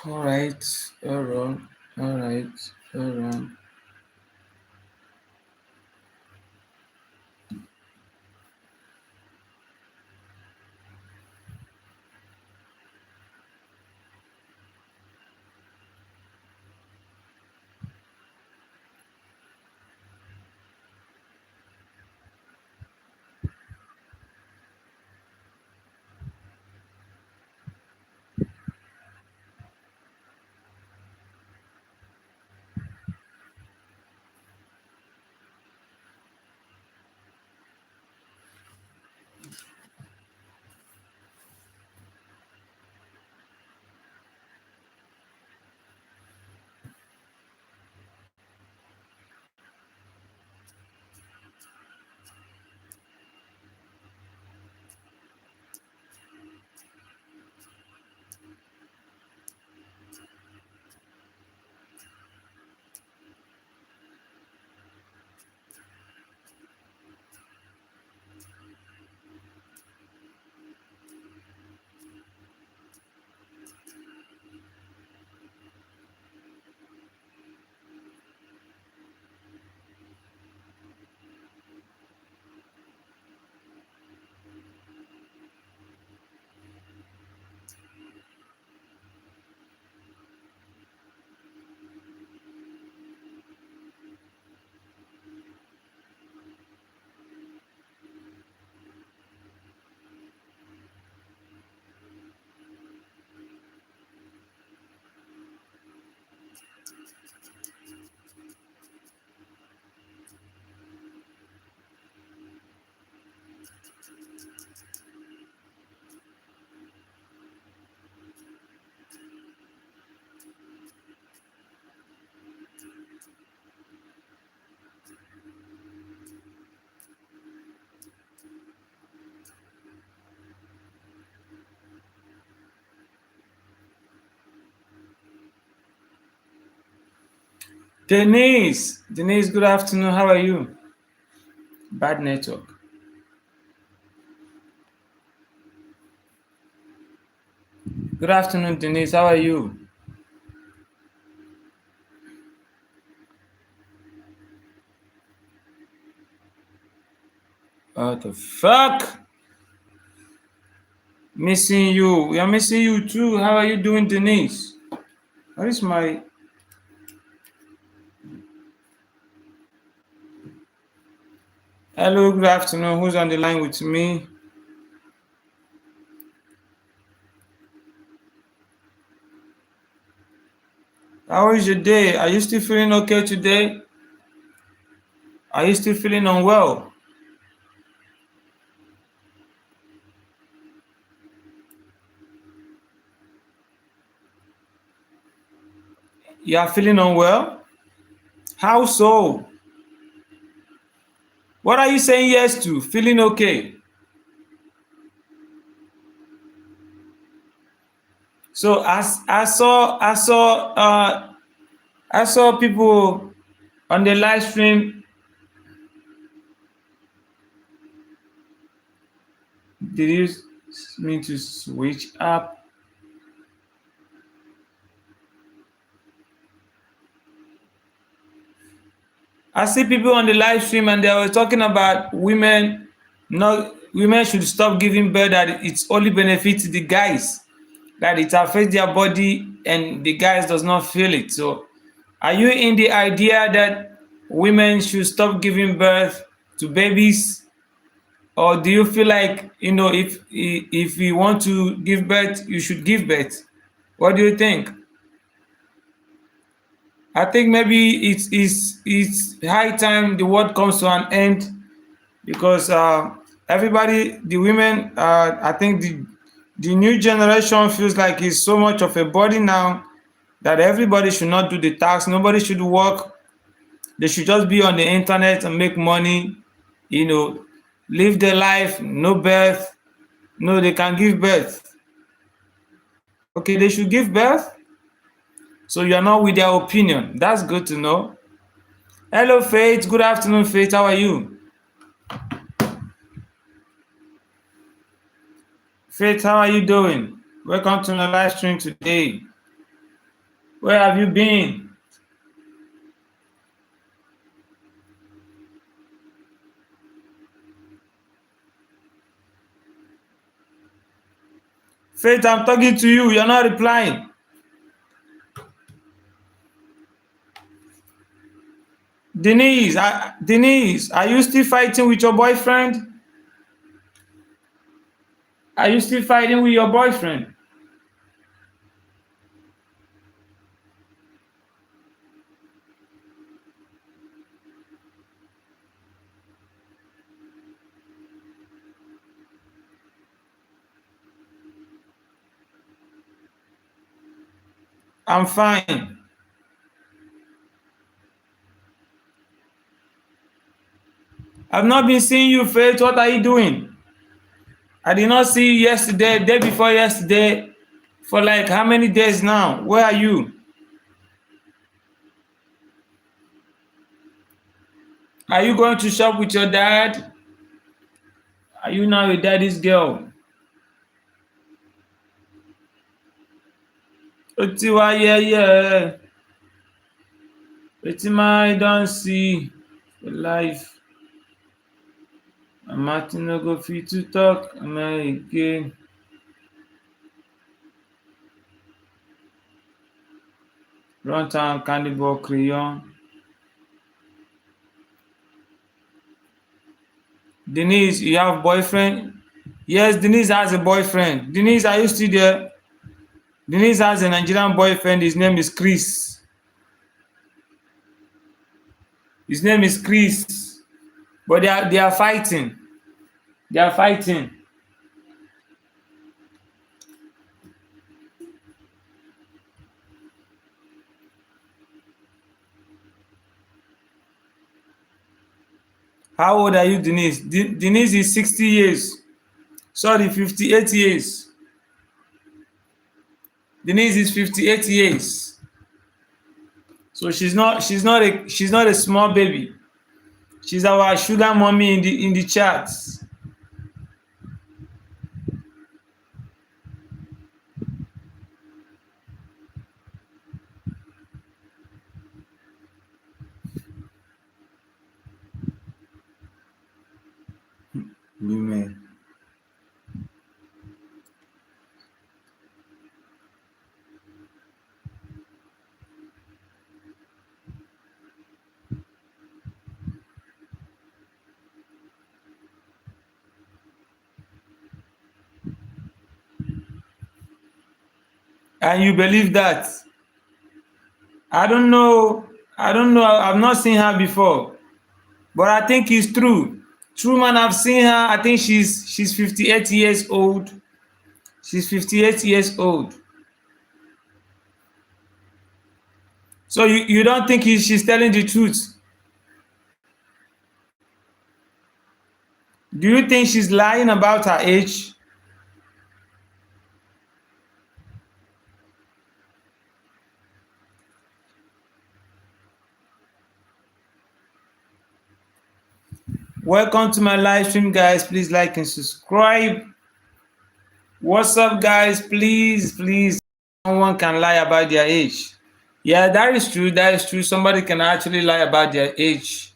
All right, Aaron. All right, Aaron. Denise, good afternoon. How are you? Bad network. Good afternoon, Denise. How are you? What the fuck? Missing you. We are missing you too. How are you doing, Denise? What is my... Hello, good afternoon. Who's on the line with me? How is your day? Are you still feeling okay today? Are you still feeling unwell? You are feeling unwell? How so? What are you saying yes to? Feeling okay? So as I saw people on the live stream. Did you mean to switch up? I see people on the live stream and they were talking about women. No, women should stop giving birth. That it's only benefits the guys. That it affects their body and the guys does not feel it. So, are you in the idea that women should stop giving birth to babies, or do you feel like if you want to give birth, you should give birth? What do you think? I think maybe it's high time the world comes to an end because everybody, the women, I think the new generation feels like it's so much of a body now that everybody should not do the task. Nobody should work. They should just be on the internet and make money. You know, live their life. No birth. No, they can give birth. Okay, they should give birth. So you're not with their opinion. That's good to know. Hello, Faith. Good afternoon, Faith. How are you? Faith, how are you doing? Welcome to the live stream today. Where have you been? Faith, I'm talking to you. You're not replying. Denise, are you still fighting with your boyfriend? Are you still fighting with your boyfriend? I'm fine. I've not been seeing you, Faith. What are you doing? I did not see you yesterday, day before yesterday, for like how many days now? Where are you? Are you going to shop with your dad? Are you now a daddy's girl? Otiwa, yeah. Wetin I don't see for life. Martin no go fit to talk again. Run town cannibal crayon. Denise, you have boyfriend? Yes, Denise has a boyfriend. Denise, are you still there? Denise has a Nigerian boyfriend. His name is Chris. His name is Chris. But they are fighting. They are fighting. How old are you, Denise? Denise is 60 years. Sorry, 58 years. Denise is 58 years. So she's not a small baby. She's our sugar mommy in the charts. Women. And you believe that? I don't know. I don't know. I've not seen her before. But I think it's true. True man, I've seen her. I think she's 58 years old. She's 58 years old. So you don't think she's telling the truth? Do you think she's lying about her age? Welcome to my live stream, guys. Please like and subscribe. What's up, guys? Please. Someone can lie about their age. Yeah, that is true. That is true. Somebody can actually lie about their age.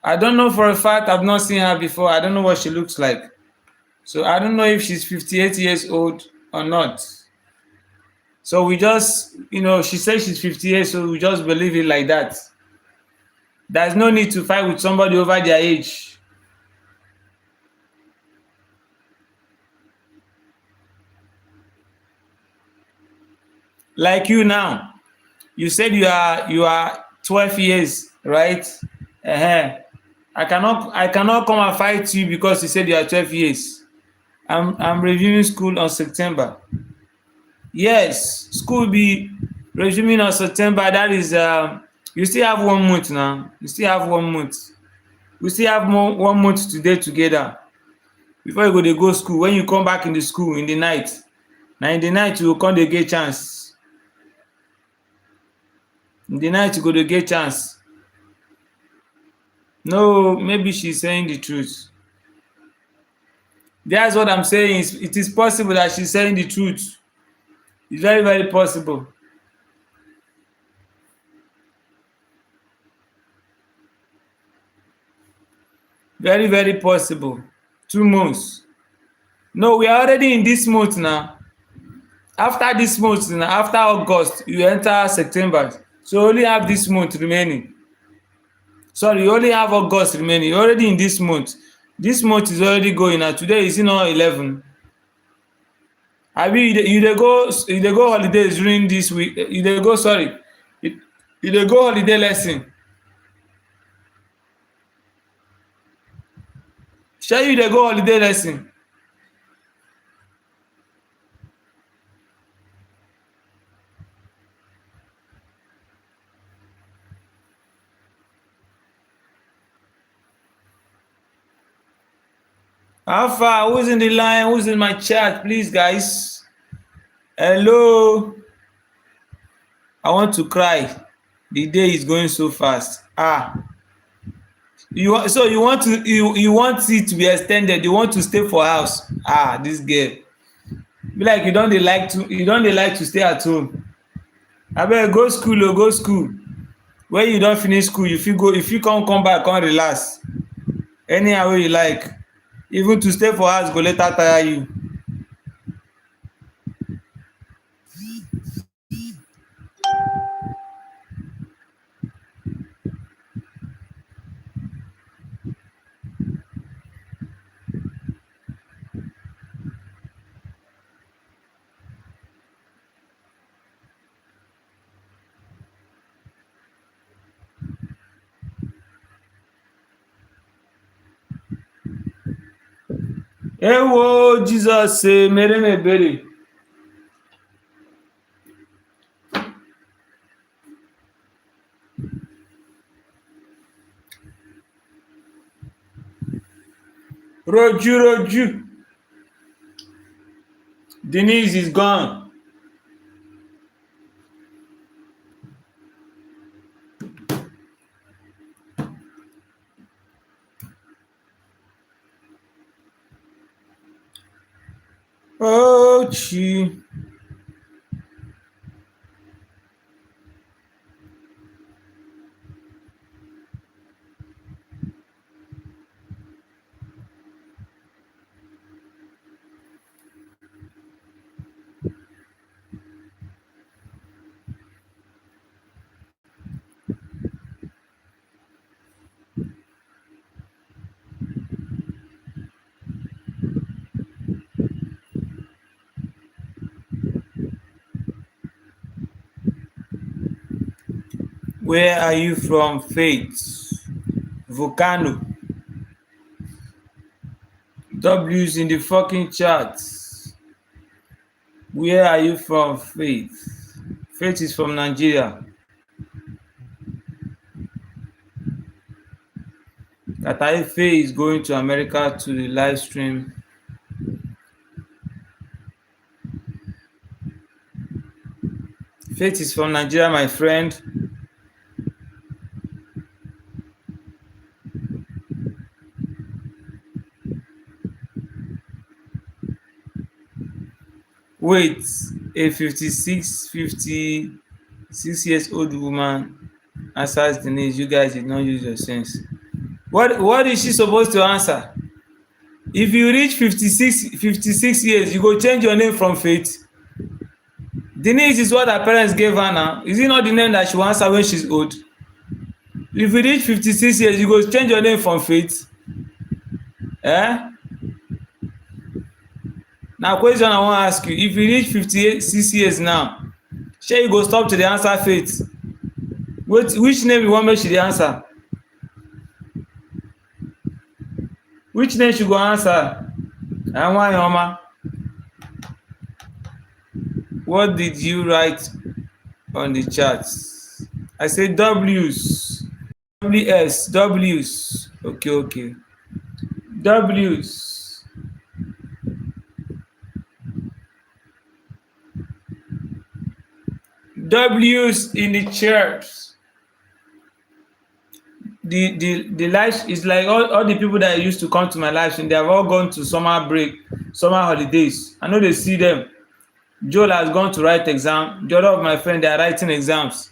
I don't know for a fact. I've not seen her before. I don't know what she looks like. So I don't know if she's 58 years old or not. So we just, she says she's 58, so we just believe it like that. There's no need to fight with somebody over their age. Like you now, you said you are 12 years, right? Uh-huh. I cannot come and fight you because you said you are 12 years. I'm reviewing school on September. Yes, school will be resuming on September. That is, you still have 1 month now. You still have 1 month. We still have 1 month today together before you go to go school. When you come back in the school in the night, now in the night you go come dey get chance. In the night you go dey get chance. No, maybe she's saying the truth. That's what I'm saying. It is possible that she's saying the truth. It's very, very possible. Very, very possible. 2 months. No, we are already in this month now. After this month now, after August, you enter September. So you only have this month remaining. Sorry, you only have August remaining. You're already in this month. This month is already going now. Today is not 11. Abi you dey go holidays during this week. You dey go sorry. You, you dey go holiday lesson. Shey you dey go holiday lesson? How far? Who's in the line? Who's in my chat? Please, guys. Hello. I want to cry. The day is going so fast. You want it to be extended. You want to stay for house. This girl. Be like you don't dey like to stay at home. Abeg go school go school. When you don finish school, you fit go, you fit come back come relax. Anyhow wey you like. Even to stay for house go later tire you. Ewo Jesus mere m ebere. Roju. Denise is gone. Oh, chi. Where are you from, Faith? Volcano. W's in the fucking chat. Where are you from, Faith? Faith is from Nigeria. Ataife is going to America to the live stream. Faith is from Nigeria, my friend. Wait, a 56 years old woman answers the needs. You guys did not use your sense. What is she supposed to answer? If you reach 56 years, you go change your name from Faith. Denise is what her parents gave her now. Is it not the name that she will answer when she's old? If you reach 56 years, you go change your name from Faith. Now question I wan ask you, if you reach 56 years now, shey you go stop to dey answer Faith? Which name you wan make she dey answer? Which name she go answer? Anwayoma. What did you write on the chat? I say W's. W's. Okay. W's. W's in the church. The life is like all the people that used to come to my life, and they have all gone to summer break, summer holidays. I know they see them. Joel has gone to write exam. The other of my friends, they are writing exams.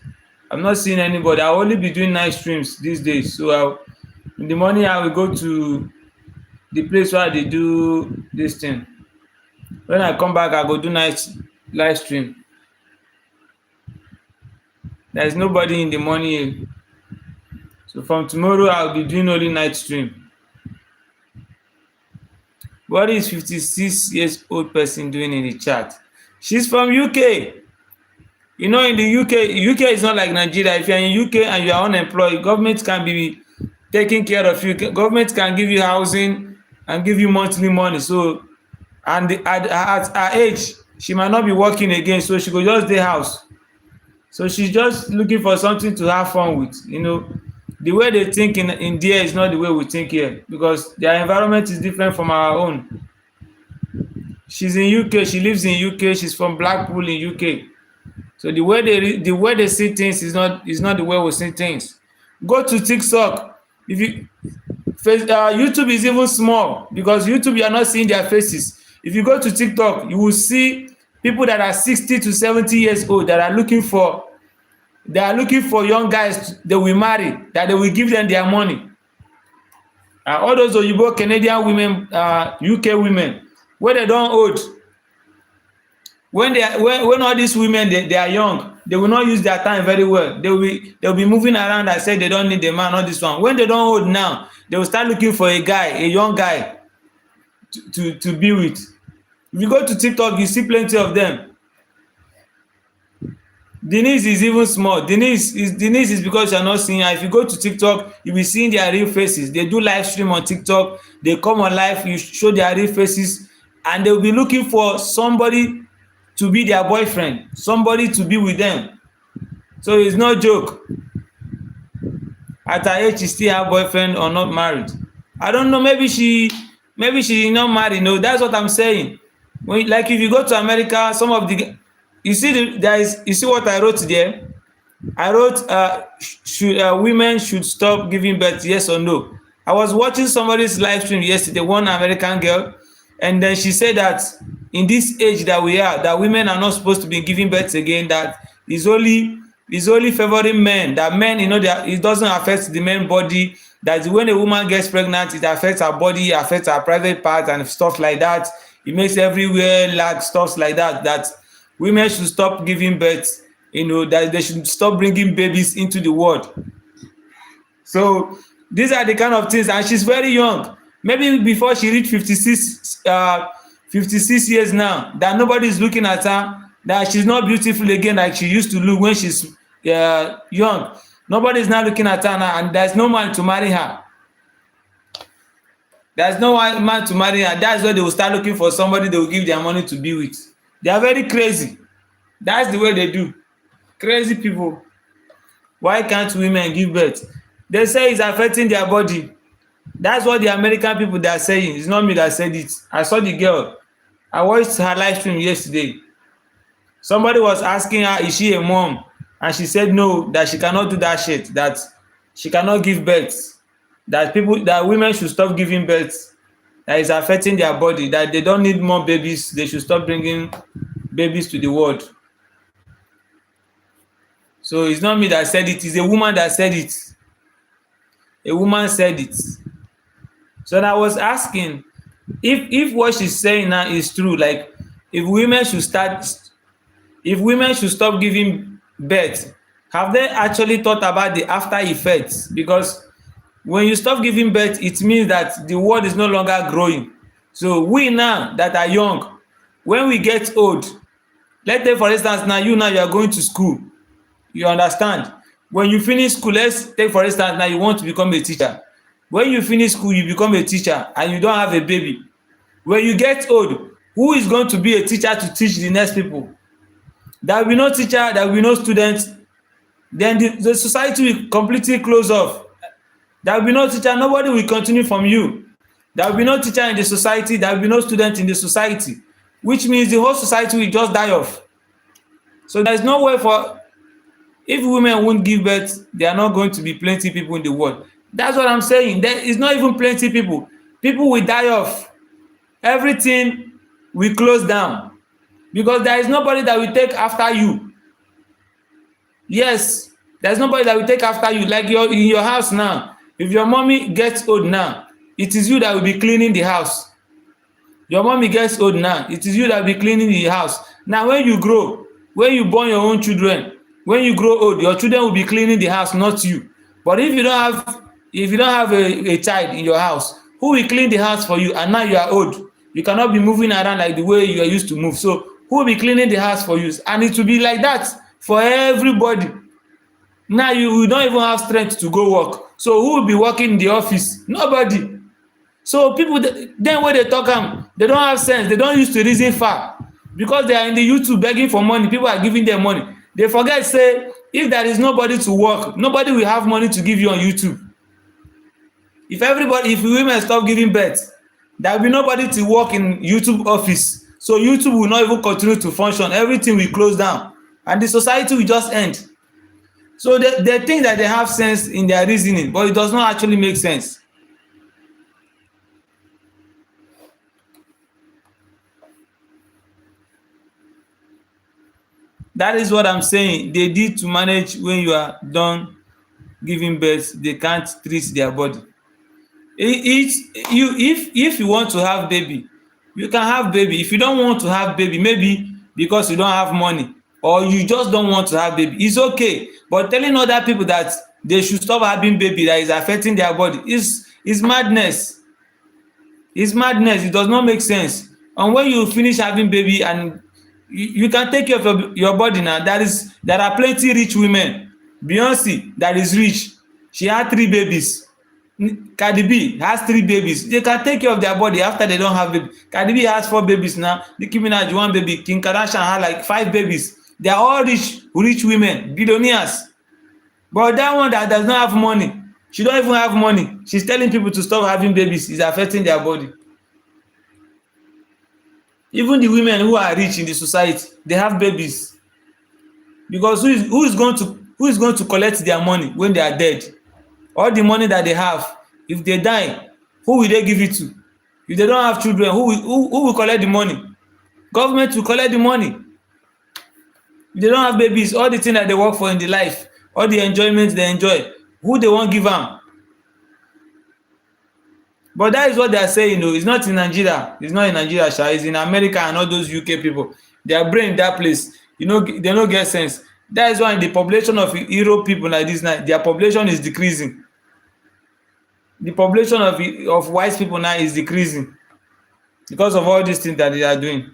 I'm not seeing anybody. I'll only be doing night streams these days. So In the morning, I will go to the place where they do this thing. When I come back, I go do night live stream. There is nobody in the morning. So from tomorrow, I'll be doing only night stream. What is 56 years old person doing in the chat? She's from UK. You know, in the UK is not like Nigeria. If you're in UK and you are unemployed, government can be taking care of you. Government can give you housing and give you monthly money. So, and at her age, she might not be working again, so she go just dey house. So she's just looking for something to have fun with. You know, the way they think in there is not the way we think here, because their environment is different from our own. She's in UK. She lives in UK. She's from Blackpool in UK. So the way they see things is not the way we see things. Go to TikTok. If you YouTube is even small, because YouTube you are not seeing their faces. If you go to TikTok, you will see people that are 60 to 70 years old that are looking for young guys they will marry, that they will give them their money. All those Oyibo Canadian women, UK women, wey they don old, when all these women they are young, they will not use their time very well. They will be moving around and say they don't need a man, all this one. When they don old now, they will start looking for a young guy to be with. If you go to TikTok, you see plenty of them. Denise is even small. Denise is because you're not seeing her. If you go to TikTok, you'll be seeing their real faces. They do live stream on TikTok. They come on live, you show their real faces, and they'll be looking for somebody to be their boyfriend, somebody to be with them. So it's no joke. At her age, she still have boyfriend or not married. I don't know, maybe she not married. No, that's what I'm saying. Like if you go to America, some of the you see what I wrote there? I wrote women should stop giving birth, yes or no. I was watching somebody's live stream yesterday, one American girl, and then she said that in this age that we are, that women are not supposed to be giving birth again, that is only favoring men, that men, it doesn't affect the men's body, that when a woman gets pregnant, it affects her body, affects her private part and stuff like that. It makes everywhere like stuff like that, that women should stop giving birth, that they should stop bringing babies into the world. So these are the kind of things, and she's very young. Maybe before she reached 56 years now, that nobody is looking at her, that she's not beautiful again like she used to look when she's young. Nobody is now looking at her now, and there's no man to marry her. There's no man to marry her. That's why they will start looking for somebody they will give their money to be with. They are very crazy. That's the way they do. Crazy people. Why can't women give birth? They say it's affecting their body. That's what the American people they are saying. It's not me that said it. I saw the girl. I watched her live stream yesterday. Somebody was asking her, is she a mom? And she said no, that she cannot do that shit, that she cannot give birth, that women should stop giving birth, that is affecting their body, that they don't need more babies, they should stop bringing babies to the world. So it's not me that said it, it's a woman that said it. A woman said it. So I was asking if what she's saying now is true, like if women should stop giving birth, have they actually thought about the after effects? Because when you stop giving birth, it means that the world is no longer growing. So we now that are young, when we get old, let's say for instance now you are going to school, you understand, when you finish school, let's take for instance now you want to become a teacher. When you finish school, you become a teacher and you don't have a baby. When you get old, who is going to be a teacher to teach the next people? There will be no teacher, there will be no students. Then the society will completely close off. There will be no teacher, nobody will continue from you. There will be no teacher in the society, there will be no student in the society, which means the whole society will just die off. So there is no way if women won't give birth, there are not going to be plenty people in the world. That's what I'm saying. There is not even plenty people. People will die off. Everything will close down because there is nobody that will take after you. Yes, there's nobody that will take after you. Like in your house now, If your mommy gets old now, it is you that will be cleaning the house. Your mommy gets old now, it is you that will be cleaning the house. Now when you grow, when you born your own children, when you grow old, your children will be cleaning the house, not you. But if you don't have a child in your house, who will clean the house for you? And now you are old, you cannot be moving around like the way you are used to move. So who will be cleaning the house for you? And it will be like that for everybody. Now you don't even have strength to go work. So who will be working in the office? Nobody. So people then when they talk they don't have sense, they don't use to reason far, because they are in the YouTube begging for money, people are giving them money. They forget say if there is nobody to work, nobody will have money to give you on YouTube. If women stop giving birth, there will be nobody to work in YouTube office. So YouTube will not even continue to function, everything will close down and the society will just end. So they think that they have sense in their reasoning, but it does not actually make sense. That is what I'm saying. They need to manage when you are done giving birth. They can't treat their body. If you want to have baby, you can have baby. If you don't want to have baby, maybe because you don't have money or you just don't want to have baby, it's okay. But telling other people that they should stop having baby that is affecting their body is madness. It's madness. It does not make sense. And when you finish having baby and you can take care of your body now, there are plenty rich women. Beyonce that is rich, she had 3 babies. Cardi B has 3 babies. They can take care of their body after they don't have baby. Cardi B has 4 babies now. Nicki Minaj 1 baby. Kim Kardashian had like 5 babies. They are all rich women, billionaires. But that one that does not have money, she don't even have money. She's telling people to stop having babies. It's affecting their body. Even the women who are rich in the society, they have babies. Because who is going to collect their money when they are dead? All the money that they have, if they die, who will they give it to? If they don't have children, who will collect the money? Government will collect the money. If they don't have babies, all the things that they work for in the life, all the enjoyment they enjoy, who they won't give them? But that is what they are saying though. It's not in Nigeria. It's not in Nigeria, sha. It's in America and all those UK people. Their brain that place, they don't get sense. That is why the population of Europe people like this now, their population is decreasing. The population of white people now is decreasing because of all these things that they are doing.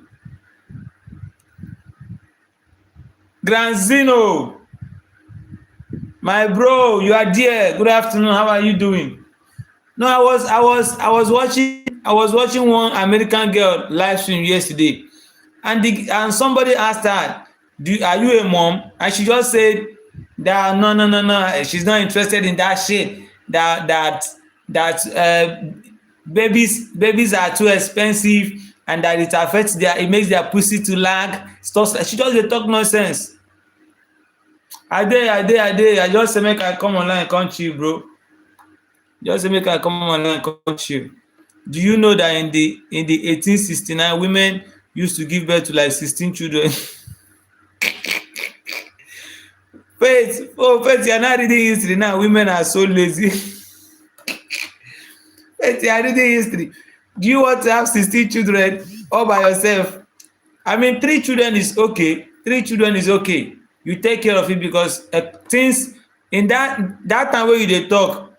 Granzino, my bro, you are there. Good afternoon. How are you doing? No, I was watching one American girl live stream yesterday, and somebody asked her, "Are you a mom?" And she just said that no, she's not interested in that shit. Babies are too expensive, and that it makes their pussy to lag. Stuff. She just dey talk nonsense. I just say make I come online and come chill, bro. Just say make I come online and come chill. Do you know that in the 1869 women used to give birth to like 16 children? Faith, you're not reading history now. Women are so lazy. Faith, you're reading history. Do you want to have 16 children all by yourself? I mean, 3 children is okay. 3 children is okay. You take care of it because things in that time where you talk,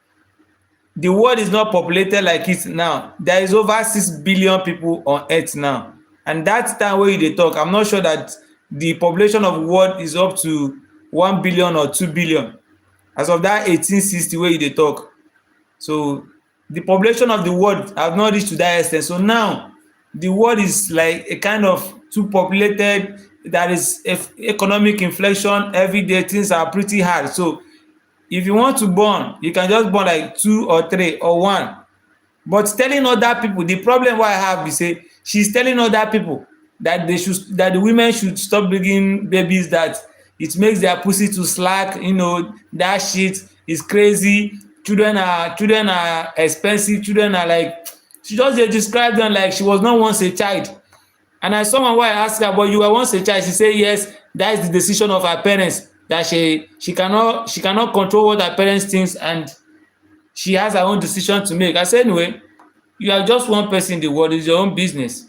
the world is not populated like it now. There is over 6 billion people on earth now. And that time where you talk, I'm not sure that the population of the world is up to 1 billion or 2 billion. As of that 1860 where you talk. So the population of the world have not reached to that extent. So now the world is like a kind of too populated. There is economic inflation every day. Things are pretty hard. So if you want to born, you can just born like 2 or 3 or 1. But telling other people, the problem what I have is say she's telling other people that the women should stop bringing babies, that it makes their pussy to slack. That shit is crazy. Children are expensive. Children are like, she just described them like she was not once a child. And I saw why I asked her, but you were once a child. She said yes, that is the decision of her parents, that she cannot control what her parents think, and she has her own decision to make. I said, anyway, you are just one person in the world, it's your own business.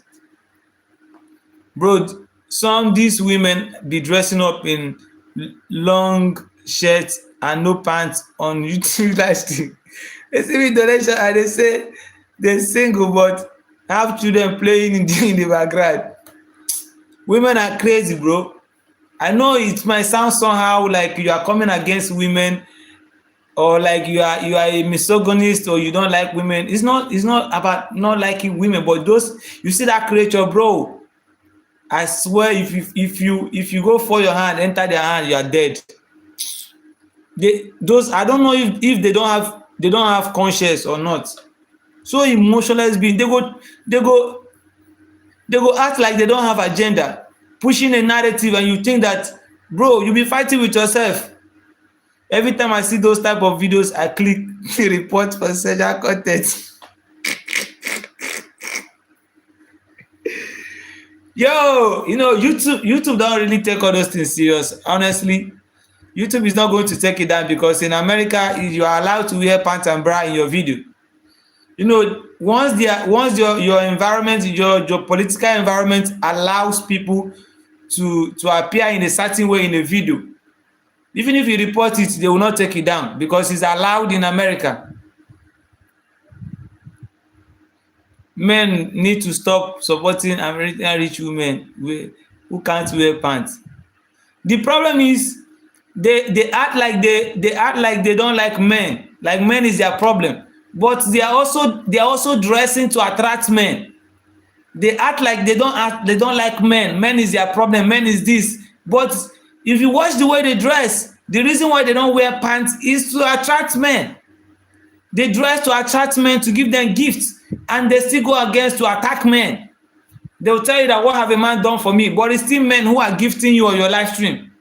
Bro, some these women be dressing up in long shirts and no pants on YouTube live stream. They see me donation and they say they're single but have children playing in the background. Women are crazy, bro. I know it might sound somehow like you are coming against women, or like you are a misogynist, or you don't like women. It's not about not liking women, but those, you see that creature, bro. I swear, if you go for your hand, enter their hand, you are dead. Those, I don't know if they don't have conscience or not. So emotionless being, they go they go act like they don't have agenda, pushing a narrative, and you think that, bro, you be fighting with yourself. Every time I see those type of videos, I click report for sexual content. Yo, YouTube don't really take all those things serious. Honestly, YouTube is not going to take it down, because in America you are allowed to wear pants and bra in your video. Once your environment, your political environment allows people to appear in a certain way in a video, even if you report it, they will not take it down, because it's allowed in America. Men need to stop supporting American rich women who can't wear pants. The problem is they act like they don't like men, like men is their problem, but they are also dressing to attract men. They act like they don't like men is their problem, men is this. But if you watch the way they dress, the reason why they don't wear pants is to attract men. They dress to attract men, to give them gifts, and they still go against to attack men. They will tell you that, what have a man done for me? But it's still men who are gifting you on your live stream.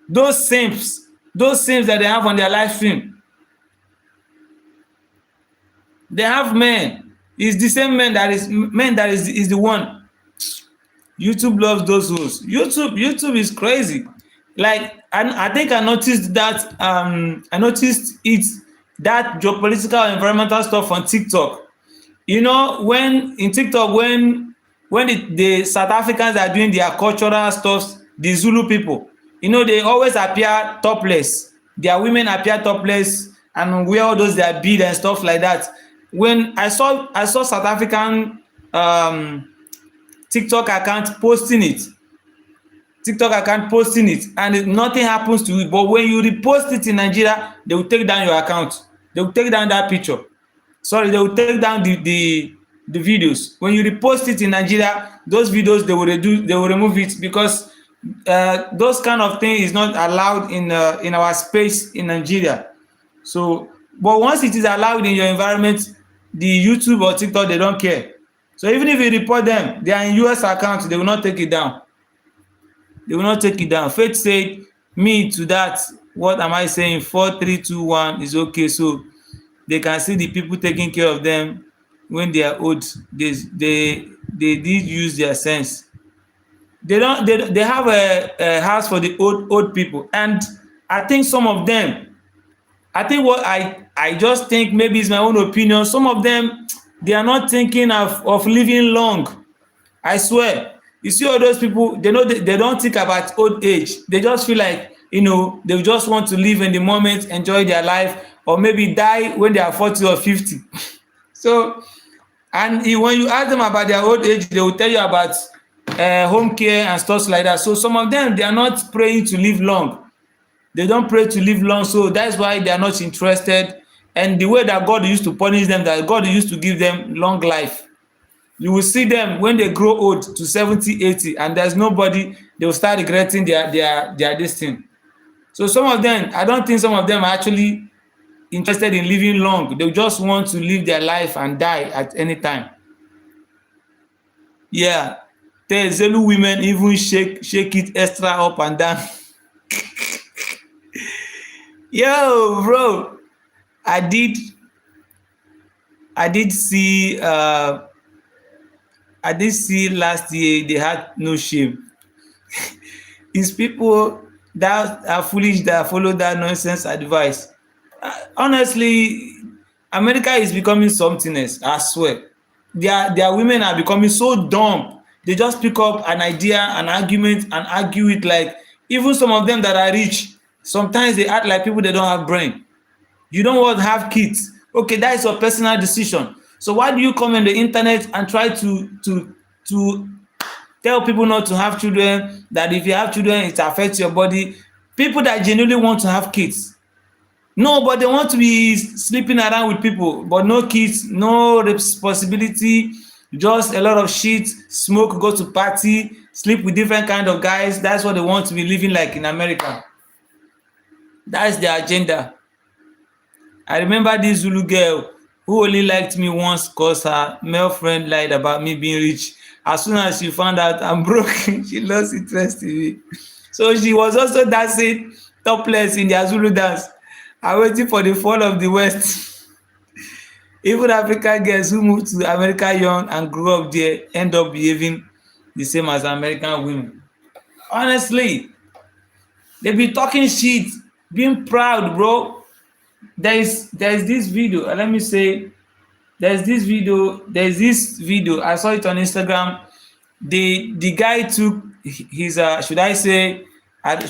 Those simps that they have on their live stream, they have men. It's the same men that is the one. YouTube loves those hoes. YouTube is crazy. Like, I think I noticed that that geopolitical environmental stuff on TikTok. When in TikTok, when the South Africans are doing their cultural stuff, the Zulu people, they always appear topless. Their women appear topless and wear all those their bead and stuff like that. When I saw South African TikTok account posting it, and nothing happens to it. But when you repost it in Nigeria, they will take down your account. They will take down that picture. Sorry, they will take down the videos. When you repost it in Nigeria, those videos, they will remove it, because those kind of thing is not allowed in our space in Nigeria. So, but once it is allowed in your environment, the YouTube or TikTok, they don't care. So even if you report them, they are in US accounts, they will not take it down. Faith said, me to that, what am I saying? 4, 3, 2, 1 is okay. So they can see the people taking care of them when they are old. They did use their sense. They have a house for the old people. And I think some of them, what I just think, maybe it's my own opinion, some of them, they are not thinking of living long. I swear. You see all those people, they don't think about old age. They just feel like, they just want to live in the moment, enjoy their life, or maybe die when they are 40 or 50. So, and when you ask them about their old age, they will tell you about home care and stuff like that. So some of them, they are not praying to live long. They don't pray to live long, so that's why they are not interested. And the way that God used to punish them, that God used to give them long life. You will see them when they grow old to 70, 80, and there's nobody, they will start regretting their this thing. So some of them, I don't think some of them are actually interested in living long. They just want to live their life and die at any time. Yeah. The Zulu women even shake it extra up and down. Yo, bro. I did see last year, they had no shame. It's people that are foolish that follow that nonsense advice. Honestly, America is becoming something else. I swear, their women are becoming so dumb. They just pick up an idea, an argument, and argue it like, even some of them that are rich. Sometimes they act like people they don't have brain. You don't want to have kids. Okay, that is your personal decision. So why do you come on the internet and try to tell people not to have children? That if you have children, it affects your body. People that genuinely want to have kids, no, but they want to be sleeping around with people, but no kids, no responsibility, just a lot of shit, smoke, go to party, sleep with different kind of guys. That's what they want to be living like in America. That's their agenda. I remember this Zulu girl who only liked me once because her male friend lied about me being rich. As soon as she found out I'm broke, she lost interest in me. So she was also dancing topless in their Zulu dance and waiting for the fall of the West. Even African girls who moved to America young and grew up there end up behaving the same as American women. Honestly, they be talking shit, being proud, bro. There is this video, let me say, there's this video I saw it on Instagram. The guy took his should I say,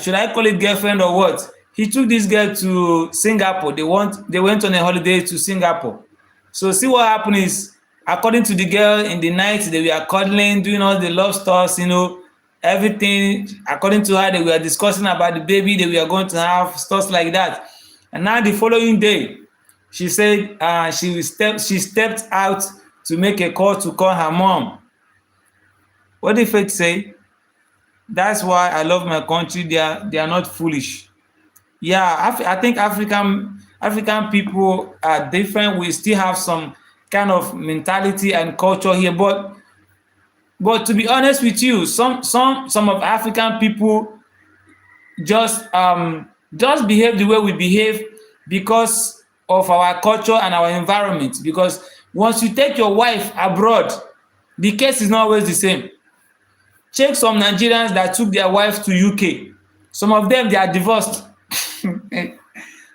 should I call it girlfriend or what? He took this girl to Singapore. They went on a holiday to Singapore. So see what happened is, according to the girl, in the night they were cuddling, doing all the love stuffs, everything. According to her, they were discussing about the baby they were going to have, stuff like that. And now the following day, she said she stepped out to make a call to call her mom. What did Faith say? That's why I love my country. They are not foolish. Yeah, I think African people are different. We still have some kind of mentality and culture here, but to be honest with you, some of African people just behave the way we behave because of our culture and our environment. Because once you take your wife abroad, the case is not always the same. Check some Nigerians that took their wives to UK. Some of them, they are divorced.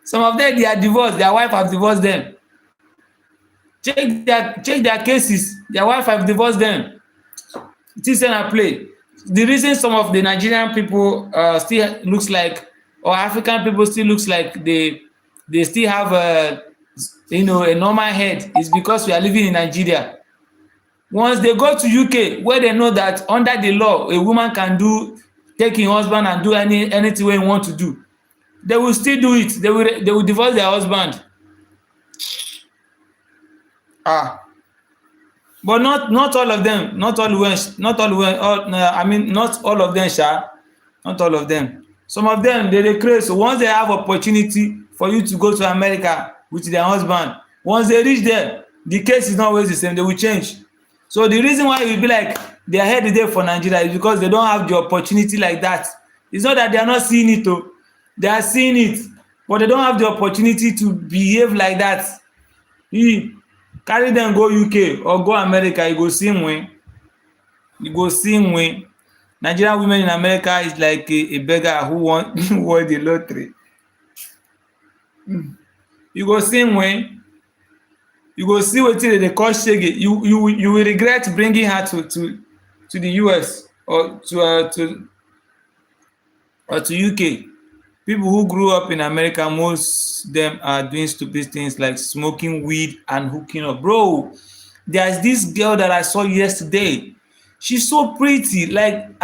Some of them, they are divorced. Their wife have divorced them. Check their cases. Their wife have divorced them. It is a play. The reason some of the Nigerian people still looks like, or African people still looks like they still have a normal head is because we are living in Nigeria. Once they go to UK, where they know that under the law a woman can take im husband and do anything wey im want to do, they will still do it. They will divorce their husband. But not all of them, not all women, not all of them sha, not all of them. Some of them dey craze. So once they have opportunity for you to go to America with their husband, once they reach there, the case is not always the same. They will change. So the reason why e be like their head is there for Nigeria is because they don't have the opportunity like that. It's not that they are not seeing it o, they are seeing it, but they don't have the opportunity to behave like that. Carry them go UK or go America, you go see im win. You go see im win. Nigerian women in America is like a beggar who won won the lottery. You go see im win. You go see wetin dem dey call shege. You will regret bringing her to the US or to UK. People who grew up in America, most them are doing stupid things like smoking weed and hooking up. Bro, there's this girl that I saw yesterday. She's so pretty. Like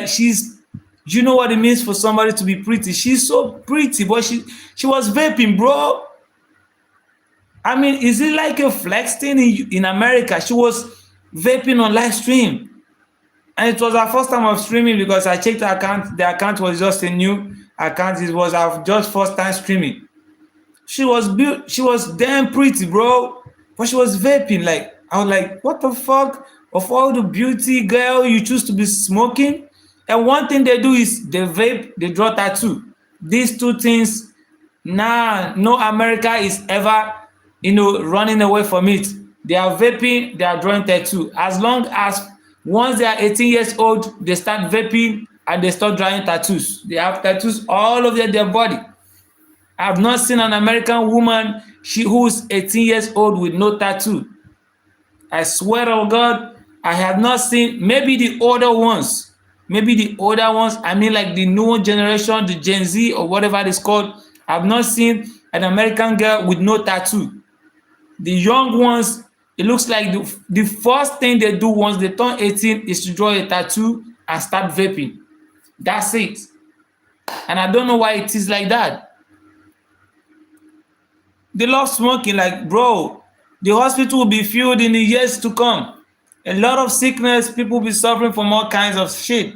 she's, you know what it means for somebody to be pretty. She's so pretty, but she was vaping, bro. Is it like a flex thing in America? She was vaping on live stream. And it was her first time of streaming because I checked her account. The account was just a new account. It was her just first time streaming. She was damn pretty, bro. But she was vaping. Like, I was like, what the fuck? Of all the beauty, girl, you choose to be smoking? And one thing they do is they vape, they draw tattoo. These two things, no America is ever running away from it. They are vaping, they are drawing tattoo. As long as once they are 18 years old, they start vaping and they start drawing tattoos. They have tattoos all over their body. I've not seen an American woman who's 18 years old with no tattoo. I swear to God, I have not seen, maybe the older ones. Maybe the older ones, I mean like the new generation, the Gen Z or whatever it's called. I've not seen an American girl with no tattoo. The young ones, it looks like the first thing they do once they turn 18 is to draw a tattoo and start vaping. That's it. And I don't know why it is like that. They love smoking. Like, bro, the hospital will be filled in the years to come. A lot of sickness, people will be suffering from all kinds of shit.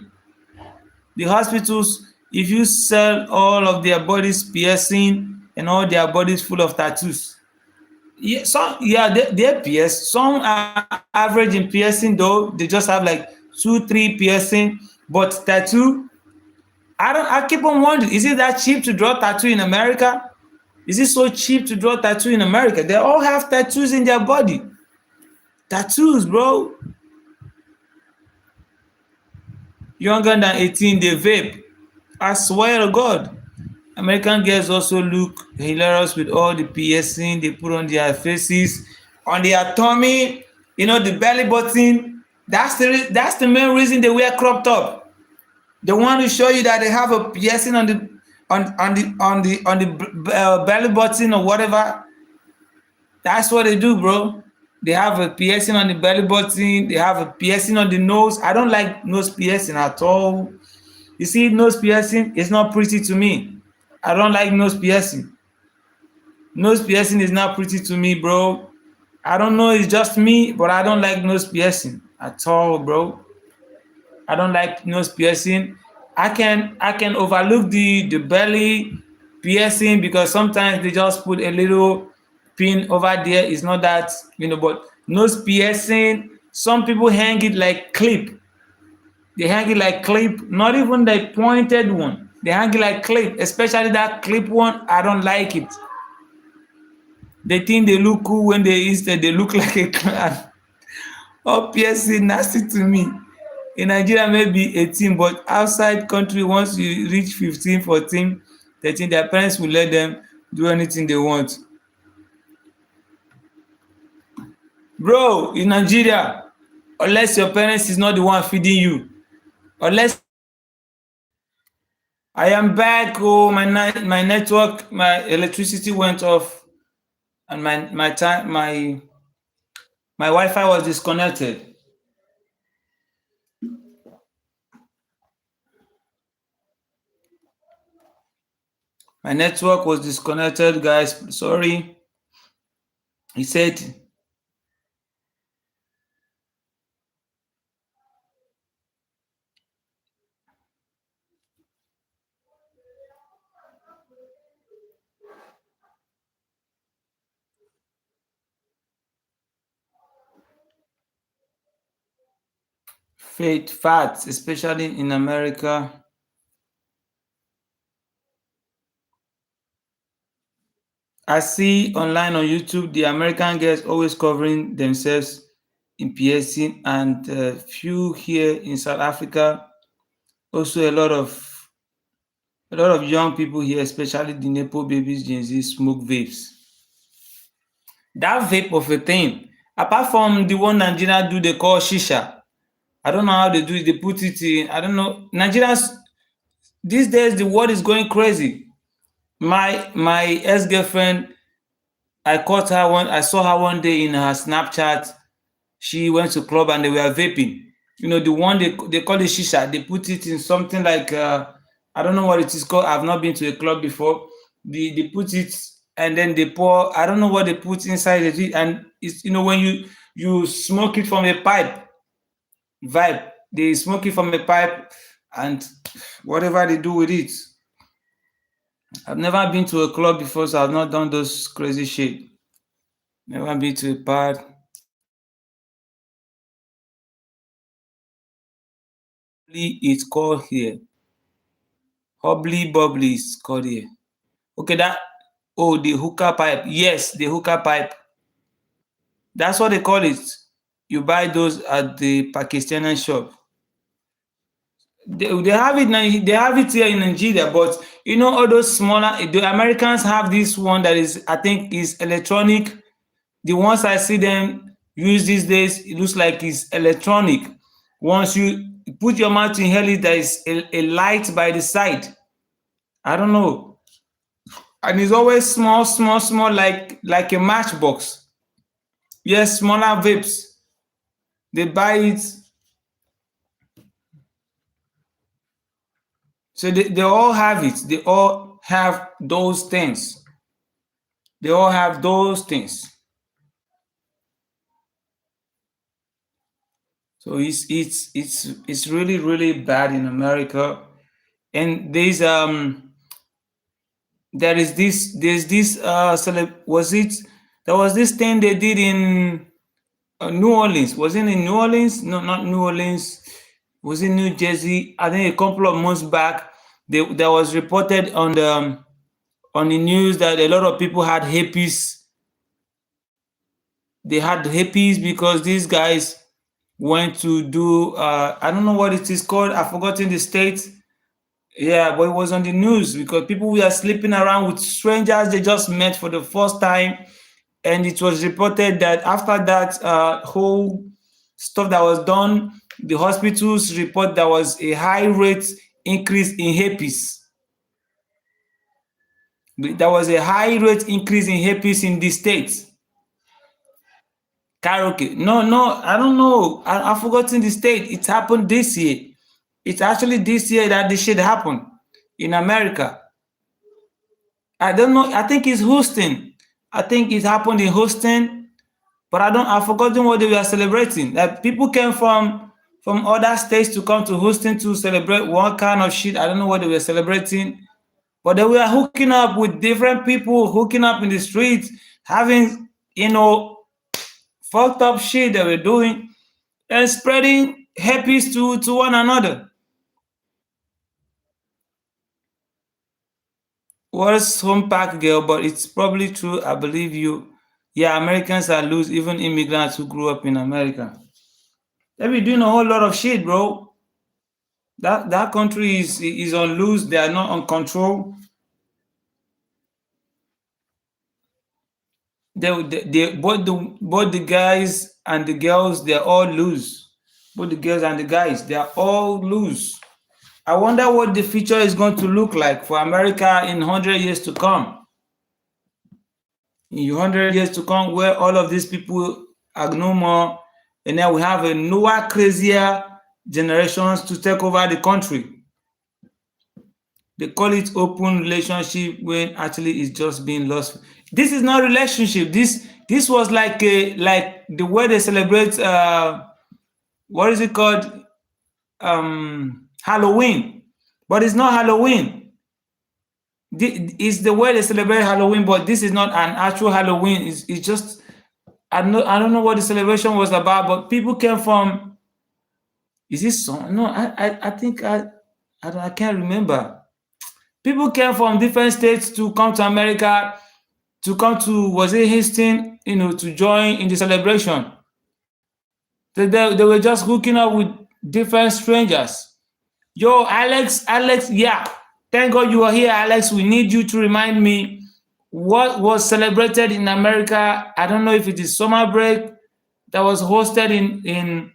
The hospitals, if you sell all of their bodies piercing and all their bodies full of tattoos, yeah, some, yeah, they're pierced. Some are average in piercing though. They just have like 2, 3 piercing, but tattoo. I keep on wondering, is it that cheap to draw tattoo in America? Is it so cheap to draw tattoo in America? They all have tattoos in their body. Tattoos, bro. Younger than 18, they vape. I swear to God. American girls also look hilarious with all the piercing they put on their faces, on their tummy, the belly button. That's the main reason they wear crop top. They want to show you that they have a piercing on the belly button or whatever. That's what they do, bro. They have a piercing on the belly button. They have a piercing on the nose. I don't like nose piercing at all. You see, nose piercing is not pretty to me. I don't like nose piercing. Nose piercing is not pretty to me, bro. I don't know, it's just me, but I don't like nose piercing at all, bro. I don't like nose piercing. I can overlook the belly piercing because sometimes they just put a little pin over there. It's not that, but nose piercing, some people hang it like clip. They hang it like clip, not even the pointed one. They hang it like clip, especially that clip one. I don't like it. They think they look cool when instead they look like a clown. All piercing nasty to me. In Nigeria, maybe 18, but outside country, once you reach 15, 14, 13, their parents will let them do anything they want. Bro, in Nigeria, unless your parents is not the one feeding you, unless I am back, oh, my network, my electricity went off, and my Wi-Fi was disconnected. My network was disconnected, guys. Sorry. He said, faith facts, especially in America. I see online on YouTube the American girls always covering themselves in piercing, and few here in South Africa. Also, a lot of young people here, especially the Nepo babies, Gen Z, smoke vapes. That vape of a thing, apart from the one Nigeria do, they call shisha. I don't know how they do it. They put it in. I don't know. Nigerians these days, the world is going crazy. My ex-girlfriend, I saw her one day in her Snapchat. She went to club and they were vaping. The one they call it shisha. They put it in something like I don't know what it is called. I've not been to a club before. They put it and then they pour. I don't know what they put inside it, and it's when you smoke it from a pipe. Vibe. They smoke it from a pipe and whatever they do with it. I've never been to a club before, so I've not done those crazy shit. Never been to a party. It's called here. Hobbly bubbly is called here. Okay, the hookah pipe. Yes, the hookah pipe. That's what they call it. You buy those at the Pakistani shop. they have it now. They have it here in Nigeria, but you know all those smaller. The Americans have this one that is, I think, is electronic. The ones I see them use these days, it looks like it's electronic. Once you put your mouth to inhale it, there is a light by the side. I don't know, and it's always small, small, small, like a matchbox. Yes, smaller vapes. They buy it, so they all have it. They all have those things. They all have those things. So it's really really bad in America. And there's this was it there was this thing they did in New Orleans. Was it in New Orleans? No, not New Orleans. Was it New Jersey? I think a couple of months back, there was reported on the news that a lot of people had hippies. They had hippies because these guys went to do I don't know what it is called. I've forgotten the state. Yeah, but it was on the news because people were sleeping around with strangers they just met for the first time, and it was reported that after that whole stuff that was done, the hospitals report there was a high rate increase in herpes. There was a high rate increase in herpes in the states. Karaoke. No, no, I don't know. I've forgotten the state. It happened this year. It's actually this year that this shit happened in America. I don't know. I think it's Houston. I think it happened in Houston, but I've forgotten what they were celebrating. That people came from other states to come to Houston to celebrate one kind of shit. I don't know what they were celebrating, but they were hooking up with different people, hooking up in the streets, having fucked up shit they were doing, and spreading herpes to one another. Was home pack girl, but it's probably true. I believe you. Yeah, Americans are loose, even immigrants who grew up in America. They be doing a whole lot of shit, bro. That country is on loose. They are not on control. Both the guys and the girls, they're all loose. Both the girls and the guys, they are all loose. I wonder what the future is going to look like for America in 100 years to come. In 100 years to come, where all of these people are no more, and then we have a newer, crazier generations to take over the country. They call it open relationship when actually it's just being lost. This is not relationship. This was like the way they celebrate what is it called? Halloween. But it's not Halloween. It's the way they celebrate Halloween, but this is not an actual Halloween. It's just I don't know what the celebration was about, but people came from. Is this song? No, I think I can't remember. People came from different states to come to America, to come to, was it Houston, to join in the celebration. They were just hooking up with different strangers. Yo, Alex, yeah. Thank God you are here, Alex. We need you to remind me what was celebrated in America. I don't know if it is summer break that was hosted in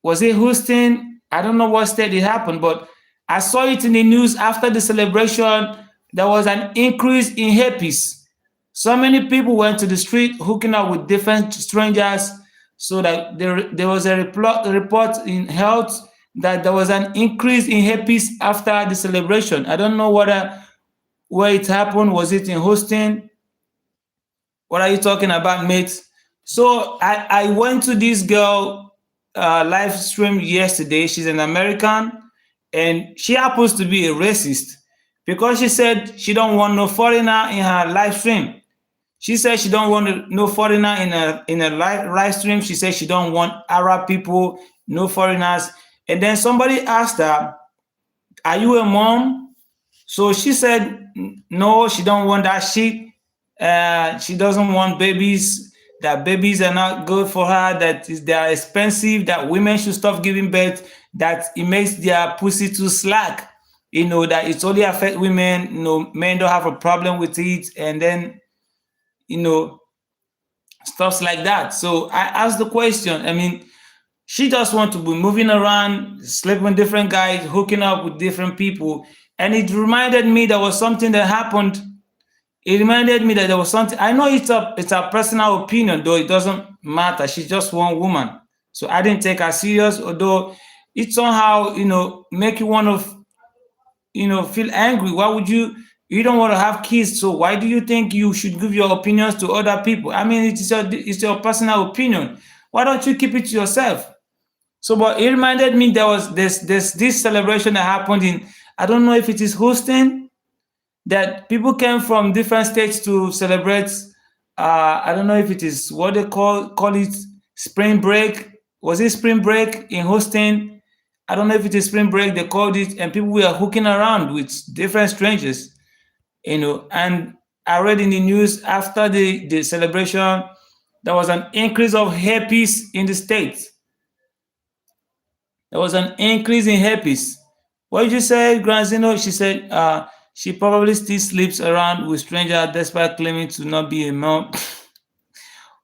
was it Houston? I don't know what state it happened, but I saw it in the news after the celebration. There was an increase in herpes. So many people went to the street hooking up with different strangers, so that there was a report in health that there was an increase in herpes after the celebration. I don't know where it happened. Was it in Houston? What are you talking about, mate? So I went to this girl live stream yesterday. She's an American, and she happens to be a racist because she said she don't want no foreigner in her live stream. She said she don't want no foreigner in a live stream. She said she don't want Arab people, no foreigners. And then somebody asked her, "Are you a mom?" So she said, "No, she don't want that shit. She doesn't want babies. that babies are not good for her, they are expensive, that women should stop giving birth, that it makes their pussy too slack. That it's only affect women. Men don't have a problem with it, and then you know stuff like that. So I asked the question. I mean, she just want to be moving around, sleeping with different guys, hooking up with different people, and it reminded me there was something that happened. It reminded me that there was something. I know it's a personal opinion, though it doesn't matter. She's just one woman, so I didn't take her serious. Although it somehow make you want to feel angry. Why would you don't want to have kids, so why do you think you should give your opinions to other people? I mean, it's your personal opinion. Why don't you keep it to yourself? So, but it reminded me there was this celebration that happened in, I don't know if it is Houston, that people came from different states to celebrate. I don't know if it is what they call it, spring break. Was it spring break in Houston? I don't know if it is spring break they called it, and people were hooking around with different strangers. And I read in the news after the celebration, there was an increase of herpes in the states. There was an increase in herpes. What did you say, Granzino? She said she probably still sleeps around with strangers despite claiming to not be a mom.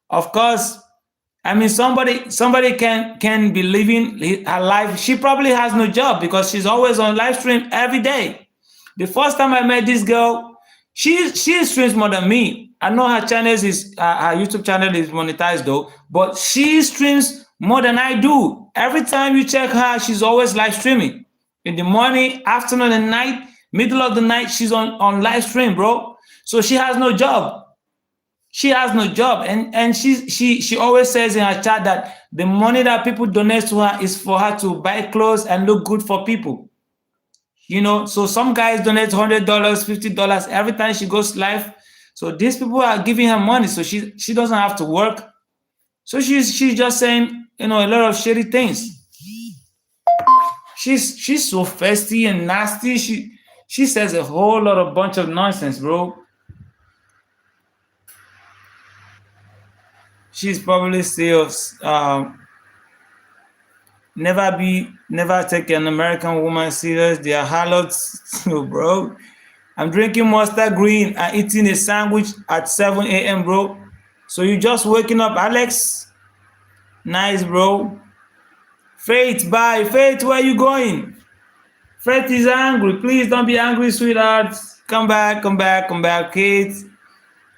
Of course, I mean somebody can be living her life. She probably has no job because she's always on live stream every day. The first time I met this girl, she streams more than me. I know her YouTube channel is monetized though, but she streams more than I do. Every time you check her, she's always live streaming. In the morning, afternoon, and night, middle of the night, she's on live stream, bro. So she has no job. She has no job, and she always says in her chat that the money that people donate to her is for her to buy clothes and look good for people. So some guys donate $100, $50 every time she goes live. So these people are giving her money, so she doesn't have to work. So she's just saying a lot of shady things. She's so feisty and nasty. She says a whole lot of bunch of nonsense, bro. She's probably still never take an American woman serious. They are harlots, bro. I'm drinking Monster Green and eating a sandwich at 7 a.m., bro. So you just waking up, Alex? Nice, bro. Faith, bye. Faith, where you going? Faith is angry. Please don't be angry, sweetheart. Come back, kids.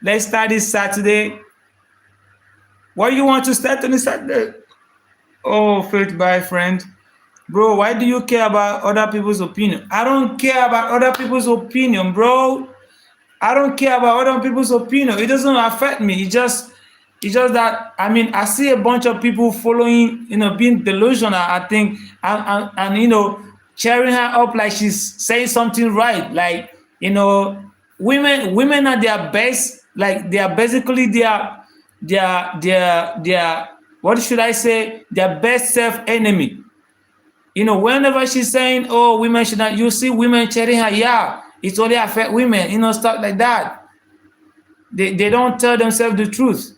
Let's start this Saturday. Why you want to start on the Saturday? Oh, Faith, bye, friend. Bro, why do you care about other people's opinion? I don't care about other people's opinion, bro. I don't care about other people's opinion. It doesn't affect me. It's just that, I mean, I see a bunch of people following, being delusional, I think, and cheering her up like she's saying something right. Like, women are their best, like they are basically their what should I say? Their best self-enemy. Whenever she's saying, oh, women should not, you see women cheering her, yeah, it's only affect women, stuff like that. They don't tell themselves the truth.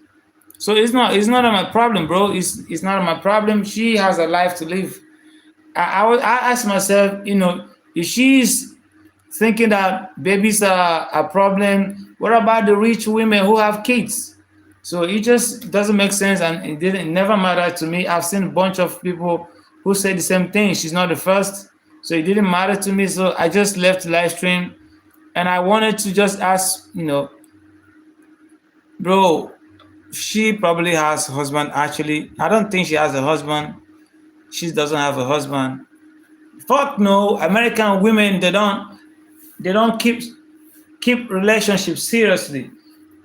So it's not my problem, bro. It's not my problem. She has a life to live. I ask myself, if she's thinking that babies are a problem, what about the rich women who have kids? So it just doesn't make sense, and it never mattered to me. I've seen a bunch of people who say the same thing. She's not the first, so it didn't matter to me. So I just left the live stream, and I wanted to just ask, bro, she probably has a husband. Actually, I don't think she has a husband. She doesn't have a husband. Fuck no. American women, they don't keep relationships seriously.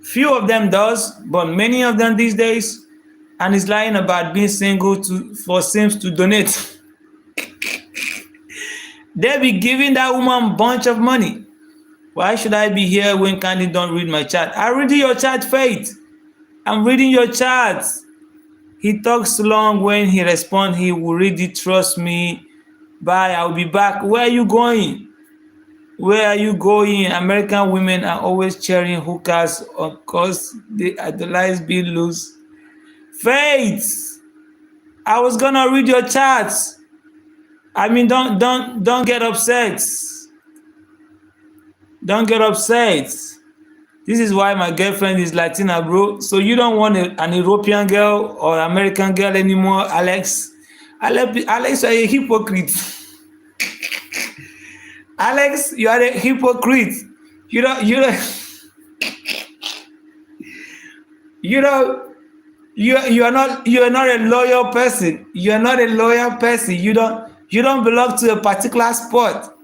Few of them does, but many of them these days, and is lying about being single for Sims to donate. They be giving that woman a bunch of money. Why should I be here when Candy don't read my chat? I'm reading your chat, Faith. I'm reading your chat. He talks long. When he responds, he will read it. Trust me. Bye. I'll be back. Where are you going? Where are you going? American women are always cheering hookers because they idolize being loose. Faith, I was gonna read your chats. I mean, don't get upset. Don't get upset. This is why my girlfriend is Latina, bro. So you don't want an European girl or American girl anymore, Alex. Alex, you are a hypocrite. Alex, you are a hypocrite. You don't. You are not a loyal person. You are not a loyal person. You don't belong to a particular spot.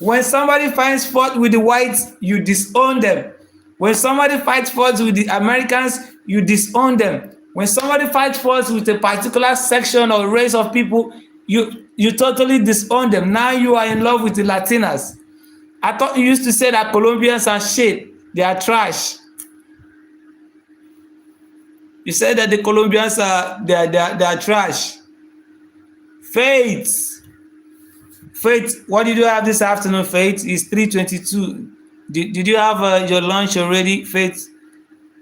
When somebody finds fault with the whites, you disown them. When somebody fights fault with the Americans, you disown them. When somebody fights fault with a particular section or race of people, you totally disown them. Now you are in love with the Latinas. I thought you used to say that Colombians are shit. They are trash. You said that the Colombians they are trash. Faith, what did you have this afternoon, Faith? It's 3:22. Did you have your lunch already, Faith?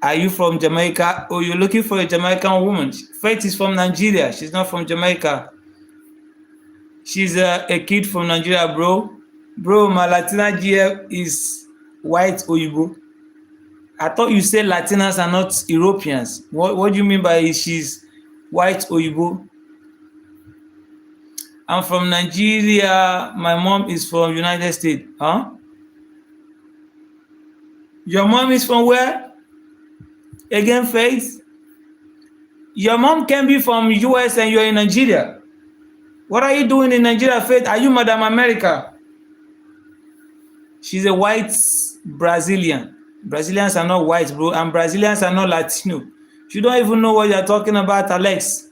Are you from Jamaica? Oh, you're looking for a Jamaican woman. Faith is from Nigeria. She's not from Jamaica. She's a kid from Nigeria, bro. Bro, my Latina GF is white Oyibo. I thought you said Latinas are not Europeans. What do you mean by she's white Oyibo? I'm from Nigeria. My mom is from United States. Huh? Your mom is from where? Again, Faith? Your mom can be from US and you're in Nigeria. What are you doing in Nigeria, Faith? Are you Madam America? She's a white Brazilian. Brazilians are not white, bro, and Brazilians are not Latino. You don't even know what you're talking about, Alex.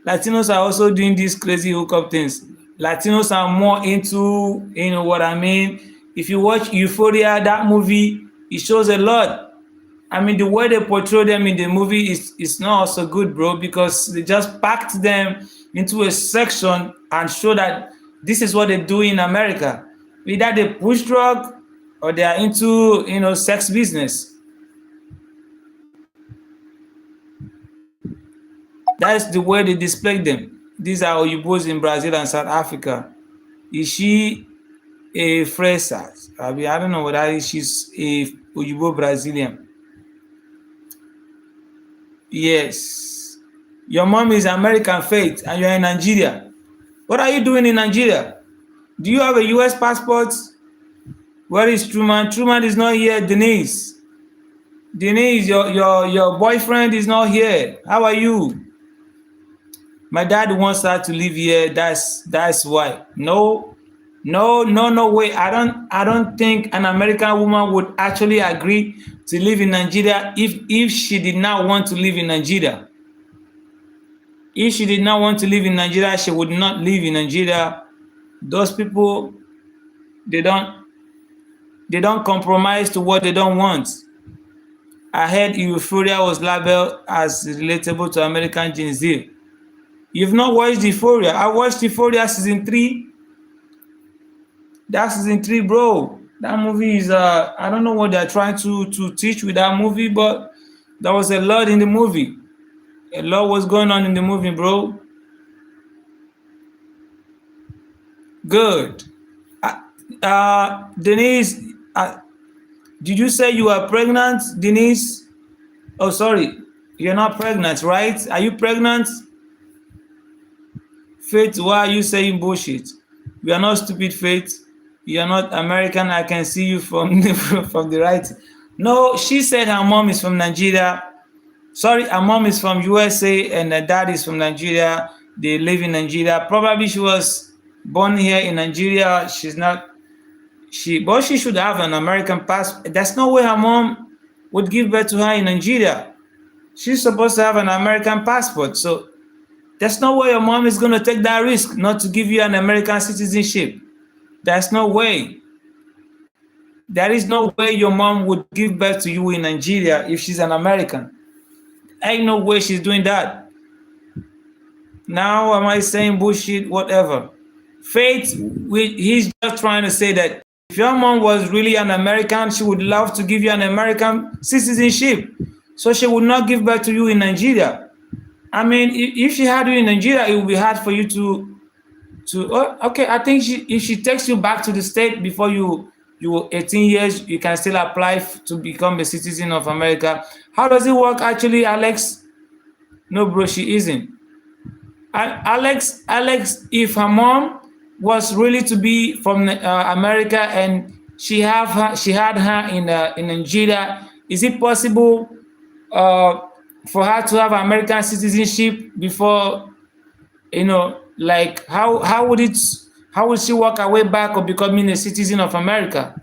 Latinos are also doing these crazy hookup things. Latinos are more into, you know what I mean? If you watch Euphoria, that movie, it shows a lot. I mean, the way they portray them in the movie is not also good, bro, because they just packed them into a section and show that this is what they do in America. Either they push drug or they are into, you know, sex business. That's the way they display them. These are Oyibos in Brazil and South Africa. Is she a Fresas? I mean, I don't know what that is. She's a Oyibo Brazilian. Yes. Your mom is American, Faith, and you're in Nigeria. What are you doing in Nigeria? Do you have a US passport? Where is Truman? Truman is not here. Denise, your boyfriend is not here. How are you? My dad wants her to live here. That's why. No way. I don't think an American woman would actually agree to live in Nigeria if she did not want to live in Nigeria. If she did not want to live in Nigeria, she would not live in Nigeria. Those people, they don't compromise to what they don't want. I heard Euphoria was labeled as relatable to American Gen Z. You've not watched Euphoria? I watched Euphoria season 3. That's season 3, bro. That movie is I don't know what they're trying to teach with that movie, but there was a lot in the movie. A lot was going on in the movie, bro. Good. Denise, did you say you are pregnant, Denise? Oh, sorry. You're not pregnant, right? Are you pregnant? Faith, why are you saying bullshit? We are not stupid, Faith. You are not American. I can see you from the right. No, she said her mom is from Nigeria. Sorry, her mom is from USA and her dad is from Nigeria. They live in Nigeria. Probably she was born here in Nigeria. She's not. But she should have an American passport. There's no way her mom would give birth to her in Nigeria. She's supposed to have an American passport. So there's no way your mom is going to take that risk not to give you an American citizenship. There's no way. There is no way your mom would give birth to you in Nigeria if she's an American. Ain't no way she's doing that. Now am I saying bullshit? Whatever. Faith, he's just trying to say that if your mom was really an American, she would love to give you an American citizenship. So she would not give birth to you in Nigeria. I mean, if she had you in Nigeria, it would be hard for you to. Oh, okay, I think if she takes you back to the state before you were 18 years, you can still apply to become a citizen of America. How does it work actually, Alex? No, bro, she isn't. Alex, if her mom was really to be from America and she had her in Nigeria, is it possible uh, for her to have American citizenship before, like how would she work her way back or becoming a citizen of America?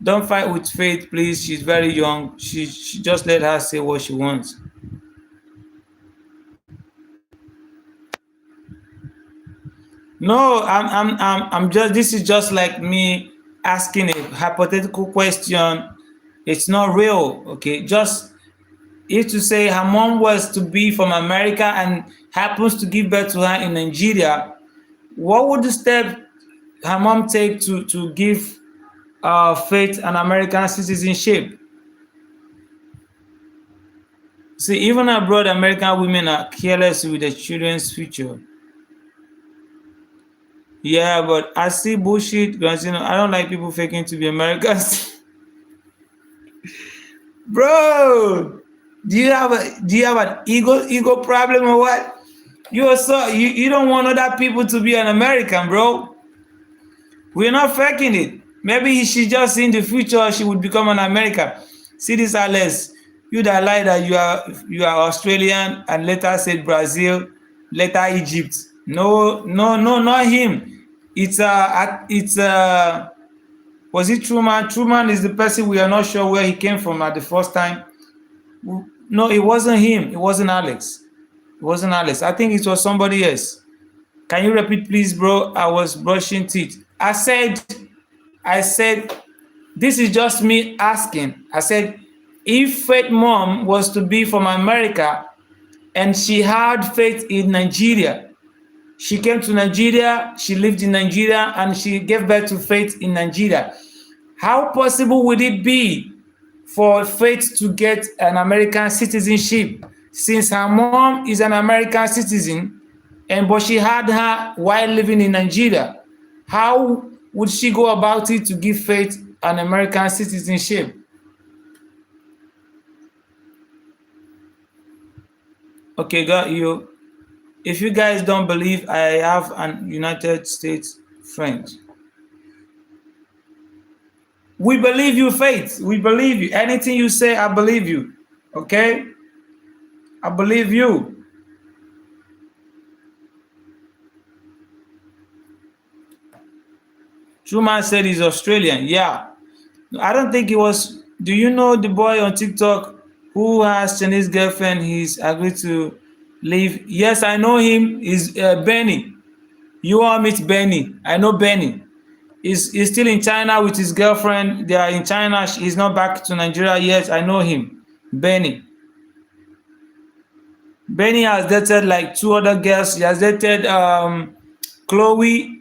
Don't fight with Faith, please. She's very young. She just let her say what she wants. No, I'm just. This is just like me asking a hypothetical question. It's not real, okay? Just if to say her mom was to be from America and happens to give birth to her in Nigeria, what would the step her mom take to give Faith an American citizenship? See, even abroad, American women are careless with their children's future. Yeah, but I see bullshit. Because, I don't like people faking to be Americans. Bro, do you have an ego problem or what? You don't want other people to be an American, bro. We're not faking it. Maybe she just in the future she would become an American. See this, Alex. You that lie that you are Australian and later said Brazil, later Egypt. No, no, no, not him. It's was it Truman? Truman is the person we are not sure where he came from at the first time. No, it wasn't him. It wasn't Alex. It wasn't Alex. I think it was somebody else. Can you repeat, please, bro? I was brushing teeth. I said, this is just me asking. I said, if Faith mom was to be from America and she had Faith in Nigeria, she came to Nigeria, she lived in Nigeria, and she gave birth to Faith in Nigeria. How possible would it be for Faith to get an American citizenship since her mom is an American citizen and but she had her while living in Nigeria? How would she go about it to give Faith an American citizenship? Okay, got you. If you guys don't believe, I have an United States friend. We believe you, Faith. We believe you. Anything you say, I believe you. Okay? I believe you. Truman said he's Australian. Yeah. I don't think it was. Do you know the boy on TikTok who has Chinese girlfriend? He's agreed to leave. Yes, I know him. Is Benny. You all meet Benny. I know Benny. He's still in China with his girlfriend. They are in China. He's not back to Nigeria yet. I know him. Benny. Benny has dated like two other girls. He has dated Chloe.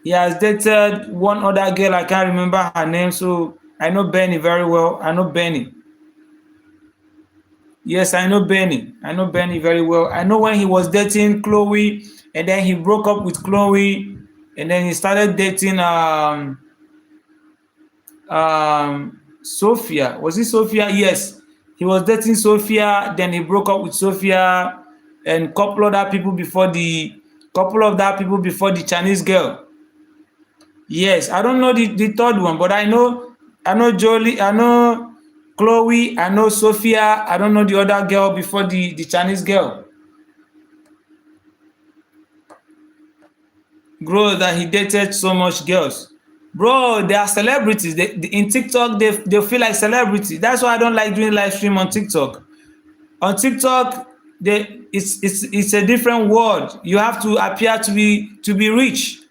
He has dated one other girl. I can't remember her name. So I know Benny very well. I know Benny. Yes, I know Benny. I know Benny very well. I know when he was dating Chloe, and then he broke up with Chloe, and then he started dating Sophia. Was it Sophia? Yes. He was dating Sophia, then he broke up with Sophia and couple of that people before the Chinese girl. Yes, I don't know the third one, but I know Jolie, I know Chloe, I know Sophia, I don't know the other girl before the Chinese girl. Bro, that he dated so much girls. Bro, they are celebrities. In TikTok, they feel like celebrity. That's why I don't like doing live stream on TikTok. On TikTok, it's a different world. You have to appear to be rich.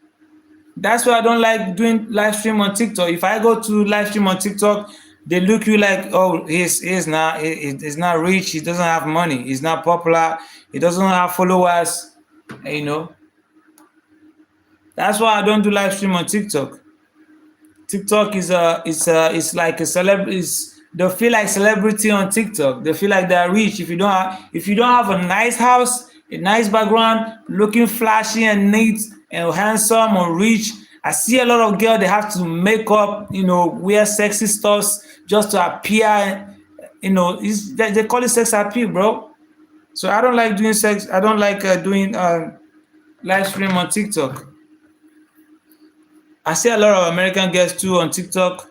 That's why I don't like doing live stream on TikTok. If I go to live stream on TikTok, they look you like, oh, he's not rich. He doesn't have money. He's not popular. He doesn't have followers. You know. That's why I don't do live stream on TikTok. TikTok is it's like a celeb is they feel like celebrity on TikTok. They feel like they're rich. If you don't have a nice house, a nice background, looking flashy and neat and handsome or rich, I see a lot of girls they have to make up, wear sexy stuffs just to appear. They call it sex appeal, bro. So I don't like doing sex. I don't like doing live stream on TikTok. I see a lot of American girls too on TikTok.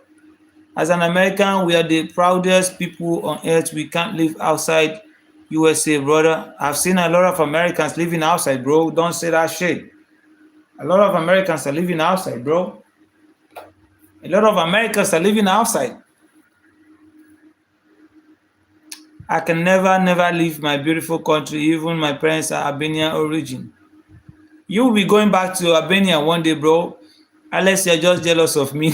As an American, we are the proudest people on earth. We can't live outside USA, brother. I've seen a lot of Americans living outside, bro. Don't say that shit. A lot of Americans are living outside, bro. A lot of Americans are living outside. I can never, never leave my beautiful country. Even my parents are Albanian origin. You will be going back to Albania one day, bro. Unless you're just jealous of me.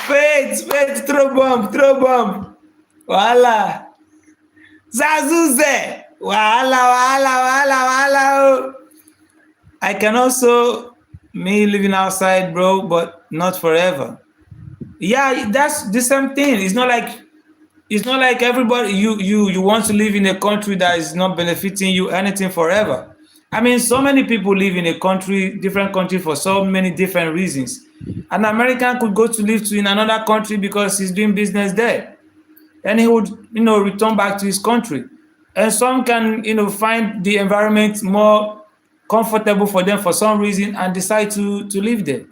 Faith, throw bomb. Wahala. Zazuze. Wahala. I can also me living outside, bro, but not forever. Yeah, that's the same thing. It's not like everybody you want to live in a country that is not benefiting you anything forever. I mean, so many people live in a different country for so many different reasons. An American could go to live in another country because he's doing business there, and he would, return back to his country. And some can, find the environment more comfortable for them for some reason and decide to live there.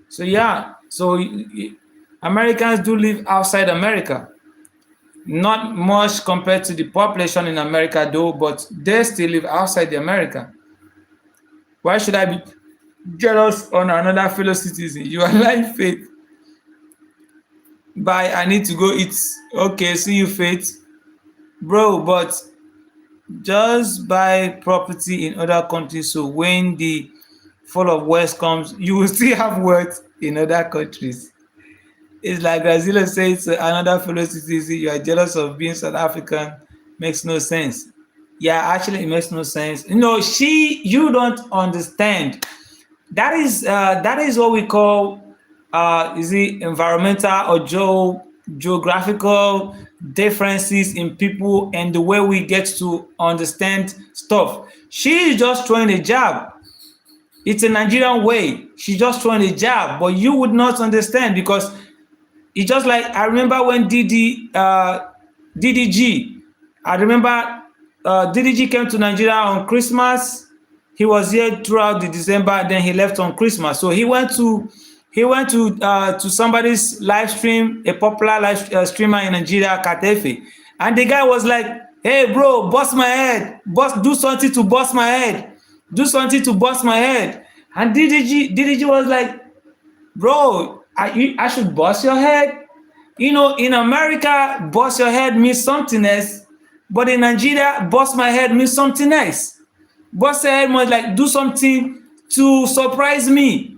So yeah, Americans do live outside America. Not much compared to the population in America, though, but they still live outside the America. Why should I be jealous on another fellow citizen? You are like Faith. Bye. I need to go eat. Okay, see you, Faith. Bro, but just buy property in other countries so when the fall of West comes, you will still have wealth in other countries. It's like Brazil says to another fellow citizen, you are jealous of being South African. Makes no sense. Yeah, actually, it makes no sense. You don't understand. That is what we call is it environmental or geographical differences in people and the way we get to understand stuff. She is just throwing a jab. It's a Nigerian way. She's just throwing a jab, but you would not understand because it's just like I remember when DDG. I remember DDG came to Nigeria on Christmas. He was here throughout the December, then he left on Christmas. So he went to somebody's live stream, a popular live streamer in Nigeria, Katefe, and the guy was like, "Hey, bro, bust my head, do something to bust my head, And DDG was like, "Bro, I should bust your head." In America, bust your head means something else, but in Nigeria, bust my head means something else. Bust your head means like do something to surprise me.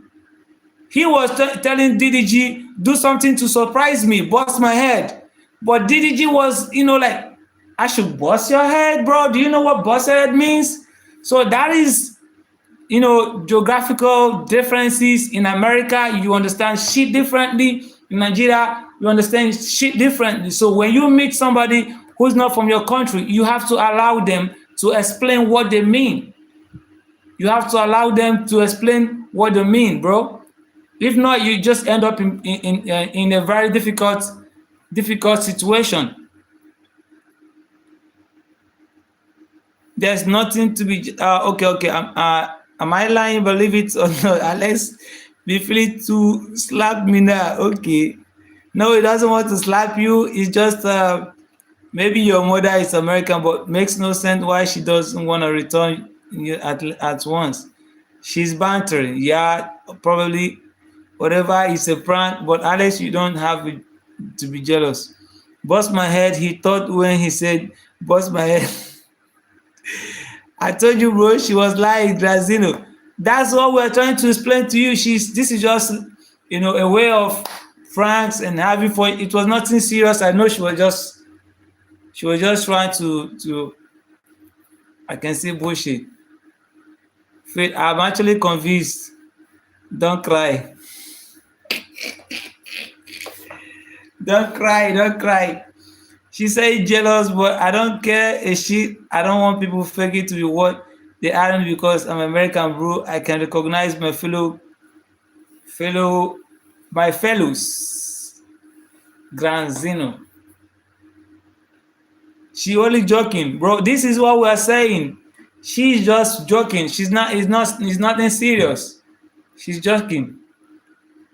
He was telling DDG, do something to surprise me, bust my head. But DDG was, like, I should bust your head, bro. Do you know what bust your head means? So that is, geographical differences. In America, you understand shit differently. In Nigeria, you understand shit differently. So when you meet somebody who's not from your country, you have to allow them to explain what they mean. You have to allow them to explain what they mean, bro. If not, you just end up in a very difficult situation. There's nothing to be okay. Am I lying? Believe it or not, Alex, be free to slap me now. Okay, no, he doesn't want to slap you. It's just maybe your mother is American, but makes no sense why she doesn't want to return at once. She's bantering. Yeah, probably whatever is a prank, but Alex, you don't have to be jealous. Bust my head. He thought when he said bust my head. I told you, bro, she was lying, Drazino. That's what we're trying to explain to you. This is just, a way of pranks and having fun. It was nothing serious. I know she was just trying to I can say bullshit. Faith, I'm actually convinced. Don't cry. Don't cry. Don't cry. She said jealous, but I don't care a shit. I don't want people faking to be what they aren't because I'm American, bro. I can recognize my fellow, my fellows. Granzino. She only joking, bro. This is what we are saying. She's just joking. She's not. It's nothing serious. She's joking.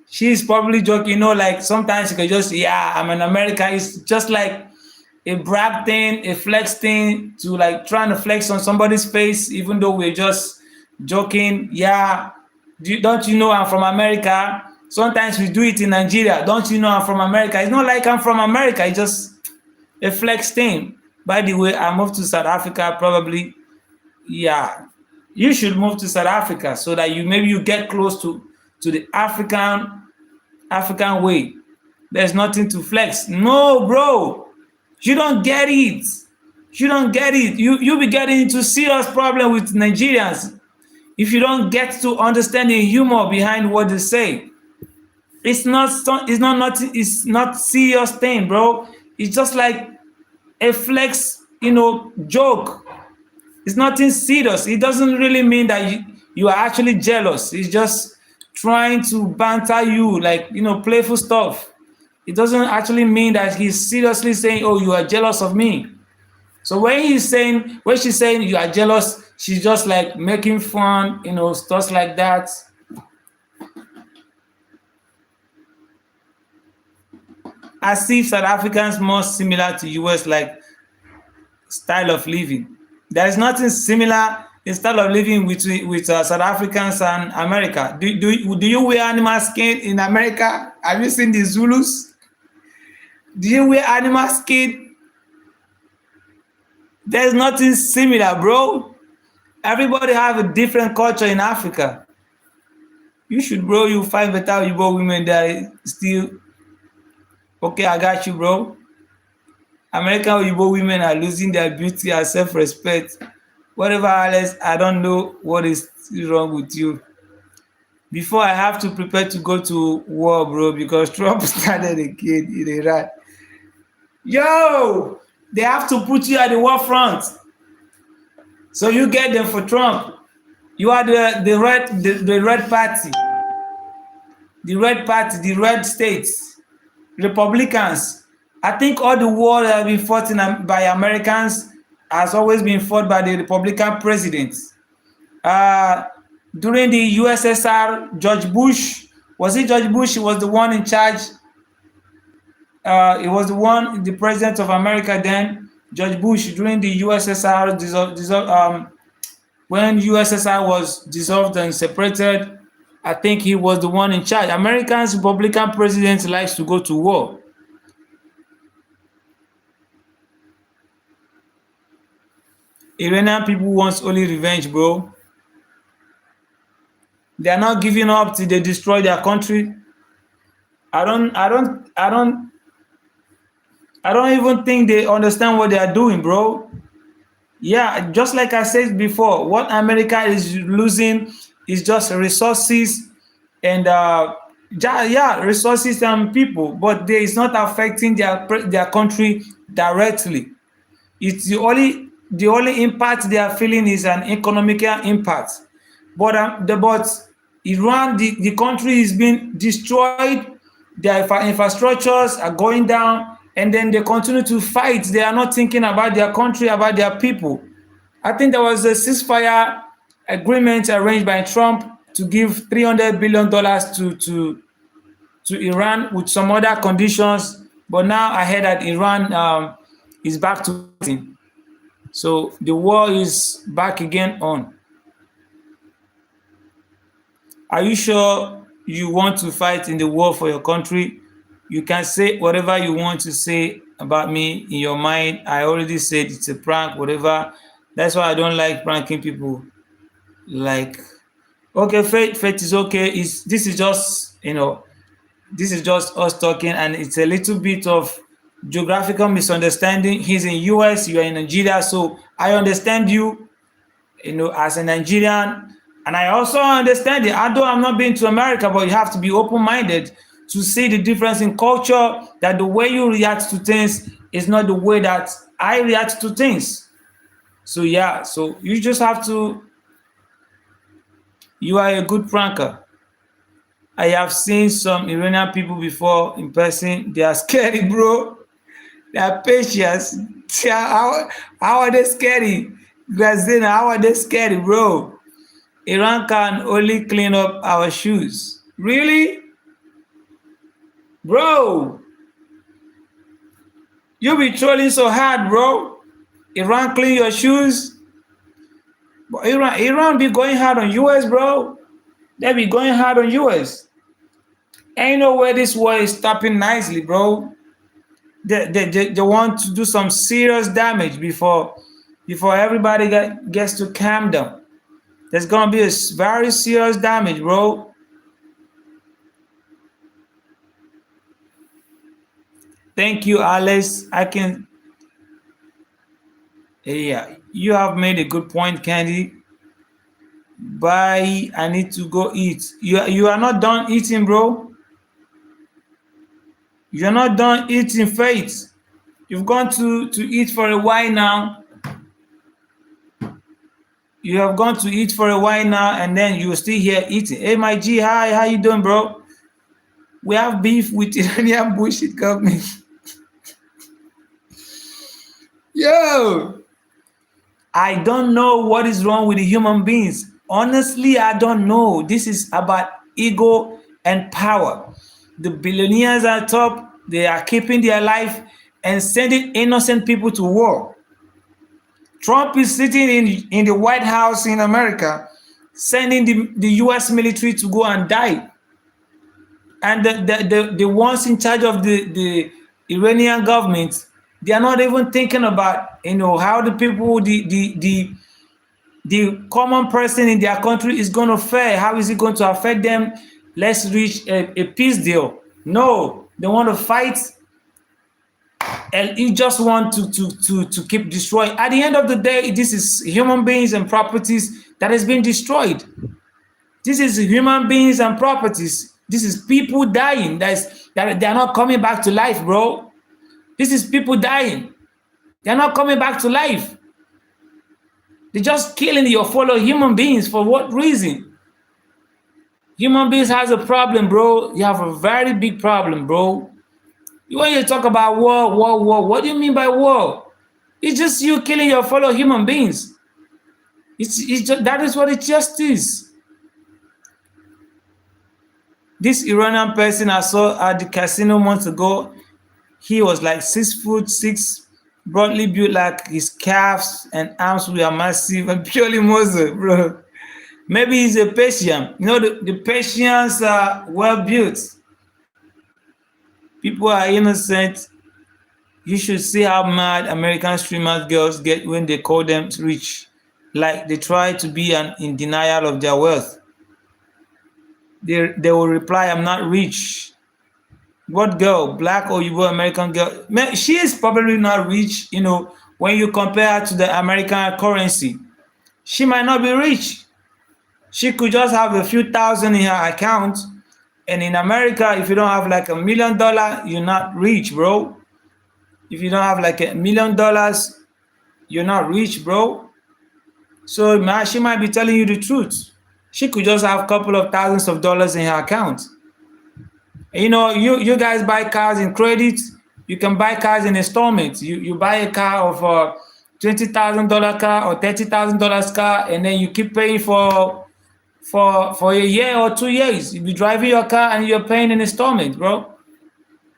She's probably joking. Like sometimes you can just, yeah, I'm an American. It's just like a brag thing, a flex thing to like trying to flex on somebody's face, even though we're just joking. Yeah, don't you know I'm from America? Sometimes we do it in Nigeria. Don't you know I'm from America? It's not like I'm from America. It's just a flex thing. By the way, I moved to South Africa probably. Yeah, you should move to South Africa so that maybe you get close to the African way. There's nothing to flex. No, bro. You don't get it. You don't get it. You'll be getting into serious problem with Nigerians if you don't get to understand the humor behind what they say. It's not serious thing, bro. It's just like a flex, joke. It's nothing serious. It doesn't really mean that you are actually jealous. It's just trying to banter you, like, playful stuff. It doesn't actually mean that he's seriously saying, oh, you are jealous of me. So when she's saying you are jealous, she's just like making fun, stuff like that. As if South Africans more similar to US, like style of living. There is nothing similar in style of living with South Africans and America. Do you wear animal skin in America? Have you seen the Zulus? Do you wear animal skin? There's nothing similar, bro. Everybody have a different culture in Africa. You should, bro. You find better Igbo women that still. Okay, I got you, bro. American Igbo women are losing their beauty and self-respect. Whatever else, I don't know what is wrong with you. Before I have to prepare to go to war, bro, because Trump started again in Iran. Yo, they have to put you at the war front. So you get them for Trump. You are the red party. The red party, the red states, Republicans. I think all the war that has been fought by Americans has always been fought by the Republican presidents. During the USSR, George Bush, was it George Bush? He was the one in charge. He was the president of America then. George Bush, during the USSR, when USSR was dissolved and separated, I think he was the one in charge. Americans, Republican presidents likes to go to war. Iranian people wants only revenge, bro. They are not giving up till they destroy their country. I don't even think they understand what they are doing, bro. Yeah, just like I said before, what America is losing is just resources and resources and people, but it's not affecting their country directly. It's the only impact they are feeling is an economical impact. But Iran, the country is being destroyed. Their infrastructures are going down, and then they continue to fight. They are not thinking about their country, about their people. I think there was a ceasefire agreement arranged by Trump to give $300 billion to Iran with some other conditions. But now I heard that Iran is back to fighting. So the war is back again on. Are you sure you want to fight in the war for your country? You can say whatever you want to say about me in your mind. I already said it's a prank, whatever. That's why I don't like pranking people. Like, okay, faith is okay. This is just us talking, and it's a little bit of geographical misunderstanding. He's in US, you are in Nigeria, so I understand you. As a Nigerian, And I also understand it. Although I'm not been to America, but you have to be open-minded to see the difference in culture, that the way you react to things is not the way that I react to things. So yeah, so you just have to, you are a good pranker. I have seen some Iranian people before in person. They are scary, bro. They are patience. How are they scary? Grazina, how are they scary, bro? Iran can only clean up our shoes. Really? Bro, you be trolling so hard, bro. Iran clean your shoes. But Iran be going hard on US, bro. They be going hard on US. Ain't no way this war is stopping nicely, bro. They want to do some serious damage before everybody gets to calm down. There's gonna be a very serious damage, bro. Thank you, Alice. I can. Yeah, you have made a good point, Candy. Bye. I need to go eat. You are not done eating, bro. You're not done eating, Faith. You've gone to eat for a while now. You have gone to eat for a while now, and then you're still here eating. Hey, my G, hi, how you doing, bro? We have beef with Iranian bullshit government. Yo, I don't know what is wrong with the human beings. Honestly, I don't know. This is about ego and power. The billionaires at top, they are keeping their life and sending innocent people to war. Trump is sitting in the White House in America, sending the US military to go and die. And the ones in charge of the Iranian government, they are not even thinking about, how the people, the common person in their country is going to fare. How is it going to affect them? Let's reach a peace deal. No, they want to fight, and you just want to keep destroying. At the end of the day, this is human beings and properties that has been destroyed. This is human beings and properties. This is people dying. That they're not coming back to life, bro. This is people dying. They're not coming back to life. They're just killing your fellow human beings. For what reason? Human beings has a problem, bro. You have a very big problem, bro. When you talk about war, what do you mean by war? It's just you killing your fellow human beings. It's just, that is what it just is. This Iranian person I saw at the casino months ago, he was like 6'6", broadly built, like his calves and arms were massive and purely muscle, bro. Maybe he's a Persian. The Persians are well built. People are innocent. You should see how mad American streamers girls get when they call them rich. Like they try to be in denial of their wealth. They will reply, I'm not rich. What girl? Black or Igbo American girl? Man, she is probably not rich, when you compare her to the American currency. She might not be rich. She could just have a few thousand in her account. And in America, if you don't have like $1 million, you're not rich, bro. If you don't have like $1 million, you're not rich, bro. So she might be telling you the truth. She could just have a couple of thousands of dollars in her account. You guys buy cars in credit. You can buy cars in installments. You buy a car of a $20,000 car or $30,000 car, and then you keep paying for a year or 2 years. You be driving your car and you're paying an installment, bro.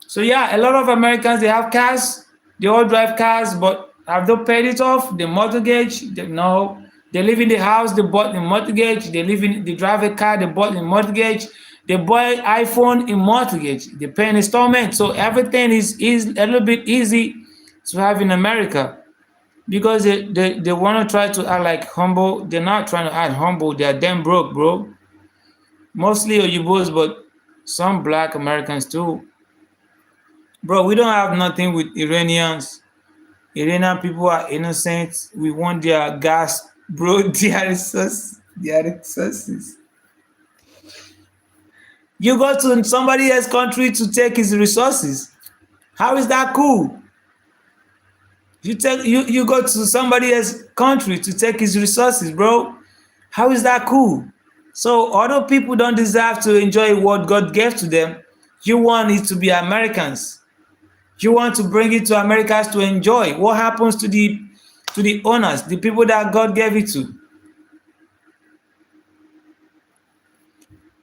So yeah, a lot of Americans, they have cars. They all drive cars, but have they paid it off? The mortgage? No. They live in the house, they bought the mortgage. They drive a car, they bought the mortgage. They buy iPhone in mortgage. They pay an installment. So everything is a little bit easy to have in America, because they want to try to act like humble. They're not trying to act humble. They're damn broke, bro. Mostly Oyibos, but some black Americans too. Bro, we don't have nothing with Iranians. Iranian people are innocent. We want their gas, bro, their resources. their resources. You go to somebody else's country to take his resources. How is that cool? You go to somebody else's country to take his resources, bro. How is that cool? So other people don't deserve to enjoy what God gave to them. You want it to be Americans. You want to bring it to Americans to enjoy. What happens to the owners, the people that God gave it to?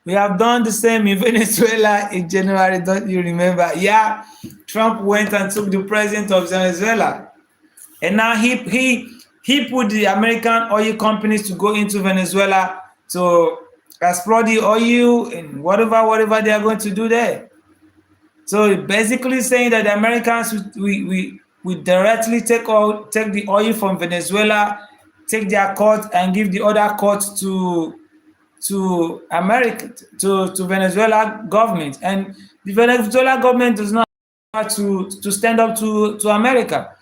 We have done the same in Venezuela in January, don't you remember? Yeah, Trump went and took the president of Venezuela. And now he put the American oil companies to go into Venezuela to explore the oil and whatever they are going to do there. So basically saying that the Americans we directly take the oil from Venezuela, take their cut and give the other cut to America, to Venezuela government, and the Venezuela government does not have to stand up to America.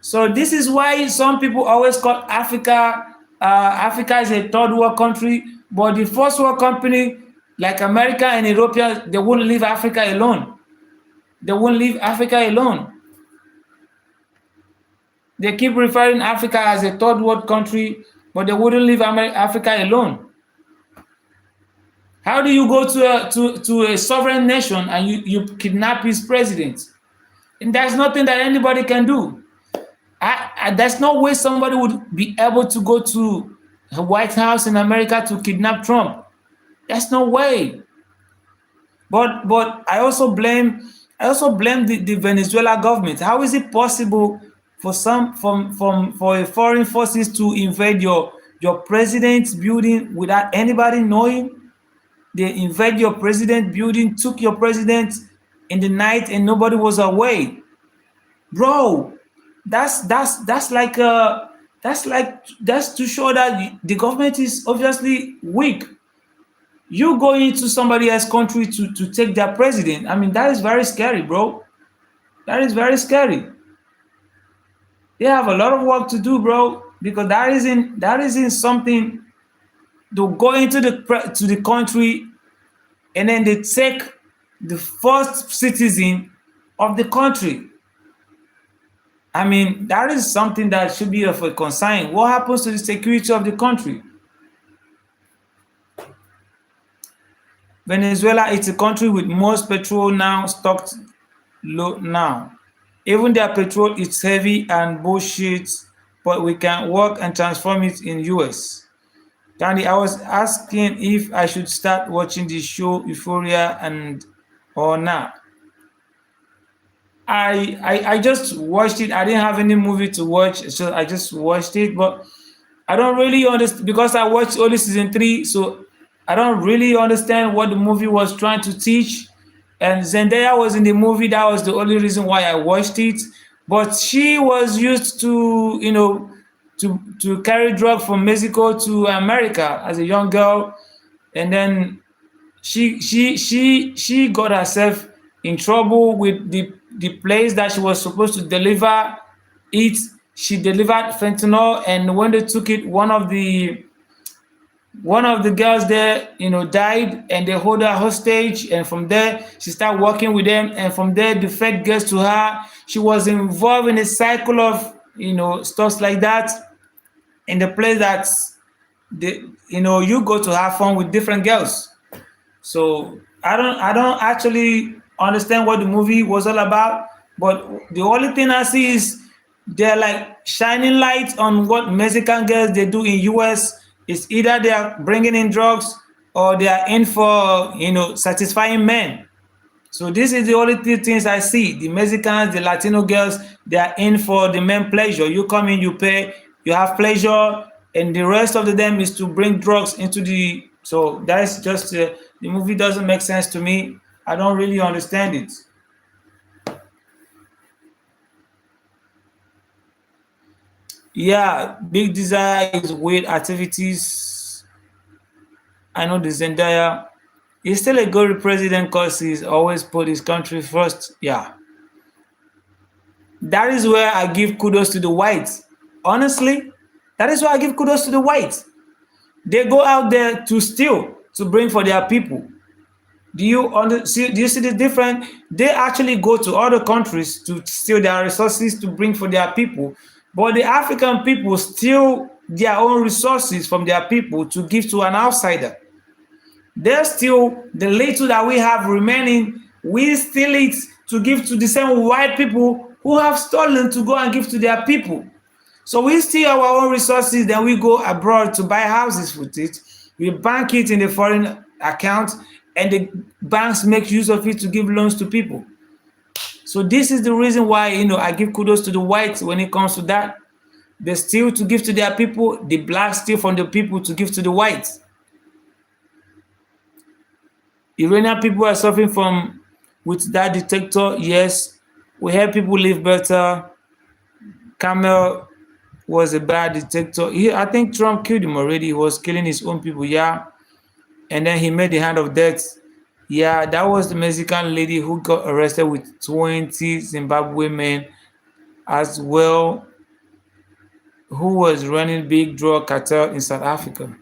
So this is why some people always call Africa Africa is a third world country, but the first world company like America and Europeans, they won't leave Africa alone. They won't leave Africa alone. They keep referring Africa as a third world country, but they wouldn't leave Africa alone. How do you go to a sovereign nation and you kidnap his president? And there's nothing that anybody can do. There's no way somebody would be able to go to the White House in America to kidnap Trump. There's no way. But I also blame the Venezuela government. How is it possible for a foreign forces to invade your president's building without anybody knowing? They invade your president building, took your president in the night, and nobody was away, bro. That's to show that the government is obviously weak. You go into somebody else's country to take their president. I mean, that is very scary, bro. That is very scary. They have a lot of work to do, bro, because that isn't something to go into the country and then they take the first citizen of the country. I mean, that is something that should be of a concern. What happens to the security of the country? Venezuela is a country with most petrol now stocked low now. Even their petrol is heavy and bullshit, but we can work and transform it in US. Candy, I was asking if I should start watching the show Euphoria or not. I just watched it. I didn't have any movie to watch, so I just watched it. But I don't really understand because I watched only season 3, so I don't really understand what the movie was trying to teach. And Zendaya was in the movie. That was the only reason why I watched it. But she was used to, to carry drugs from Mexico to America as a young girl, and then she got herself in trouble with the place that she was supposed to deliver it. She delivered fentanyl, and when they took it, one of the girls there, died, and they hold her hostage. And from there, she started working with them, and from there, the Fed gets to her. She was involved in a cycle of stuff like that. In the place that you go to have fun with different girls. So I don't actually understand what the movie was all about, but the only thing I see is they're like shining light on what Mexican girls they do in US. It's either they are bringing in drugs or they are in for satisfying men. So this is the only two things I see. The Mexicans, the Latino girls, they are in for the men pleasure. You come in, you pay, you have pleasure, and the rest of them is to bring drugs into the. So that's just the movie doesn't make sense to me. I don't really understand it. Yeah, Big Desire is weird activities. I know the Zendaya. He's still a good president because he's always put his country first. Yeah. That is where I give kudos to the whites. Honestly, that is why I give kudos to the whites. They go out there to steal, to bring for their people. Do you see the difference? They actually go to other countries to steal their resources to bring for their people, but the African people steal their own resources from their people to give to an outsider. They steal the little that we have remaining, we steal it to give to the same white people who have stolen to go and give to their people. So we steal our own resources, then we go abroad to buy houses with it. We bank it in the foreign account, and the banks make use of it to give loans to people. So this is the reason why I give kudos to the whites when it comes to that. They steal to give to their people. The blacks steal from the people to give to the whites. Iranian people are suffering from with that dictator. Yes, we help people live better. Kamel was a bad dictator. I think Trump killed him already. He was killing his own people. Yeah, and then he made the hand of death. Yeah, that was the Mexican lady who got arrested with 20 Zimbabwe men as well, who was running big drug cartel in South Africa.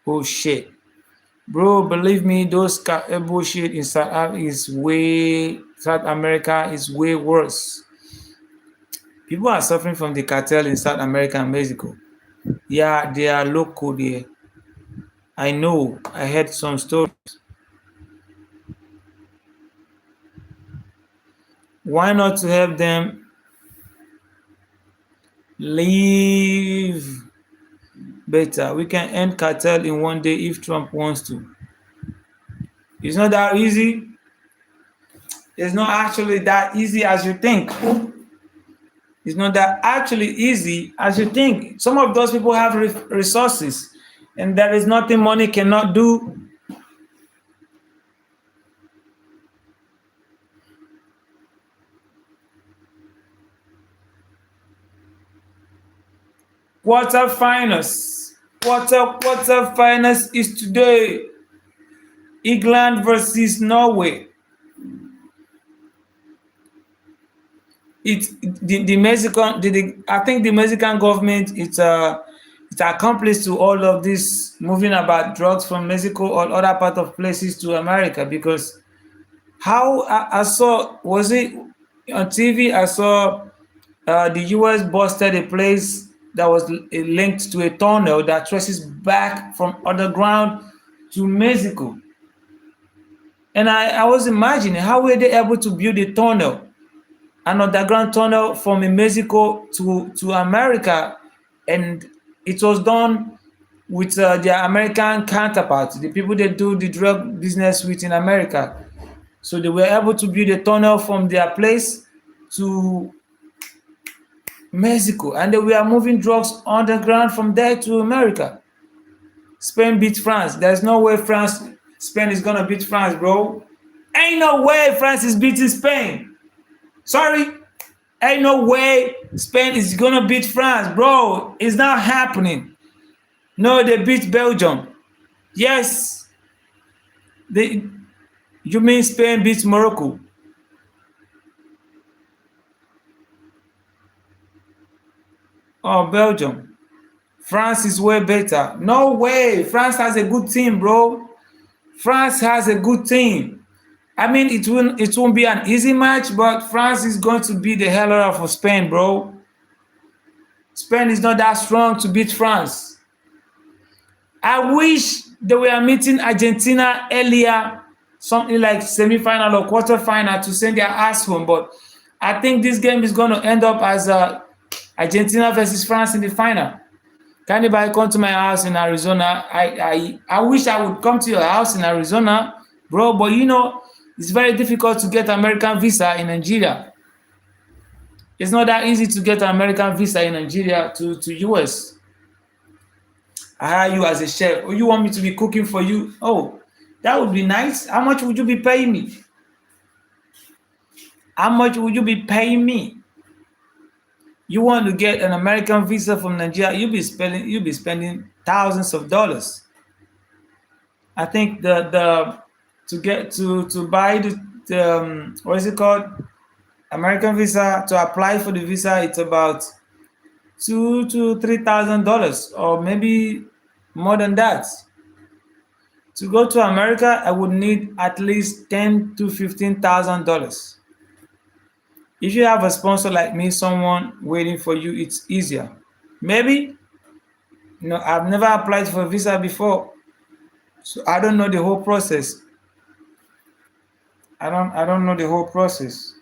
Oh shit. Bro, believe me, those bullshit in South America is way worse. People are suffering from the cartel in South America and Mexico. Yeah, they are local there. I know. I heard some stories. Why not to help them live better? We can end cartel in one day if Trump wants to. It's not that easy. It's not actually that easy as you think. It's not that actually easy as you think. Some of those people have resources, and there is nothing money cannot do. Quarterfinals. Quarterfinals is today. England versus Norway. I think the Mexican government it's accomplished to all of this moving about drugs from Mexico or other part of places to America, because how I saw, was it on TV? I saw the US busted a place that was linked to a tunnel that traces back from underground to Mexico. And I was imagining, how were they able to build a tunnel, an underground tunnel from Mexico to America? And it was done with their American counterparts, the people they do the drug business with in America. So they were able to build a tunnel from their place to Mexico, and they were moving drugs underground from there to America. Spain beat France. There's no way Spain is gonna beat France, bro. Ain't no way France is beating Spain. Sorry, ain't no way Spain is gonna beat France, bro. It's not happening. No, they beat Belgium. Yes. You mean Spain beats Morocco? Oh, Belgium. France is way better. No way. France has a good team, bro. France has a good team. I mean, it won't be an easy match, but France is going to be the hell out of Spain, bro. Spain is not that strong to beat France. I wish they were meeting Argentina earlier, something like semi-final or quarter-final, to send their ass home. But I think this game is going to end up as Argentina versus France in the final. Can anybody come to my house in Arizona? I wish I would come to your house in Arizona, bro, but it's very difficult to get American visa in Nigeria. It's not that easy to get an American visa in Nigeria to US. I hire you as a chef. Oh, you want me to be cooking for you? Oh, that would be nice. How much would you be paying me? How much would you be paying me? You want to get an American visa from Nigeria, you'll be spending thousands of dollars. I think to buy the what is it called? American visa, to apply for the visa, it's about $2,000 to $3,000, or maybe more than that. To go to America, I would need at least $10 to $15,000. If you have a sponsor like me, someone waiting for you, it's easier. Maybe, I've never applied for a visa before, so I don't know the whole process. I don't know the whole process.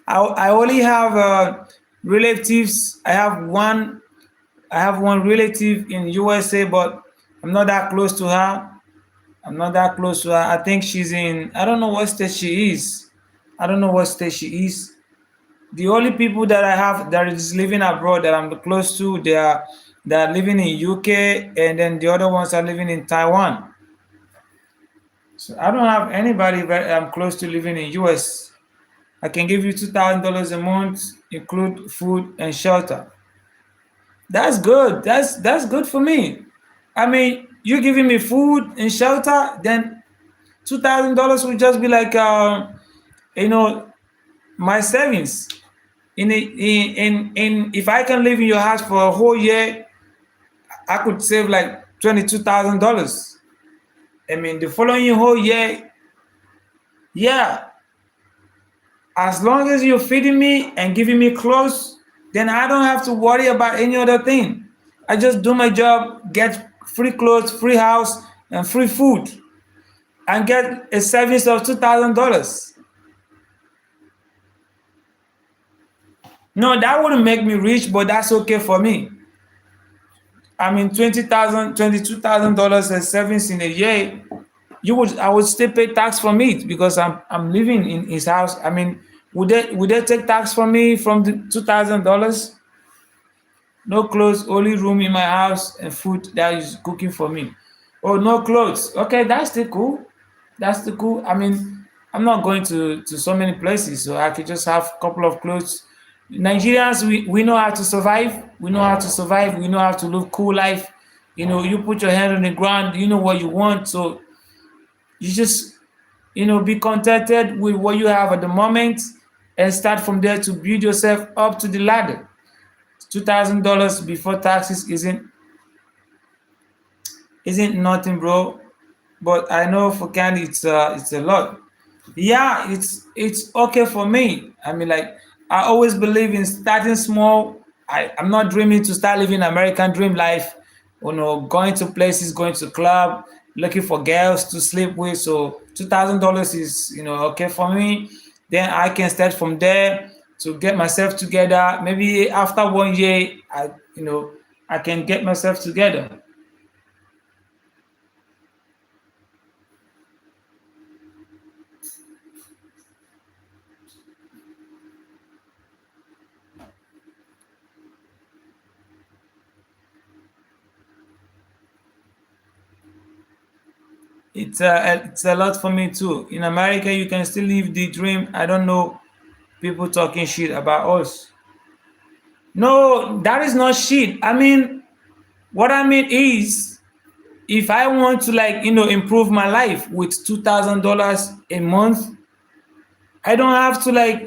I only have relatives. I have one relative in USA, but I'm not that close to her. I'm not that close to her. I think she's in, I don't know what state she is. I don't know what state she is. The only people that I have that is living abroad that I'm close to, they are living in UK, and then the other ones are living in Taiwan. So I don't have anybody that I'm close to living in US. I can give you $2,000 a month, include food and shelter. That's good. That's good for me. I mean, you giving me food and shelter, then $2,000 would just be like, you know, my savings. If I can live in your house for a whole year, I could save like $22,000. I mean, the following whole year, yeah, as long as you're feeding me and giving me clothes, then I don't have to worry about any other thing. I just do my job, get free clothes, free house, and free food, and get a savings of $2,000. No, that wouldn't make me rich, but that's okay for me. I mean, $22,000 as savings in a year, I would still pay tax from it because I'm living in his house. I mean, would they take tax from me from the $2,000? No clothes, only room in my house and food that is cooking for me. Oh, no clothes. Okay, that's still cool. That's still cool. I mean, I'm not going to so many places, so I could just have a couple of clothes. Nigerians, we know how to survive. We know how to survive. We know how to live cool life. You put your hand on the ground. You know what you want, so you just be contented with what you have at the moment, and start from there to build yourself up to the ladder. $2,000 before taxes isn't nothing, bro. But I know for Candy it's a lot. Yeah, it's okay for me. I mean, like, I always believe in starting small. I'm not dreaming to start living American dream life, going to places, going to club, looking for girls to sleep with. So $2,000 is okay for me. Then I can start from there to get myself together. Maybe after 1 year, I can get myself together. It's a lot for me too. In America, you can still live the dream. I don't know people talking shit about us. No, that is not shit. I mean, what I mean is, if I want to, like, improve my life with $2,000 a month, I don't have to, like,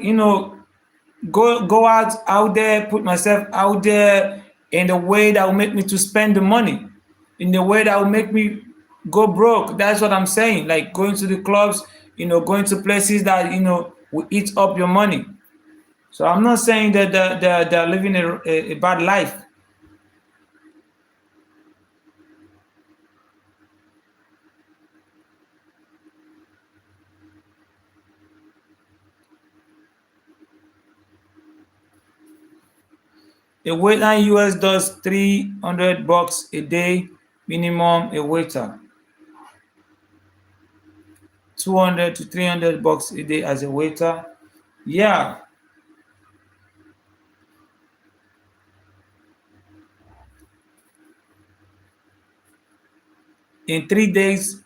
go out there, put myself out there in the way that will make me to spend the money, in the way that will make me go broke. That's what I'm saying. Like going to the clubs, going to places that will eat up your money. So I'm not saying that they're living a bad life. A waiter in US does $300 a day minimum. A waiter, 200 to $300 a day as a waiter. Yeah, in 3 days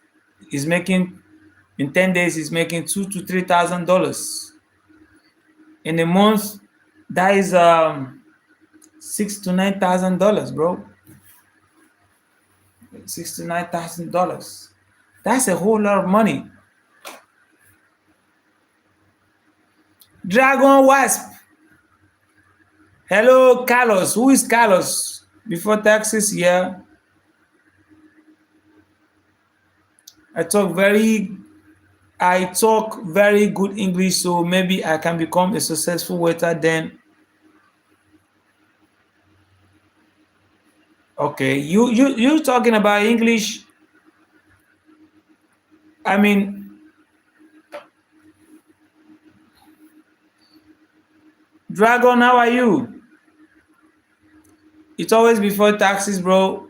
is making in 10 days is making $2,000 to $3,000. In a month, that is $6,000 to $9,000, bro. $6,000 to $9,000. That's a whole lot of money. Dragon Wasp. Hello, Carlos. Who is Carlos? Before taxes, yeah. I talk very I talk very good English, so maybe I can become a successful waiter then. Okay, you talking about English? I mean, Dragon, how are you? It's always before taxes, bro,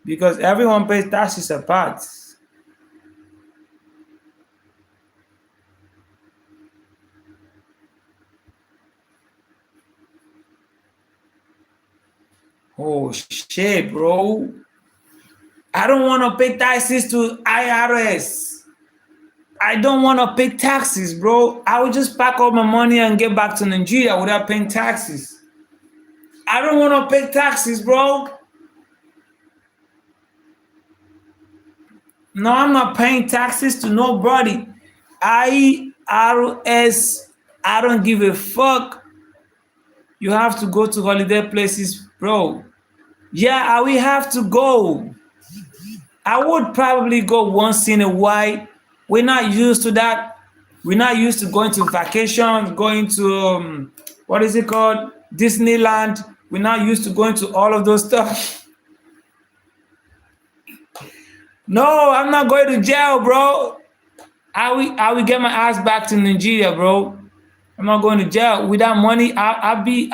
because everyone pays taxes apart. Oh shit, bro. I don't want to pay taxes to IRS. I don't want to pay taxes, bro. I will just pack all my money and get back to Nigeria without paying taxes. I don't want to pay taxes, bro. No, I'm not paying taxes to nobody. IRS, I don't give a fuck. You have to go to holiday places, bro. Yeah, I will have to go. I would probably go once in a while. We're not used to that. We're not used to going to vacation, going to what is it called? Disneyland. We're not used to going to all of those stuff. No, I'm not going to jail, bro. I will get my ass back to Nigeria, bro. I'm not going to jail. With that money, I'll be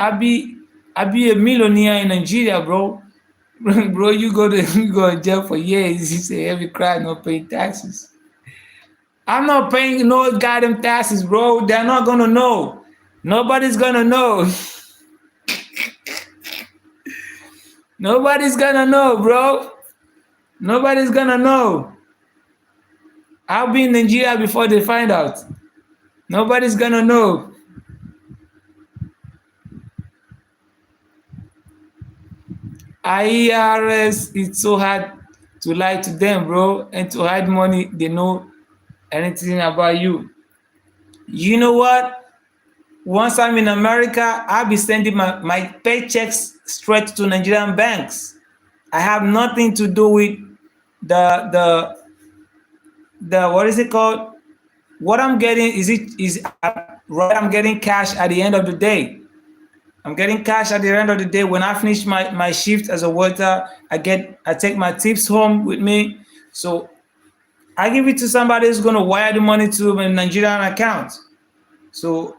a millionaire in Nigeria, bro. Bro, you go to jail for years. You say every crime not paying taxes. I'm not paying no goddamn taxes, bro. They're not gonna know. Nobody's gonna know. Nobody's gonna know, bro. Nobody's gonna know. I'll be in Nigeria before they find out. Nobody's gonna know. IRS, it's so hard to lie to them, bro, and to hide money. They know anything about you. You know what? Once I'm in America, I'll be sending my paychecks straight to Nigerian banks. I have nothing to do with the the what is it called? What I'm getting is right. I'm getting cash at the end of the day. I'm getting cash at the end of the day. When I finish my shift as a waiter, I take my tips home with me. So I give it to somebody who's gonna wire the money to my Nigerian account. So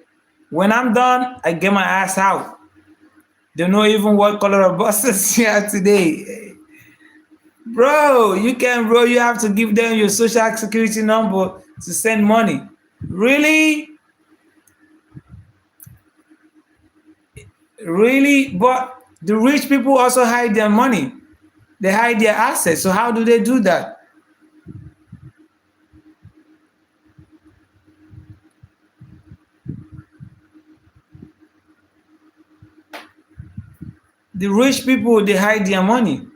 when I'm done, I get my ass out. They know even what color of buses here today. Bro, you have to give them your social security number to send money. Really? Really? But the rich people also hide their money. They hide their assets. So how do they do that? The rich people, they hide their money.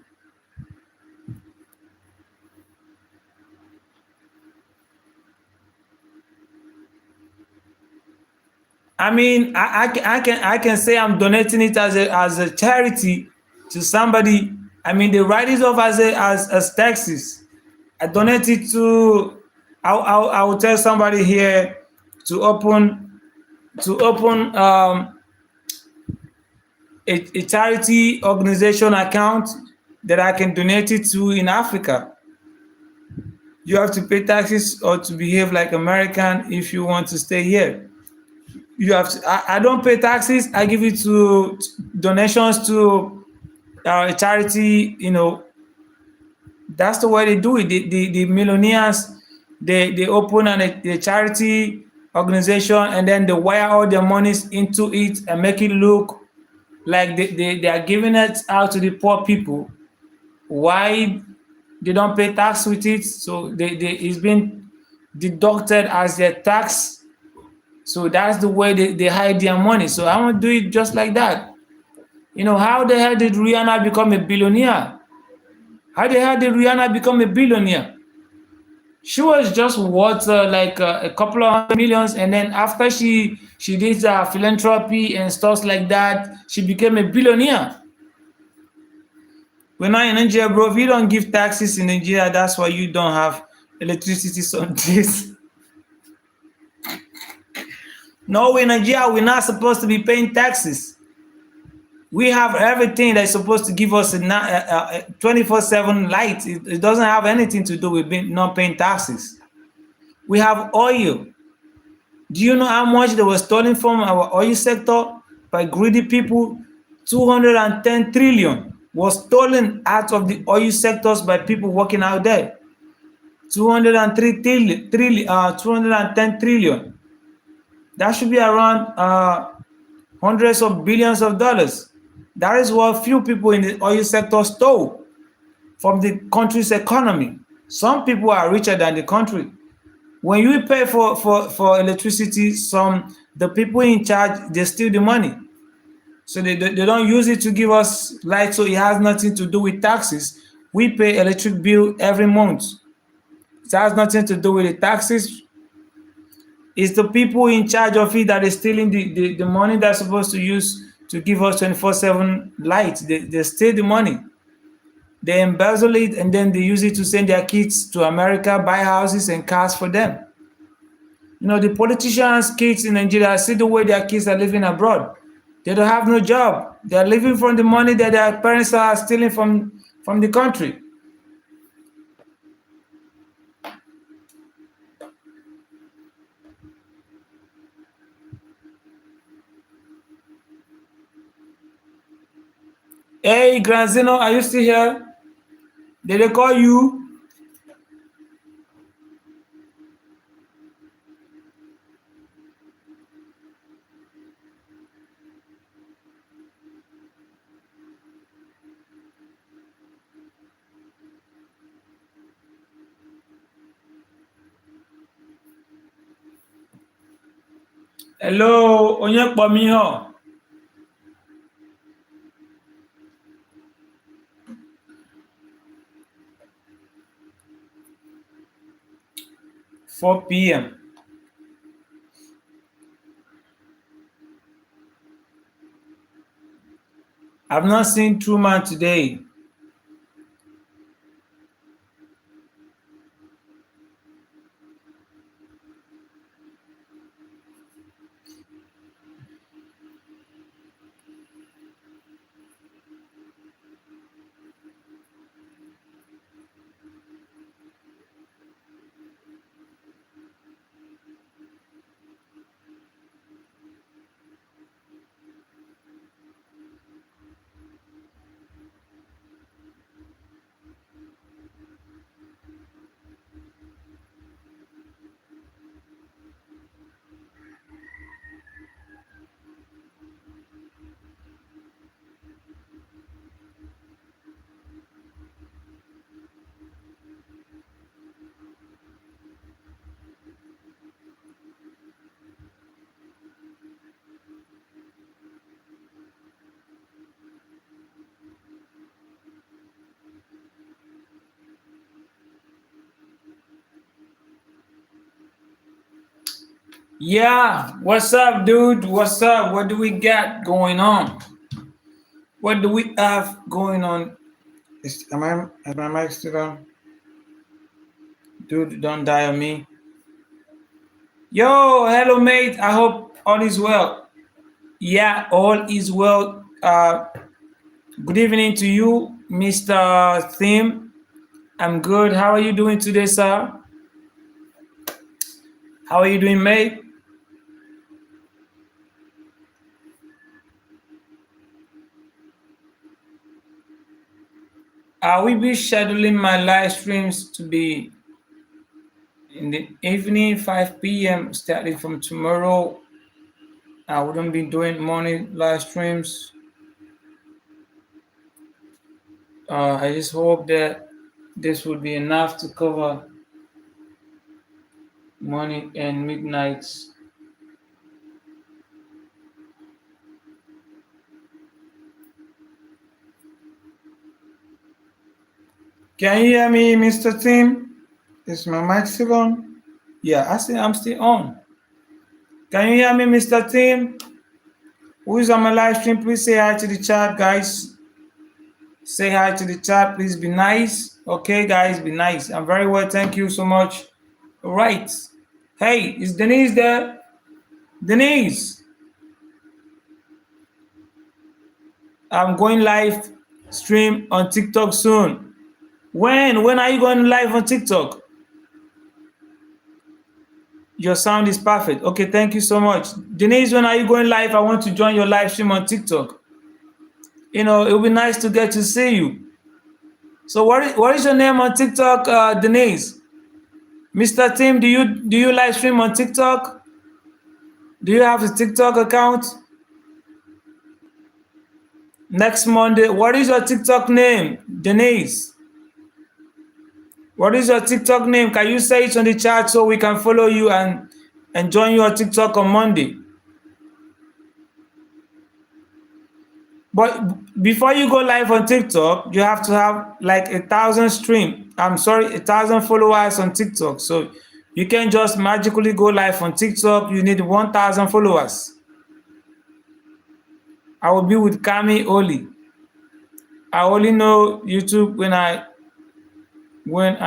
I mean, I can say I'm donating it as a charity to somebody. I mean, they write it off as taxes. I donate it to. I will tell somebody here to open a charity organization account that I can donate it to in Africa. You have to pay taxes or to behave like American if you want to stay here. You have to. I don't pay taxes. I give it to donations to a charity. That's the way they do it. The millionaires, they open a charity organization and then they wire all their monies into it and make it look like they are giving it out to the poor people. Why they don't pay tax with it? So it's been deducted as their tax. So that's the way they hide their money. So I want to do it just like that. How the hell did Rihanna become a billionaire? How the hell did Rihanna become a billionaire? She was just worth like a couple of hundred millions, and then after she did philanthropy and stuff like that, she became a billionaire. We're not in Nigeria, bro. If you don't give taxes in Nigeria, that's why you don't have electricity some days. No, in Nigeria, we're not supposed to be paying taxes. We have everything that's supposed to give us a 24/7 light. It doesn't have anything to do with not paying taxes. We have oil. Do you know how much they were stolen from our oil sector by greedy people? 210 trillion was stolen out of the oil sectors by people working out there. 203 trillion, 210 trillion. That should be around hundreds of billions of dollars. That is what few people in the oil sector stole from the country's economy. Some people are richer than the country. When you pay for electricity, the people in charge, they steal the money. So they don't use it to give us light, so it has nothing to do with taxes. We pay electric bill every month. It has nothing to do with the taxes. It's the people in charge of it that is stealing the money that's supposed to use to give us 24/7 light. They steal the money. They embezzle it and then they use it to send their kids to America, buy houses and cars for them. You know, the politicians' kids in Nigeria, see the way their kids are living abroad. They don't have no job. They're living from the money that their parents are stealing from the country. Hey, Granzino, are you still here? Did they call you? Hello, Onyekpomiho. 4 p.m. I've not seen Truman today. Yeah, what's up, dude? What's up? What do we got going on? What do we have going on? Am my mic still on? Dude, don't die on me. Yo, hello, mate. I hope all is well. Yeah, all is well. Good evening to you, Mr. Theme. I'm good. How are you doing today, sir? How are you doing, mate? I will be scheduling my live streams to be in the evening, 5 p.m. starting from tomorrow. I wouldn't be doing morning live streams. I just hope that this would be enough to cover morning and midnights. Can you hear me, Mr. Tim? Is my mic still on? Yeah, I'm still on. Can you hear me, Mr. Tim? Who is on my live stream? Please say hi to the chat, guys. Say hi to the chat. Please be nice. Okay, guys, be nice. I'm very well. Thank you so much. All right. Hey, is Denise there? Denise, I'm going live stream on TikTok soon. When? When are you going live on TikTok? Your sound is perfect. Okay, thank you so much. Denise, when are you going live? I want to join your live stream on TikTok. You know, it will be nice to get to see you. So what is your name on TikTok, Denise? Mr. Tim, do you live stream on TikTok? Do you have a TikTok account? Next Monday. What is your TikTok name, Denise? What is your TikTok name? Can you say it on the chat so we can follow you and join your TikTok on Monday? But before you go live on TikTok, you have to have like 1,000 followers on TikTok. So you can just magically go live on TikTok. You need 1,000 followers. I will be with Kami Oli. I only know YouTube when I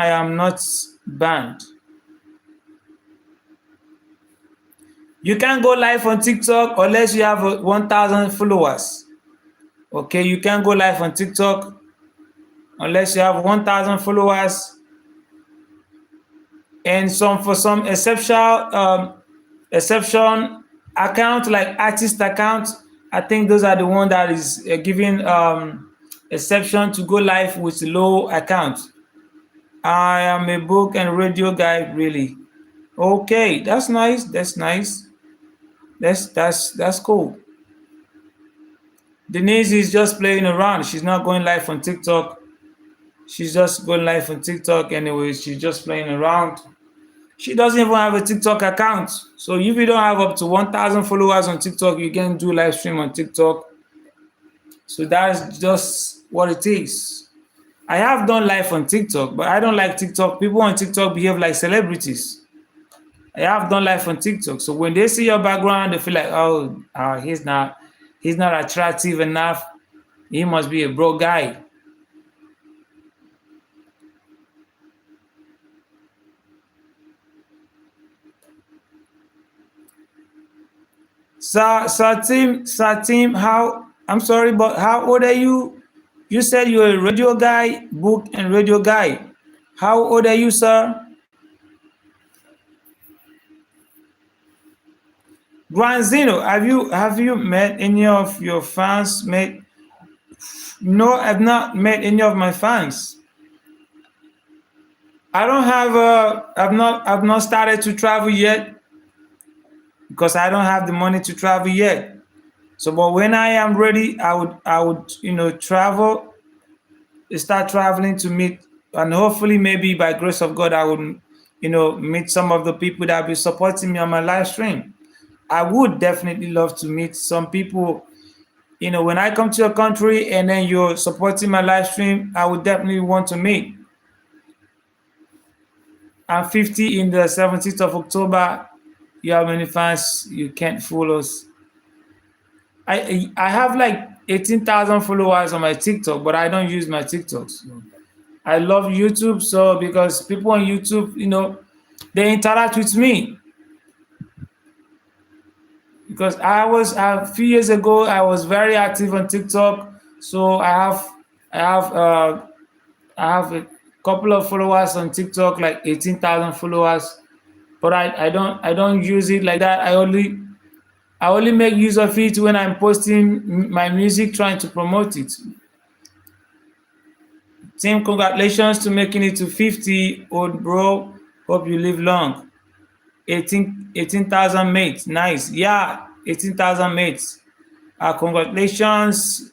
am not banned. You can't go live on TikTok unless you have 1,000 followers. Okay, you can't go live on TikTok unless you have 1,000 followers. And for some exception account like artist account, I think those are the one that is giving exception to go live with low account. I am a book and radio guy, really. Okay, that's nice. That's nice. That's cool. Denise is just playing around. She's not going live on TikTok. She's just going live on TikTok anyway. She's just playing around. She doesn't even have a TikTok account. So if you don't have up to 1,000 followers on TikTok, you can do live stream on TikTok. So that's just what it is. I have done live on TikTok, but I don't like TikTok. People on TikTok behave like celebrities. I have done live on TikTok. So when they see your background, they feel like, oh, he's not attractive enough. He must be a broke guy. Satim, I'm sorry, but how old are you? You said you're a radio guy, book and radio guy. How old are you, sir? Granzino, have you met any of your fans? No, I've not met any of my fans. I don't have I've not started to travel yet because I don't have the money to travel yet. So, but when I am ready, I would travel, start traveling to meet, and hopefully, maybe by grace of God, I would meet some of the people that will be supporting me on my live stream. I would definitely love to meet some people. When I come to your country and then you're supporting my live stream, I would definitely want to meet. I'm 50 in the 17th of October. You have many fans. You can't fool us. I have like 18,000 followers on my TikTok, but I don't use my TikToks. I love YouTube, so because people on YouTube, they interact with me. Because a few years ago, I was very active on TikTok, so I have a couple of followers on TikTok, like 18,000 followers, but I don't use it like that. I only make use of it when I'm posting my music, trying to promote it. Tim, congratulations to making it to 50, old bro. Hope you live long. 18,000 mates. Nice. Yeah, 18,000 mates. Congratulations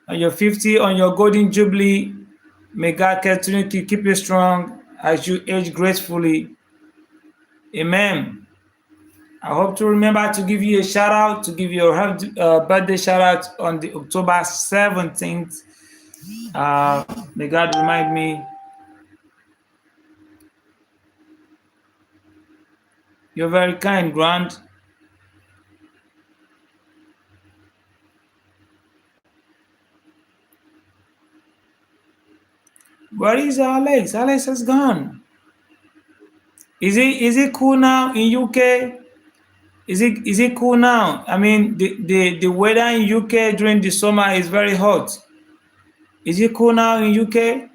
on your 50, on your golden jubilee. May God continue to keep you strong as you age gracefully. Amen. I hope to remember to give you a shout out, to give you a birthday shout out on the October 17th. May God remind me. You're very kind, Grant. Where is Alex? Alex has gone. Is it cool now in UK? Is it cool now? I mean, the weather in UK during the summer is very hot. Is it cool now in UK?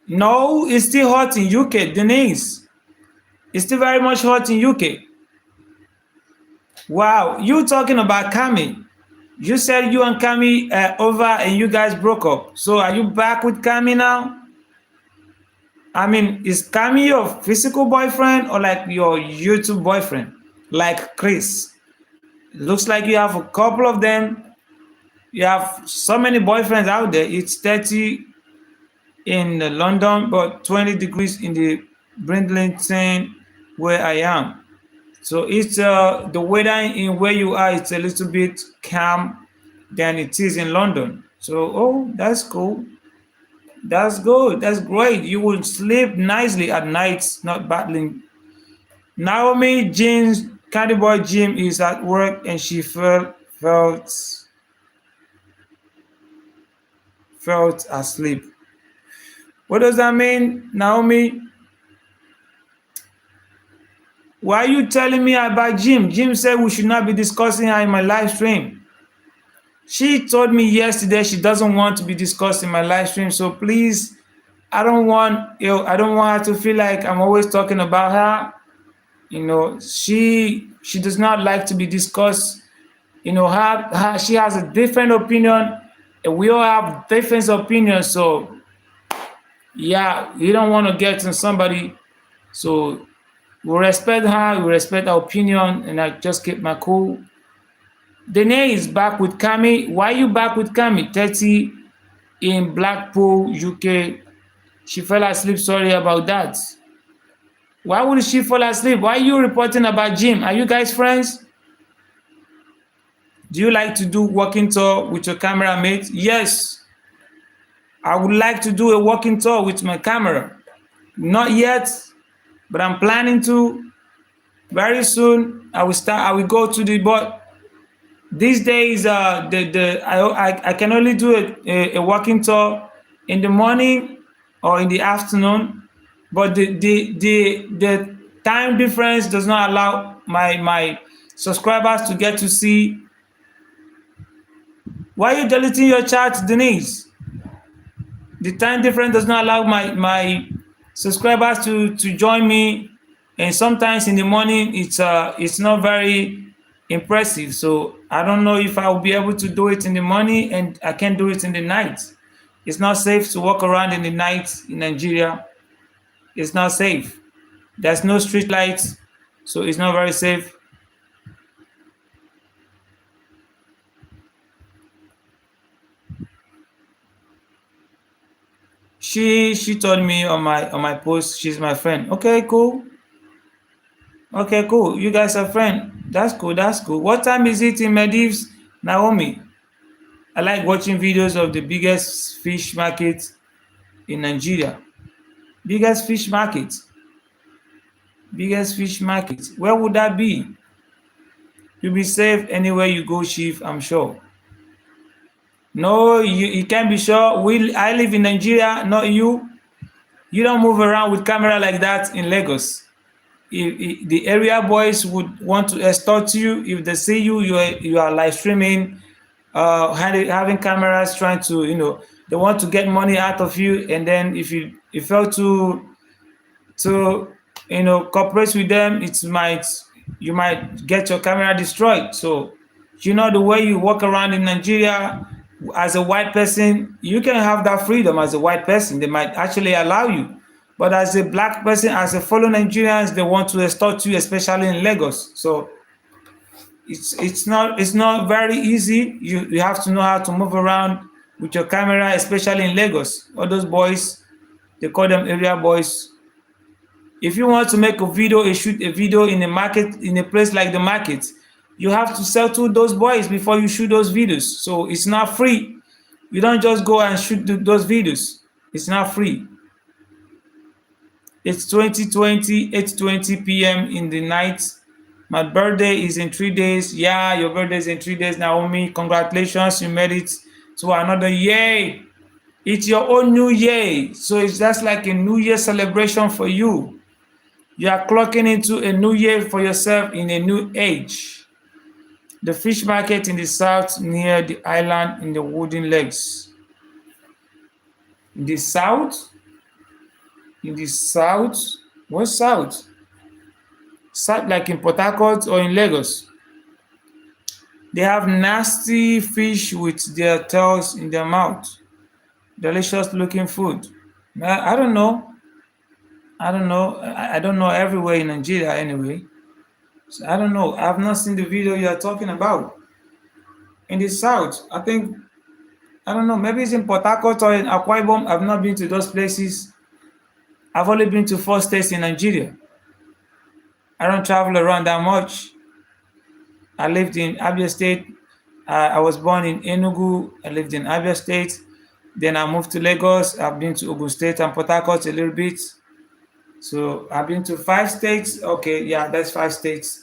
No, it's still hot in UK, Denise. It's still very much hot in UK. Wow, you talking about Kami. You said you and Kami over and you guys broke up. So are you back with Kami now? I mean, is Kami your physical boyfriend or like your YouTube boyfriend? Like Chris. Looks like you have a couple of them. You have so many boyfriends out there. It's 30 in London, but 20 degrees in the Bridlington where I am. So it's the weather in where you are, it's a little bit calm than it is in London. So, oh, that's cool. That's good. That's great. You will sleep nicely at night, not battling. Naomi Jean's Candy Boy Jim is at work and she felt asleep. What does that mean, Naomi? Why are you telling me about Jim? Jim said we should not be discussing her in my live stream. She told me yesterday she doesn't want to be discussed in my live stream. So please, I don't want her to feel like I'm always talking about her. She does not like to be discussed. She has a different opinion, and we all have different opinions. So yeah, you don't want to get in somebody. So we respect her, we respect her opinion, and I just keep my cool. Dene is back with Kami. Why are you back with Kami? 30 in Blackpool, UK. She fell asleep. Sorry about that. Why would she fall asleep? Why are you reporting about Jim? Are you guys friends? Do you like to do walking tour with your camera mate? Yes. I would like to do a walking tour with my camera. Not yet, but I'm planning to. Very soon, I will go to the but these days I can only do a walking tour in the morning or in the afternoon, but the time difference does not allow my subscribers to get to see. Why are you deleting your chat, Denise? The time difference does not allow my subscribers to join me, and sometimes in the morning it's not very impressive. So I don't know if I will be able to do it in the morning, and I can't do it in the night. It's not safe to walk around in the night in Nigeria. It's not safe. There's no street lights, so it's not very safe. She told me on my post she's my friend. Okay, cool. Okay, cool. You guys are friends. That's cool. That's cool. What time is it in Maldives, Naomi? I like watching videos of the biggest fish market in Nigeria. Biggest fish market. Biggest fish market. Where would that be? You'll be safe anywhere you go, Chief, I'm sure. No, you can't be sure. I live in Nigeria, not you. You don't move around with camera like that in Lagos. If the area boys would want to extort you, if they see you are live streaming, having cameras, trying to they want to get money out of you, and then if you fail to cooperate with them, you might get your camera destroyed. So the way you walk around in Nigeria as a white person, you can have that freedom as a white person. They might actually allow you. But as a black person, as a fellow Nigerians, they want to extort you, especially in Lagos. So it's not very easy. You have to know how to move around with your camera, especially in Lagos. All those boys, they call them area boys. If you want to make a video, shoot a video in a market, in a place like the market, You have to settle those boys before you shoot those videos. So it's not free. You don't just go and shoot those videos. It's not free. It's 2020, 8:20 p.m. in the night. My birthday is in 3 days. Yeah, your birthday is in 3 days, Naomi. Congratulations, you made it to another year. It's your own new year. So it's just like a new year celebration for you. You are clocking into a new year for yourself in a new age. The fish market in the south near the island in the wooden legs. In the south? In the south? What south? South like in Port Harcourt or in Lagos. They have nasty fish with their tails in their mouth. Delicious looking food. I don't know. I don't know. I don't know everywhere in Nigeria anyway. So I don't know. I've not seen the video you are talking about. In the south, I think, I don't know, maybe it's in Port Harcourt or in Akwa Ibom. I've not been to those places. I've only been to 4 states in Nigeria. I don't travel around that much. I lived in Abia State. I was born in Enugu. I lived in Abia State. Then I moved to Lagos. I've been to Ogun State and Port Harcourt a little bit. So I've been to 5 states. Okay, yeah, that's 5 states.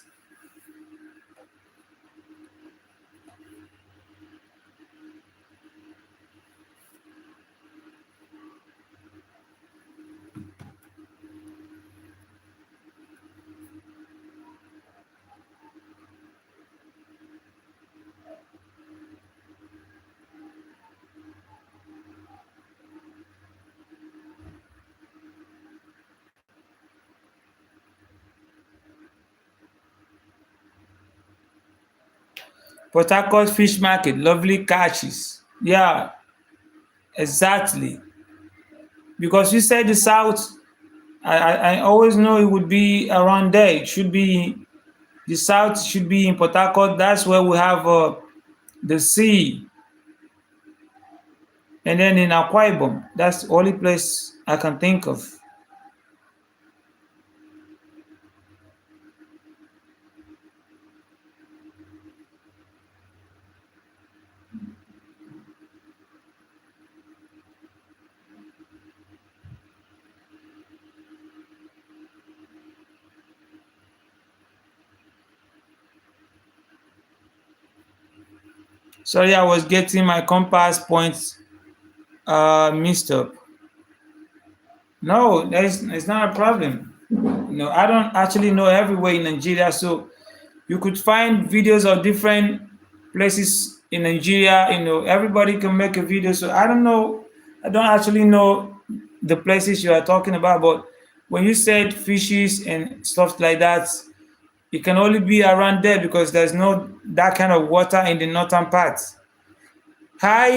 Port Harcourt Fish Market, lovely catches. Yeah, exactly. Because you said the south, I always know it would be around there. It should be, the south should be in Port Harcourt. That's where we have the sea. And then in Akwa Ibom, that's the only place I can think of. Sorry, I was getting my compass points mixed up. No, it's not a problem. No, I don't actually know everywhere in Nigeria, so you could find videos of different places in Nigeria. Everybody can make a video. So I don't know. I don't actually know the places you are talking about, but when you said fishes and stuff like that, it can only be around there because there's no that kind of water in the northern part. Hi,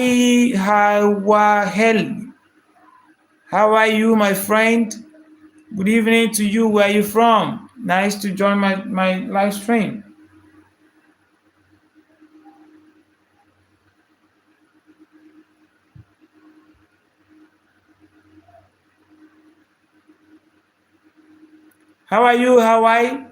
Hawahel. How are you, my friend? Good evening to you. Where are you from? Nice to join my live stream. How are you, Hawaii?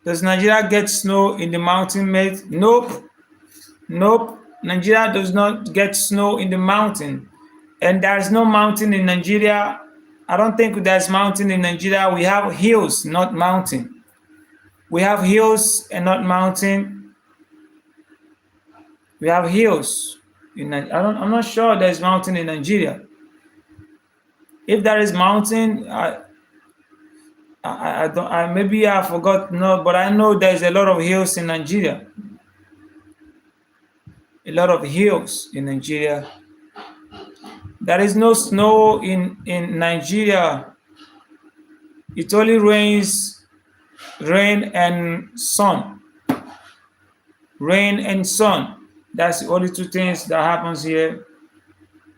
Does Nigeria get snow in the mountain, mate? Nope. Nope. Nigeria does not get snow in the mountain. And there's no mountain in Nigeria. I don't think there's mountain in Nigeria. We have hills, not mountain. We have hills and not mountain. We have hills. I'm not sure there's mountain in Nigeria. If there is mountain, I don't. Maybe I forgot. No, but I know there's a lot of hills in Nigeria. A lot of hills in Nigeria. There is no snow in Nigeria. It only rains, rain and sun. Rain and sun. That's the only two things that happens here.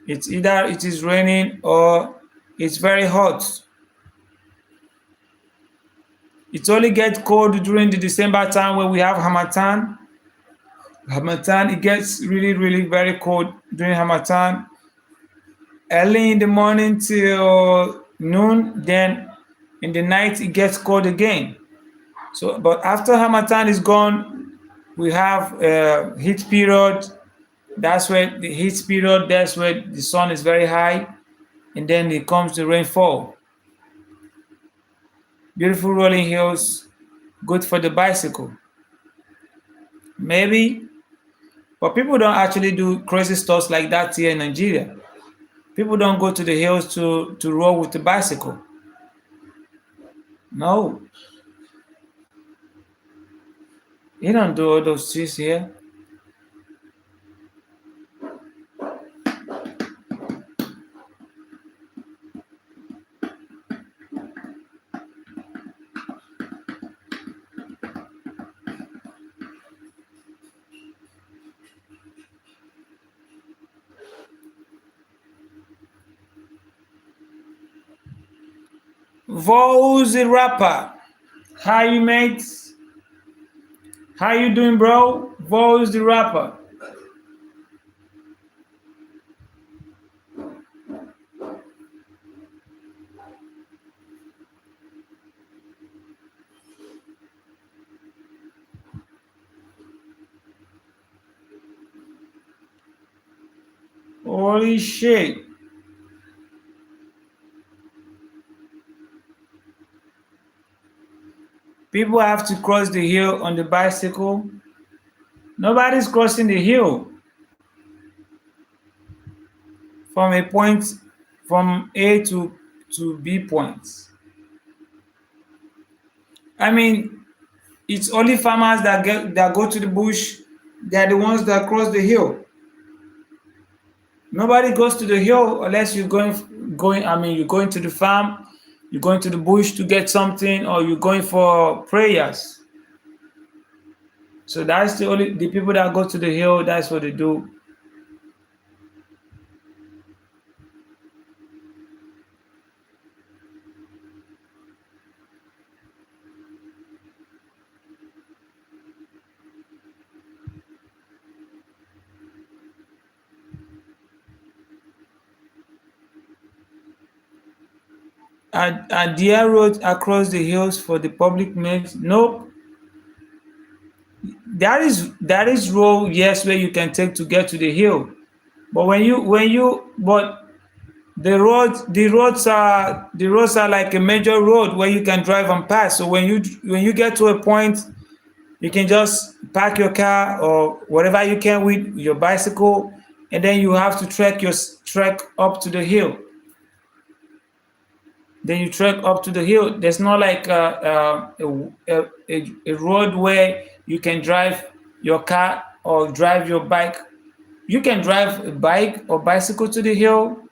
It's either it is raining or it's very hot. It only gets cold during the December time when we have Hamatan. Hamatan, it gets really, really very cold during Hamatan. Early in the morning till noon, then in the night it gets cold again. So, but after Hamatan is gone, we have heat period. That's where the heat period. That's where the sun is very high, and then it comes to rainfall. Beautiful rolling hills, good for the bicycle. Maybe, but people don't actually do crazy stuff like that here in Nigeria. People don't go to the hills to roll with the bicycle. No, you don't do all those things here. Vo's the rapper. How you mates? How you doing, bro? Vo's the rapper. Holy shit. People have to cross the hill on the bicycle. Nobody's crossing the hill from a point from A to B points. I mean, it's only farmers that go to the bush. They're the ones that cross the hill. Nobody goes to the hill unless you're going. I mean, you're going to the farm, you're going to the bush to get something, or you're going for prayers. So that's the people that go to the hill. That's what they do. Are there roads across the hills for the public means? Nope. That is road, yes, where you can take to get to the hill. But but the roads are like a major road where you can drive and pass. So when you get to a point, you can just park your car or whatever you can with your bicycle, and then you have to trek up to the hill. Then you trek up to the hill. There's not like a road where you can drive your car or drive your bike. You can drive a bike or bicycle to the hill.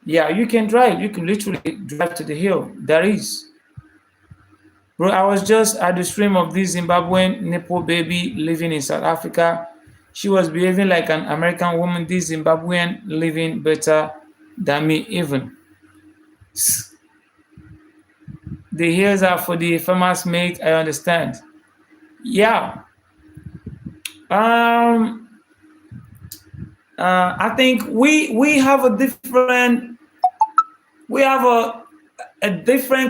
Yeah, you can drive. You can literally drive to the hill. There is. Bro, I was just at the stream of this Zimbabwean Nepo baby living in South Africa. She was behaving like an American woman. This Zimbabwean living better than me even. The hills are for the farmers mate, I understand. Yeah. Um I think we have a different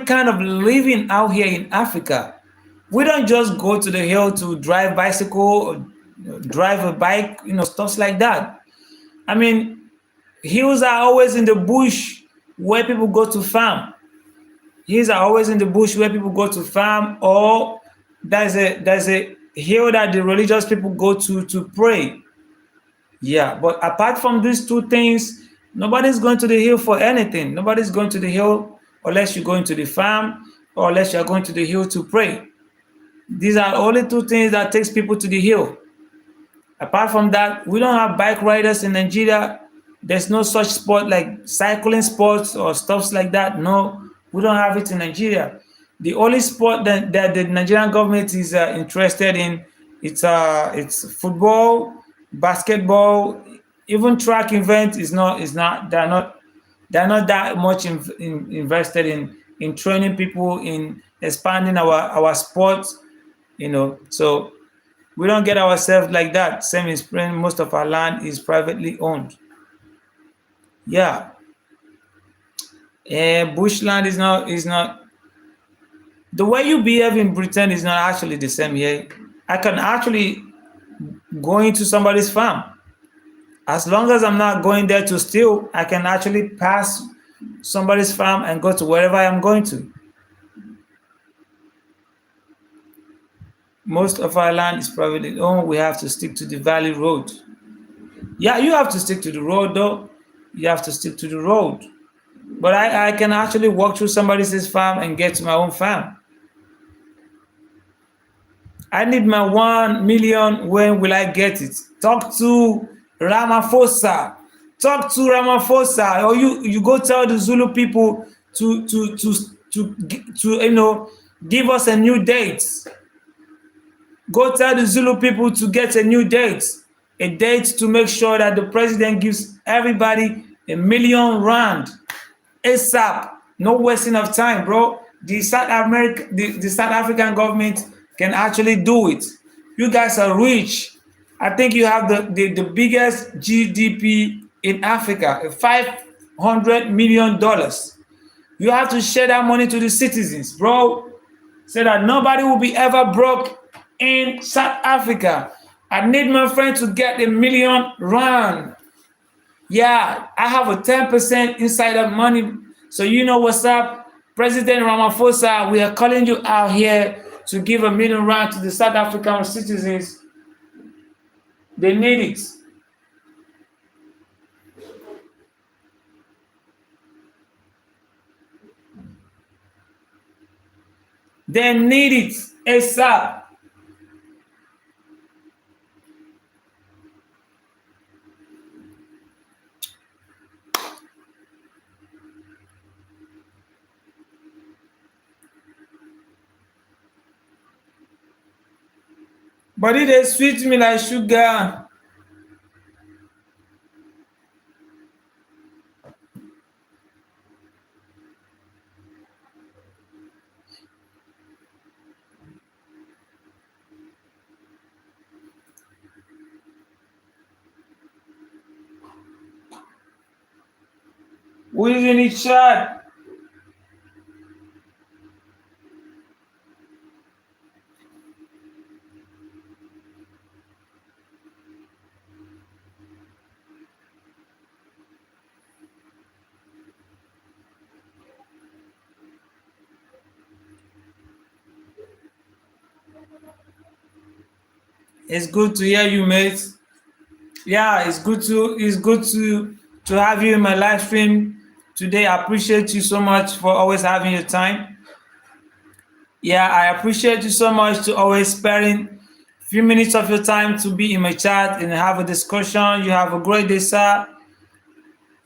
kind of living out here in Africa. We don't just go to the hill to drive bicycle or drive a bike, stuff like that. I mean, hills are always in the bush where people go to farm. Hills are always in the bush where people go to farm, or there's a hill that the religious people go to pray. Yeah, but apart from these two things, nobody's going to the hill for anything. Nobody's going to the hill unless you're going to the farm or unless you're going to the hill to pray. These are only two things that takes people to the hill. Apart from that, we don't have bike riders in Nigeria. There's no such sport like cycling sports or stuffs like that. No, we don't have it in Nigeria. The only sport that the Nigerian government is interested in, it's football, basketball, even track event is not they're not that much invested in training people in expanding our sports. So We don't get ourselves like that. Same in Spain, most of our land is privately owned. Yeah, bushland is not the way you behave in Britain is not actually the same here. I can actually go into somebody's farm. As long as I'm not going there to steal, I can actually pass somebody's farm and go to wherever I'm going to. Most of our land is privately owned. We have to stick to the valley road. Yeah, you have to stick to the road though. You have to stick to the road. But I can actually walk through somebody's farm and get to my own farm. I need my 1 million. When will I get it? Talk to Ramaphosa. Talk to Ramaphosa, or you go tell the Zulu people to give us a new date. Go tell the Zulu people to get a date to make sure that the president gives everybody R1 million ASAP. No wasting of time, bro. The South African government can actually do it. You guys are rich. I think you have the biggest GDP in Africa, $500 million. You have to share that money to the citizens, bro, so that nobody will be ever broke in South Africa. I need my friend to get R1 million. Yeah, I have a 10% insider money. So you know what's up, President Ramaphosa, we are calling you out here to give R1 million to the South African citizens. They need it. They need it ASAP. But it is sweet me like sugar. Who is in the chat? It's good to hear you, mate. Yeah, it's good to have you in my live stream today. I appreciate you so much for always having your time. Yeah, I appreciate you so much to always sparing a few minutes of your time to be in my chat and have a discussion. You have a great day, sir.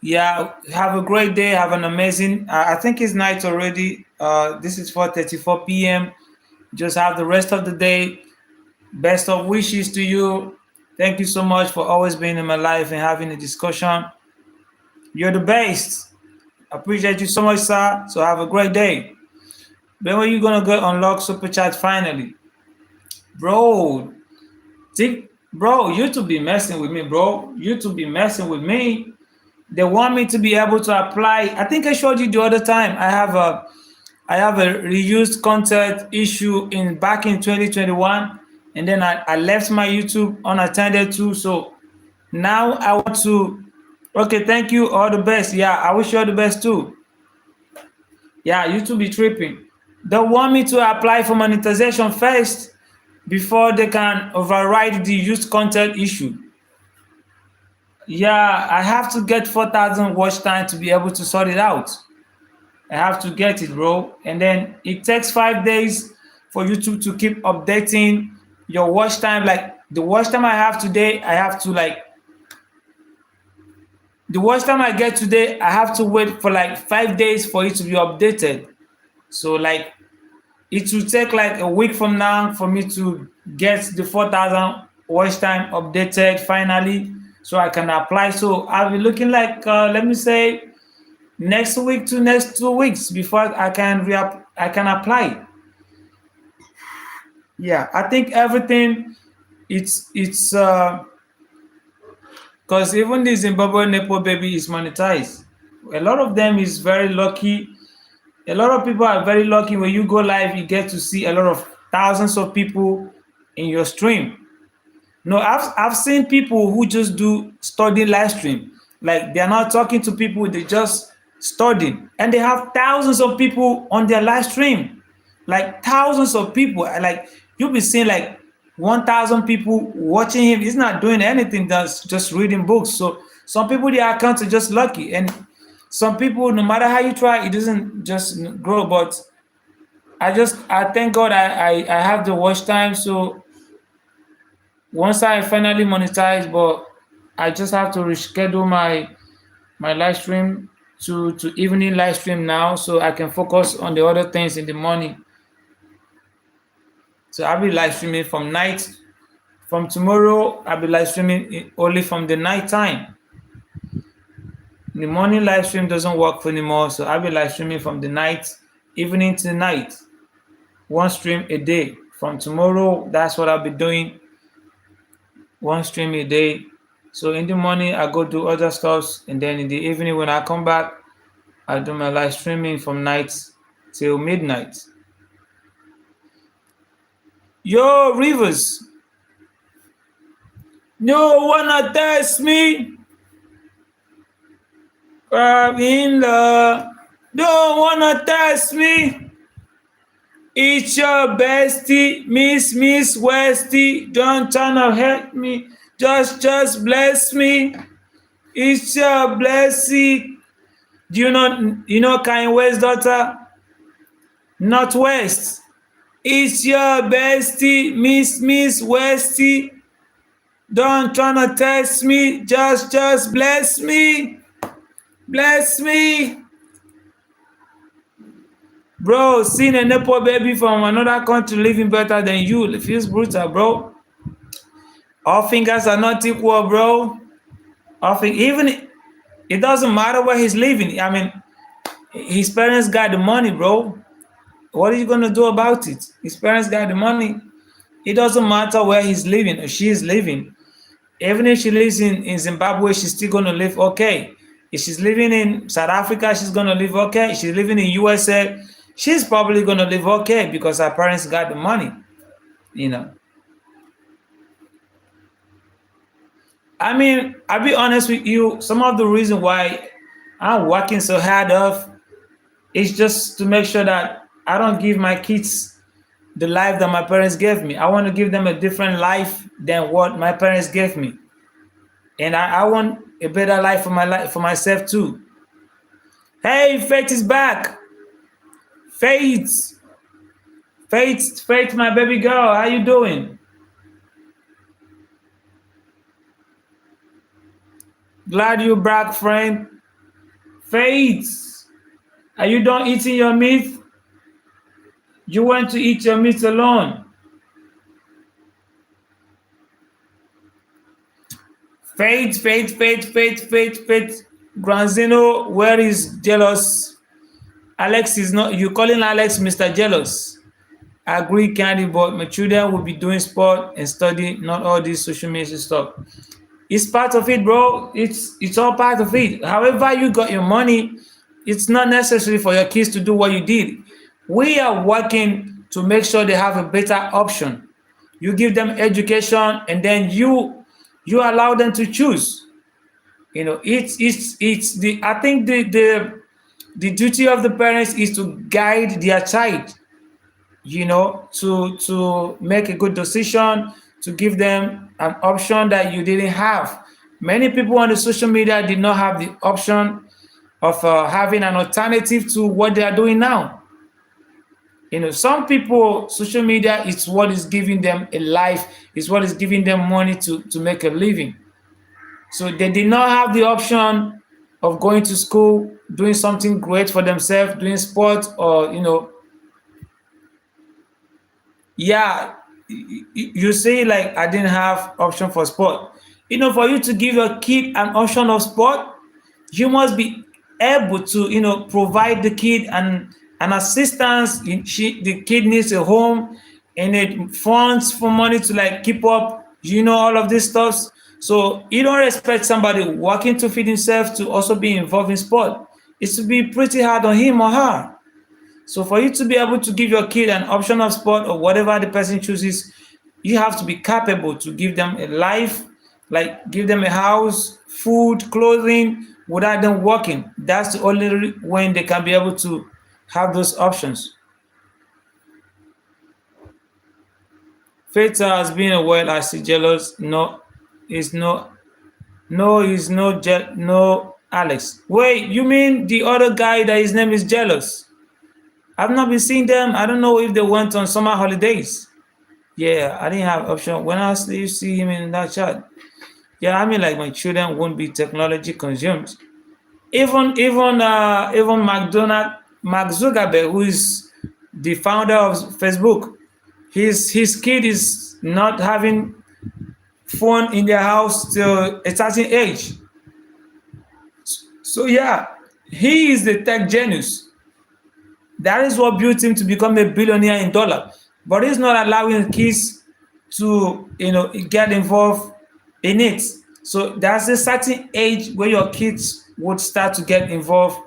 Yeah, have a great day. Have an amazing. I think it's night already. This is 4:34 p.m. Just have the rest of the day. Best of wishes to you. Thank you so much for always being in my life and having a discussion. You're the best. Appreciate you so much, sir. So have a great day. When are you gonna go unlock super chat finally, bro? Bro, YouTube be messing with me, bro. YouTube be messing with me. They want me to be able to apply. I think I showed you the other time. I have a reused content issue in back in 2021, and then I left my YouTube unattended too. So now I want to. Okay, thank you. All the best. Yeah, I wish you all the best too. Yeah, YouTube be tripping. They want me to apply for monetization first before they can override the used content issue. Yeah, I have to get 4,000 watch time to be able to sort it out. I have to get it, bro. And then it takes 5 days for YouTube to keep updating your watch time. Like the watch time I have today, I have to like the watch time I get today, I have to wait for like 5 days for it to be updated. So like it will take like a week from now for me to get the 4,000 watch time updated finally so I can apply. So I'll be looking like let me say next week to next 2 weeks before I can apply. Yeah, I think everything it's because even the Zimbabwe Nepo baby is monetized. A lot of them is very lucky. A lot of people are very lucky when you go live, you get to see a lot of thousands of people in your stream. No, I've seen people who just do study live stream. Like they're not talking to people, they just studying. And they have thousands of people on their live stream. Like thousands of people. Like you'll be seeing like 1,000 people watching him. He's not doing anything, that's just reading books. So some people their accounts are just lucky. And some people, no matter how you try, it doesn't just grow. But I thank God I have the watch time. So once I finally monetize, but I just have to reschedule my live stream to evening live stream now, so I can focus on the other things in the morning. So I'll be live streaming from night. From tomorrow, I'll be live streaming only from the night time. The morning live stream doesn't work anymore, so I'll be live streaming from the night, evening to night. One stream a day. From tomorrow, that's what I'll be doing. One stream a day. So in the morning, I go do other stuff, and then in the evening when I come back, I do my live streaming from night till midnight. Yo, Rivers, no wanna test me? In love, don't wanna test me. It's your bestie, Miss Westy. Don't tryna hurt me, just bless me. It's your blessing. Do you know Kanye West's daughter? Northwest. It's your bestie, Miss Westy. Don't tryna test me, just bless me. Bless me. Bro, seeing a Nepo baby from another country living better than you, it feels brutal, bro. All fingers are not equal, bro. Even it doesn't matter where he's living. I mean, his parents got the money, bro. What are you gonna do about it? His parents got the money. It doesn't matter where he's living or she is living. Even if she lives in Zimbabwe, she's still gonna live okay. If she's living in South Africa, she's gonna live okay. If she's living in USA, she's probably gonna live okay because her parents got the money, you know. I mean, I'll be honest with you, some of the reason why I'm working so hard of is just to make sure that I don't give my kids the life that my parents gave me. I want to give them a different life than what my parents gave me. And I want a better life for my life for myself too. Hey, Faith is back. Faith, Faith, my baby girl, how you doing? Glad you back, friend. Faith, are you done eating your meat? You want to eat your meat alone. Faith. Granzino, where is Jealous? Alex is not, you calling Alex Mr. Jealous. I agree, Candy, but my children will be doing sport and study, not all this social media stuff. It's part of it, bro. It's all part of it. However you got your money, it's not necessary for your kids to do what you did. We are working to make sure they have a better option. You give them education, and then you allow them to choose. You know, it's the I think the duty of the parents is to guide their child, you know, to make a good decision, to give them an option that you didn't have. Many people on the social media did not have the option of having an alternative to what they are doing now. You know, some people, social media is what is giving them a life, is what is giving them money to make a living. So they did not have the option of going to school, doing something great for themselves, doing sport, or, you know, yeah, you say like I didn't have option for sport. You know, for you to give your kid an option of sport, you must be able to, you know, provide the kid an assistance. The kid needs a home and it funds for money to like keep up You know all of this stuff. So you don't expect somebody working to feed himself to also be involved in sport. It's to be pretty hard on him or her. So for you to be able to give your kid an option of sport or whatever the person chooses, you have to be capable to give them a life, like give them a house, food, clothing, without them working. That's the only when they can be able to have those options. Faith has been a while. I see jealous. No, it's no, no, he's no, no, Alex. Wait, you mean the other guy that his name is Jealous? I've not been seeing them. I don't know if they went on summer holidays. Yeah, I didn't have option. When I see him in that chat, yeah, I mean like my children won't be technology consumed. Even Mark Zuckerberg, who is the founder of Facebook, his kid is not having phone in their house till a certain age. So yeah, he is the tech genius. That is what built him to become a billionaire in dollar. But he's not allowing kids to get involved in it. So there's a certain age where your kids would start to get involved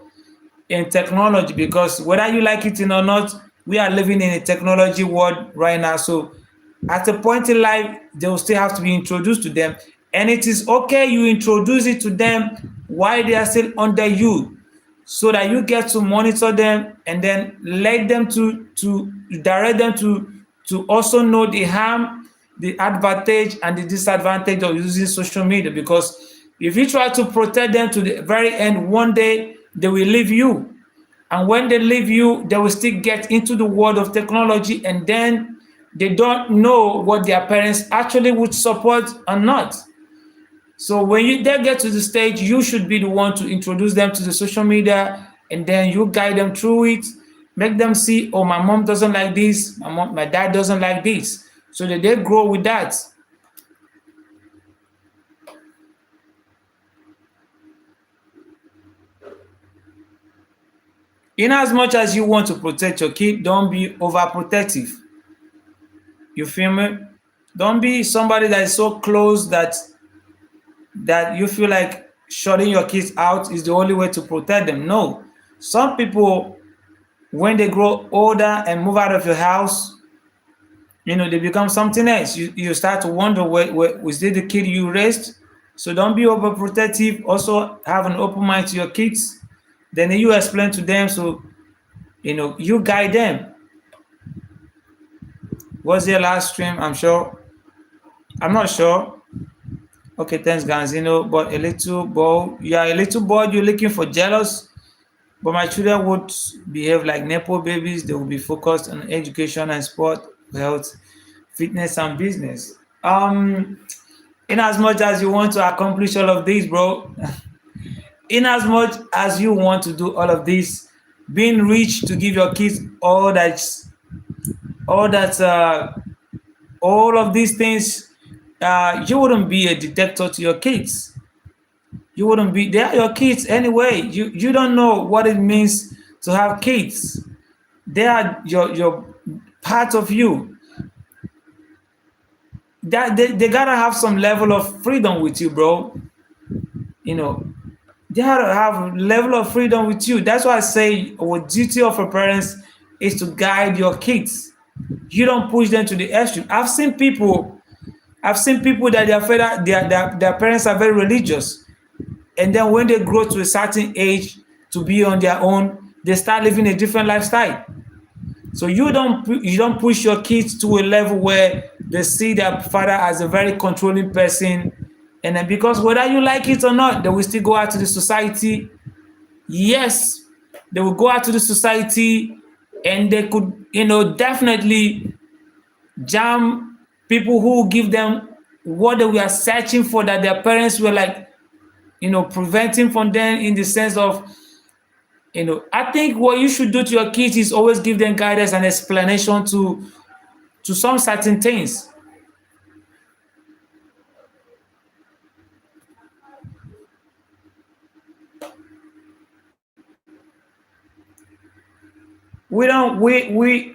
in technology, because whether you like it or not, we are living in a technology world right now. So at a point in life, they will still have to be introduced to them. And it is okay you introduce it to them while they are still under you, so that you get to monitor them and then let them to direct them to also know the harm, the advantage and the disadvantage of using social media. Because if you try to protect them to the very end, one day they will leave you. And when they leave you, they will still get into the world of technology, and then they don't know what their parents actually would support or not. So when they get to the stage, you should be the one to introduce them to the social media, and then you guide them through it, make them see, oh, my mom doesn't like this, my dad doesn't like this, so that they grow with that. In as much as you want to protect your kid, don't be overprotective. You feel me? Don't be somebody that is so close that you feel like shutting your kids out is the only way to protect them. No. Some people, when they grow older and move out of your house, they become something else. You start to wonder, was it the kid you raised? So don't be overprotective. Also have an open mind to your kids. Then you explain to them, so you guide them. What's their last stream? I'm not sure. Okay, thanks, Ganzino. But a little boy, yeah, a little boy, you're looking for jealous. But my children would behave like Nepo babies. They will be focused on education and sport, health, fitness, and business. In as much as you want to accomplish all of these, bro, in as much as you want to do all of this, being rich to give your kids all that, all of these things, you wouldn't be a detector to your kids. You wouldn't be. They are your kids anyway. You don't know what it means to have kids. They are your part of you. That they gotta have some level of freedom with you, bro. You know, they gotta have level of freedom with you. That's why I say our duty of a parents is to guide your kids. You don't push them to the extreme. I've seen people that their parents are very religious, and then when they grow to a certain age to be on their own, they start living a different lifestyle. So you don't push your kids to a level where they see their father as a very controlling person, and then because whether you like it or not, they will still go out to the society. Yes, they will go out to the society, and they could definitely jam people who give them what they were searching for, that their parents were like preventing from them, in the sense of I think what you should do to your kids is always give them guidance and explanation to some certain things. We don't we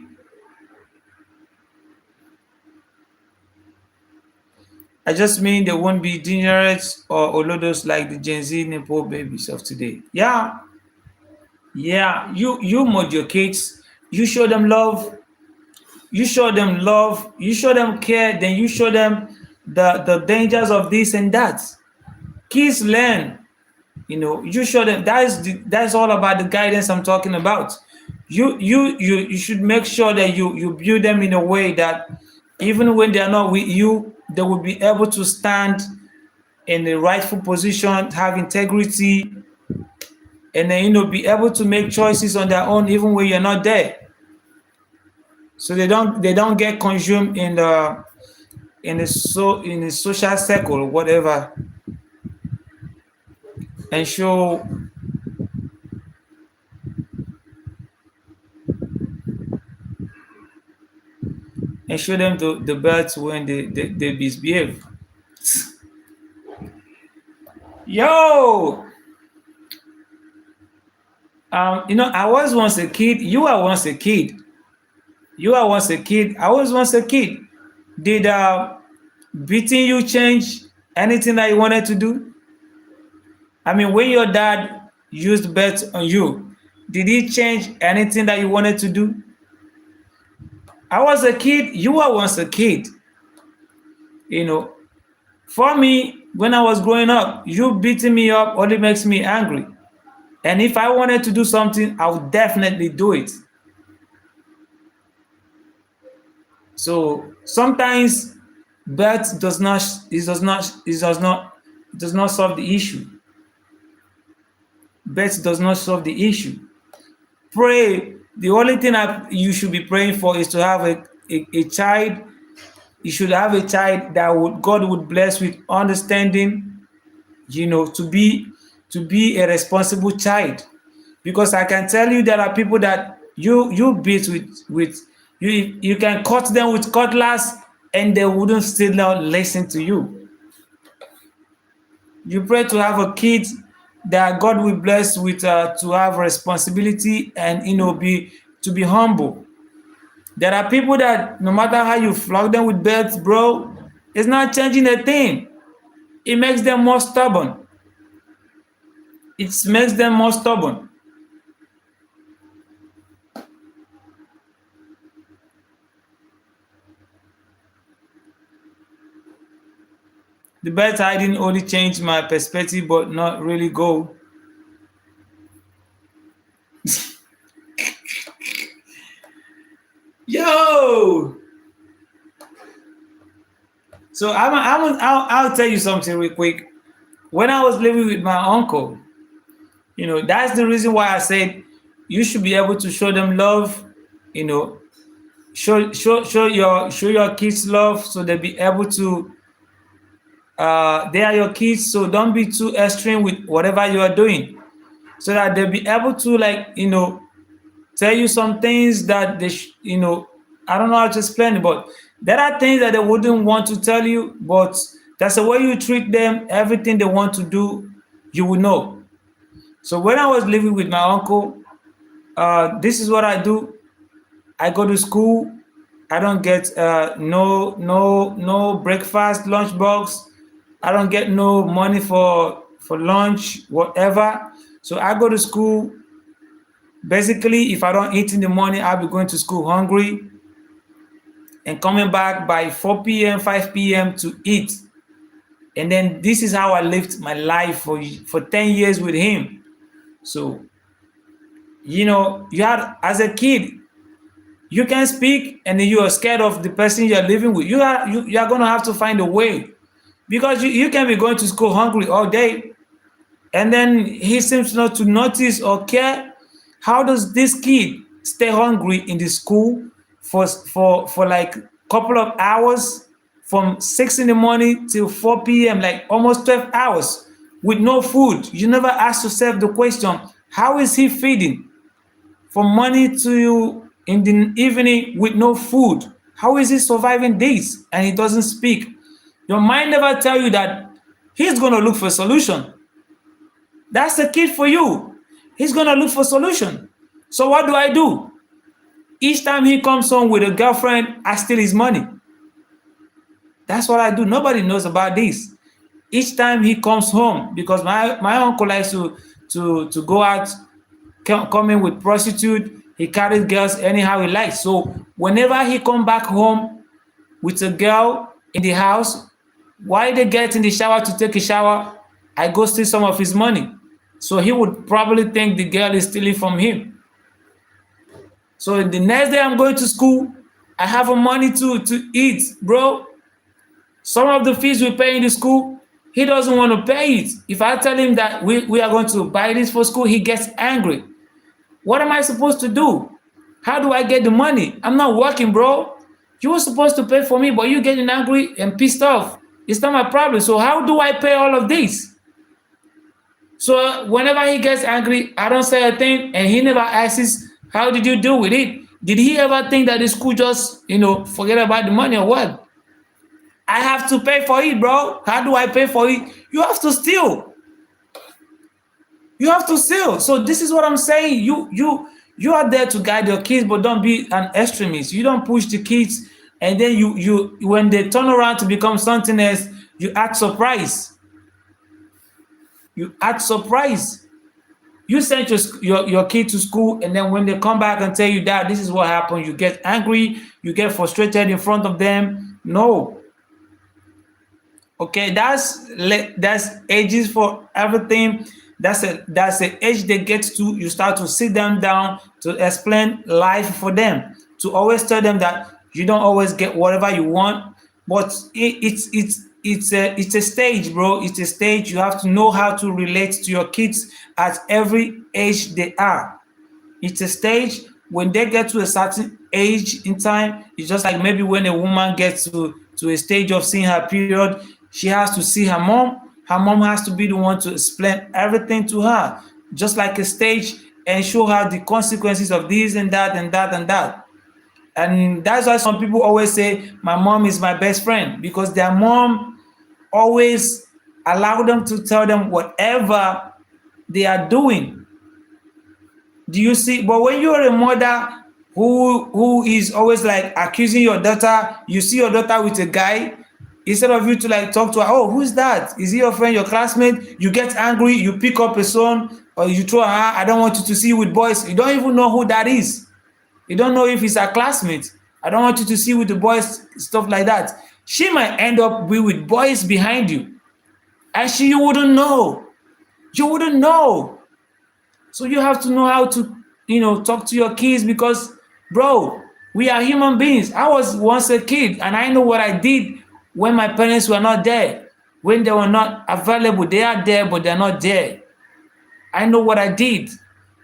I just mean they won't be degenerates or olodos like the Gen Z Nepo babies of today. Yeah, yeah. You mold your kids. You show them love. You show them love. You show them care. Then you show them the dangers of this and that. Kids learn. You show them. That's all about the guidance I'm talking about. You should make sure that you build them in a way that even when they are not with you, they will be able to stand in the rightful position, have integrity, and then be able to make choices on their own even when you're not there. So they don't get consumed in the social circle or whatever, and show them the birds when they misbehave. Yo, I was once a kid. You are once a kid. You are once a kid. I was once a kid. Did beating you change anything that you wanted to do? I mean, when your dad used bets on you, did he change anything that you wanted to do? I was a kid. You were once a kid. You know, for me, when I was growing up, you beating me up only makes me angry. And if I wanted to do something, I would definitely do it. So sometimes bet does not solve the issue. Bet does not solve the issue. Pray. The only thing that you should be praying for is to have a child. You should have a child that God would bless with understanding, to be a responsible child. Because I can tell you there are people that you beat with you can cut them with cutlass and they wouldn't still not listen to you. You pray to have a kid that God will bless with to have responsibility and be humble. There are people that no matter how you flog them with belts, bro, it's not changing a thing. It makes them more stubborn. It makes them more stubborn. The belt hiding only changed my perspective, but not really go. Yo! So I'll tell you something real quick. When I was living with my uncle, that's the reason why I said you should be able to show them love. You know, show your kids love so they'll be able to. They are your kids, so don't be too extreme with whatever you are doing, so that they'll be able to tell you some things that I don't know how to explain it, but there are things that they wouldn't want to tell you, but that's the way you treat them. Everything they want to do, you will know. So when I was living with my uncle, this is what I do. I go to school. I don't get no breakfast, lunch box. I don't get no money for lunch, whatever. So I go to school. Basically, if I don't eat in the morning, I'll be going to school hungry and coming back by 4 p.m., 5 p.m. to eat. And then this is how I lived my life for 10 years with him. So, you had, as a kid, you can speak and then you are scared of the person you're living with. You are going to have to find a way, because you can be going to school hungry all day, and then he seems not to notice or care. How does this kid stay hungry in the school for like a couple of hours, from 6 in the morning till 4 p.m., like almost 12 hours with no food? You never ask yourself the question, how is he feeding from morning to in the evening with no food? How is he surviving this? And he doesn't speak. Your mind never tell you that he's going to look for a solution. That's the kid for you. He's going to look for a solution. So what do? Each time he comes home with a girlfriend, I steal his money. That's what I do. Nobody knows about this. Each time he comes home, because my uncle likes to go out, come in with prostitute. He carries girls anyhow he likes. So whenever he come back home with a girl in the house, while they get in the shower to take a shower, I go steal some of his money. So he would probably think the girl is stealing from him. So the next day I'm going to school, I have a money to eat, bro. Some of the fees we pay in the school, he doesn't want to pay it. If I tell him that we are going to buy this for school, he gets angry. What am I supposed to do? How do I get the money? I'm not working, bro. You were supposed to pay for me, but you're getting angry and pissed off. It's not my problem. So how do I pay all of this? So whenever he gets angry, I don't say a thing, and he never asks, how did you deal with it? Did he ever think that the school just, forget about the money or what? I have to pay for it, bro. How do I pay for it? You have to steal. You have to steal. So this is what I'm saying. You are there to guide your kids, but don't be an extremist. You don't push the kids, and then you when they turn around to become something else, you act surprised. You act surprised. You sent your kid to school, and then when they come back and tell you that this is what happened, you get angry, you get frustrated in front of them. No. Okay, that's ages for everything. That's the age they get to. You start to sit them down to explain life for them, to always tell them that you don't always get whatever you want, but it's a stage, bro. It's a stage. You have to know how to relate to your kids at every age they are. It's a stage. When they get to a certain age in time, it's just like maybe when a woman gets to a stage of seeing her period, she has to see her mom. Her mom has to be the one to explain everything to her, just like a stage, and show her the consequences of this and that and that and that. And that's why some people always say, my mom is my best friend, because their mom always allow them to tell them whatever they are doing. Do you see? But when you're a mother who is always like accusing your daughter, you see your daughter with a guy, instead of you to like talk to her, oh, who's that? Is he your friend, your classmate? You get angry, you pick up a son, or you throw her, I don't want you to see with boys. You don't even know who that is. You don't know if it's a classmate. I don't want you to see with the boys, stuff like that. She might end up with boys behind you, and you wouldn't know. You wouldn't know. So you have to know how to, talk to your kids, because, bro, we are human beings. I was once a kid, and I know what I did when my parents were not there, when they were not available. They are there, but they're not there. I know what I did.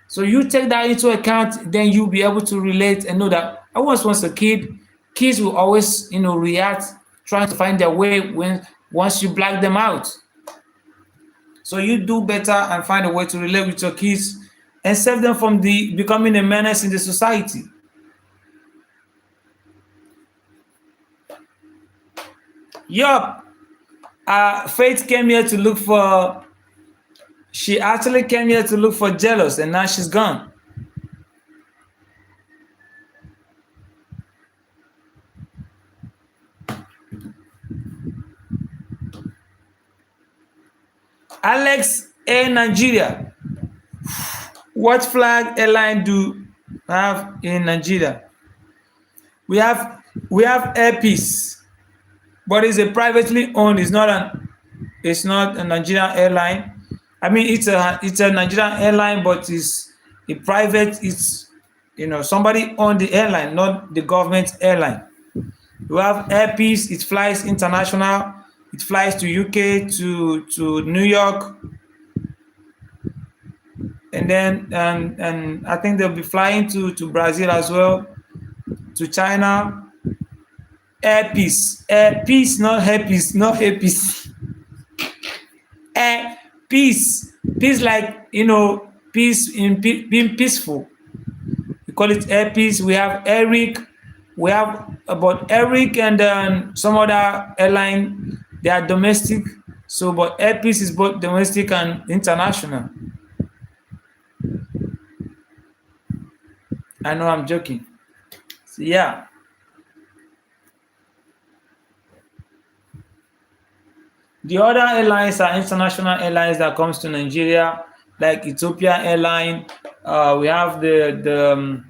So you take that into account, then you'll be able to relate and know that I was once a kid. Kids will always, react, trying to find their way once you black them out. So you do better and find a way to relate with your kids and save them from becoming a menace in the society. Yup. Faith came here to look for. She actually came here to look for Jealous, and now she's gone. Alex Air Nigeria. What flag airline do have in Nigeria? We have Air Peace, but it's a privately owned. It's not a Nigerian airline. I mean, it's a Nigerian airline, but it's a private. It's somebody owned the airline, not the government airline. We have Air Peace. It flies international. It flies to UK, to New York, and then and I think they'll be flying to Brazil as well, to China. Air Peace, not herpes, not herpes. Air Peace, peace, like peace in being peaceful. We call it Air Peace. We have Eric. We have about Eric and some other airline. They are domestic. So, but Air Peace is both domestic and international. I know I'm joking. So, yeah. The other airlines are international airlines that comes to Nigeria, like Ethiopia Airline. We have the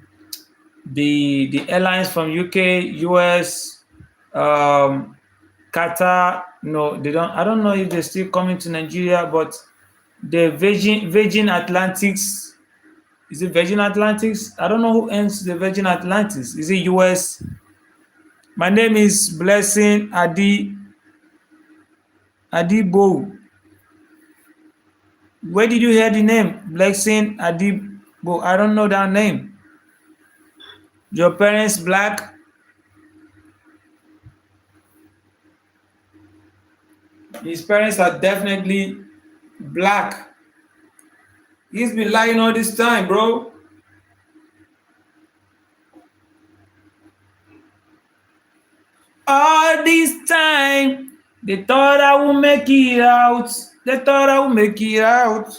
airlines from UK, US, um, Qatar. No, they don't. I don't know if they're still coming to Nigeria, but the Virgin Atlantics. Is it Virgin Atlantics? I don't know who owns the Virgin Atlantics. Is it US? My name is Blessing Adibo. Where did you hear the name? Blessing Adibo. I don't know that name. Your parents black? His parents are definitely black. He's been lying all this time, bro. All this time, they thought I would make it out. They thought I would make it out.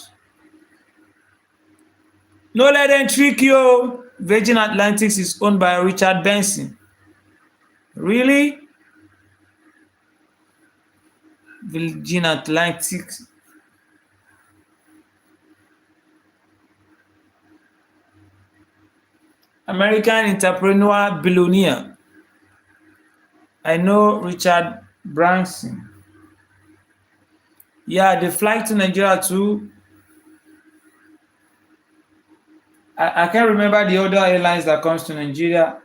No, let them trick you. Virgin Atlantics is owned by Richard Benson. Really? Virgin Atlantics. American entrepreneur billionaire. I know Richard Branson. Yeah, they fly to Nigeria too. I can't remember the other airlines that comes to Nigeria.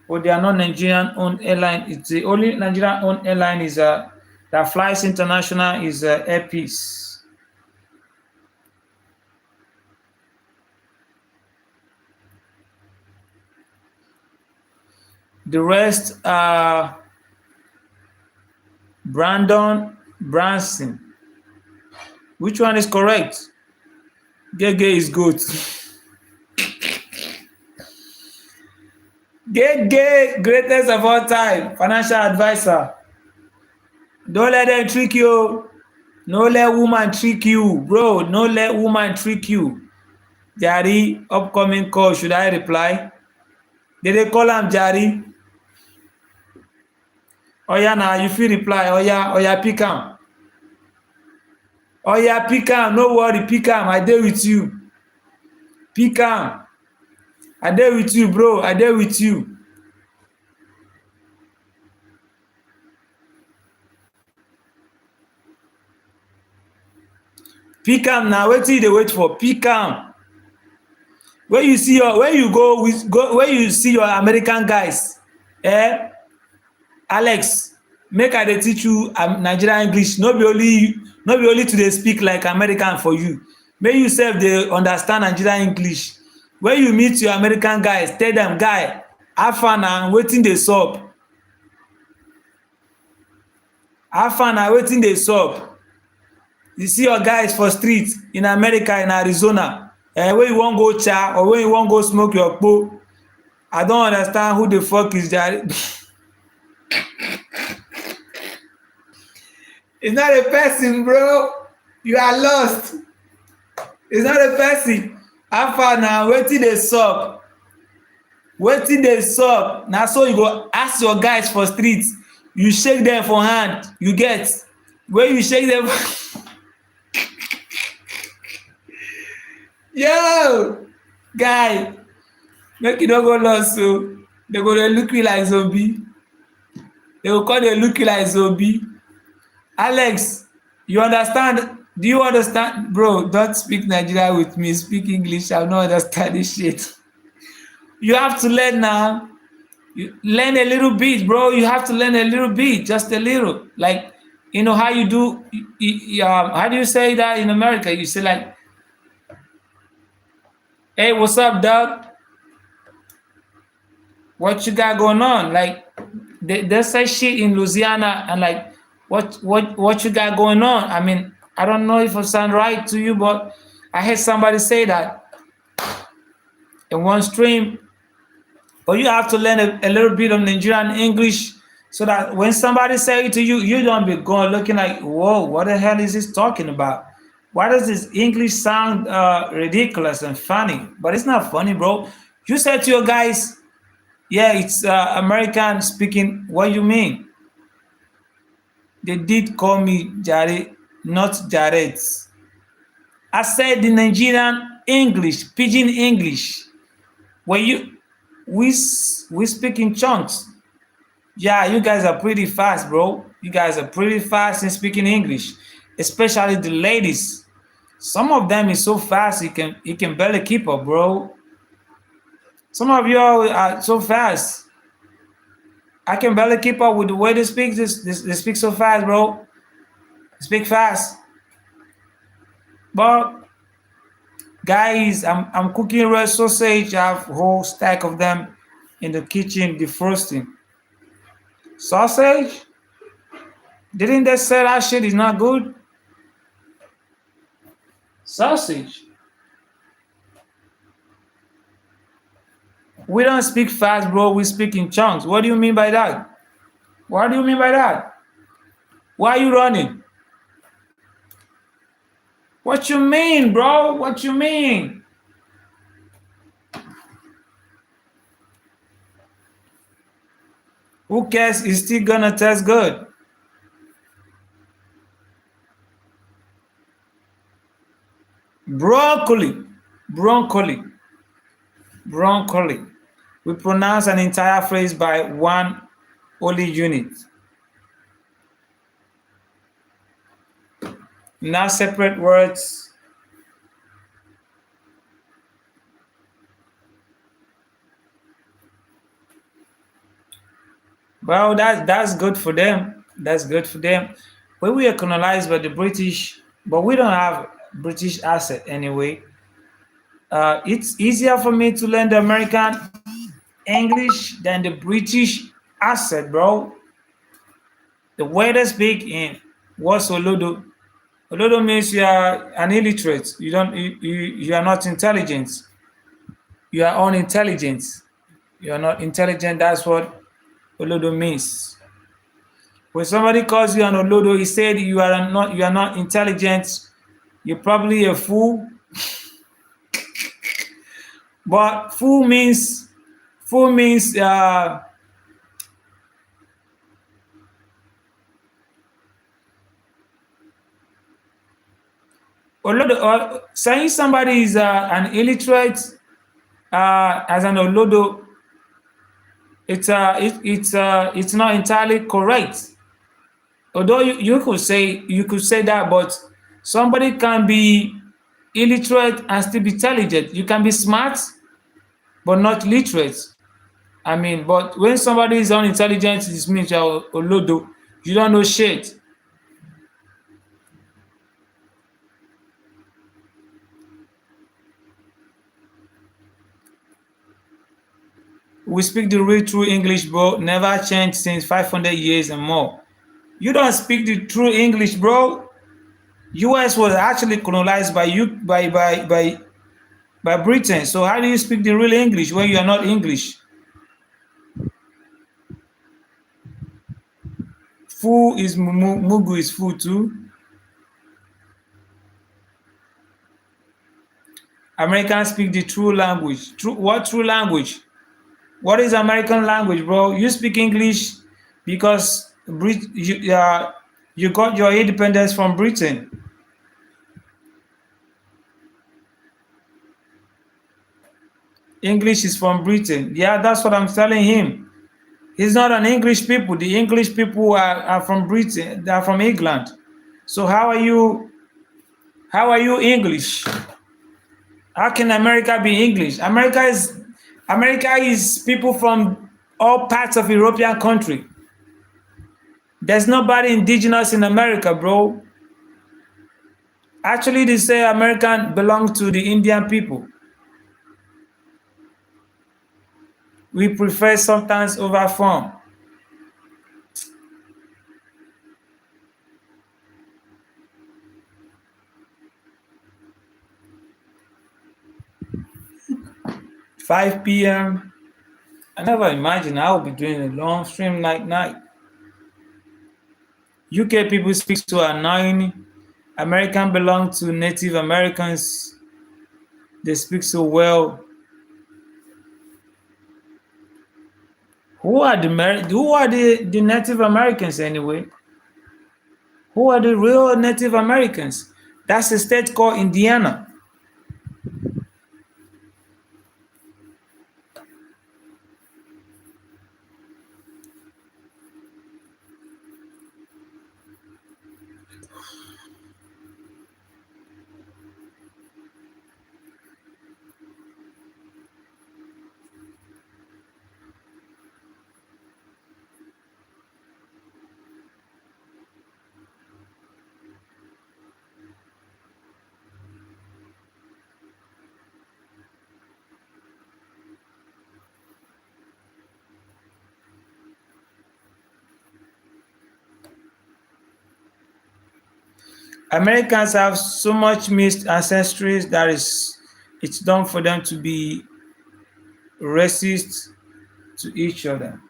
But they are not Nigerian owned airline. It's the only Nigerian owned airline is that flies international is Air Peace. The rest are Brandon Branson. Which one is correct? Gege is good. Gege, greatest of all time, financial advisor. Don't let them trick you. No let woman trick you, bro. No let woman trick you. Jari, upcoming call. Should I reply? Did they call him Jari? Oya now, you feel reply. Oya, pick him. Oya, pick him. No worry, pick him. I dey with you. Pick him. I dey with you, bro. I dey with you. Pick am now. Wetin you dey wait for? Pick am. When you see your American guys, Alex, make I dey teach you Nigerian English. No be only to dey speak like American for you. Make you sef dey understand Nigerian English. When you meet your American guys, tell them, guy, how far na wetin dey sup? How far na wetin dey sup? You see your guys for street in America, in Arizona, when you wan go cha or when you wan go smoke your kpo, I don understand who the fuck is that. It's not a person, bro. You are lost. It's not a person. How far na wetin dey sup? Wetin dey sup? Na so you go ask your guys for street. You shake them for hand. You get when you shake them. Yo, guy, make you no go lost. So they go dey look you like zombie. They go come dey look you like zombie. Alex, you understand? Do you understand? Bro, don't speak Nigeria with me. Speak English. I don't understand this shit. You have to learn now. You learn a little bit, bro. You have to learn a little bit, just a little. Like, you know how you do, how do you say that in America? You say like, hey, what's up, dog? What you got going on? Like, they say shit in Louisiana and like, what you got going on? I mean, I don't know if it sound right to you, but I heard somebody say that in one stream. But you have to learn a little bit of Nigerian English so that when somebody say it to you, you don't be going looking like, whoa, what the hell is this talking about? Why does this English sound ridiculous and funny? But it's not funny, bro. You said to your guys, yeah, it's American speaking. What do you mean? they did call me Jared, not Jared. I said the Nigerian English, pidgin English. When we speak in chunks. Yeah, you guys are pretty fast, bro. You guys are pretty fast in speaking English, especially the ladies. Some of them is so fast you can barely keep up, bro. Some of you are so fast. I can barely keep up with the way they speak. They speak so fast, bro. They speak fast. But guys, I'm cooking red sausage. I have a whole stack of them in the kitchen defrosting. Sausage? Didn't they say that shit is not good? Sausage. We don't speak fast, bro. We speak in chunks. What do you mean by that? What do you mean by that? Why are you running? What you mean, bro? What you mean? Who cares? It's still gonna taste good. Broccoli. Broccoli. Broccoli. We pronounce an entire phrase by one only unit. Now separate words. Well, that's good for them. That's good for them. But we are colonized by the British, but we don't have British asset anyway. It's easier for me to learn the American English than the British asset, bro. The way they speak in what's Olodo? Olodo means you are an illiterate. You are not intelligent. You are unintelligent. You are not intelligent. That's what Olodo means. When somebody calls you an Olodo, he said you are not intelligent. You're probably a fool. But fool means Olodo. Saying somebody is an illiterate as an Olodo, it's not entirely correct. Although you could say that, but somebody can be illiterate and still be intelligent. You can be smart but not literate. I mean, but when somebody is unintelligent, this means you're Olodo. You don't know shit. We speak the real true English, bro. Never changed since 500 years and more. You don't speak the true English, bro. US was actually colonized by you by Britain. So how do you speak the real English when you are not English? Fool is Mugu is fool too. Americans speak the true language. What true language? What is American language, bro? You speak English because you got your independence from Britain. English is from Britain. Yeah, that's what I'm telling him. He's not an English people. The English people are from Britain. They are from England. So how are you English? How can America be English? America is people from all parts of European country. There's nobody indigenous in America, bro. Actually, they say American belong to the Indian people. We prefer substance over form. Five p.m. I never imagined I would be doing a long stream like night. UK people speak so annoying. American belong to Native Americans. They speak so well. Who are the Native Americans anyway? Who are the real Native Americans? That's a state called Indiana. Americans have so much mixed ancestries that it's done for them to be racist to each other.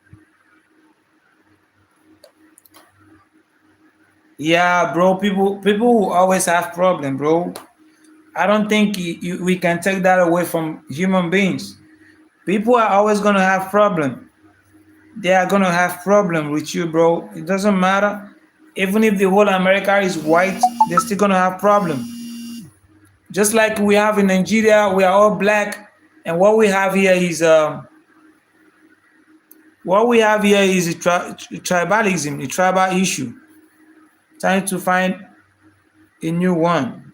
Yeah, bro. People will always have problem, bro. I don't think we can take that away from human beings. People are always gonna have problem. They are gonna have problem with you, bro. It doesn't matter. Even if the whole America is white, they're still gonna have problem. Just like we have in Nigeria, we are all black, and what we have here is a tribalism, a tribal issue. Trying to find a new one.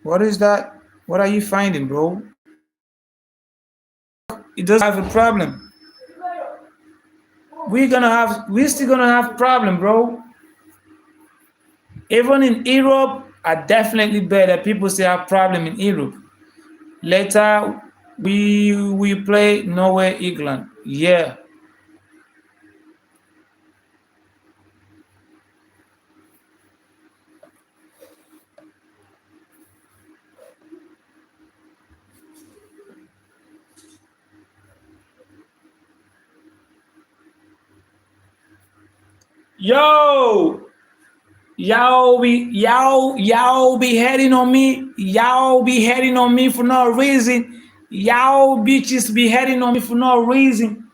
What is that? What are you finding, bro? It doesn't have a problem. We're still gonna have problem, bro. Even in Europe, are definitely better. People say have problem in Europe. Later, we play Norway, England. Yeah. Yo, y'all be hating on me. Y'all be hating on me for no reason. Y'all bitches be hating on me for no reason.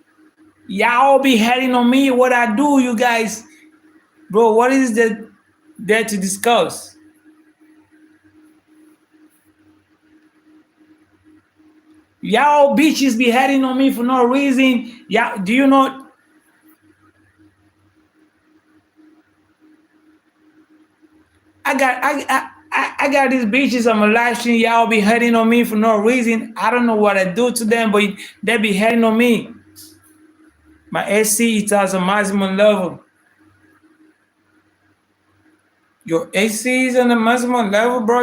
Y'all be hating on me. What I do, you guys, bro? What is there to discuss? Y'all bitches be hating on me for no reason. Yeah, do you know? I got these bitches on my live stream. Y'all be hating on me for no reason. I don't know what I do to them, but they be hating on me. My AC it has a maximum level. Your AC is on the maximum level, bro.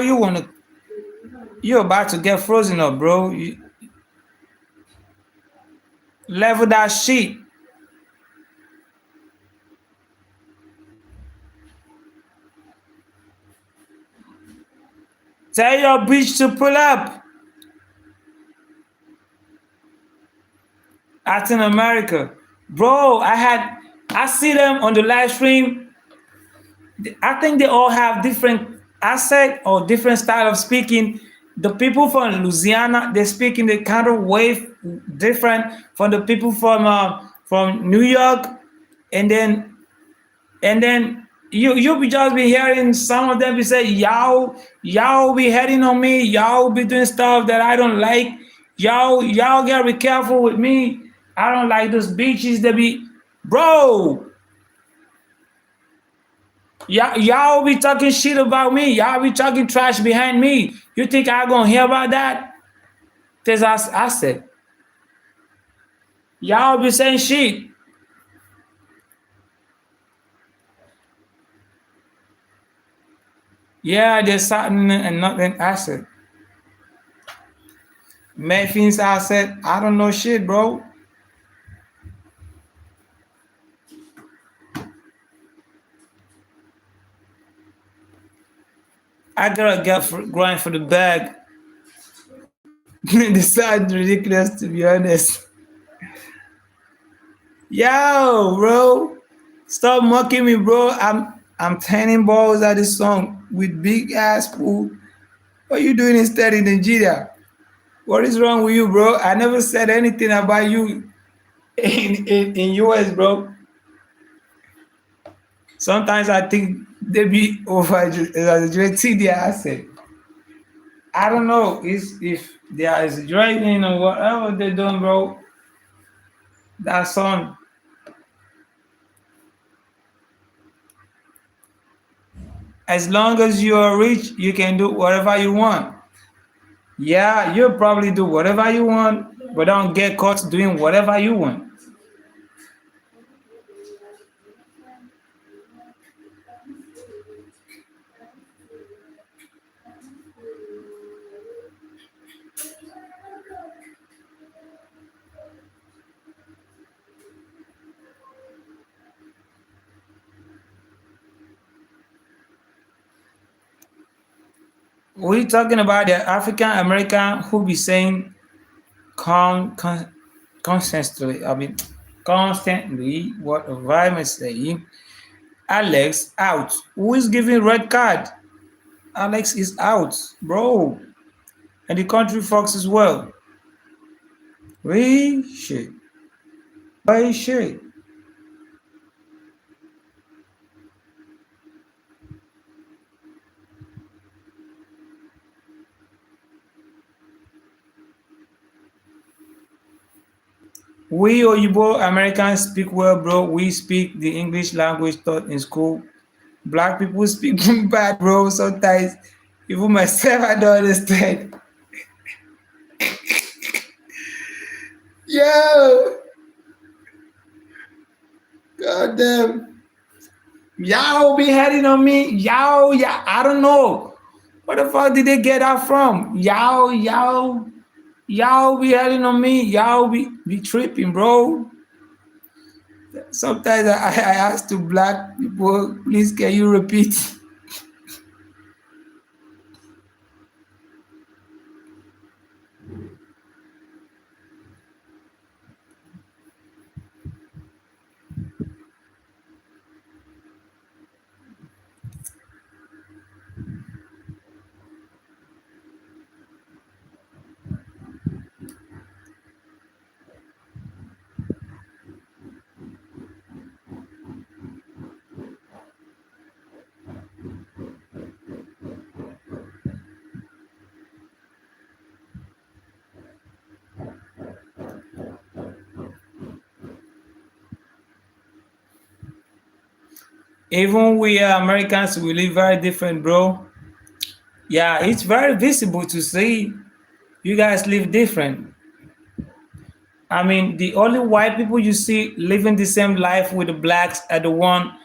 You're about to get frozen up, bro. Level that shit. Tell your bitch to pull up. Latin America. Bro, I see them on the live stream. I think they all have different accent or different style of speaking. The people from Louisiana, they speak in the kind of way different from the people from New York, and then you be just be hearing some of them be say y'all be heading on me, y'all be doing stuff that I don't like, y'all gotta be careful with me. I don't like those bitches that be, bro. Y'all be talking shit about me. Y'all be talking trash behind me. You think I gonna hear about that? Cause I said, y'all be saying shit. Yeah, there's something and nothing acid. Memphis acid. I don't know shit, bro. I gotta grind for the bag. This sounds ridiculous to be honest. Yo, bro, stop mocking me, bro. I'm turning balls at this song with big ass pool. What you doing instead in Nigeria? What is wrong with you, bro? I never said anything about you in US, bro. Sometimes I think They be over exaggerating their accent. I don't know if they are exaggerating or whatever they're doing, bro. That song, as long as you are rich, you can do whatever you want. Yeah, you'll probably do whatever you want, but don't get caught doing whatever you want. We're talking about the African American who be saying constantly, constantly, what I'm saying. Alex out. Who is giving red card? Alex is out, bro. And the country fox as well. We should. We should. We Oyibo Americans speak well, bro. We speak the English language taught in school. Black people speak bad, bro. Sometimes even myself, I don't understand. Yo, goddamn. Y'all be heading on me. Y'all, yeah, I don't know. Where the fuck did they get that from? Y'all be heading on me. Y'all be tripping, bro. Sometimes I ask to black people, please can you repeat? Even we Americans, we live very different, bro. Yeah, it's very visible to see you guys live different. I mean, the only white people you see living the same life with the blacks are the one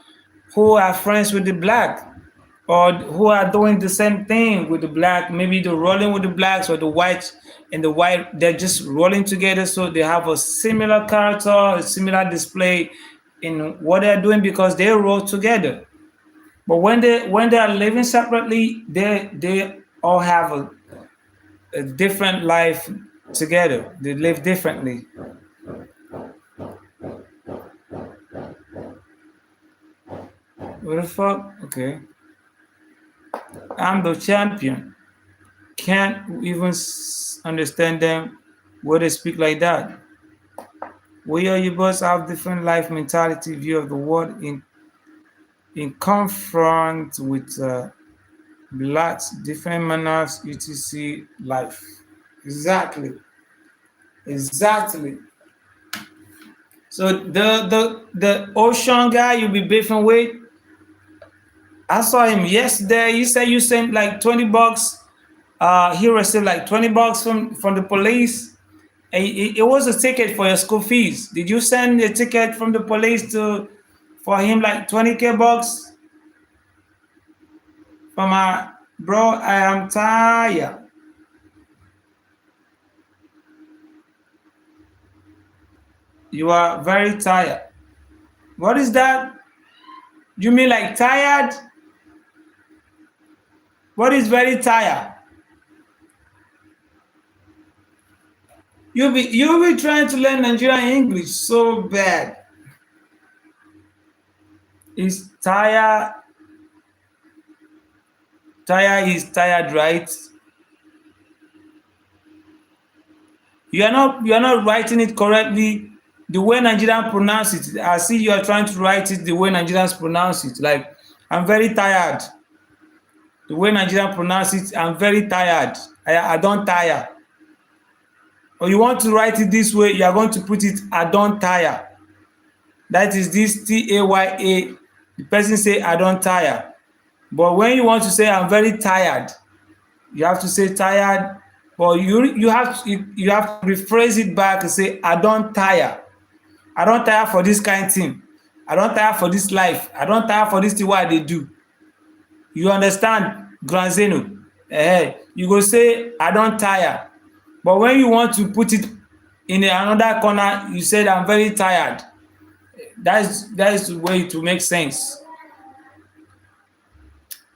who are friends with the black or who are doing the same thing with the black. Maybe they're rolling with the blacks or the whites and the white, they're just rolling together so they have a similar character, a similar display in what they're doing because they roll together. But when they are living separately, they all have a different life together. They live differently. What the fuck? Okay. I'm the champion. Can't even understand them where they speak like that. We are you both have different life mentality, view of the world in confront with blacks, different manners, etc. life. Exactly. Exactly. So the ocean guy you be beefing with, I saw him yesterday. You said you sent like $20. He received like $20 from the police. And it was a ticket for your school fees. Did you send a ticket from the police to for him like 20K bucks? For my bro, I am tired. You are very tired. What is that? You mean like tired? What is very tired? You be trying to learn Nigerian English so bad. Is tired? Tired is tired, right? You are not writing it correctly. The way Nigerians pronounce it, I see you are trying to write it the way Nigerians pronounce it. Like I'm very tired. The way Nigerian pronounce it, I'm very tired. I don't tire. Or you want to write it this way, you are going to put it, I don't tire. That is this T-A-Y-A. The person say, I don't tire. But when you want to say, I'm very tired, you have to say tired. But you have to rephrase it back and say, I don't tire. I don't tire for this kind of thing. I don't tire for this life. I don't tire for this thing what they do. You understand, Granzeno? You go say, I don't tire. But when you want to put it in another corner, you said, I'm very tired. That is the way to make sense.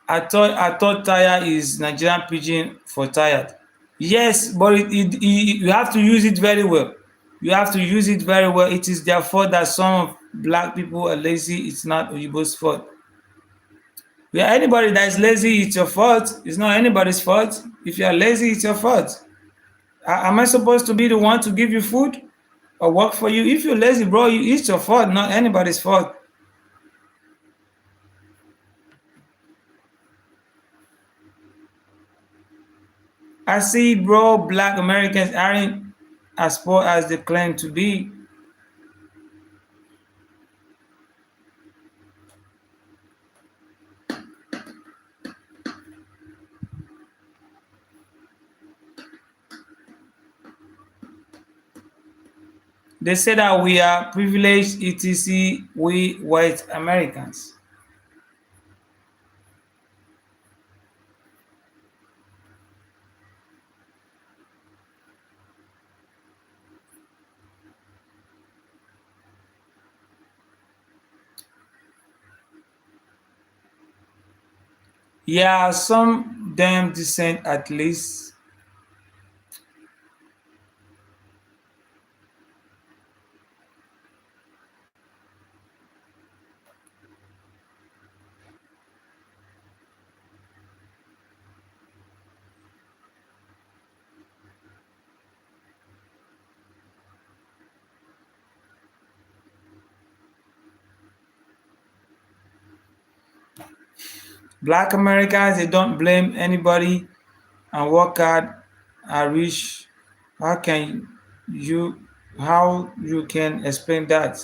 I thought tire is Nigerian pidgin for tired. Yes, but you have to use it very well. You have to use it very well. It is their fault that some black people are lazy. It's not Oyibo's fault. Yeah, anybody that is lazy, it's your fault. It's not anybody's fault. If you are lazy, it's your fault. Am I supposed to be the one to give you food or work for you? If you're lazy, bro, it's your fault, not anybody's fault. I see, bro, black Americans aren't as poor as they claim to be. They say that we are privileged, etc., we white Americans. Yeah, some damn decent at least. Black Americans, they don't blame anybody and work hard are rich. How can you how you can explain that?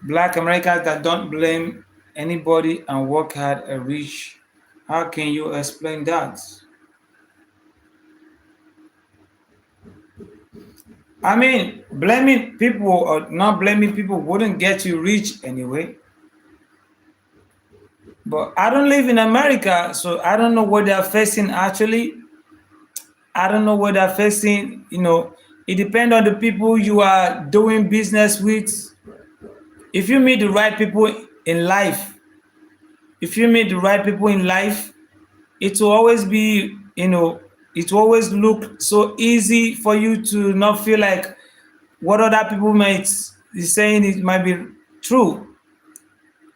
Black Americans that don't blame anybody and work hard are rich. How can you explain that? I mean, blaming people or not blaming people wouldn't get you rich anyway. But I don't live in America, so I don't know what they're facing actually. I don't know what they're facing. It depends on the people you are doing business with. If you meet the right people in life, if you meet the right people in life, it will always be, it will always look so easy for you to not feel like what other people might be saying it might be true.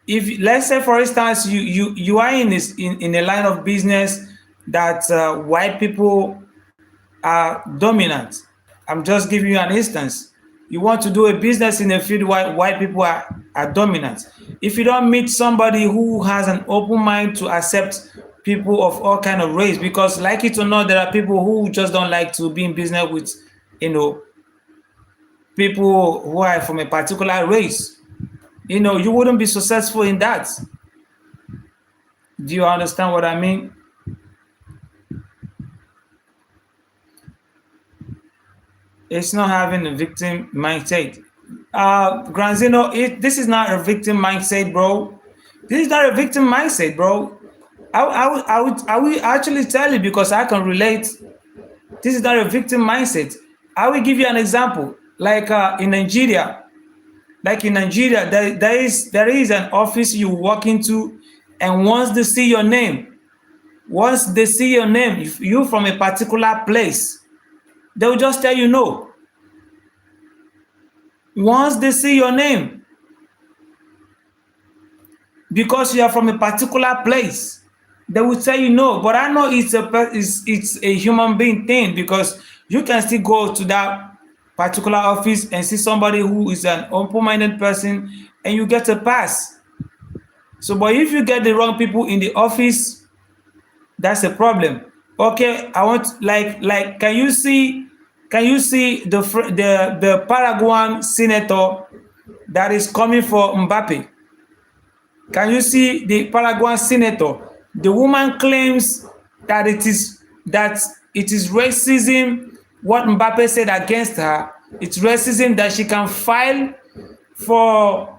If let's say for instance you are in a line of business that white people are dominant. I'm just giving you an instance. You want to do a business in a field where white people are dominant. If you don't meet somebody who has an open mind to accept people of all kind of race, because like it or not, there are people who just don't like to be in business with, people who are from a particular race. You wouldn't be successful in that. Do you understand what I mean? It's not having a victim mindset. Granzino, this is not a victim mindset, bro. This is not a victim mindset, bro. I will actually tell you because I can relate. This is not a victim mindset. I will give you an example. Like in Nigeria, there is an office you walk into, and once they see your name, if you from a particular place, they will just tell you no. Once they see your name, because you are from a particular place, they will tell you no. But I know it's a human being thing, because you can still go to that particular office and see somebody who is an open-minded person, and you get a pass. So, but if you get the wrong people in the office, that's a problem. Okay, I want like can you see the Paraguayan senator that is coming for Mbappe? Can you see the Paraguayan senator? The woman claims that it is racism what Mbappe said against her. It's racism that she can file for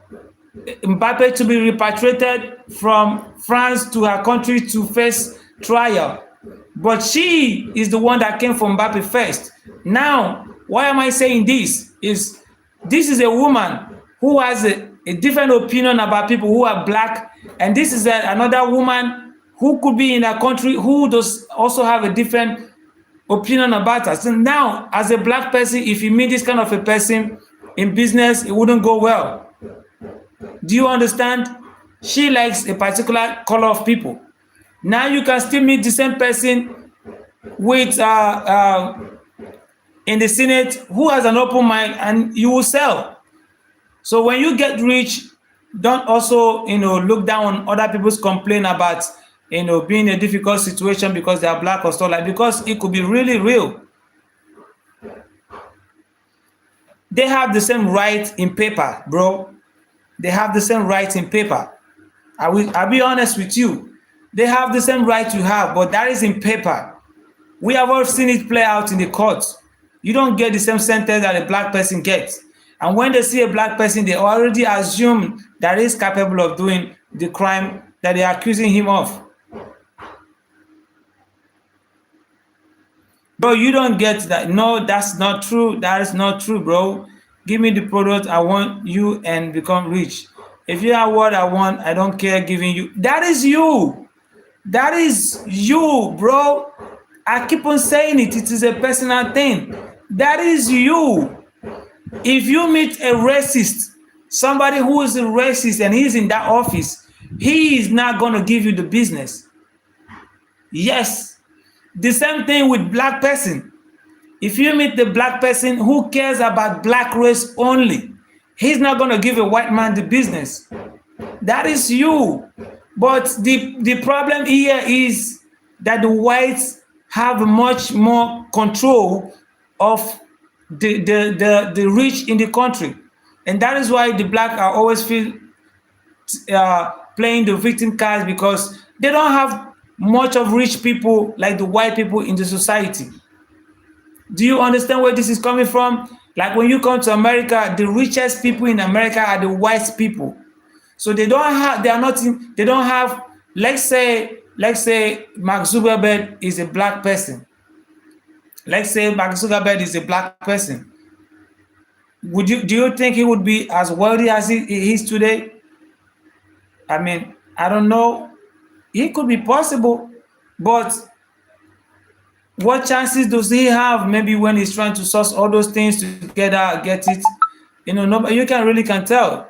Mbappe to be repatriated from France to her country to face trial. But she is the one that came from Mbappe first. Now, why am I saying this? This is a woman who has a different opinion about people who are black, and this is another woman who could be in a country who does also have a different opinion about us. So now, as a black person, if you meet this kind of a person in business, it wouldn't go well. Do you understand? She likes a particular color of people. Now you can still meet the same person with in the Senate who has an open mind, and you will sell. So when you get rich, don't also look down on other people's complaint about being in a difficult situation because they are black or stuff like, because it could be really real. They have the same right in paper, bro. They have the same right in paper. I'll be honest with you. They have the same right you have, but that is in paper. We have all seen it play out in the courts. You don't get the same sentence that a black person gets. And when they see a black person, they already assume that he's capable of doing the crime that they are accusing him of. Bro, you don't get that. No, that's not true. That is not true, bro. Give me the product I want you and become rich. If you have what I want, I don't care giving you. That is you. That is you, bro. I keep on saying it. It is a personal thing. That is you. If you meet a racist, somebody who is a racist and he's in that office, he is not going to give you the business. Yes. The same thing with black person. If you meet the black person who cares about black race only, he's not going to give a white man the business. That is you. But the problem here is that the whites have much more control of the rich in the country. And that is why the black are always feel playing the victim cards, because they don't have much of rich people like the white people in the society. Do you understand where this is coming from? Like when you come to America, the richest people in America are the white people. So they don't have, let's say Mark Zuckerberg is a black person. Let's say Mark Zuckerberg is a black person. Do you think he would be as wealthy as he is today? I mean, I don't know. It could be possible, but what chances does he have? Maybe when he's trying to source all those things together, get it, nobody, you can tell.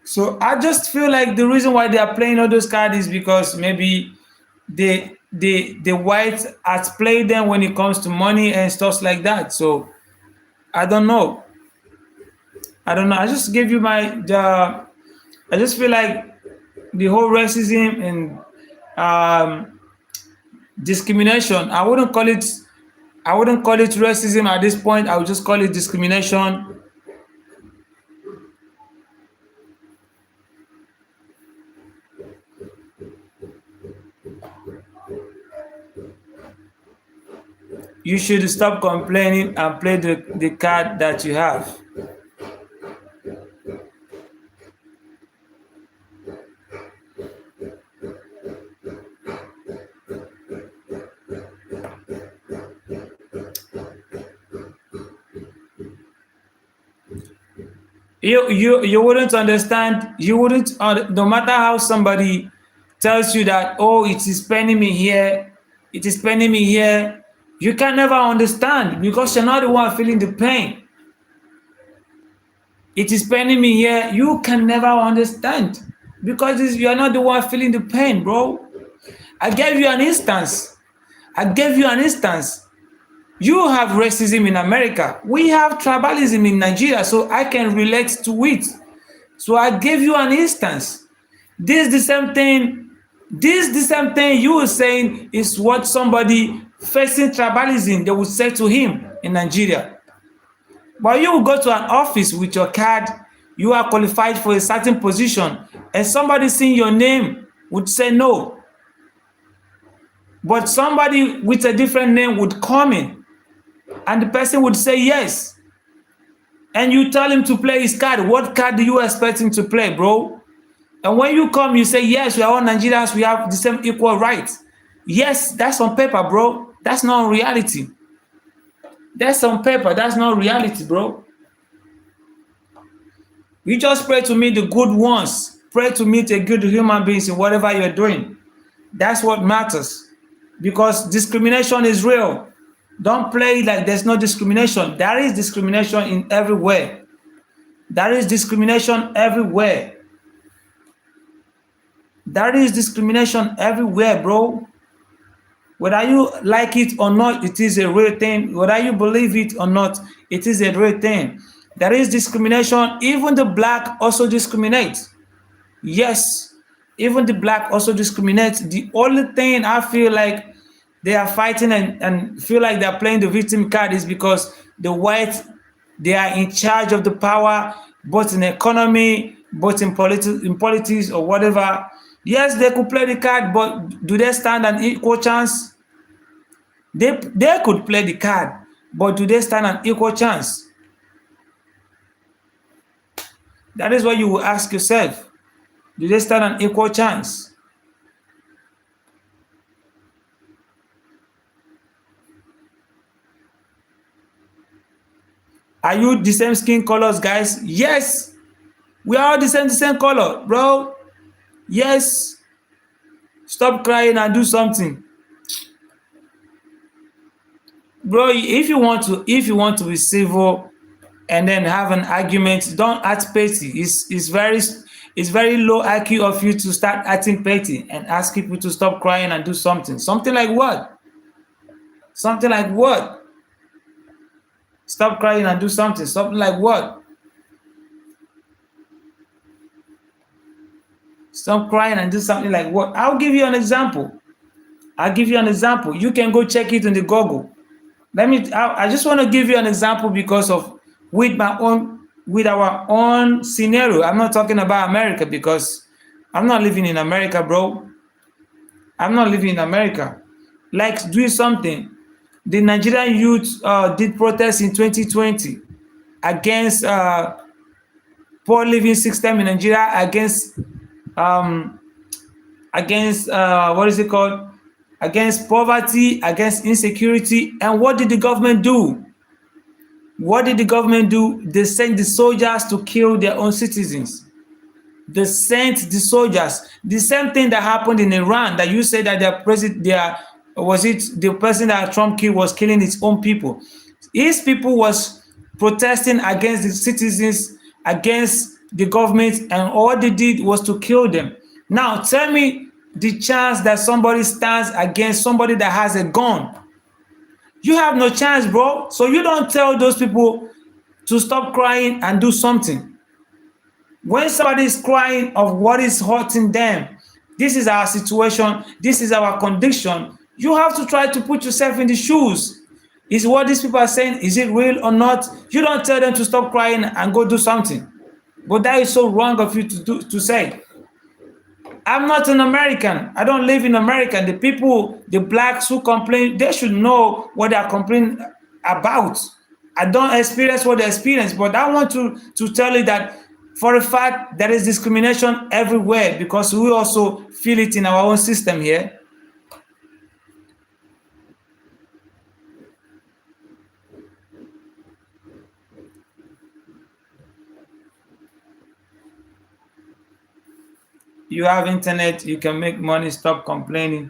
So I just feel like the reason why they are playing all those cards is because maybe the whites outplay them when it comes to money and stuff like that. So I don't know. I just give you I just feel like the whole racism and discrimination, I wouldn't call it racism at this point. I would just call it discrimination. You should stop complaining and play the card that you have. You wouldn't understand. You wouldn't, no matter how somebody tells you that, oh, it is paining me here, it is paining me here, you can never understand because you're not the one feeling the pain. It is paining me here, you can never understand because you're not the one feeling the pain, bro. I gave you an instance. You have racism in America. We have tribalism in Nigeria, so I can relate to it. So I gave you an instance. This the same thing. This the same thing you were saying is what somebody facing tribalism they would say to him in Nigeria. But you will go to an office with your card, you are qualified for a certain position, and somebody seeing your name would say no. But somebody with a different name would come in, and the person would say yes. And you tell him to play his card. What card do you expect him to play, bro? And when you come, you say, yes, we are all Nigerians, we have the same equal rights. Yes, that's on paper, bro. That's not reality. That's on paper. That's not reality, bro. You just pray to meet the good ones. Pray to meet a good human beings in whatever you're doing. That's what matters. Because discrimination is real. Don't play like there's no discrimination. There is discrimination in everywhere. There is discrimination everywhere. There is discrimination everywhere, bro. Whether you like it or not, it is a real thing. Whether you believe it or not, it is a real thing. There is discrimination. Even the black also discriminate. Yes, even the black also discriminate. The only thing I feel like they are fighting and feel like they're playing the victim card is because the white, they are in charge of the power, both in economy, both in politics or whatever. Yes, they could play the card, but do they stand an equal chance? They could play the card, but do they stand an equal chance? That is what you will ask yourself. Do they stand an equal chance? Are you the same skin colors, guys? Yes. We are all the same color, bro. Yes. Stop crying and do something. Bro, if you want to be civil and then have an argument, don't act petty. It's very low IQ of you to start acting petty and ask people to stop crying and do something. Something like what? Something like what? Stop crying and do something. Something like what? Stop crying and do something like what? I'll give you an example. I'll give you an example. You can go check it in the Google. I just want to give you an example because of with our own scenario. I'm not talking about America because I'm not living in America, bro. I'm not living in America. Like doing something. The Nigerian youth did protest in 2020 against poor living system in Nigeria, um, against what is it called? Against poverty, against insecurity. And what did the government do? What did the government do? They sent the soldiers to kill their own citizens. They sent the soldiers. The same thing that happened in Iran that you said that their president, was it the person that Trump killed was killing his own people. His people was protesting against the citizens, against the government, and all they did was to kill them. Now tell me the chance that somebody stands against somebody that has a gun. You have no chance, bro. So you don't tell those people to stop crying and do something. When somebody is crying of what is hurting them, this is our situation, this is our condition, you have to try to put yourself in the shoes. Is what these people are saying, is it real or not? You don't tell them to stop crying and go do something. But that is so wrong of you to say. I'm not an American. I don't live in America. The people, the blacks who complain, they should know what they are complaining about. I don't experience what they experience, but I want to tell you that for a fact there is discrimination everywhere because we also feel it in our own system here. You have internet, you can make money, stop complaining.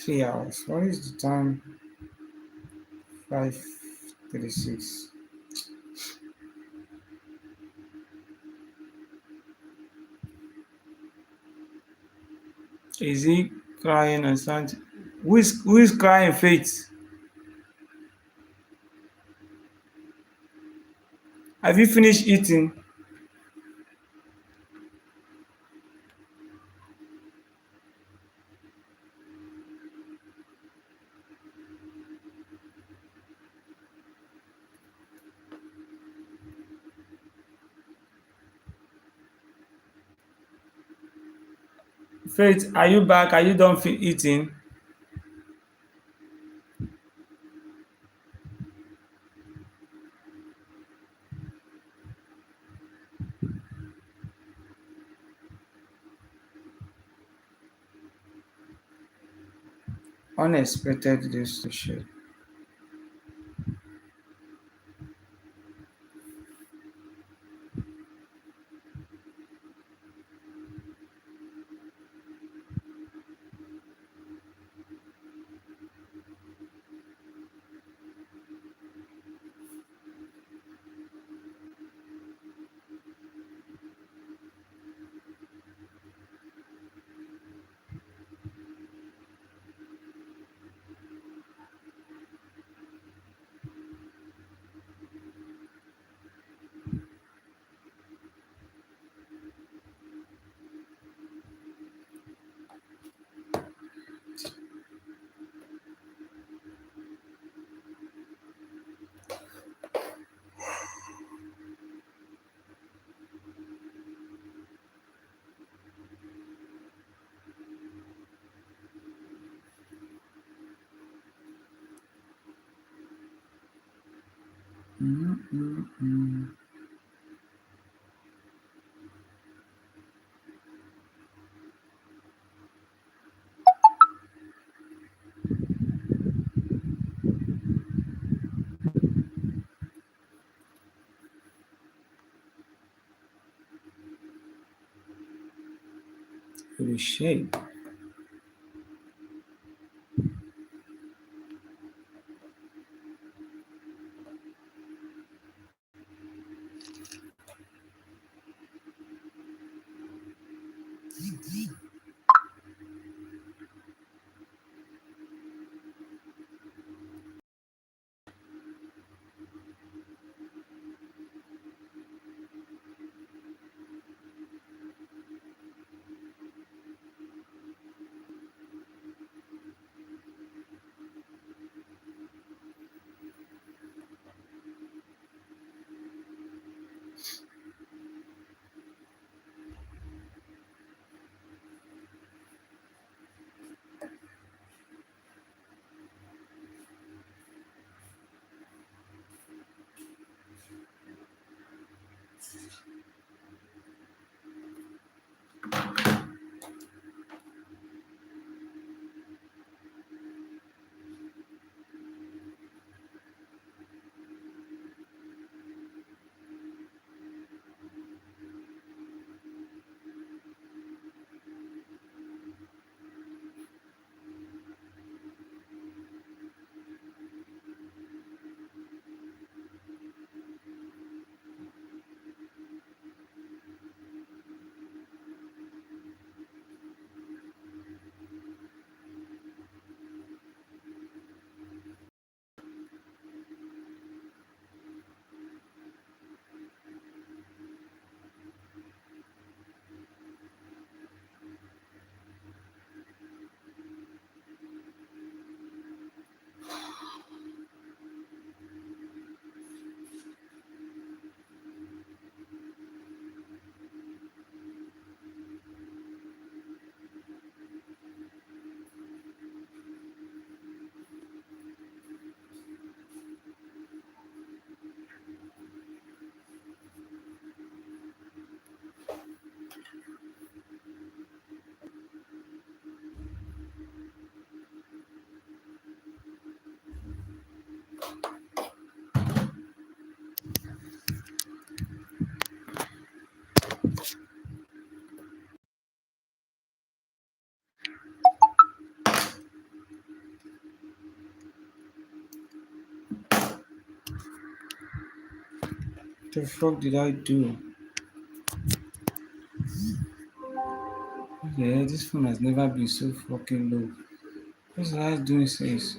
3 hours. What is the time? 5:36. Is he crying or something? Who is crying, Faith? Have you finished eating? Faith, are you back? Are you done eating? Unexpected this to share. Holy shit. The fuck did I do? Yeah, this phone has never been so fucking low. What's the I doing since?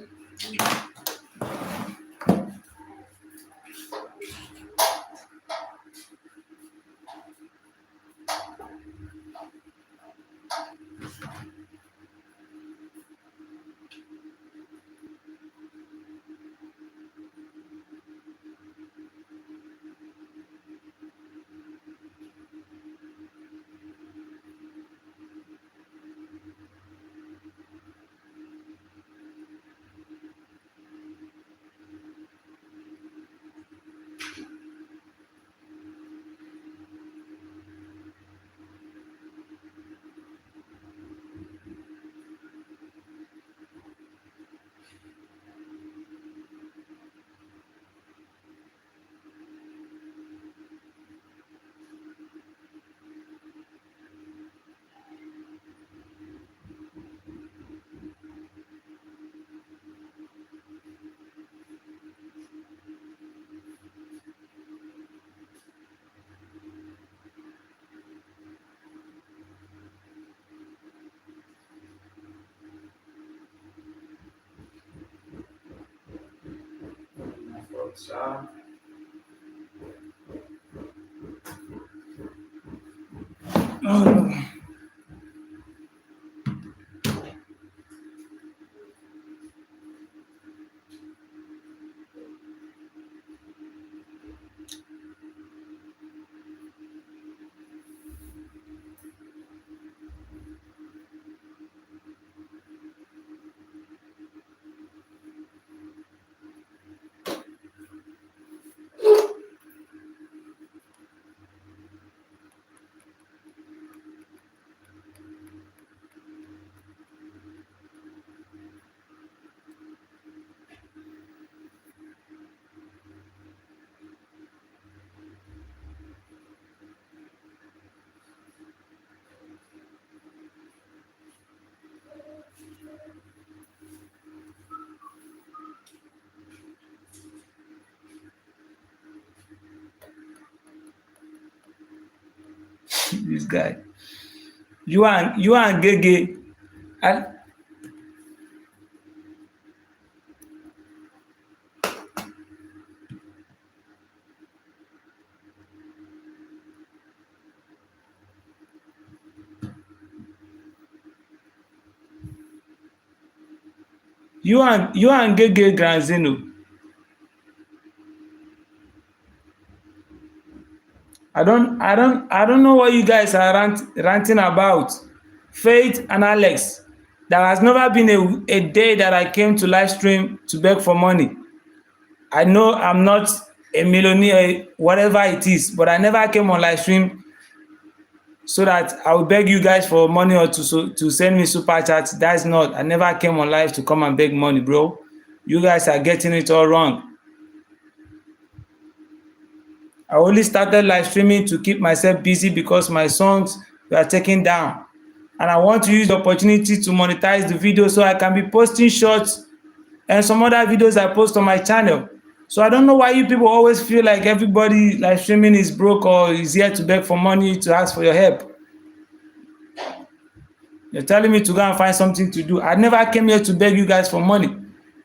Oh, this guy. You and Gege. I, you and Gege Granzino. I don't know what you guys are ranting about. Faith and Alex. There has never been a day that I came to live stream to beg for money. I know I'm not a millionaire, whatever it is, but I never came on live stream so that I will beg you guys for money or to send me super chats. That's not. I never came on live to come and beg money, bro. You guys are getting it all wrong. I only started live streaming to keep myself busy because my songs were taken down. And I want to use the opportunity to monetize the video so I can be posting shorts and some other videos I post on my channel. So I don't know why you people always feel like everybody live streaming is broke or is here to beg for money to ask for your help. You're telling me to go and find something to do. I never came here to beg you guys for money.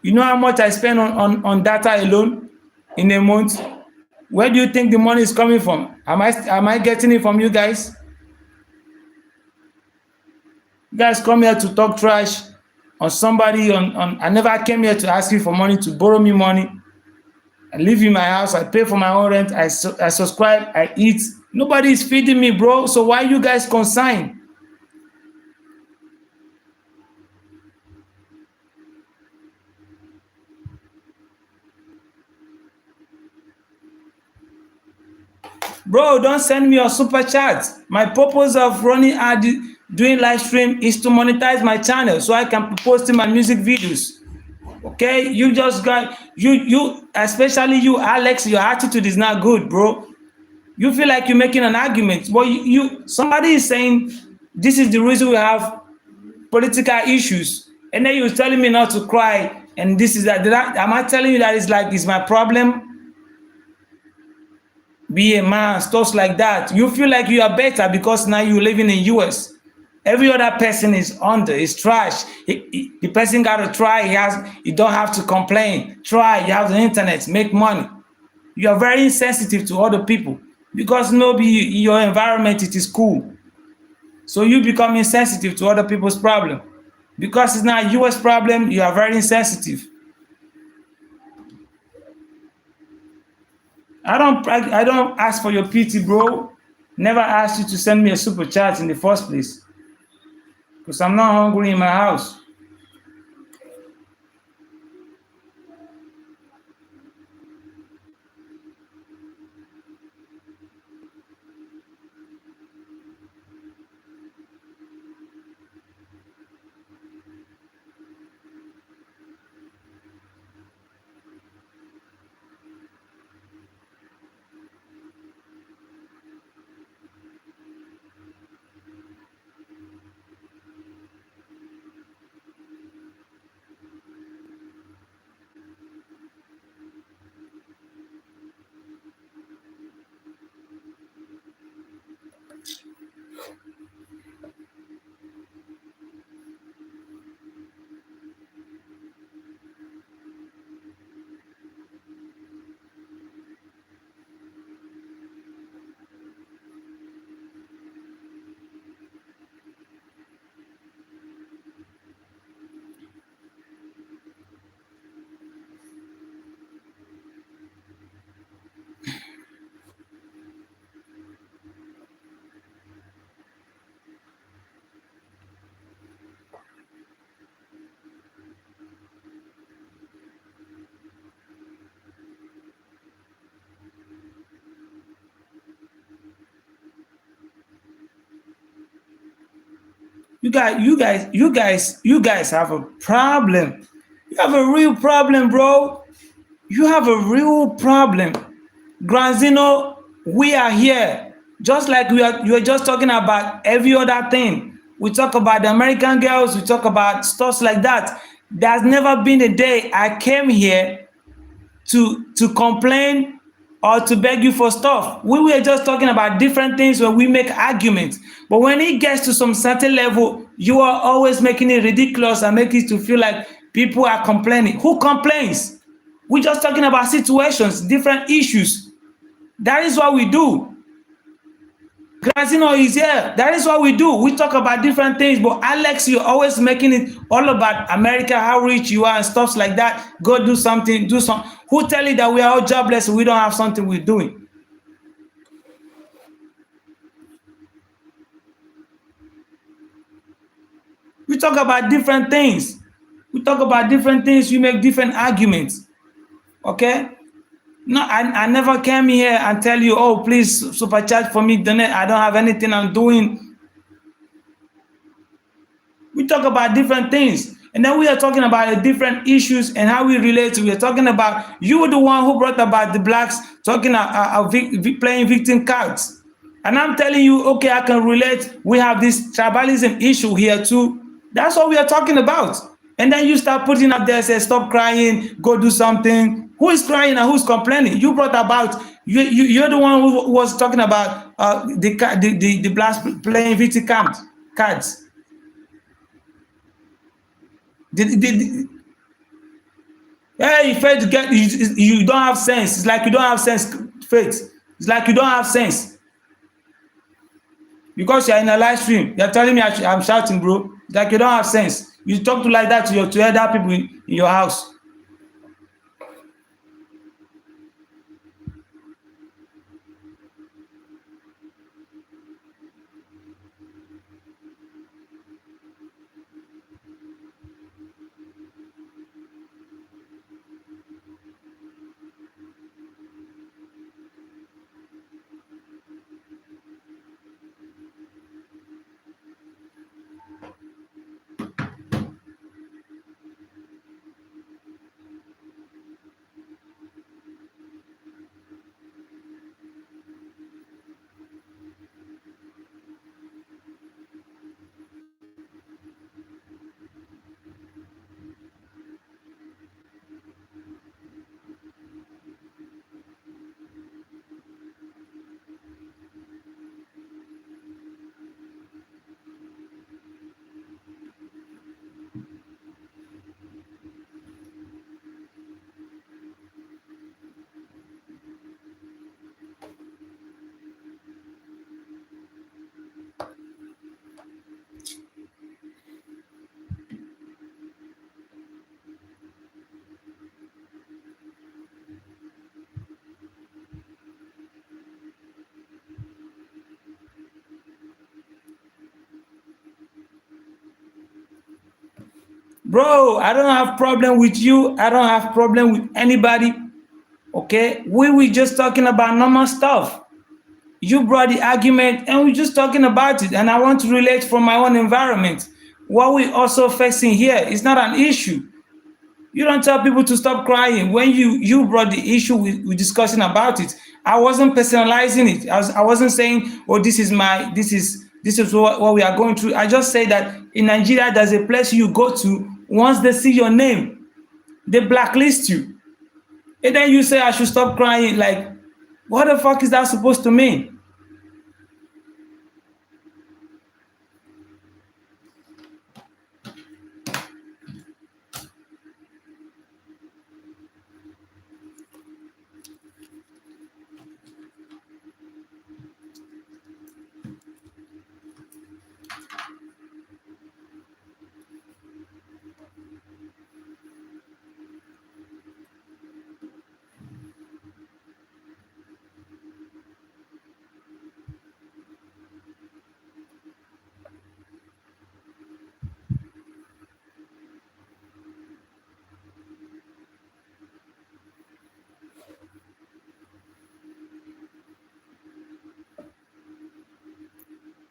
You know how much I spend on data alone in a month? Where do you think the money is coming from? Am I getting it from you guys? You guys come here to talk trash on somebody on I never came here to ask you for money, to borrow me money. I live in my house, I pay for my own rent, I subscribe, I eat. Nobody is feeding me, bro. So why you guys consign? Bro, don't send me your super chat. My purpose of running ad doing live stream is to monetize my channel so I can be posting my music videos. Okay, you just got you especially you, Alex. Your attitude is not good, bro. You feel like you're making an argument, but you somebody is saying this is the reason we have political issues, and then you're telling me not to cry, and this is that. Am I telling you that it's like it's my problem? be a man, stuff like that. You feel like you are better because now you living in US. Every other person is under, is trash. The person got to try. He don't have to complain. Try. You have the internet, make money. You are very insensitive to other people because nobody your environment it is cool. So you become insensitive to other people's problem because it's not US problem. You are very insensitive. I don't ask for your pity, bro. Never asked you to send me a super chat in the first place because I'm not hungry in my house. You guys have a problem. You have a real problem, bro. You have a real problem. Granzino, we are here. Just like you are just talking about every other thing. We talk about the American girls, we talk about stuff like that. There's never been a day I came here to complain or to beg you for stuff. We were just talking about different things where we make arguments. But when it gets to some certain level, you are always making it ridiculous and make it to feel like people are complaining. Who complains? We're just talking about situations, different issues. That is what we do. Grazino is here. That is what we do. We talk about different things, but Alex, you're always making it all about America, how rich you are, and stuff like that. Go do something, do some. Who tell you that we are all jobless and we don't have something we're doing? We talk about different things. We talk about different things. We make different arguments. Okay? No, I never came here and tell you, oh, please super chat for me. Donate. I don't have anything I'm doing. We talk about different things. And then we are talking about the different issues and how we relate to. We are talking about you were the one who brought about the blacks talking playing victim cards. And I'm telling you, okay, I can relate. We have this tribalism issue here too. That's what we are talking about. And then you start putting up there, say, stop crying, go do something. Who is crying and who's complaining? You brought about, you're the one who was talking about the blacks playing victim cards. The, hey, faith get you don't have sense. It's like you don't have sense, faith. It's like you don't have sense because you're in a live stream. You're telling me I'm shouting, bro. It's like you don't have sense. You talk to like that to other people in your house. Bro, I don't have problem with you. I don't have problem with anybody. Okay, we were just talking about normal stuff. You brought the argument and we're just talking about it, and I want to relate from my own environment. What we also facing here is not an issue. You don't tell people to stop crying. When you brought the issue, we discussing about it. I wasn't personalizing it. I wasn't saying, oh, this is what we are going through. I just say that in Nigeria there's a place you go to. Once they see your name, they blacklist you, and then you say I should stop crying. Like, what the fuck is that supposed to mean?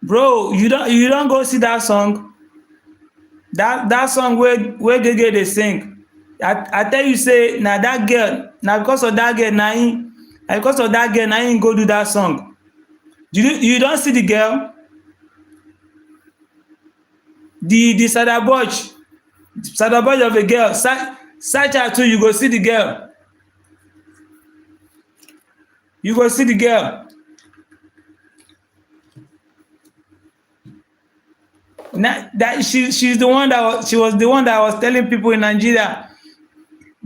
Bro, you don't go see that song. That song where Gege dey sing. I tell you say na that girl, na because of that girl na him go do that song. You don see the girl, the Sada Boy of a girl. Search her too, you go see the girl. You go see the girl. That she's the one she was the one that was telling people in Nigeria,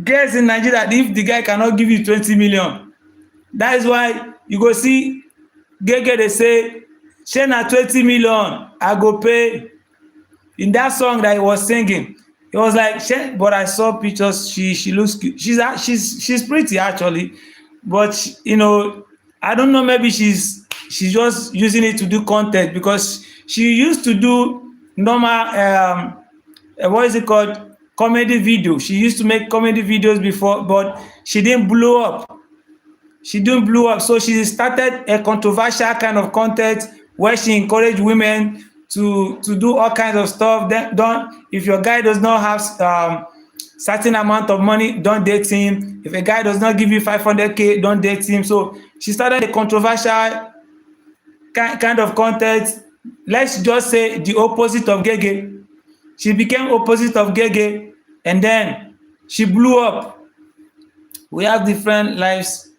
girls in Nigeria, if the guy cannot give you 20 million, that is why you go see Gege dey say, shey na 20 million I go pay. In that song that he was singing, it was like, but I saw pictures. She looks cute. She's pretty actually, but I don't know. Maybe she's just using it to do content, because she used to do normal what is it called, comedy video. She used to make comedy videos before, but she didn't blow up. So she started a controversial kind of content where she encouraged women to do all kinds of stuff. Then don't, if your guy does not have certain amount of money, don't date him. If a guy does not give you 500K, don't date him. So she started a controversial kind of content. Let's just say the opposite of Gege. She became opposite of Gege, and then she blew up. We have different lives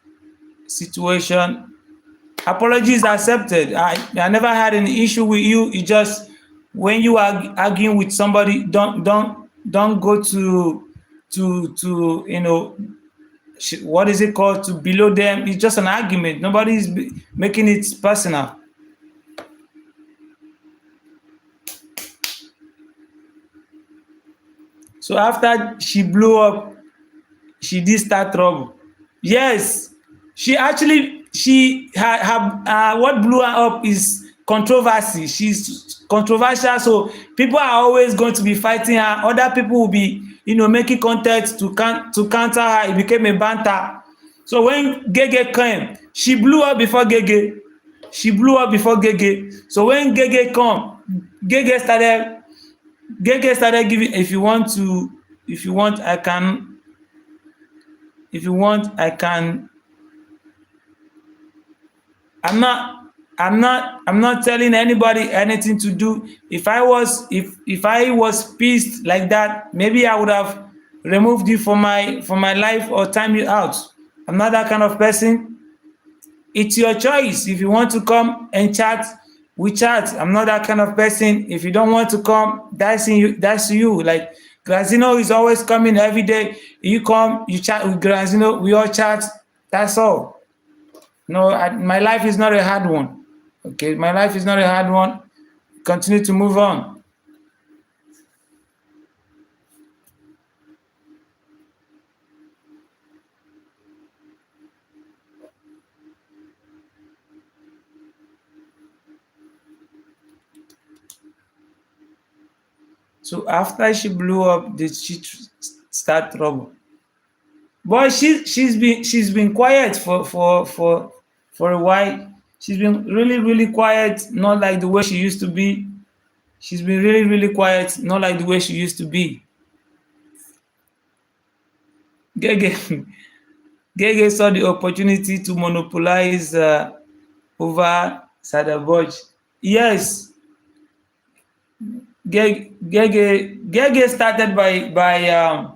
situation. Apologies accepted. I never had an issue with you. It just, when you are arguing with somebody, don't go to what is it called, to below them. It's just an argument. Nobody is making it personal. So after she blew up, she did start trouble. Yes, she had what blew her up is controversy. She's controversial, so people are always going to be fighting her. Other people will be, making content to counter her. It became a banter. So when Gege came, she blew up before Gege. So when Gege come, Gege started giving. If you want, I can. I'm not telling anybody anything to do. If I was pissed like that, maybe I would have removed you from my life or time you out. I'm not that kind of person. It's your choice. If you want to come and chat, we chat. I'm not that kind of person. If you don't want to come, that's you. Like, Grazino is always coming every day. You come, you chat with Grazino, we all chat. That's all. No, my life is not a hard one. Okay, my life is not a hard one. Continue to move on. So after she blew up, did she start trouble? But she's been quiet for a while. She's been really quiet, not like the way she used to be. She's been really quiet, not like the way she used to be. Gege Gege saw the opportunity to monopolize over Sadaboj. Yes, Gege started by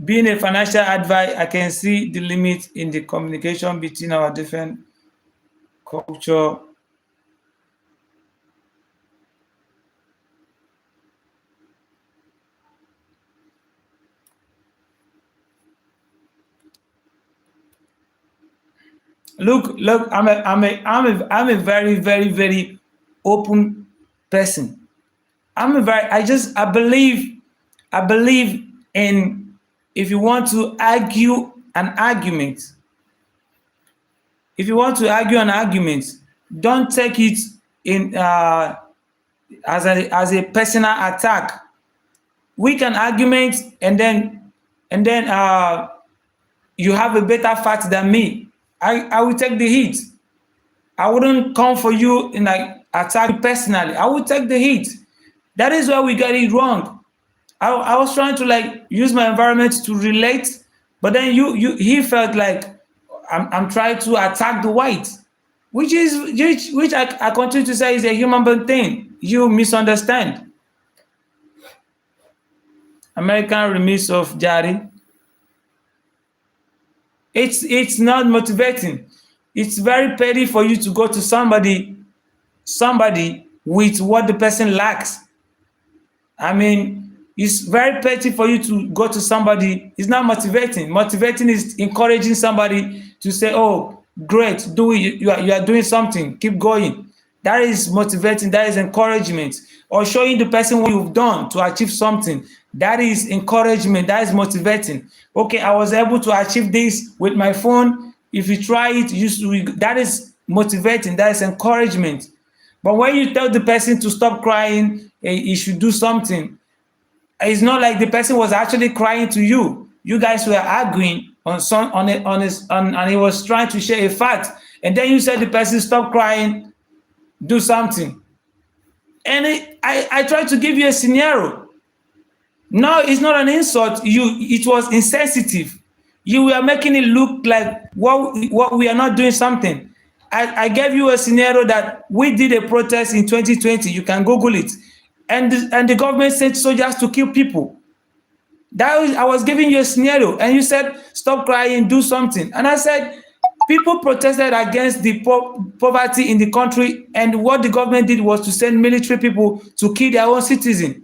being a financial advisor. I can see the limit in the communication between our different culture. Look, I'm a very open person. I believe in, if you want to argue an argument, if you want to argue an argument, don't take it in as a personal attack. We can argument, and then you have a better fact than me. I will take the heat. I wouldn't come for you and like attack you personally. I would take the heat. That is where we get it wrong. I was trying to like use my environment to relate, but then he felt like I'm trying to attack the white, which I continue to say is a human being thing. You misunderstand. American remix of Jari. It's not motivating. It's very petty for you to go to somebody with what the person lacks. I mean, it's very petty for you to go to somebody. It's not motivating. Motivating is encouraging somebody to say, "Oh, great, do it. You are doing something. Keep going." That is motivating. That is encouragement. Or showing the person what you've done to achieve something. That is encouragement. That is motivating. Okay, I was able to achieve this with my phone. If you try it, that is motivating. That is encouragement. But when you tell the person to stop crying, he should do something. It's not like the person was actually crying to you. You guys were arguing and he was trying to share a fact. And then you said the person stop crying, do something. And I tried to give you a scenario. No, it's not an insult. It was insensitive. You were making it look like what we are not doing something. I gave you a scenario that we did a protest in 2020. You can Google it, and the government sent soldiers to kill people. I was giving you a scenario, and you said stop crying, do something, and I said people protested against the poverty in the country, and what the government did was to send military people to kill their own citizens.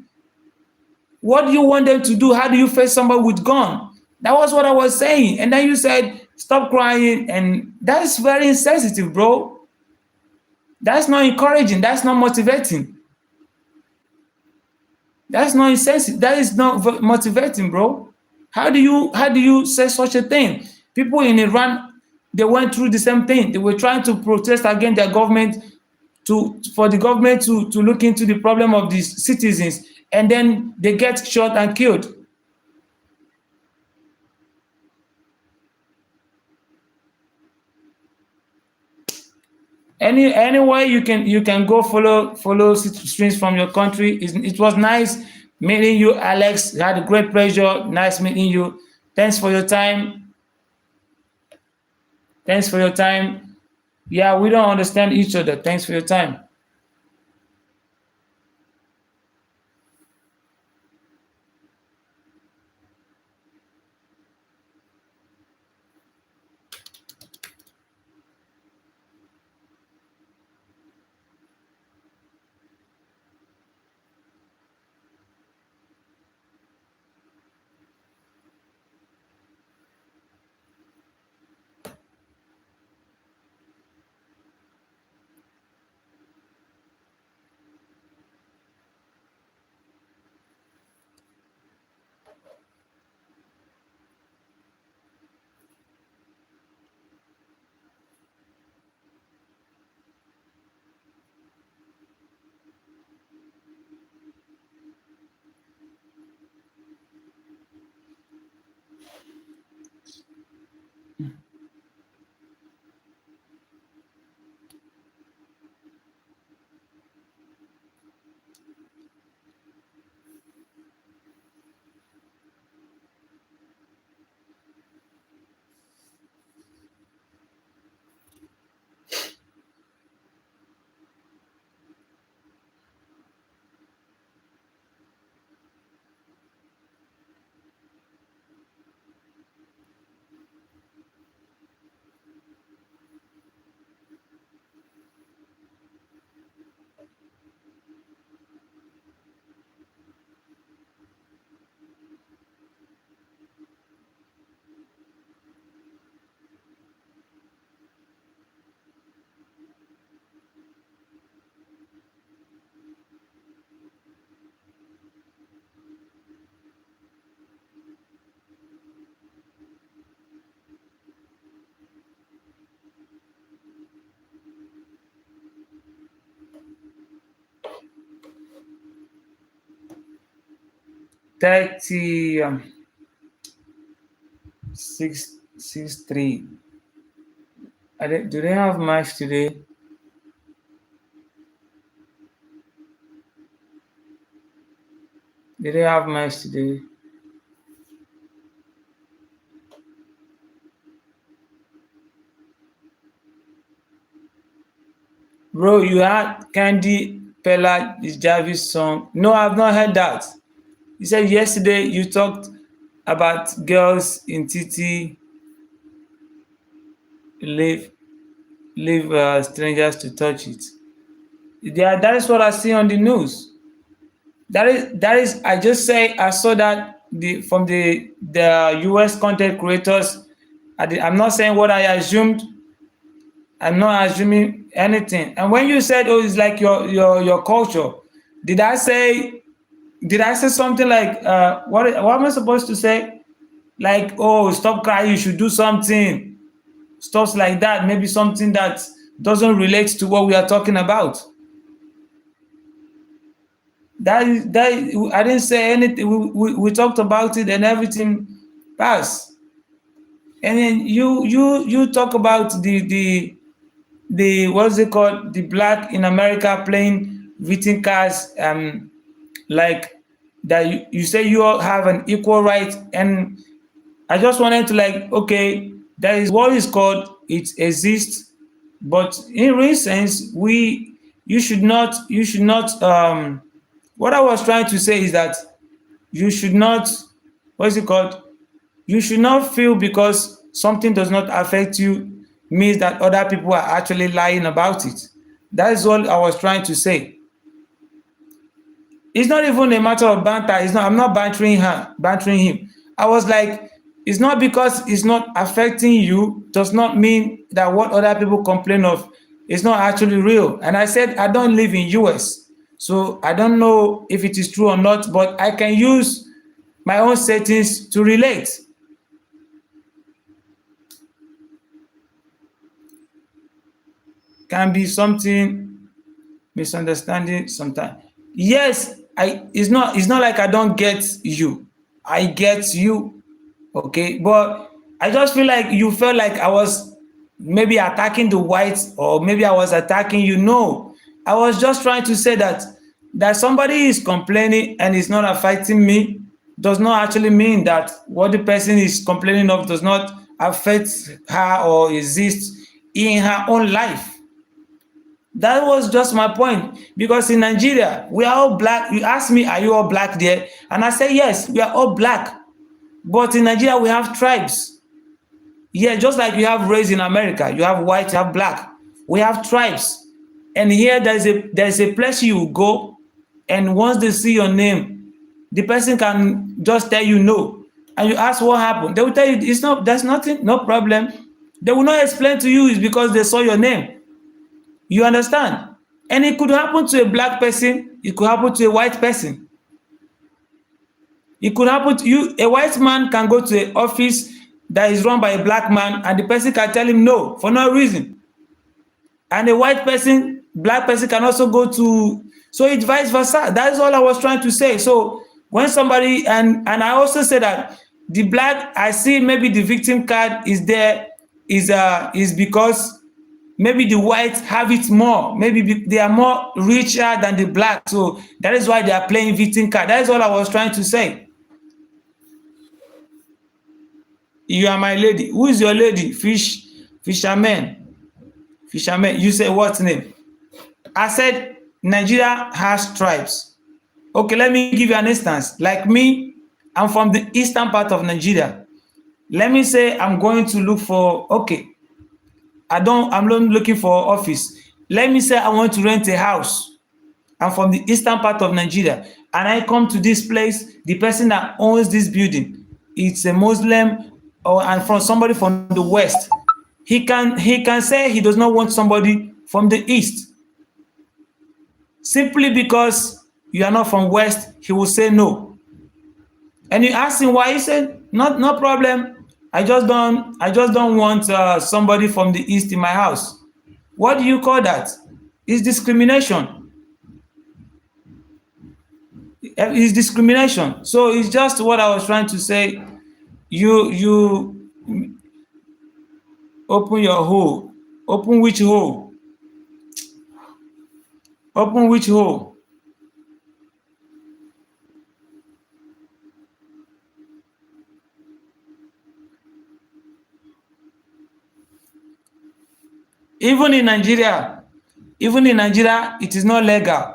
What do you want them to do? How do you face somebody with gun? That was what I was saying. And then you said, stop crying. And that's very insensitive, bro. That's not encouraging. That's not motivating. That's not insensitive. That is not motivating, bro. How do you say such a thing? People in Iran, they went through the same thing. They were trying to protest against their government for the government to look into the problem of these citizens, and then they get shot and killed. Anywhere you can go follow streams from your country. It was nice meeting you, Alex. Had a great pleasure. Nice meeting you. Thanks for your time. Thanks for your time. Yeah, we don't understand each other. Thanks for your time. 30 6 6 3. Do they have match today? Do they have match today? Bro, you had Candy Pella is Jarvis song. No, I've not heard that. You said yesterday you talked about girls in TT leave strangers to touch it. Yeah, that is what I see on the news. That is. I just say I saw that from the US content creators. I'm not saying what I assumed. I'm not assuming anything. And when you said, "Oh, it's like your culture," did I say something like what am I supposed to say? Like, "Oh, stop crying, you should do something," stuff like that. Maybe something that doesn't relate to what we are talking about. That I didn't say anything. We talked about it and everything passed. And then you talk about the what's it called, the black in America playing greeting cards, like that you say you all have an equal right. And I just wanted to, like, okay, that is what is called, it exists, but in real sense, you should not what I was trying to say is that you should not, what's it called, you should not feel because something does not affect you means that other people are actually lying about it. That is all I was trying to say. It's not even a matter of banter. It's not. I'm not bantering him. I was like, it's not because it's not affecting you does not mean that what other people complain of is not actually real. And I said I don't live in US, so I don't know if it is true or not. But I can use my own settings to relate. Can be something misunderstanding sometimes. Yes, it's not like I don't get you. I get you. Okay, but I just feel like you felt like I was maybe attacking the whites, or maybe I was attacking you. No, I was just trying to say that somebody is complaining and it's not affecting me does not actually mean that what the person is complaining of does not affect her or exist in her own life. That was just my point. Because in Nigeria, we are all black. You ask me, are you all black there? And I say, yes, we are all black. But in Nigeria, we have tribes. Yeah, just like you have race in America, you have white, you have black. We have tribes. And here there's a place you go, and once they see your name, the person can just tell you no. And you ask what happened. They will tell you it's not, there's nothing, no problem. They will not explain to you it's because they saw your name. You understand? And it could happen to a black person, it could happen to a white person. It could happen to you. A white man can go to an office that is run by a black man, and the person can tell him no for no reason. And a black person can also go to, so it's vice versa. That's all I was trying to say. So when somebody, and I also say that the black, I see maybe the victim card is there is because maybe the whites have it more. Maybe they are more richer than the black. So that is why they are playing victim card. That is all I was trying to say. You are my lady. Who is your lady? Fisherman. Fisherman. You say what name? I said Nigeria has tribes. Okay, let me give you an instance. Like me, I'm from the eastern part of Nigeria. Let me say I'm going to look for, okay, I'm not looking for office. Let me say I want to rent a house. I'm from the eastern part of Nigeria, and I come to this place. The person that owns this building, it's a Muslim, and from somebody from the west. He can say he does not want somebody from the east. Simply because you are not from west, he will say no. And you ask him why, he said, no problem. I just don't want somebody from the east in my house. What do you call that? It's discrimination. It's discrimination. So it's just what I was trying to say. You open your hole. Open which hole? Open which hole? Even in Nigeria, it is not legal.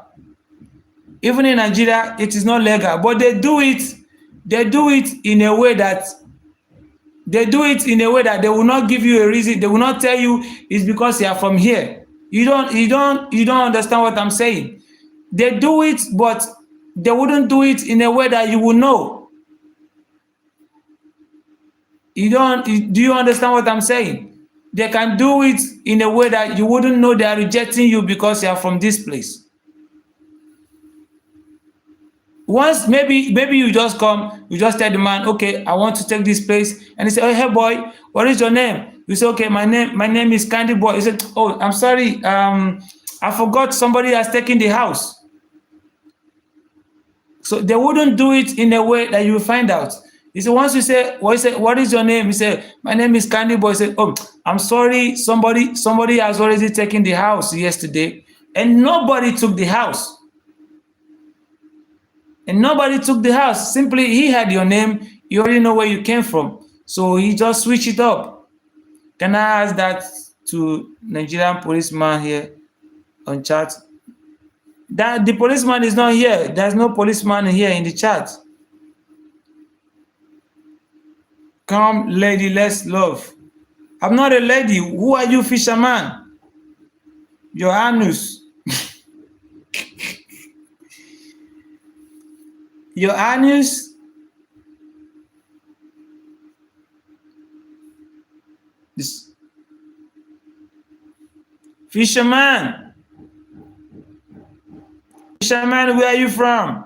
Even in Nigeria, it is not legal. But they do it. They do it in a way that they will not give you a reason. They will not tell you it's because you are from here. You don't understand what I'm saying. They do it, but they wouldn't do it in a way that you will know. Do you understand what I'm saying? They can do it in a way that you wouldn't know they are rejecting you because you are from this place. Once maybe you just come, you just tell the man, okay, I want to take this place, and he say, oh, hey boy, what is your name? You say, okay, my name is Candy Boy. He said, oh, I'm sorry, I forgot somebody has taken the house. So they wouldn't do it in a way that you will find out. He said, once you say, what is your name? He said, my name is Candy Boy. He said, oh, I'm sorry, somebody has already taken the house yesterday, and nobody took the house. And nobody took the house. Simply, he had your name. You already know where you came from. So he just switched it up. Can I ask that to Nigerian policeman here on chat? That the policeman is not here. There's no policeman here in the chat. Come, lady, let's love. I'm not a lady. Who are you, fisherman? Your anus. Your anus. This fisherman. Fisherman, where are you from?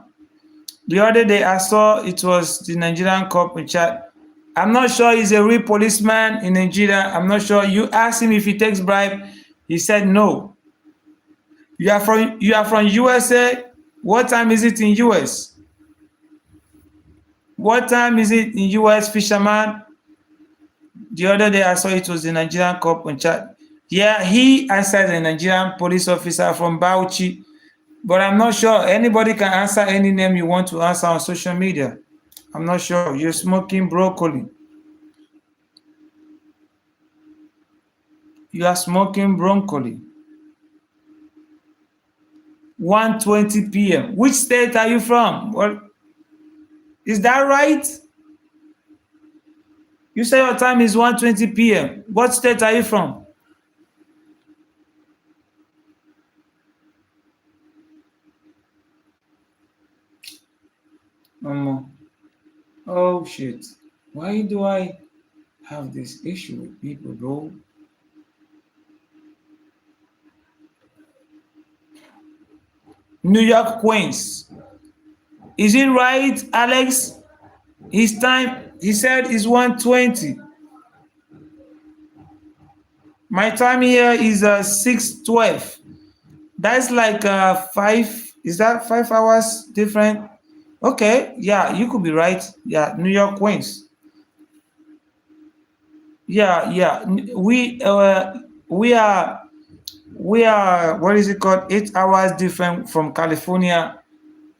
The other day I saw it was the Nigerian cop in chat. I'm not sure he's a real policeman in Nigeria. I'm not sure. You asked him if he takes bribe. He said no. You are from USA. What time is it in US? What time is it in US, fisherman? The other day I saw it was the Nigerian cop on chat. Yeah, he answered a Nigerian police officer from Bauchi, but I'm not sure. Anybody can answer any name you want to answer on social media. I'm not sure. You're smoking broccoli. You are smoking broccoli. 1:20 p.m. Which state are you from? What is that right? You say your time is 1:20 p.m. What state are you from? Oh shit. Why do I have this issue with people, bro? New York Queens. Is it right, Alex? His time, he said, is 1:20. My time here is 6:12. That's like 5. Is that 5 hours different? Okay, yeah, you could be right. Yeah, New York Queens. Yeah. We are what is it called? 8 hours different from California,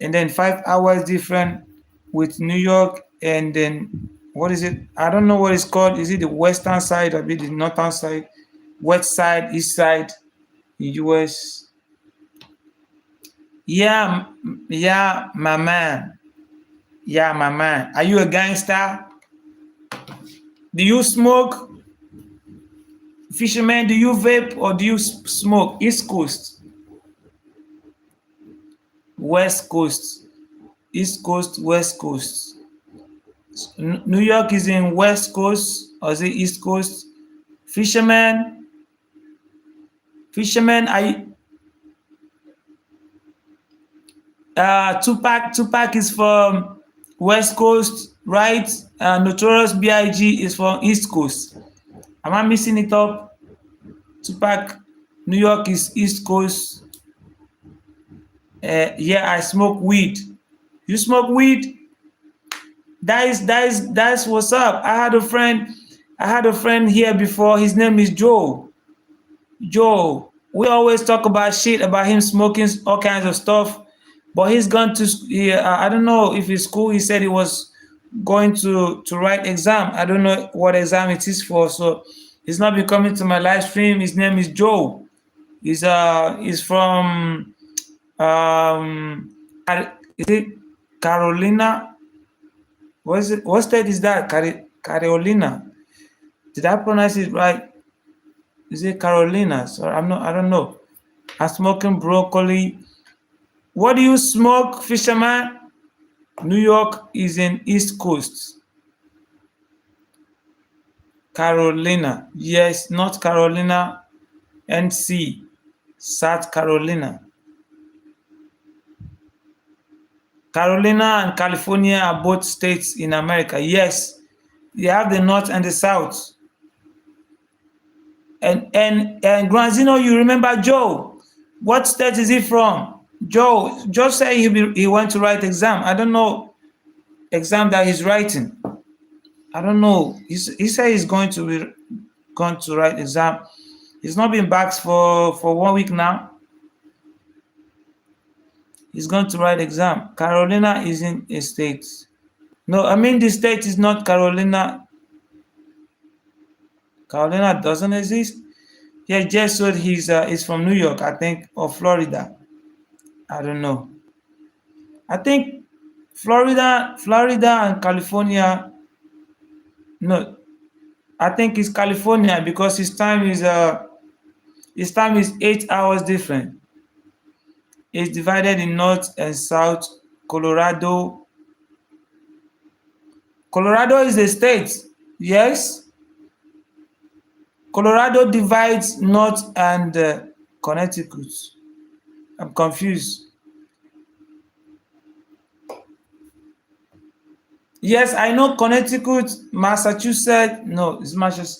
and then 5 hours different with New York, and then what is it? I don't know what it's called. Is it the western side or the northern side? West side, east side in US. Yeah, my man. Yeah, my man. Are you a gangster? Do you smoke? Fisherman, do you vape or do you smoke? East Coast, West Coast, East Coast, West Coast. New York is in West Coast or is it East Coast? Fisherman, I Tupac is from West Coast, right? Notorious B.I.G. is from East Coast. Am I missing it up? Tupac, New York is East Coast. Yeah, I smoke weed. You smoke weed? That's what's up. I had a friend here before. His name is Joe. Joe. We always talk about shit about him smoking all kinds of stuff, but he's gone to I don't know if his school. He said he was going to write exam. I don't know what exam it is for. So he's not been coming to my live stream. His name is Joe. He's from um is it Carolina? What is it? What state is that? Carolina. Did I pronounce it right? Is it Carolina? Sorry, I'm not. I don't know. I'm smoking broccoli. What do you smoke, fisherman? New York is in East Coast. Carolina. Yes, North Carolina, NC, South Carolina. Carolina and California are both states in America. Yes, you have the North and the South. And Granzino, you remember Joe? What state is he from? Joe said he went to write exam. I don't know exam that he's writing. I don't know. He said he's going to write exam. He's not been back for 1 week now. He's going to write exam. Carolina is in a state. No, I mean the state is not Carolina. Carolina doesn't exist. Yeah, just so he's from New York, I think, or Florida. I don't know. I think Florida and California. No, I think it's California because his time is 8 hours different. It's divided in North and South. Colorado is a state. Yes. Colorado divides North and Connecticut. I'm confused. Yes, I know Connecticut, Massachusetts. No, it's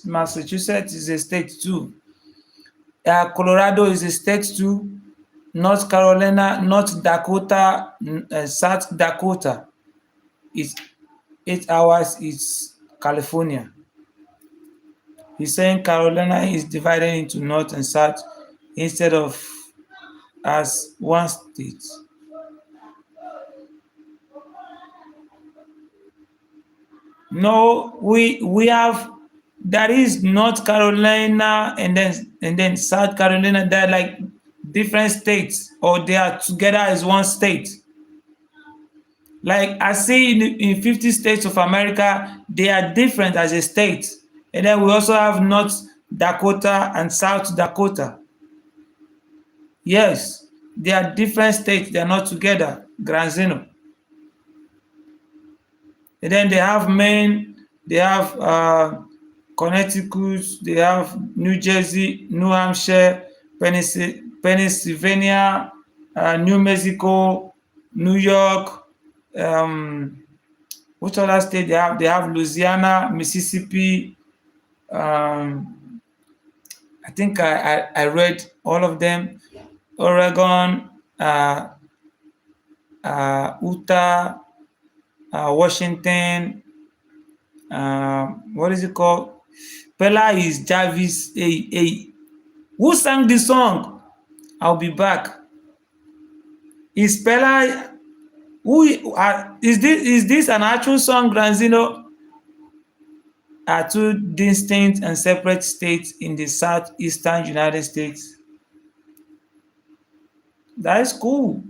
Massachusetts is a state too. Colorado is a state too. North Carolina, North Dakota, South Dakota. It's 8 hours. It's California. He's saying Carolina is divided into North and South instead of as one state. No, we have that is North Carolina and then South Carolina. They're like different states, or they are together as one state. Like I see in 50 states of America, they are different as a state. And then we also have North Dakota and South Dakota. Yes, they are different states. They are not together. Granzino. And then they have Maine, they have Connecticut, they have New Jersey, New Hampshire, Pennsylvania, New Mexico, New York. Which other state they have? They have Louisiana, Mississippi. I think I read all of them. Oregon, Utah, Washington. What is it called? Pella is Jarvis. Hey. Who sang the song? I'll be back. Is Pella? Who is this? Is this an actual song, Granzino? Are two distinct and separate states in the southeastern United States. That is cool.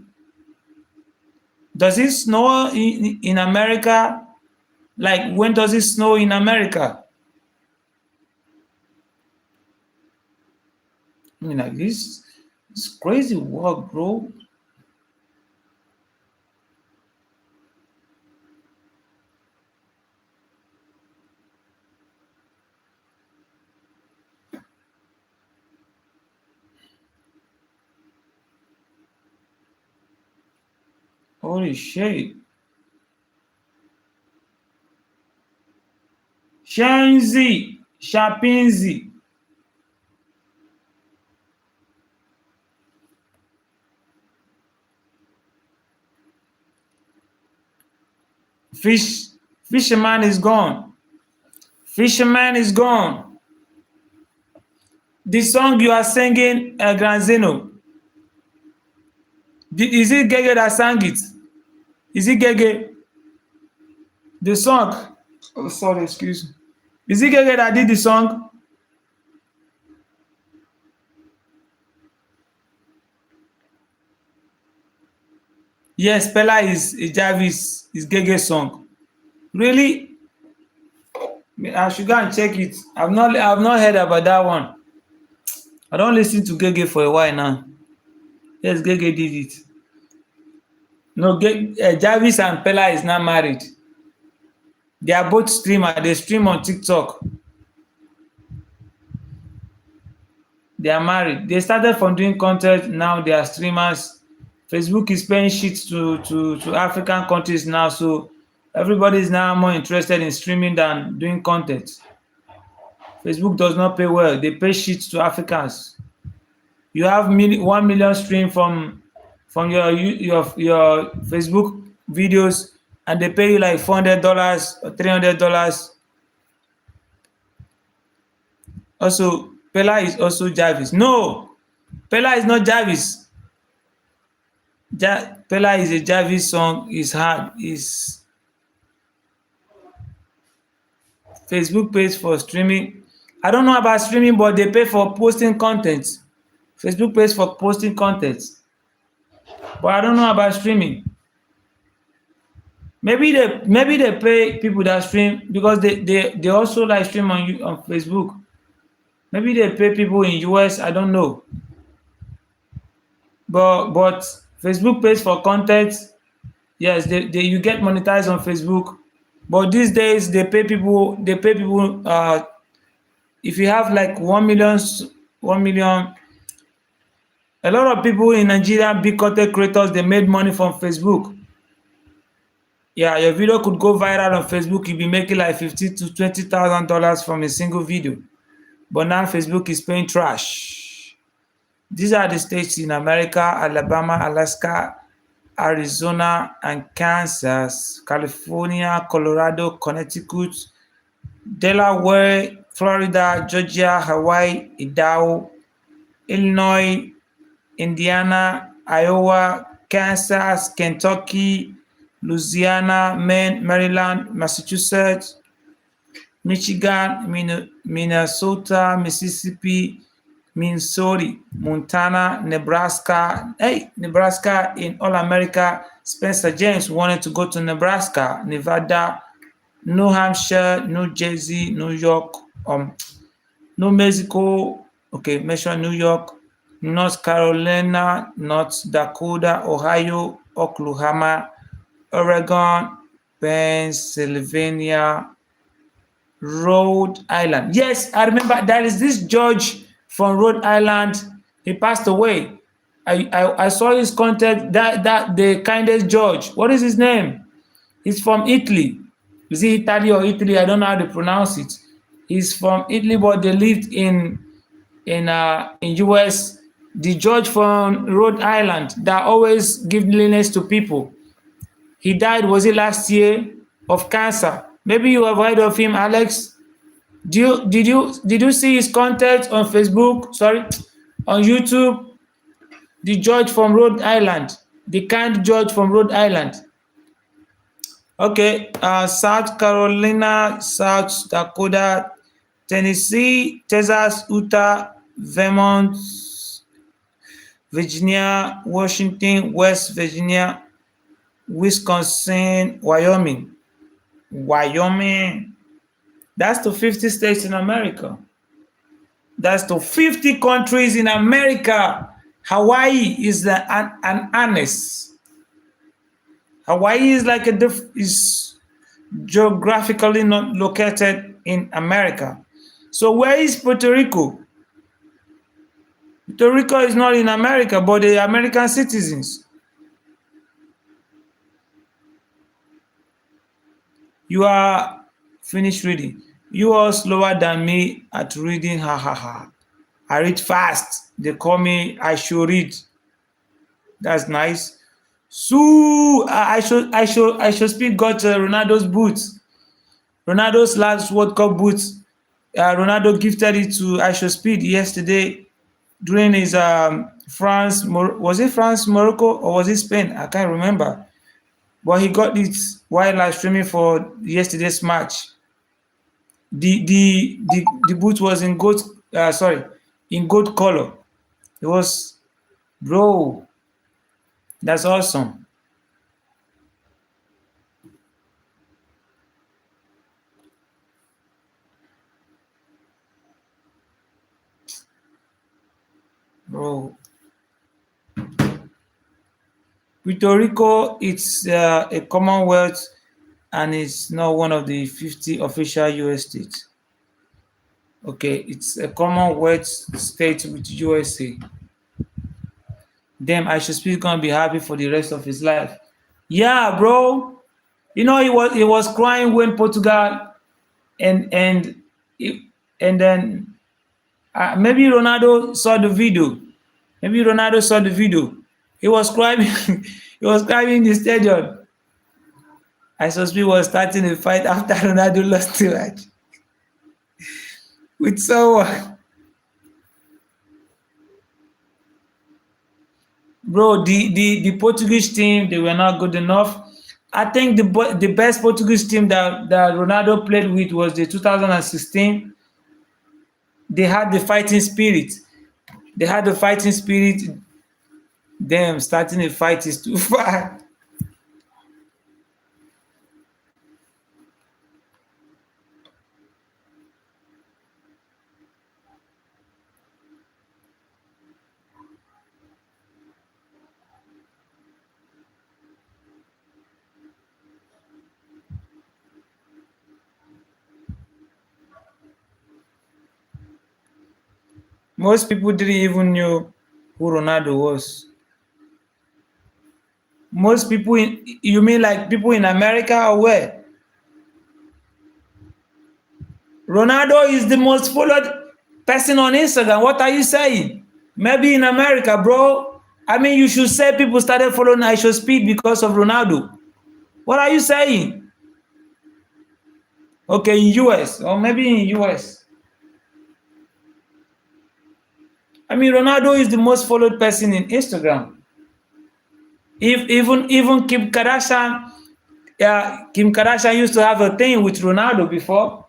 Does it snow in America? Like, when does it snow in America? I mean, like, this crazy work, bro. Holy shit. Chimpanzee. Fish, Fisherman is gone. Fisherman is gone. The song you are singing, Grand Zeno, is it Gege that sang it? Is it Gege? The song. Oh, sorry, excuse me. Is it Gege that did the song? Yes, Pella is Jarvis, is Gege song. Really? I should go and check it. I've not heard about that one. I don't listen to Gege for a while now. Yes, Gege did it. No, Jarvis and Pella is not married. They are both streamers. They stream on TikTok. They are married. They started from doing content. Now they are streamers. Facebook is paying shit to African countries now. So everybody is now more interested in streaming than doing content. Facebook does not pay well. They pay shit to Africans. You have 1 million stream from your Facebook videos, and they pay you like $400 or $300. Also, Pella is also Jarvis. No, Pella is not Jarvis. Pella is a Jarvis song. Is hard. Is Facebook pays for streaming. I don't know about streaming, but they pay for posting content. Facebook pays for posting content, but I don't know about streaming. Maybe they pay people that stream because they also live stream on Facebook. Maybe they pay people in US. I don't know. But Facebook pays for content. Yes, you get monetized on Facebook. But these days they pay people. If you have like 1 million. A lot of people in Nigeria, big content creators, they made money from Facebook. Yeah, your video could go viral on Facebook. You'll be making like $50,000 to $20,000 from a single video. But now Facebook is paying trash. These are the states in America: Alabama, Alaska, Arizona, and Kansas, California, Colorado, Connecticut, Delaware, Florida, Georgia, Hawaii, Idaho, Illinois, Indiana, Iowa, Kansas, Kentucky, Louisiana, Maine, Maryland, Massachusetts, Michigan, Minnesota, Mississippi, Missouri, Montana, Nebraska. Hey, Nebraska in All America. Spencer James wanted to go to Nebraska, Nevada, New Hampshire, New Jersey, New York, New Mexico. Okay, mention New York, North Carolina, North Dakota, Ohio, Oklahoma, Oregon, Pennsylvania, Rhode Island. Yes, I remember there is this judge from Rhode Island. He passed away. I saw his content. That the kindest judge. What is his name? He's from Italy. Is it Italy or Italy? I don't know how to pronounce it. He's from Italy, but they lived in US. The judge from Rhode Island that always give lenience to people. He died, was it last year, of cancer? Maybe you have heard of him, Alex. Did you see his content on Facebook? Sorry, on YouTube. The judge from Rhode Island, the kind judge from Rhode Island. Okay, South Carolina, South Dakota, Tennessee, Texas, Utah, Vermont, Virginia, Washington, West Virginia, Wisconsin, Wyoming. That's the 50 states in America. That's the 50 countries in America. Hawaii is an annex. Hawaii is like is geographically not located in America. So where is Puerto Rico? Puerto Rico is not in America, but they are American citizens. You are finished reading. You are slower than me at reading. Ha ha ha. I read fast. They call me I should read. That's nice. I should speed got Ronaldo's boots. Ronaldo's last World Cup boots. Ronaldo gifted it to I should speed yesterday during his was it France Morocco or was it Spain? I can't remember. But he got it while live streaming for yesterday's match. The boot was in gold sorry, in gold color. It was, bro, that's awesome. Bro, Puerto Rico, it's a Commonwealth and it's not one of the 50 official US states. Okay, it's a Commonwealth state with USA. Damn, I should speak gonna be happy for the rest of his life. Yeah, bro. You know, he was crying when Portugal and it- and then maybe Ronaldo saw the video. Maybe Ronaldo saw the video. He was crying. He was crying in the stadium. I suspect was starting a fight after Ronaldo lost the match with someone. Bro, the Portuguese team, they were not good enough. I think the best Portuguese team that Ronaldo played with was the 2016. They had the fighting spirit. They had the fighting spirit. Them starting a fight is too far. Most people didn't even know who Ronaldo was. Most people in, you mean like people in America or where? Ronaldo is the most followed person on Instagram. What are you saying? Maybe in America, bro. I mean, you should say people started following I Should Speed because of Ronaldo. What are you saying? Okay, in US or maybe in US. I mean, Ronaldo is the most followed person in Instagram. If even Kim Kardashian used to have a thing with Ronaldo before.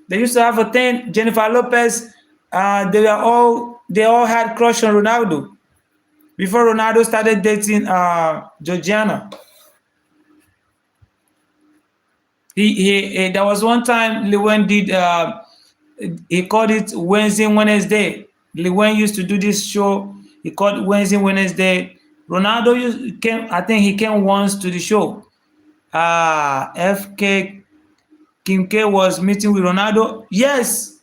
They used to have a thing. Jennifer Lopez, they all had crush on Ronaldo before Ronaldo started dating Georgiana. There was one time Lil Wayne did he called it Wednesday. Lil Wayne used to do this show. He called Wednesday. Came. I think he came once to the show. FK Kim K was meeting with Ronaldo. Yes,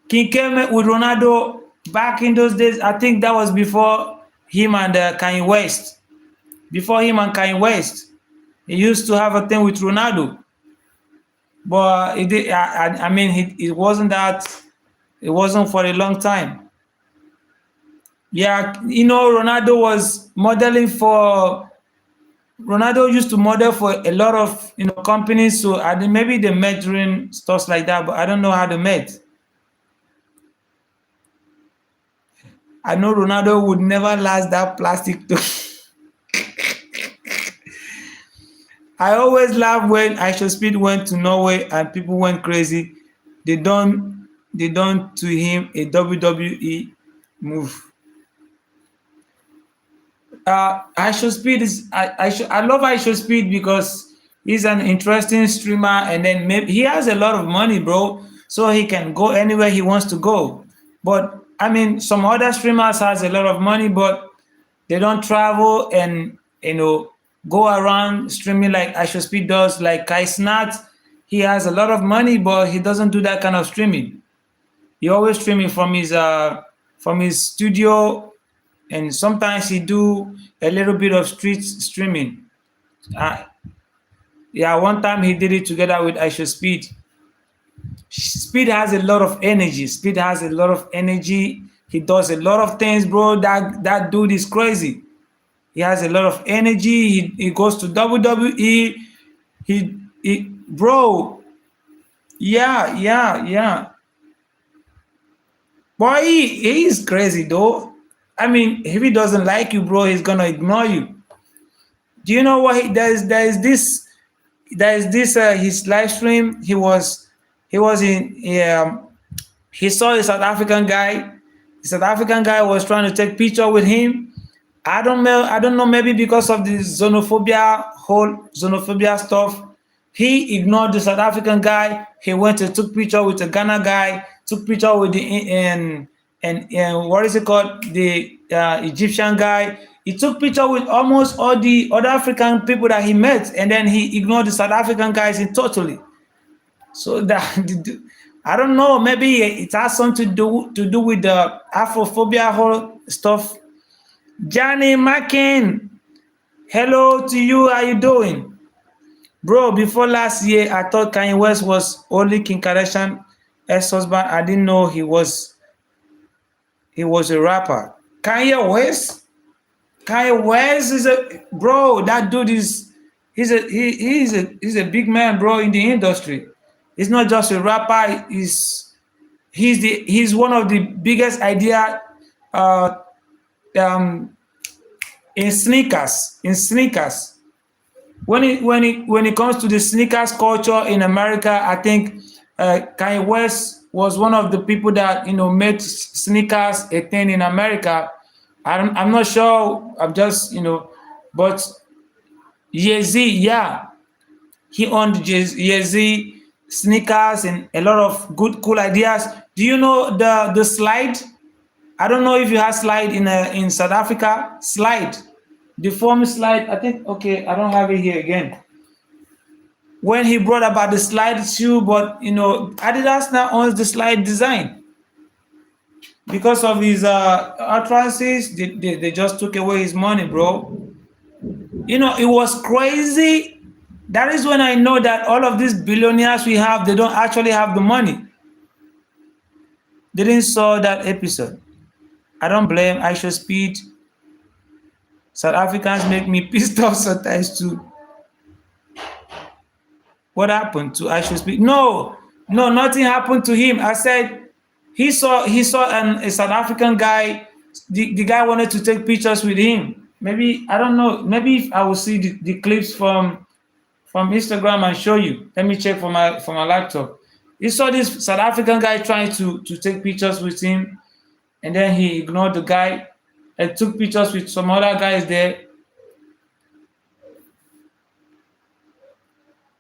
Kim K met with Ronaldo back in those days. I think that was before him and Kanye West. Before him and Kanye West, he used to have a thing with Ronaldo. But it did, I mean, it wasn't that. It wasn't for a long time. Yeah, Ronaldo was modeling for. Ronaldo used to model for a lot of companies. So I think maybe they met during stuff like that, but I don't know how they met. I know Ronaldo would never last that plastic too. I always laugh when I Should Speed went to Norway and people went crazy. They done to him a WWE move. I Should Speed is I love I Should Speed because he's an interesting streamer and then maybe he has a lot of money, bro, so he can go anywhere he wants to go. But I mean, some other streamers has a lot of money, but they don't travel and go around streaming like I Should Speed does. Like Kai Snat, he has a lot of money, but he doesn't do that kind of streaming. He always streaming from his studio, and sometimes he do a little bit of street streaming. Uh, yeah, one time he did it together with I Should Speed. Speed has a lot of energy. Speed has a lot of energy. He does a lot of things, bro. That dude is crazy. He has a lot of energy. He goes to WWE. Bro, yeah, yeah, yeah. Boy, he is crazy though. I mean, if he doesn't like you, bro, he's gonna ignore you. Do you know what? There is this his live stream. He was in he saw a South African guy. The South African guy was trying to take picture with him. I don't know, maybe because of the whole xenophobia stuff. He ignored the South African guy. He went and took picture with the Ghana guy, took picture with the and what is it called? The Egyptian guy. He took picture with almost all the other African people that he met, and then he ignored the South African guys in totally. So that I don't know, maybe it has something to do with the Afrophobia whole stuff. Johnny Mackin, hello to you. How you doing, bro? Before last year, I thought Kanye West was only Kim Kardashian ex-husband. I didn't know he was a rapper. Kanye West. Kanye West is a bro. That dude is he's a big man, bro, in the industry. He's not just a rapper. He's one of the biggest idea uh, um, in sneakers. In sneakers, when it comes to the sneakers culture in America, I think Kanye West was one of the people that made sneakers a thing in America. I'm not sure. I'm just but Jay-Z, yeah, he owned Jay-Z sneakers and a lot of good cool ideas. Do you know the slide? I don't know if you have slide in South Africa. Slide, the form slide. I think okay. I don't have it here again. When he brought about the slide shoe, but Adidas now owns the slide design because of his utterances. They just took away his money, bro. It was crazy. That is when I know that all of these billionaires we have, they don't actually have the money. They didn't saw that episode. I don't blame Aisha Speed. South Africans make me pissed off sometimes too. What happened to Aisha Speed? No, nothing happened to him. I said he saw a South African guy. The guy wanted to take pictures with him. Maybe I don't know. Maybe if I will see the clips from Instagram and show you. Let me check for my laptop. He saw this South African guy trying to take pictures with him, and then he ignored the guy and took pictures with some other guys there.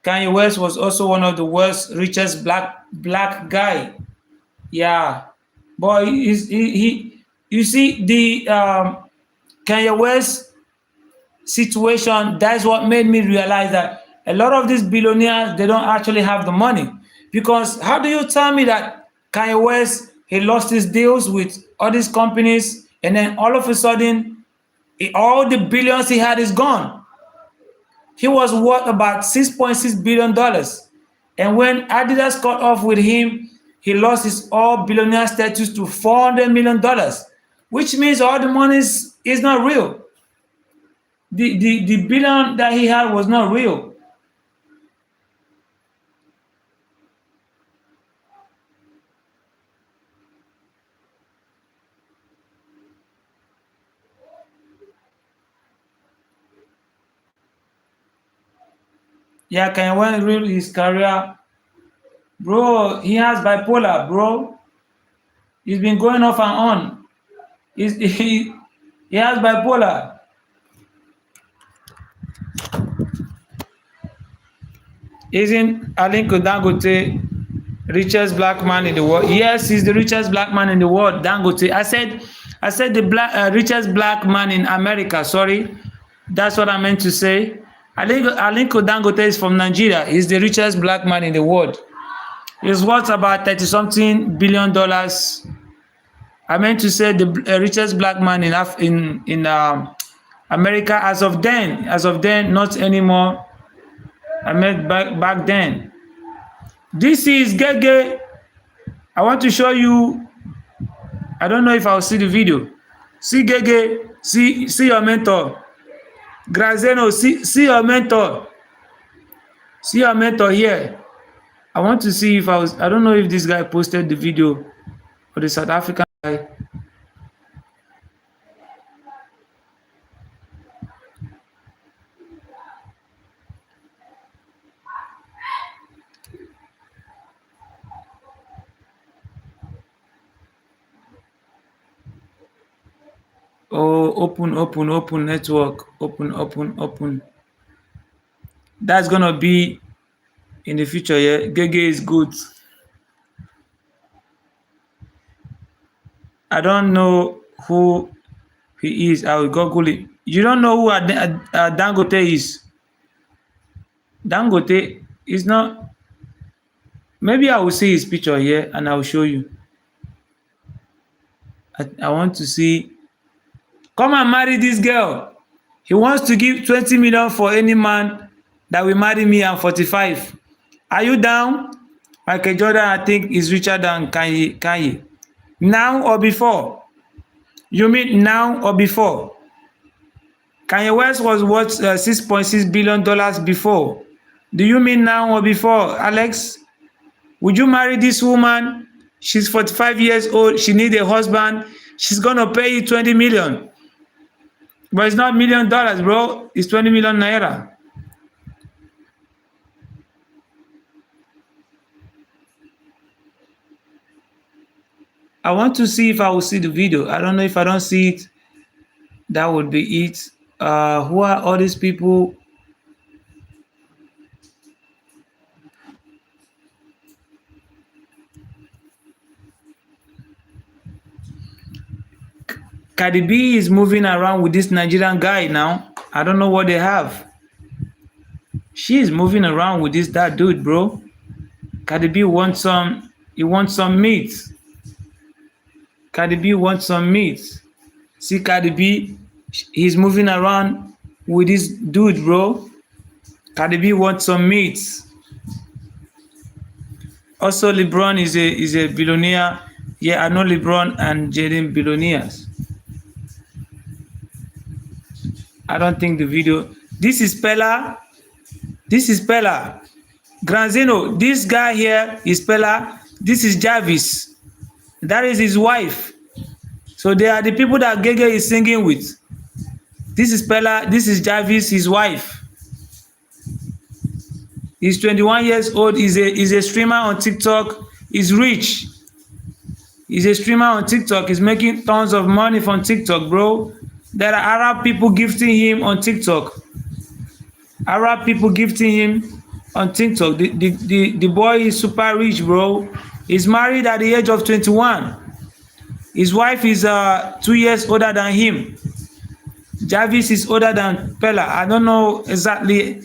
Kanye West was also one of the world's richest black guy. Yeah, boy, you see the Kanye West situation. That's what made me realize that a lot of these billionaires, they don't actually have the money. Because how do you tell me that Kanye West, he lost his deals with all these companies, and then all of a sudden all the billions he had is gone? He was worth about $6.6 billion. And when Adidas cut off with him, he lost his all billionaire status to $400 million, which means all the money is not real. The billion that he had was not real. Yeah, can you real his career? Bro, he has bipolar, bro. He's been going off and on. He has bipolar. Isn't Aliko Dangote richest black man in the world? Yes, he's the richest black man in the world. Dangote. I said the richest black man in America. Sorry, that's what I meant to say. Aliko Dangote is from Nigeria. He's the richest black man in the world. He's worth about 30-something billion dollars. I meant to say the richest black man in America as of then. As of then, not anymore. I meant back then. This is Gege. I want to show you. I don't know if I'll see the video. See Gege. See your mentor. Grazeno, see your mentor. See your mentor here. I want to see if I don't know if this guy posted the video for the South African guy. Oh, open network. Open. That's gonna be in the future, yeah. Gege is good. I don't know who he is. I will Google it. You don't know who Dangote is? Dangote is not. Maybe I will see his picture here and I will show you. I want to see. Come and marry this girl. He wants to give 20 million for any man that will marry me. I'm 45. Are you down? Michael Jordan, I think, is richer than Kanye. Now or before? You mean now or before? Kanye West was worth $6.6 billion before. Do you mean now or before, Alex? Would you marry this woman? She's 45 years old. She needs a husband. She's going to pay you 20 million. But it's not $1 million, bro. It's 20 million naira. I want to see if I will see the video. I don't know if I don't see it. That would be it. Who are all these people? Cardi B is moving around with this Nigerian guy now. I don't know what they have. She is moving around with that dude, bro. Cardi B wants some. He wants some meat. Cardi B wants some meat. See Cardi B, he's moving around with this dude, bro. Cardi B wants some meat. Also, LeBron is a billionaire. Yeah, I know LeBron and Jaden billionaires. I don't think the video. This is Pella. This is Pella. Granzino, this guy here is Pella. This is Jarvis. That is his wife. So they are the people that Gege is singing with. This is Pella. This is Jarvis, his wife. He's 21 years old. He's a streamer on TikTok. He's rich. He's a streamer on TikTok. He's making tons of money from TikTok, bro. There are Arab people gifting him on TikTok. Arab people gifting him on TikTok. The boy is super rich, bro. He's married at the age of 21. His wife is 2 years older than him. Jarvis is older than Pella. I don't know exactly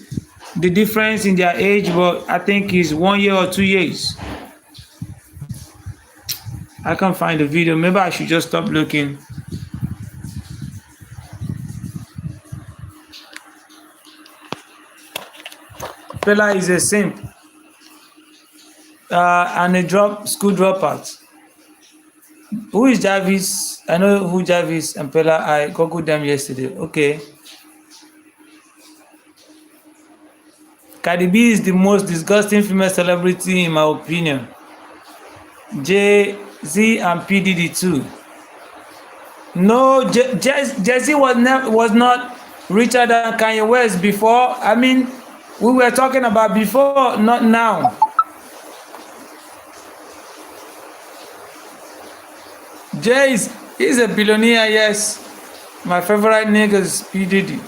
the difference in their age, but I think it's 1 year or 2 years. I can't find the video. Maybe I should just stop looking. Pella is a simp and a school dropout. Who is Jarvis? I know who Jarvis and Pella. I googled them yesterday. Okay. Cardi B is the most disgusting female celebrity in my opinion. Jay-Z and P. Diddy too. No, Jay-Z was not richer than Kanye West before. I mean, we were talking about before, not now. Jay is a billionaire, yes. My favorite nigga is P. Diddy.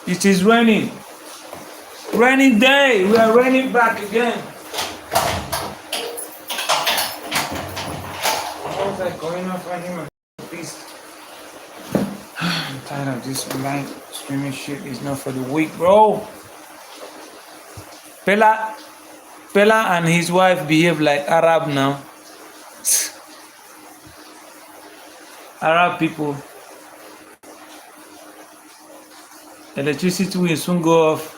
It is raining. Rainy day. We are raining back again. How's that going off right here? Please. I'm tired of this online streaming shit. It's not for the weak, bro. Pella and his wife behave like Arab now. Arab people. Electricity will soon go off.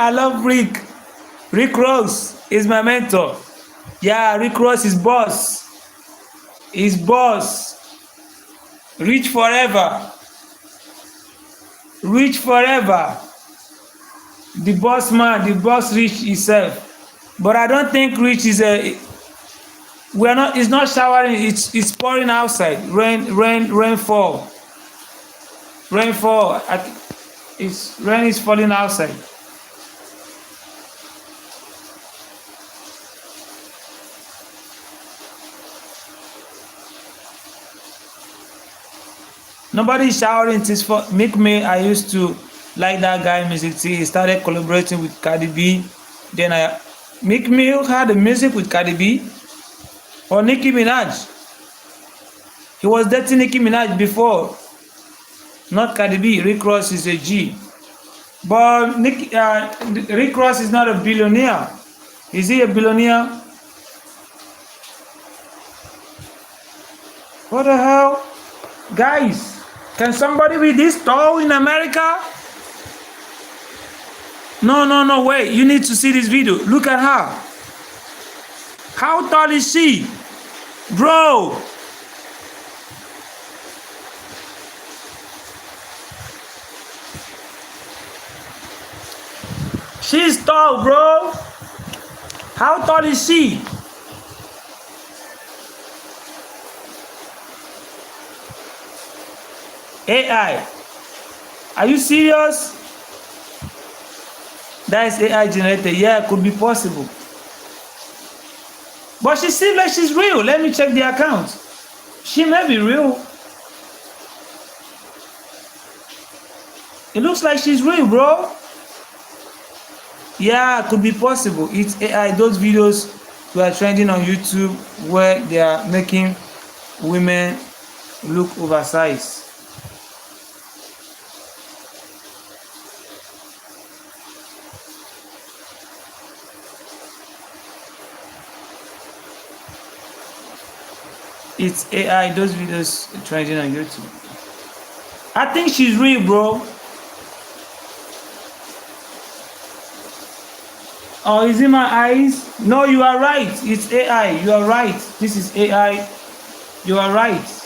I love Rick. Rick Ross is my mentor. Yeah, Rick Ross is boss. Is boss. Rich forever. Rich forever. The boss man, the boss Rich himself. But I don't think Rich is a. We're not. It's not showering. It's pouring outside. Rainfall. Rainfall. It's rain is falling outside. Nobody is showering. It's for Mick May. I used to like that guy music. He started collaborating with Cardi B. Then Mick Mill had the music with Cardi B or Nicki Minaj. He was dating Nicki Minaj before, not Cardi B. Rick Ross is a G. But Rick Ross is not a billionaire. Is he a billionaire? What the hell? Guys, can somebody be this tall in America? No, wait. You need to see this video. Look at her. How tall is she? Bro. She's tall, bro. How tall is she? AI. Are you serious? That is AI generated. Yeah, it could be possible. But she seems like she's real. Let me check the account. She may be real. It looks like she's real, bro. Yeah, it could be possible. It's AI. Those videos were trending on YouTube where they are making women look oversized. It's AI, those videos trending on YouTube. I think she's real, bro. Oh, is it my eyes? No, you are right. It's AI. You are right. This is AI. You are right.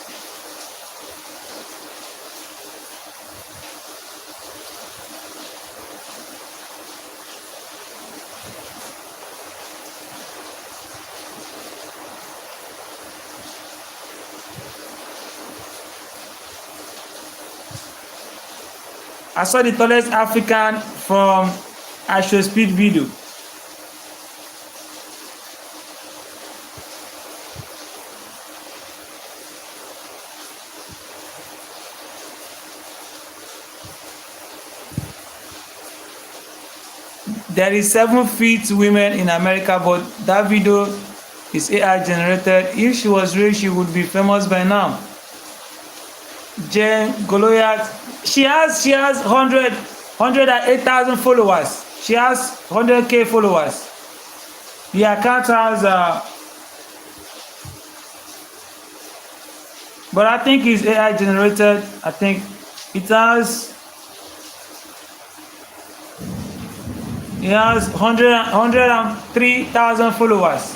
I saw the tallest African from Astro Speed video. There is 7 feet women in America, but that video is AI generated. If she was real, she would be famous by now. Jane Goliath, she has 108,000 followers. She has 100K followers. The account has but I think it's AI generated. I think it has 103,000 followers.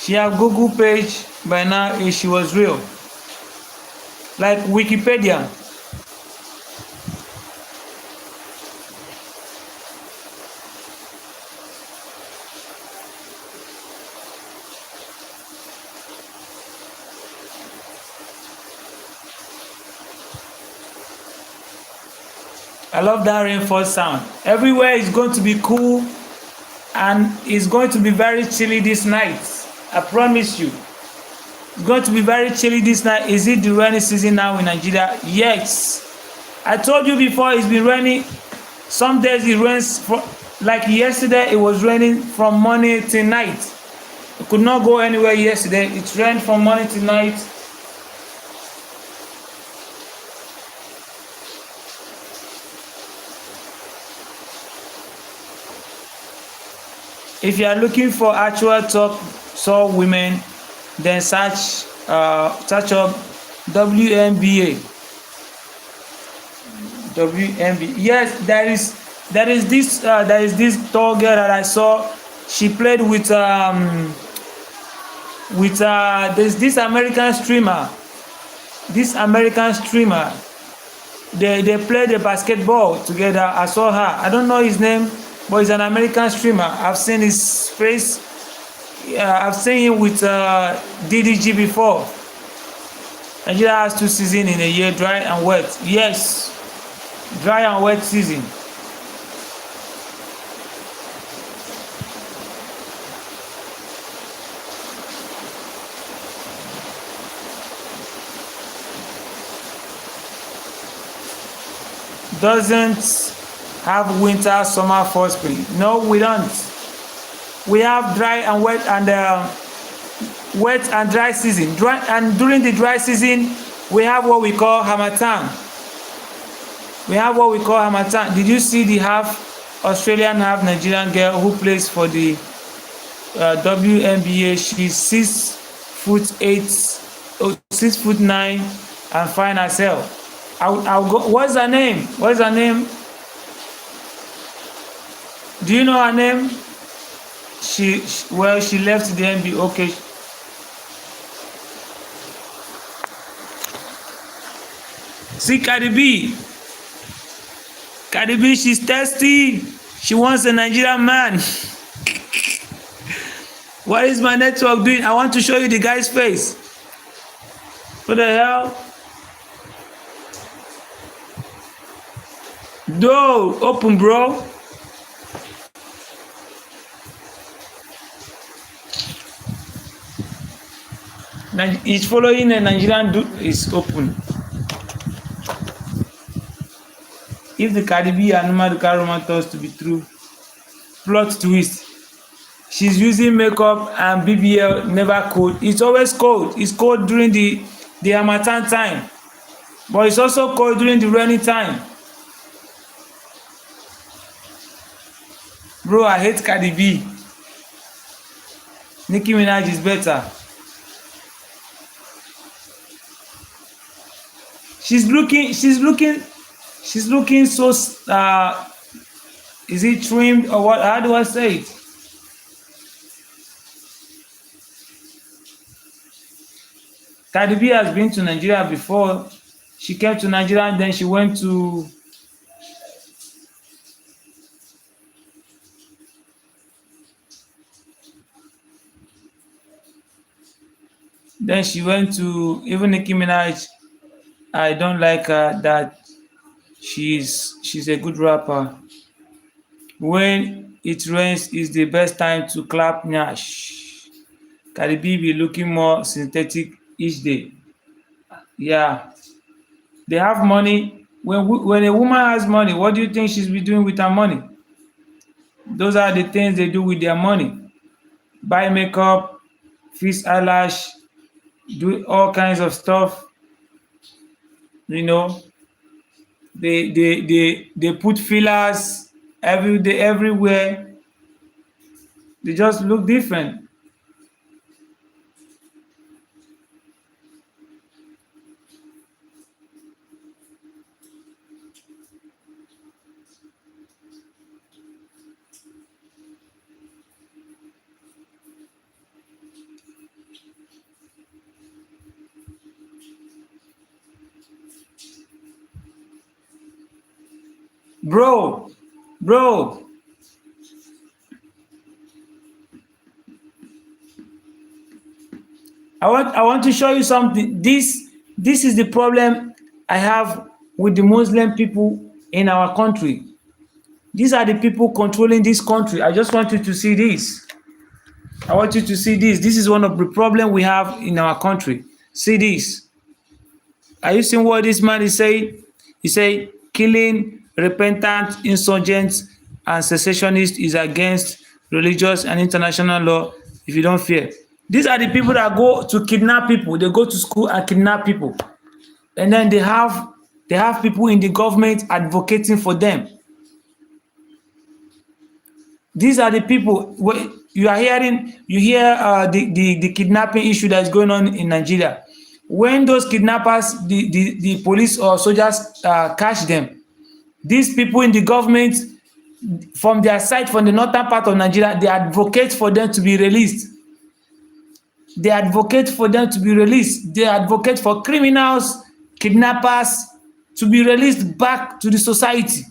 She have Google page by now if she was real. Like Wikipedia. I love that rainfall sound. Everywhere is going to be cool and it's going to be very chilly this night. I promise you. It's going to be very chilly this night. Is it the rainy season now in Nigeria? Yes. I told you before it's been raining. Some days it rains, like yesterday it was raining from morning till night. I could not go anywhere yesterday. It rained from morning to night. If you are looking for actual top tall women, then search up WNBA. WNBA. Yes, there is this tall girl that I saw. She played with there's this American streamer. This American streamer. They played the basketball together. I saw her. I don't know his name, but he's an American streamer. I've seen his face. I've seen him with DDG before. Nigeria has 2 seasons in a year, dry and wet. Yes, dry and wet season. Doesn't have winter, summer, fall, spring. No, we don't. We have dry and wet and dry season. And during the dry season, we have what we call Harmattan. Did you see the half Australian, half Nigerian girl who plays for the WNBA? She's 6'8", 6'9", and fine as hell. I'll go. What's her name? Do you know her name? She left the NBA. Okay. See Cardi B. She's thirsty. She wants a Nigerian man. What is my network doing? I want to show you the guy's face. What the hell? Door open, bro. It's following a Nigerian dude. Is open. If the Cardi B and Maduka romance to be true, plot twist. She's using makeup and BBL never cold. It's always cold. It's cold during the Harmattan time, but it's also cold during the rainy time. Bro, I hate Cardi B. Nicki Minaj is better. She's looking so is it trimmed or what? How do I say it? Cardi B has been to Nigeria before. She came to Nigeria and then she went to even Nicki Minaj. I don't like her that she's a good rapper. When it rains is the best time to clap nyash. Cardi B be looking more synthetic each day. Yeah, they have money. When a woman has money, what do you think she's be doing with her money? Those are the things they do with their money. Buy makeup, fix eyelash, do all kinds of stuff. You know, they put fillers every day, everywhere. They just look different. Bro, I want to show you something. This is the problem I have with the Muslim people in our country. These are the people controlling this country. I just want you to see this. I want you to see this. This is one of the problems we have in our country. See this. Are you seeing what this man is saying? He say killing repentant insurgents and secessionists is against religious and international law if you don't fear. These are the people that go to kidnap people. They go to school and kidnap people. And then they have people in the government advocating for them. These are the people you are hearing. You hear the kidnapping issue that is going on in Nigeria. When those kidnappers, the police or soldiers catch them, these people in the government, from their side, from the northern part of Nigeria, they advocate for them to be released. They advocate for them to be released. They advocate for criminals, kidnappers to be released back to the society.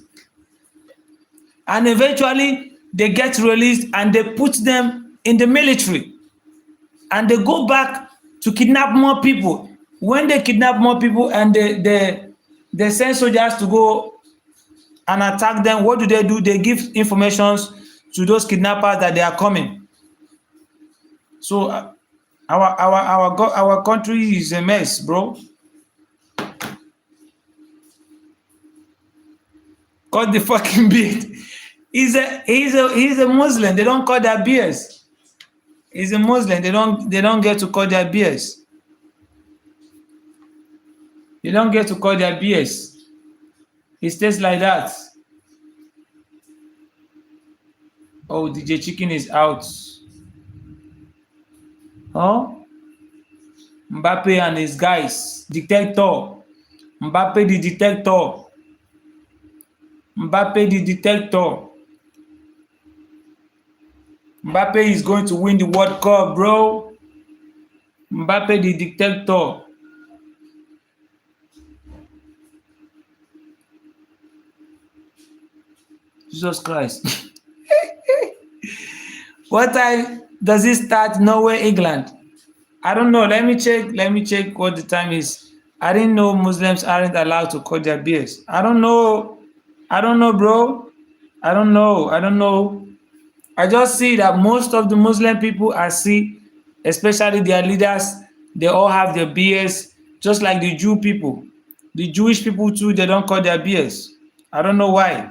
And eventually, they get released and they put them in the military. And they go back to kidnap more people. When they kidnap more people and they send soldiers to go and attack them, what do? They give informations to those kidnappers that they are coming. So our country is a mess, bro. Cut the fucking beard. He's a Muslim. They don't cut their beards. He's a Muslim. They don't get to cut their beards. They don't get to cut their beards. It stays like that. Oh, DJ Chicken is out. Huh? Mbappe and his guys. Detector. Mbappe the detector. Mbappe the detector. Mbappe is going to win the World Cup, bro. Mbappe the detector. Jesus Christ. What time does it start? Norway, England? I don't know. Let me check what the time is. I didn't know Muslims aren't allowed to cut their beards. I don't know, bro. I don't know. I just see that most of the Muslim people I see, especially their leaders, they all have their beards, just like the Jew people. The Jewish people too, they don't cut their beards. I don't know why.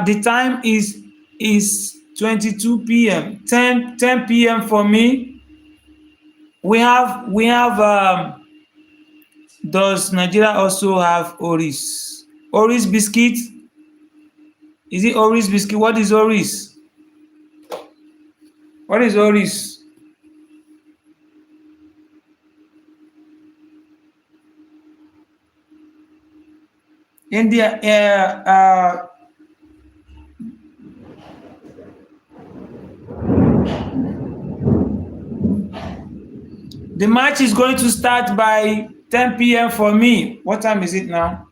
The time is 22 p.m. 10 p.m. for me. We have does Nigeria also have Oris? Oris biscuit? Is it Oris biscuit? What is Oris? What is Oris? India, the match is going to start by 10 p.m. for me. What time is it now?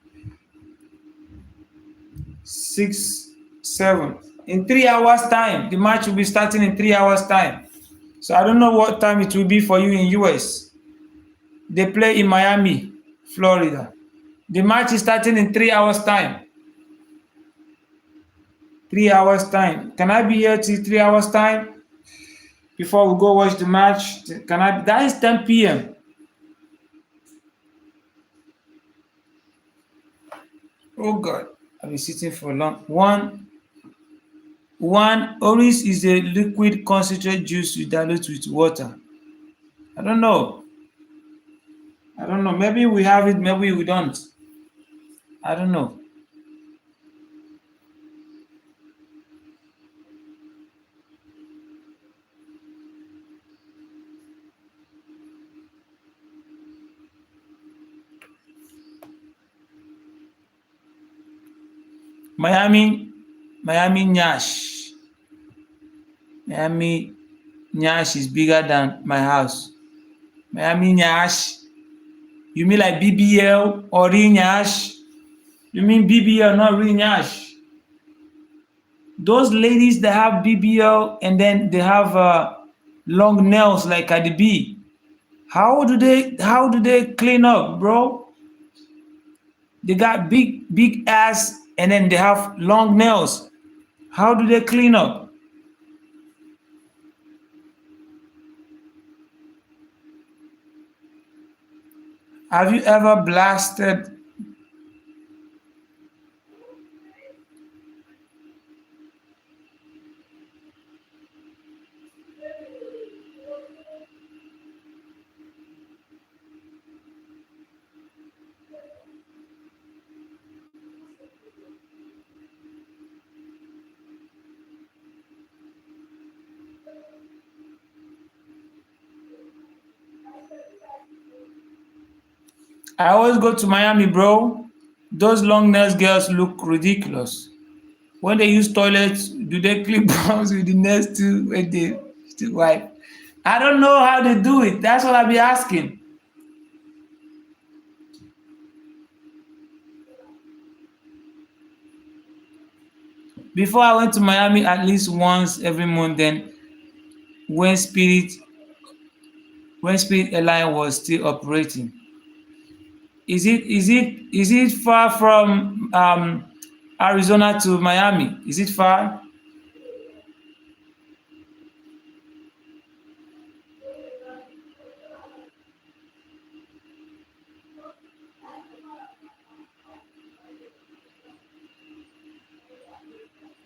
6, 7. In 3 hours time, the match will be starting in 3 hours time. So I don't know what time it will be for you in US. They play in Miami, Florida. The match is starting in 3 hours time. 3 hours time. Can I be here till 3 hours time before we go watch the match? Can I? That is 10 p.m. Oh God, I've been sitting for long. One Orange is a liquid concentrate juice you dilute with water. I don't know. Maybe we have it, maybe we don't. I don't know. Miami Nyash. Miami Nyash is bigger than my house. Miami Nyash. You mean like BBL or Real Nyash? You mean BBL, not Real Nyash? Those ladies that have BBL and then they have long nails like Cardi B. How do they clean up, bro? They got big ass and then they have long nails. How do they clean up? Have you ever blasted? I always go to Miami, bro. Those long nails girls look ridiculous. When they use toilets, do they clip balls with the nails too when they still wipe? I don't know how they do it. That's what I be asking. Before I went to Miami at least once every month, then when Spirit when Spirit Airline was still operating. Is it far from Arizona to Miami? Is it far?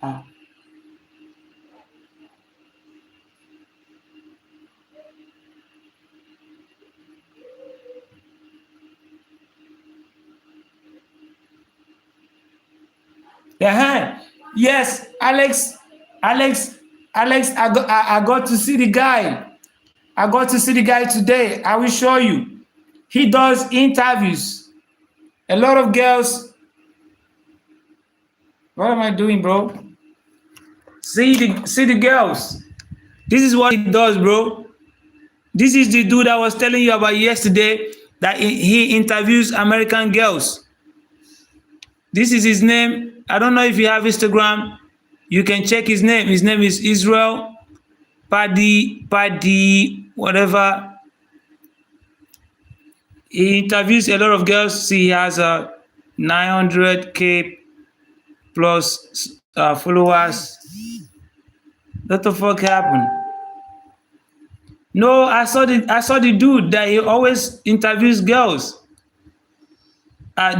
Ah. Yeah. Yes, Alex, Alex, Alex. I got to see the guy. I got to see the guy today. I will show you. He does interviews. A lot of girls. What am I doing, bro? See the girls. This is what he does, bro. This is the dude I was telling you about yesterday that he interviews American girls. This is his name. I don't know if you have Instagram. You can check his name. His name is Israel Paddy, whatever. He interviews a lot of girls. See, he has a 900K plus followers. What the fuck happened? No, I saw the dude that he always interviews girls.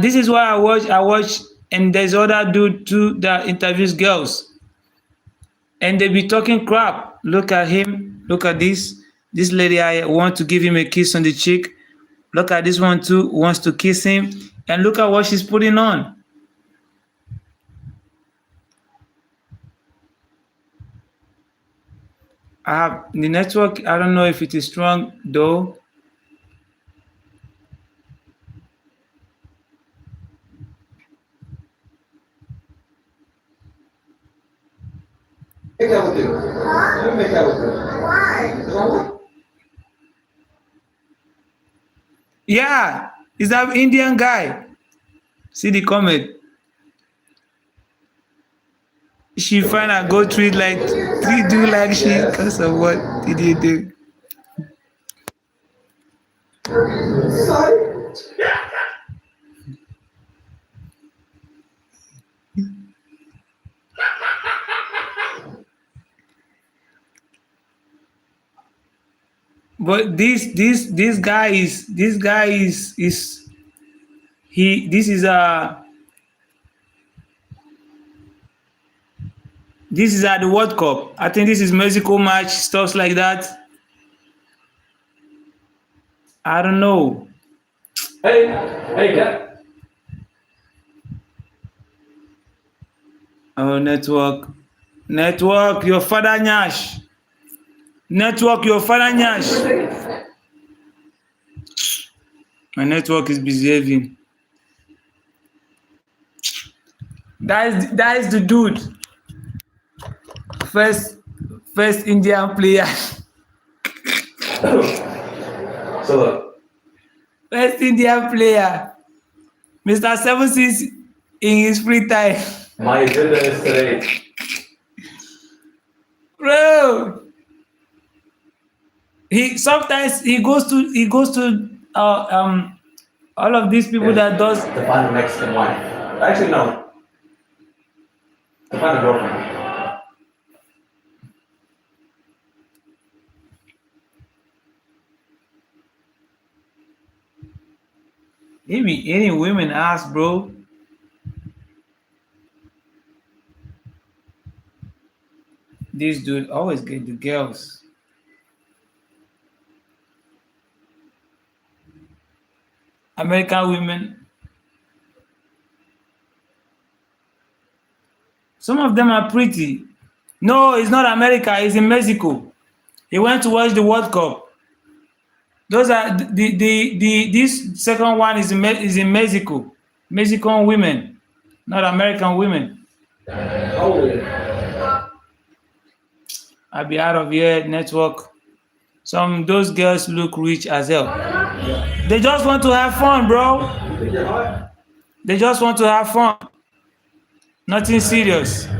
This is why I watch, and there's other dude too that interviews girls, and they be talking crap. Look at him. Look at this. This lady, I want to give him a kiss on the cheek. Look at this one too, wants to kiss him, and look at what she's putting on. I have the network. I don't know if it is strong though. Make out with you. Let me make out with you. Why? Yeah, is that Indian guy? See the comment. She find a go treat like treat do like she because of what did you do? Sorry. But this guy is he this is at the World Cup. I think this is Mexico match, stuff like that. I don't know. Hey, hey, get. Oh, network, your father Nyash. Network, your father Nyash. My network is behaving. That is the dude. First Indian player. So look, First Indian player. Mr. 76 in his free time. my agenda is today. Bro. He sometimes he goes to all of these people that does To find a Mexican wife. Actually, no. To find a girlfriend. maybe any women ask, bro. This dude always get the girls. American women. Some of them are pretty. No, it's not America, it's in Mexico. He went to watch the World Cup. Those are this second one is in Mexico. Mexican women, not American women. Oh, I'll be out of here network. Those girls look rich as hell. They just want to have fun, bro. you think you're hot? They just want to have fun. Nothing serious. You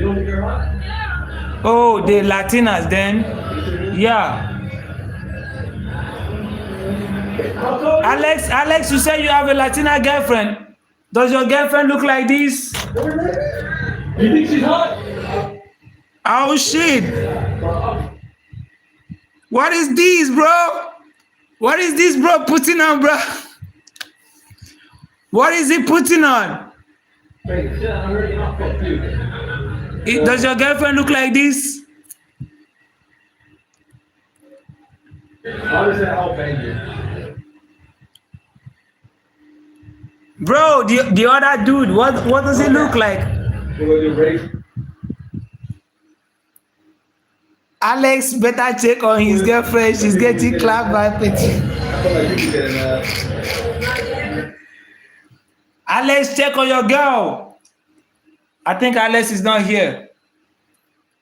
don't think you're hot? Oh, the Latinas then. Yeah. Alex, you say you have a Latina girlfriend. Does your girlfriend look like this? You think she's hot? Oh shit. What is this, bro? What is this, bro, putting on, bro? What is he putting on? Wait, shit, I heard you not fuck you. Does your girlfriend look like this? How does that help you? Bro, the other dude, what does he look like? You want to do rape? Alex better check on his girlfriend. She's getting clapped by Petit. I feel like you be getting that. Alex, check on your girl. I think Alex is not here.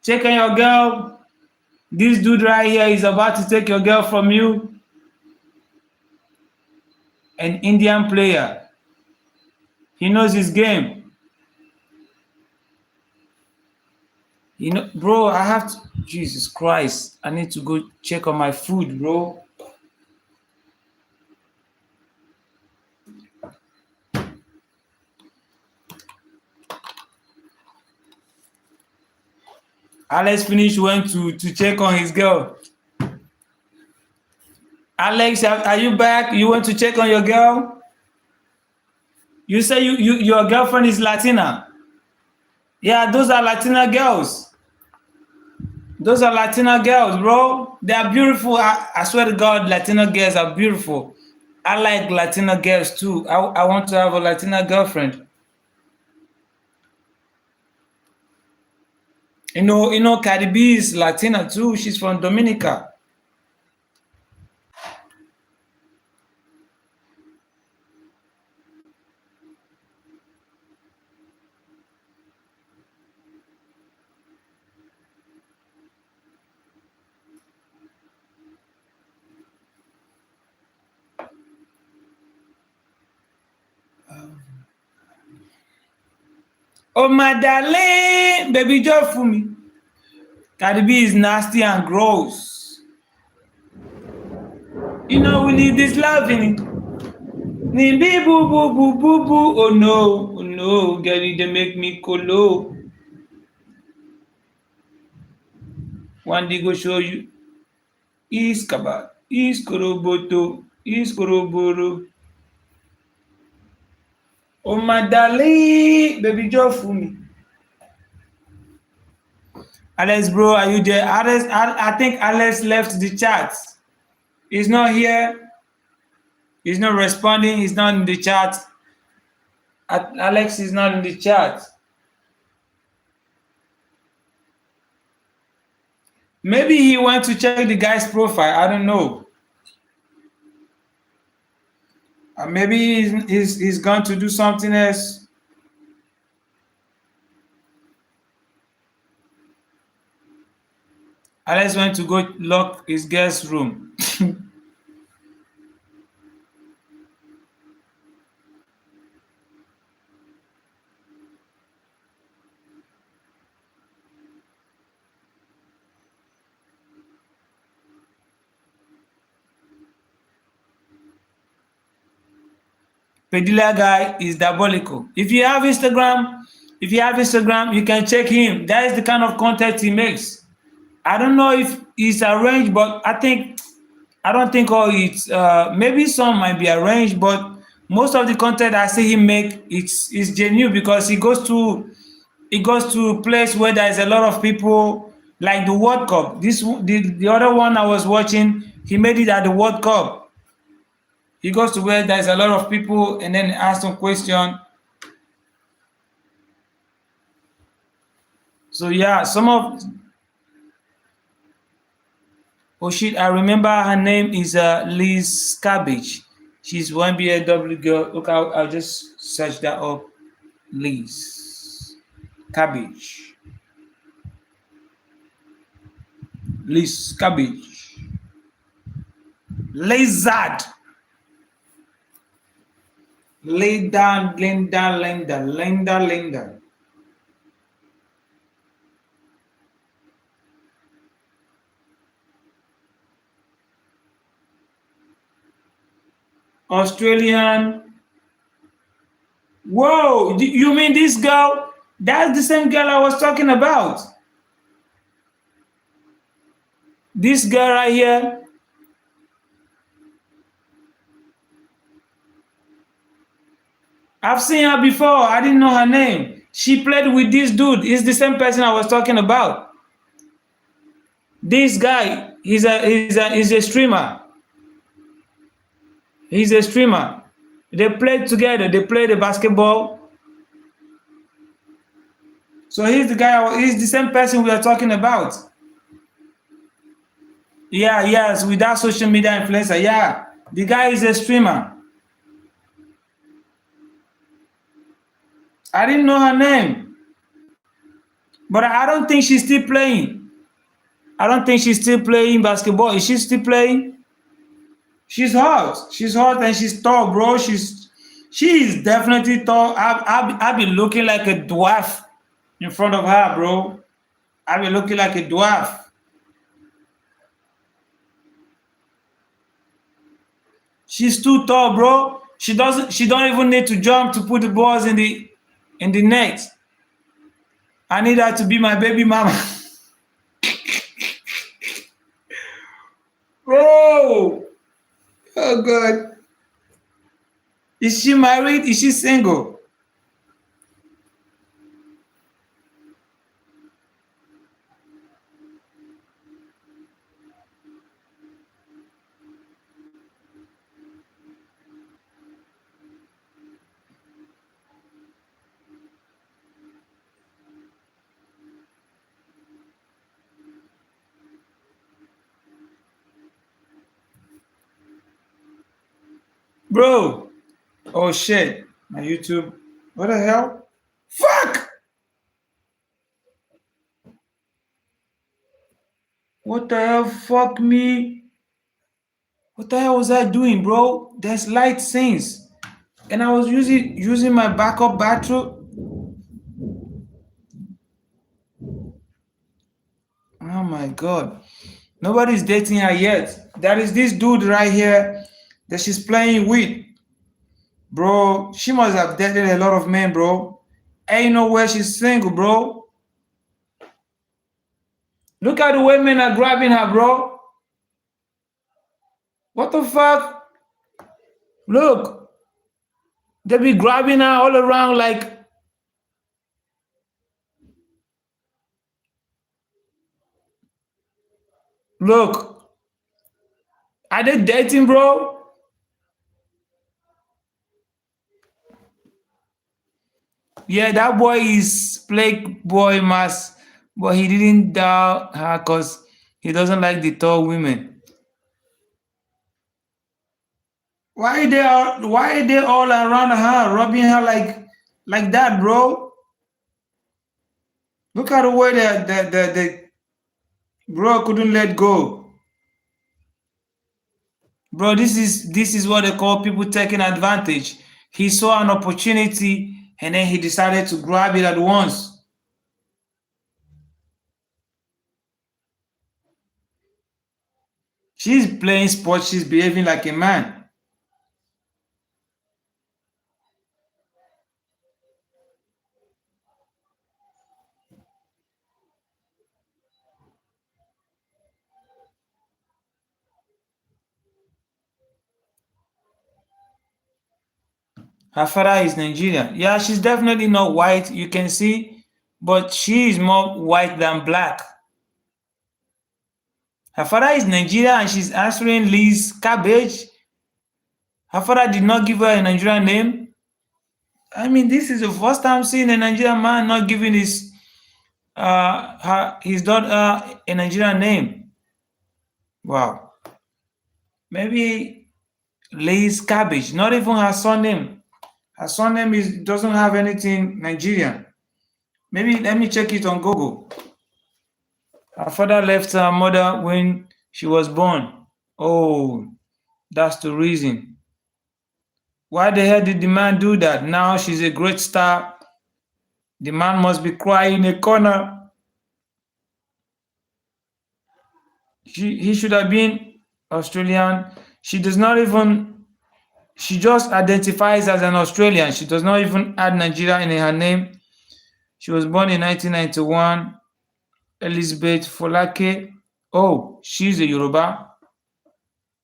Check on your girl. This dude right here is about to take your girl from you. An Indian player. He knows his game. You know, bro, I have to. Jesus Christ. I need to go check on my food, bro. Alex finished, went to check on his girl. Alex, are you back? You went to check on your girl? You say your girlfriend is Latina. Yeah, those are Latina girls. Those are Latina girls, bro. They are beautiful. I swear to God, Latina girls are beautiful. I like Latina girls too. I want to have a Latina girlfriend. You know, Cardi B is Latina too. She's from Dominica. Oh my darling, baby joy for me. Cardi B is nasty and gross. You know we need this love in it. Nimbi boo boo boo boo boo. Oh no, girl, they make me colo. One day go show you. Iskaba, Iskoroboto, Iskoroboro. Oh my darling, baby joy for me. Alex, bro, are you there? Alex, I think Alex left the chat. He's not here. He's not responding. He's not in the chat. Alex is not in the chat. Maybe he went to check the guy's profile. I don't know. Maybe he's going to do something else. Alex went to go lock his guest room. Pedila guy is diabolical. If you have Instagram, you can check him. That is the kind of content he makes. I don't know if it's arranged, but I don't think all it's maybe some might be arranged, but most of the content I see him make it's genuine because he goes to a place where there is a lot of people, like the World Cup. The other one I was watching, he made it at the World Cup. He goes to where there's a lot of people and then asks some question. So yeah, Oh shit, I remember her name is Liz Cabbage. She's one BAW girl. Look, I'll just search that up. Liz Cabbage. Liz Cabbage. Lizard. Linda. Australian. Whoa, you mean this girl? That's the same girl I was talking about. This girl right here. I've seen her before. I didn't know her name. She played with this dude. It's the same person I was talking about. This guy, he's a streamer. He's a streamer. They played together. They played the basketball. So he's the guy. He's the same person we are talking about. Yeah, yes, with that social media influencer. Yeah, the guy is a streamer. I didn't know her name, but I don't think she's still playing. I don't think she's still playing basketball. Is she still playing? She's hot. She's hot and she's tall, bro. She is definitely tall. I'll be looking like a dwarf in front of her, bro. I'll be looking like a dwarf. She's too tall, bro. She don't even need to jump to put the balls in the net. I need her to be my baby mama. Bro. Oh God. Is she married? Is she single? Bro. Oh shit. My YouTube. What the hell? Fuck! What the hell? Fuck me. What the hell was I doing, bro? There's light scenes. And I was using my backup battery. Oh my God. Nobody's dating her yet. There is this dude right here that she's playing with. Bro, she must have dated a lot of men, bro. Ain't no way she's single, bro. Look at the way men are grabbing her, bro. What the fuck? Look. They be grabbing her all around like. Look. Are they dating, bro? Yeah, that boy is Plague Boy Mass, but he didn't doubt her because he doesn't like the tall women. Why are they all around her, rubbing her like that, bro? Look at the way the bro couldn't let go. Bro, this is what they call people taking advantage. He saw an opportunity and then he decided to grab it at once. She's playing sports, she's behaving like a man. Her father is Nigerian. Yeah, she's definitely not white, you can see, but she is more white than black. Her father is Nigerian and she's answering Liz Cabbage. Her father did not give her a Nigerian name. I mean, this is the first time seeing a Nigerian man not giving his daughter a Nigerian name. Wow. Maybe Liz Cabbage. Not even her surname. Her surname is doesn't have anything Nigerian. Maybe let me check it on Google. Her father left her mother when she was born. Oh, that's the reason. Why the hell did the man do that? Now she's a great star. The man must be crying in a corner. He should have been Australian. She does not even, she just identifies as an Australian. She does not even add Nigeria in her name. She was born in 1991. Elizabeth Folake. Oh, she's a Yoruba.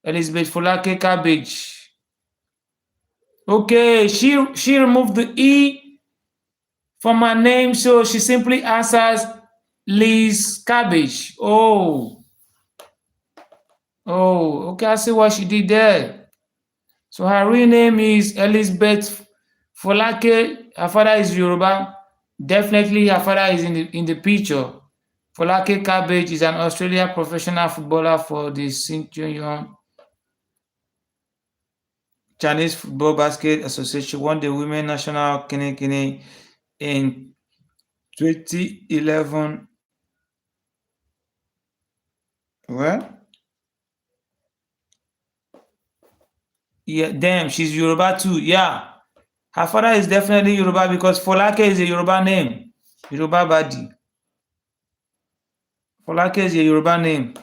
Elizabeth Folake Cabbage. Okay, she removed the E from her name, so she simply answers Liz Cabbage. Okay, I see what she did there. So her real name is Elizabeth Folake. Her father is Yoruba. Definitely her father is in the picture. Folake Cabbage is an Australian professional footballer for the Sintuyong Chinese Football Basket Association. Won the Women National Kine in 2011. Well, yeah, damn, she's Yoruba too. Yeah, her father is definitely Yoruba because Folake is a Yoruba name. Yoruba Badi. Folake is a Yoruba name.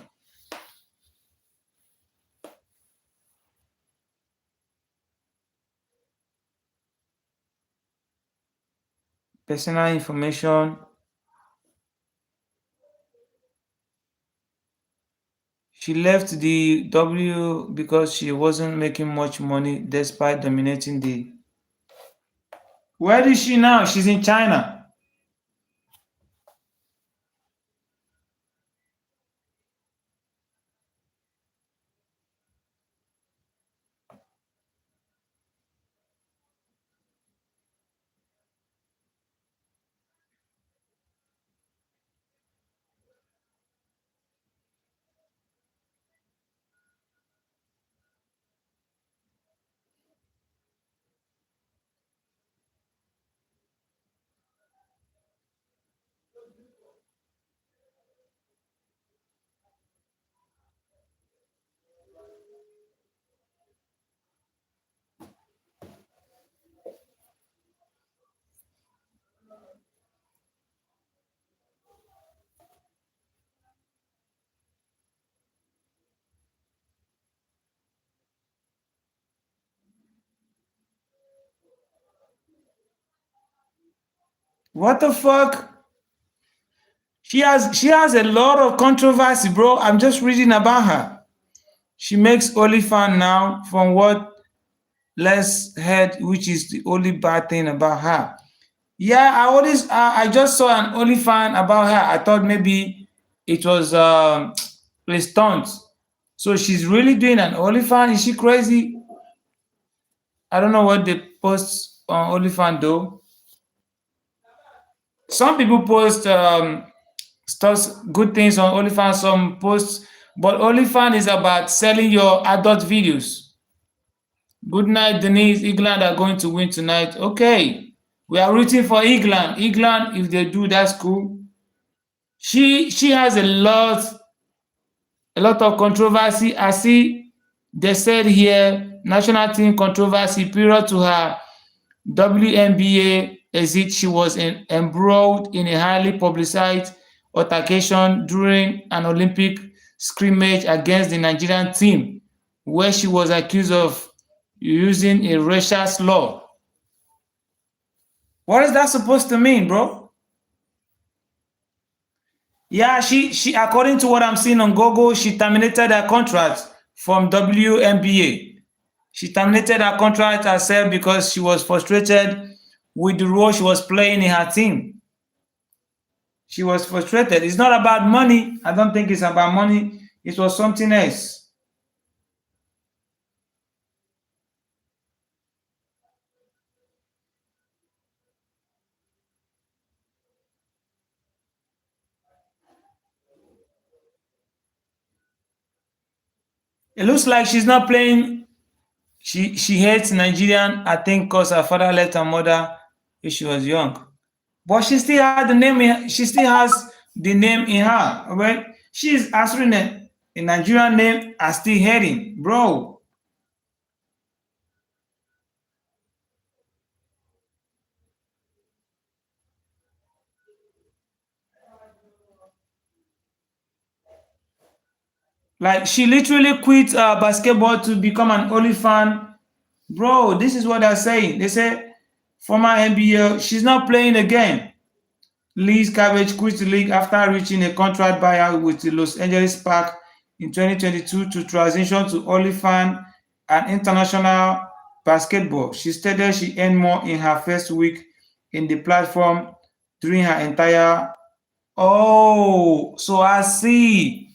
Personal information. She left the W because she wasn't making much money despite dominating the. Where is she now? She's in China. What the fuck? She has a lot of controversy, bro. I'm just reading about her. She makes OnlyFans now from what Les heard, which is the only bad thing about her. Yeah, I just saw an OnlyFans about her. I thought maybe it was a stunt. So she's really doing an OnlyFans. Is she crazy? I don't know what they post on OnlyFans though. Some people post stuff, good things on OnlyFans. Some posts, but OnlyFans is about selling your adult videos. Good night, Denise. England are going to win tonight. Okay, we are rooting for England. England, if they do, that's cool. She has a lot of controversy. I see they said here national team controversy period to her WNBA exit. She was embroiled in a highly publicized altercation during an Olympic scrimmage against the Nigerian team, where she was accused of using a racial slur. What is that supposed to mean, bro? Yeah, she according to what I'm seeing on Google, she terminated her contract from WNBA. She terminated her contract herself because she was frustrated with the role she was playing in her team. She was frustrated. It's not about money. I don't think it's about money. It was something else. It looks like she's not playing. She hates Nigerian, I think, because her father left her mother when she was young. But she still had the name. She still has the name in her. Right? She's answering a Nigerian name and still heading, bro. Like she literally quit basketball to become an OnlyFan. Bro, this is what they're saying. They say former NBA, she's not playing again. Liz Cabbage quit the league after reaching a contract buyout with the Los Angeles Spark in 2022 to transition to OnlyFans and international basketball. She stated she earned more in her first week in the platform during her entire. Oh, so I see,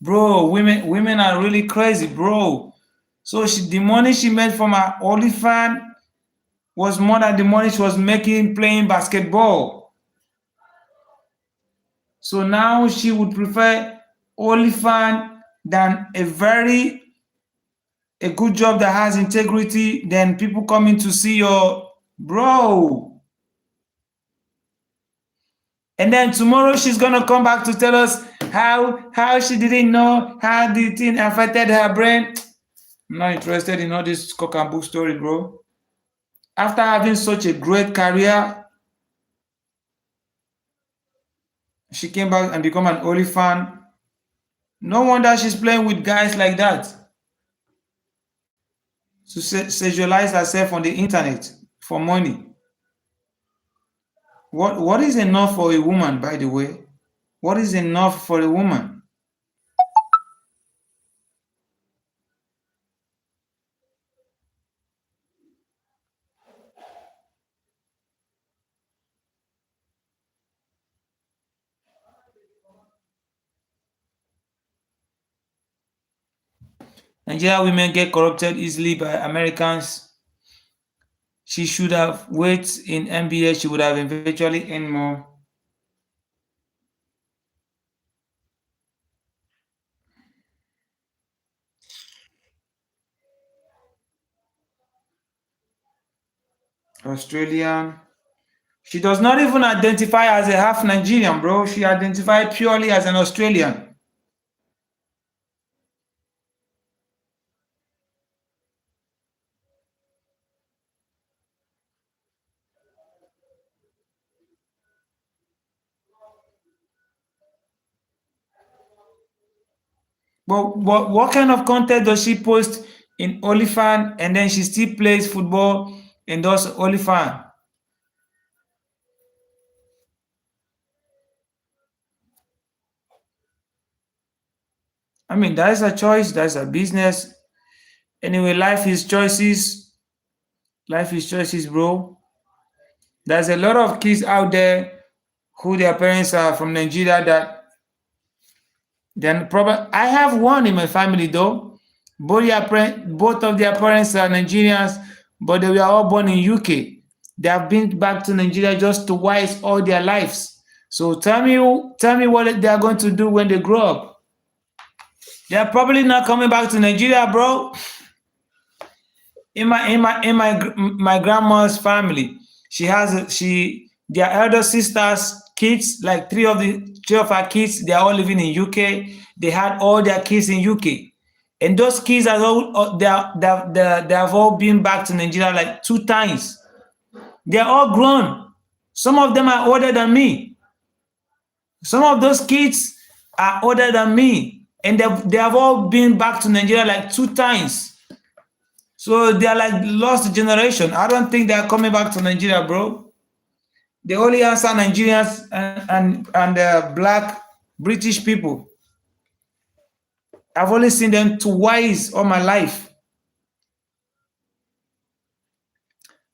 bro. Women are really crazy, bro. So the money she made from her OnlyFans was more than the money she was making playing basketball. So now she would prefer OnlyFans than a good job that has integrity than people coming to see your bro. And then tomorrow she's gonna come back to tell us how she didn't know how the thing affected her brain. I'm not interested in all this cock and bull story, bro. After having such a great career, she came back and become an OnlyFans. No wonder she's playing with guys like that to sexualize herself on the internet for money. What is enough for a woman, by the way? What is enough for a woman? Nigerian women get corrupted easily by Americans. She should have waited in NBA. She would have eventually earned more. Australian. She does not even identify as a half Nigerian, bro. She identified purely as an Australian. But what kind of content does she post in OnlyFans and then she still plays football and does OnlyFans? I mean, that is a choice, that's a business. Anyway, life is choices. Life is choices, bro. There's a lot of kids out there who their parents are from Nigeria that then probably I have one in my family though. Both of their parents are Nigerians, but they were all born in UK. They have been back to Nigeria just twice all their lives. So tell me what they are going to do when they grow up. They are probably not coming back to Nigeria, bro. In my grandma's family, she has she their elder sisters kids, like three of her kids, they are all living in UK. They had all their kids in UK, and those kids are all they have all been back to Nigeria like 2 times. They are all grown. Some of them are older than me. Some of those kids are older than me, and they have all been back to Nigeria like 2 times. So they are like lost generation. I don't think they are coming back to Nigeria, bro. They only answer Nigerians and black British people. I've only seen them twice all my life.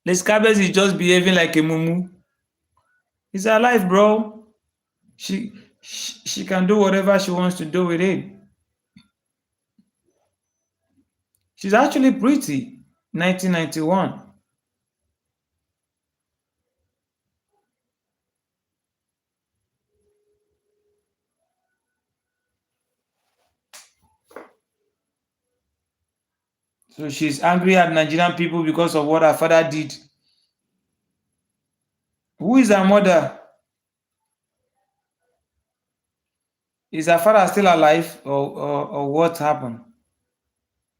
Les Cabez is just behaving like a mumu. It's her life, bro. She can do whatever she wants to do with it. She's actually pretty. 1991. So she's angry at Nigerian people because of what her father did. Who is her mother? Is her father still alive, or what happened?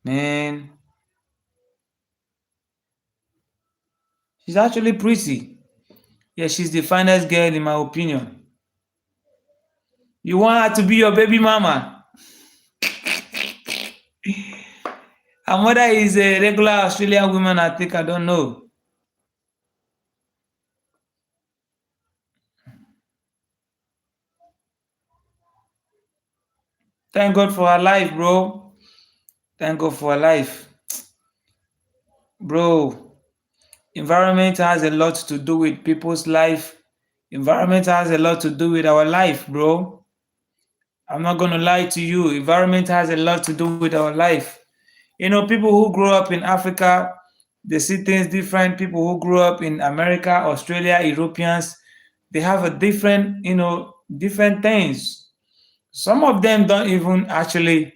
Man, she's actually pretty. Yeah, she's the finest girl in my opinion. You want her to be your baby mama? Her mother is a regular Australian woman, I think. I don't know. Thank God for her life, bro. Thank God for her life. Bro, environment has a lot to do with people's life. Environment has a lot to do with our life, bro. I'm not gonna lie to you. Environment has a lot to do with our life. You know, people who grow up in Africa, they see things different. People who grew up in America, Australia, Europeans, they have a different, different things. Some of them don't even actually.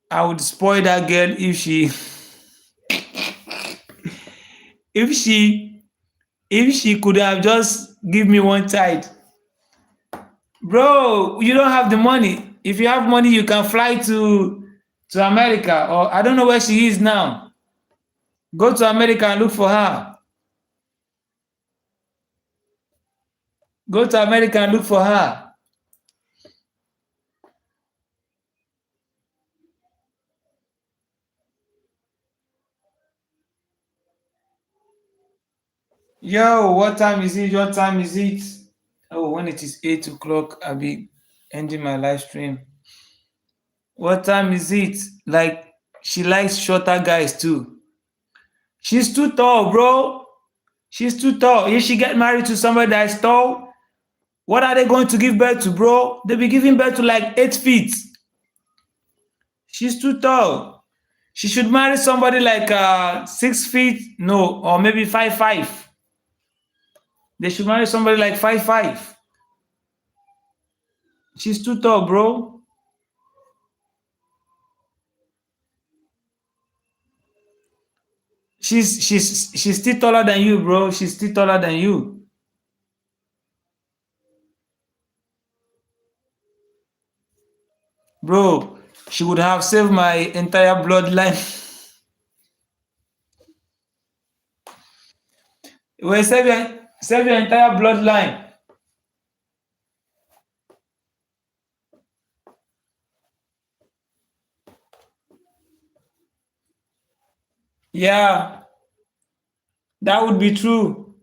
I would spoil that girl if she if she could have just give me one child. Bro, you don't have the money. If you have money, you can fly to America, or I don't know where she is now. Go to America and look for her. Go to America and look for her. Yo, what time is it? What time is it? Oh, when it is 8 o'clock, I'll be ending my live stream. What time is it? Like, she likes shorter guys too. She's too tall, bro. She's too tall. If she get married to somebody that is tall, what are they going to give birth to, bro? They'll be giving birth to like 8 feet. She's too tall. She should marry somebody like 6 feet, no, or maybe 5'5". They should marry somebody like 5'5". She's too tall, bro. She's still taller than you, bro. She's still taller than you. Bro, she would have saved my entire bloodline. Well, save your entire bloodline. Yeah, that would be true.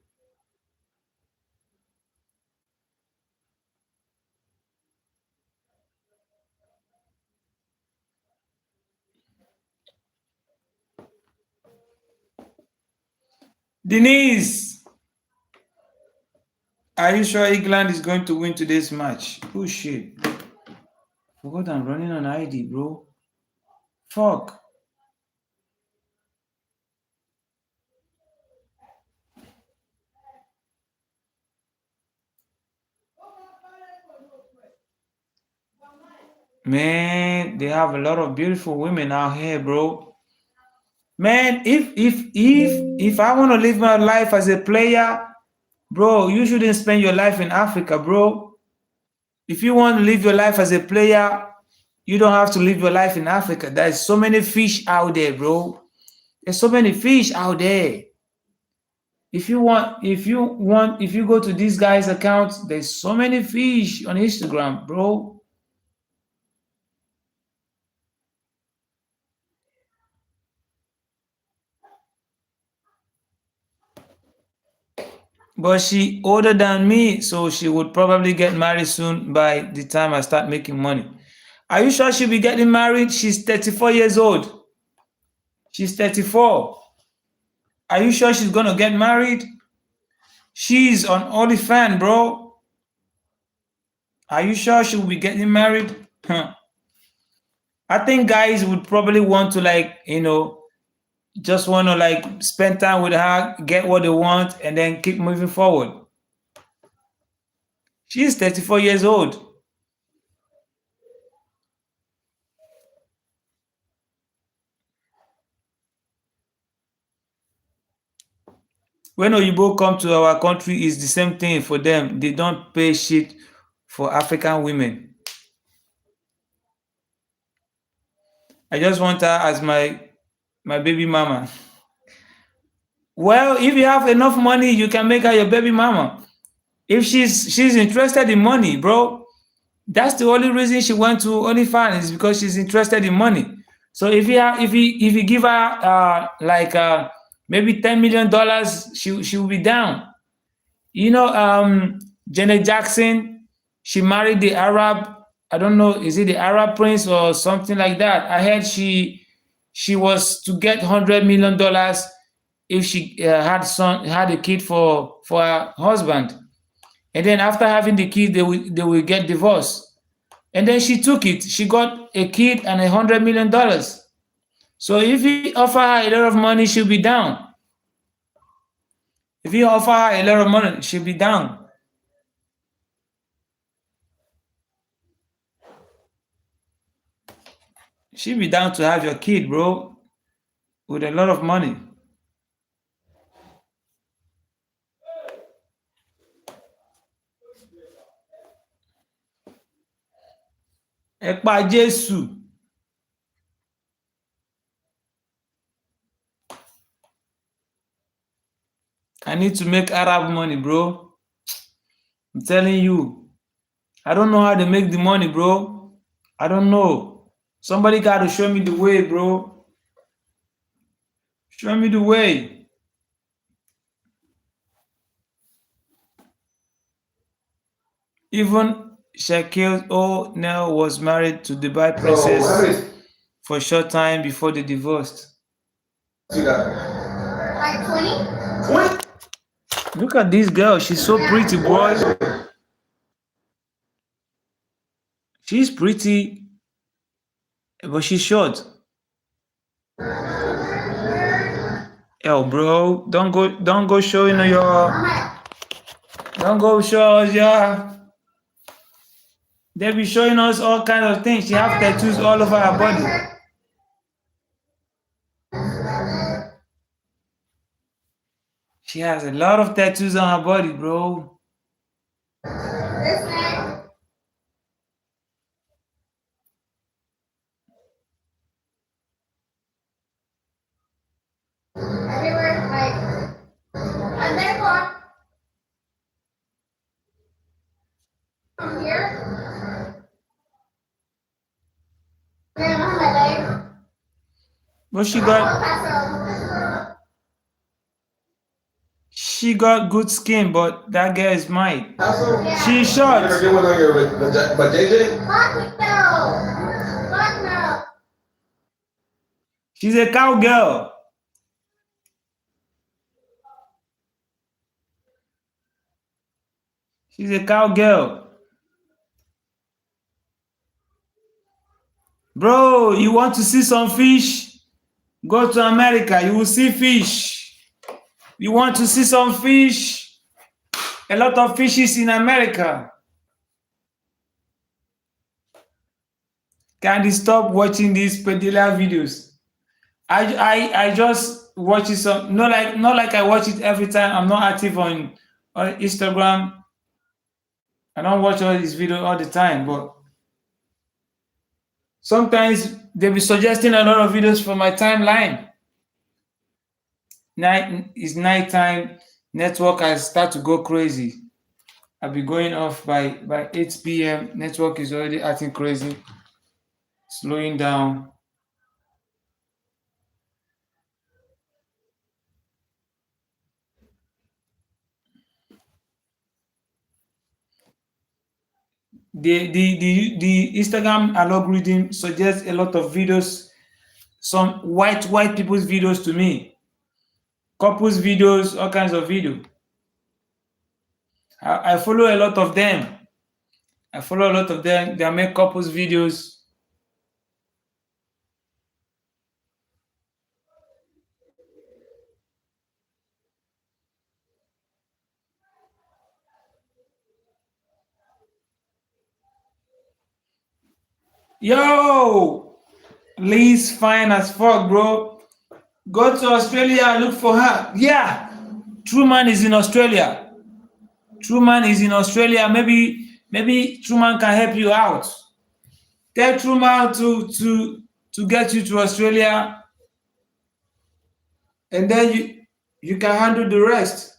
Denise, are you sure England is going to win today's match? Oh shit. Forgot I'm running on ID, bro. Fuck. Man, they have a lot of beautiful women out here, bro. Man, if I want to live my life as a player, bro, you shouldn't spend your life in Africa, bro. If you want to live your life as a player, you don't have to live your life in Africa. There's so many fish out there, bro. There's so many fish out there. If you go to this guy's account, there's so many fish on Instagram, bro. But she older than me, so she would probably get married soon by the time I start making money. Are you sure she'll be getting married? She's 34 years old. She's 34. Are you sure she's gonna get married? She's on OnlyFans, bro. Are you sure she'll be getting married? Huh. I think guys would probably want to just want to spend time with her, get what they want, and then keep moving forward. She's 34 years old. when Oyibo come to our country, it's the same thing for them. They don't pay shit for African women. I just want her as my baby mama. Well, if you have enough money, you can make her your baby mama. If she's interested in money, bro, that's the only reason she went to OnlyFans is because she's interested in money. So if you give her maybe $10 million, she will be down. You know, Janet Jackson, she married the Arab. I don't know, is it the Arab prince or something like that? I heard she was to get $100 million if she had a kid for her husband, and then after having the kid, they will get divorced. And then she took it. She got a kid and $100 million. So if you offer her a lot of money, she'll be down. If you offer her a lot of money, she'll be down. She'll be down to have your kid, bro, with a lot of money. Ekpa Jesu. I need to make Arab money, bro. I'm telling you. I don't know how to make the money, bro. I don't know. Somebody got to show me the way, bro. Show me the way. Even Shaquille O'Neal was married to Dubai princess for a short time before they divorced. You got Like 20? 20? Look at this girl. She's so pretty, boy. She's pretty, but she's short. Yo, bro, don't go showing don't go show us your. They be showing us all kinds of things. She have tattoos all over her body. She has a lot of tattoos on her body, bro. This man. Everywhere, like, and then walk from here. Then on my leg. But I'll pass she got good skin, but that girl is mine. Also, She's you short. ever get one on your but JJ? Fuck no. Fuck no. She's a cowgirl. She's a cowgirl. Bro, you want to see some fish? Go to America, you will see fish. You want to see some fish? A lot of fishes in America. Candy, stop watching these pedophile videos. I just watch it some, not like I watch it every time. I'm not active on Instagram. I don't watch all these videos all the time, but sometimes they be suggesting a lot of videos for my timeline. It's nighttime. Network has start to go crazy. I'll be going off by 8 p.m. Network is already acting crazy, slowing down. The Instagram algorithm suggests a lot of videos, some white people's videos to me, couples videos, all kinds of video. I follow a lot of them. They make couples videos. Yo, Lee's fine as fuck, bro. Go to Australia and look for her. Yeah. Truman is in Australia. Truman is in Australia. Maybe Truman can help you out. Tell Truman to get you to Australia, and then you can handle the rest.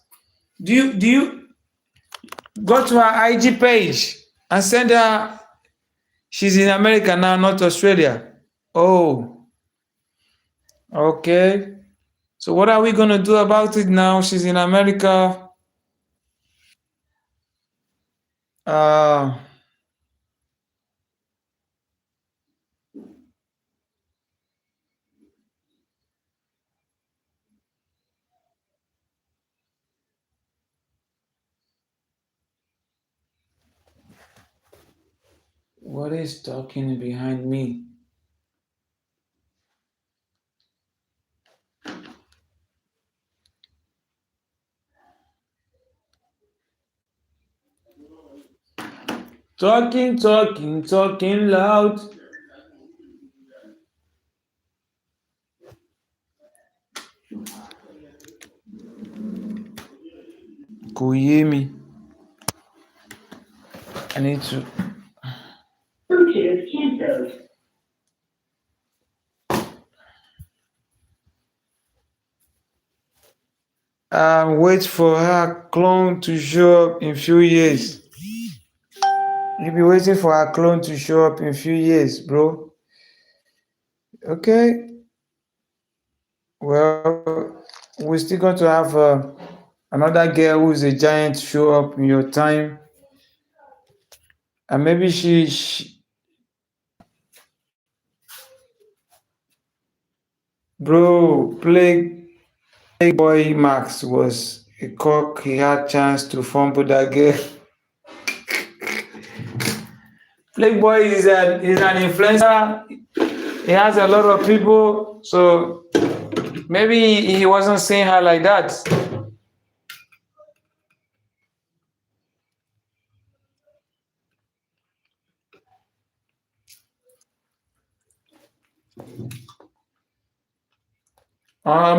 Do you go to her IG page and send her? She's in America now, not Australia. Oh, okay. So what are we gonna do about it now? She's in America. Uh, what is talking behind me? Talking loud. Kò yé mi. I need to. Bluetooth cancelled. Wait for her clone to show up in few years. You'll be waiting for her clone to show up in few years, bro. Okay. Well, we're still going to have another girl who's a giant show up in your time. And maybe she bro, Playboy Max was a cock. He had chance to fumble that girl. Playboy is an influencer. He has a lot of people, so maybe he wasn't seeing her like that.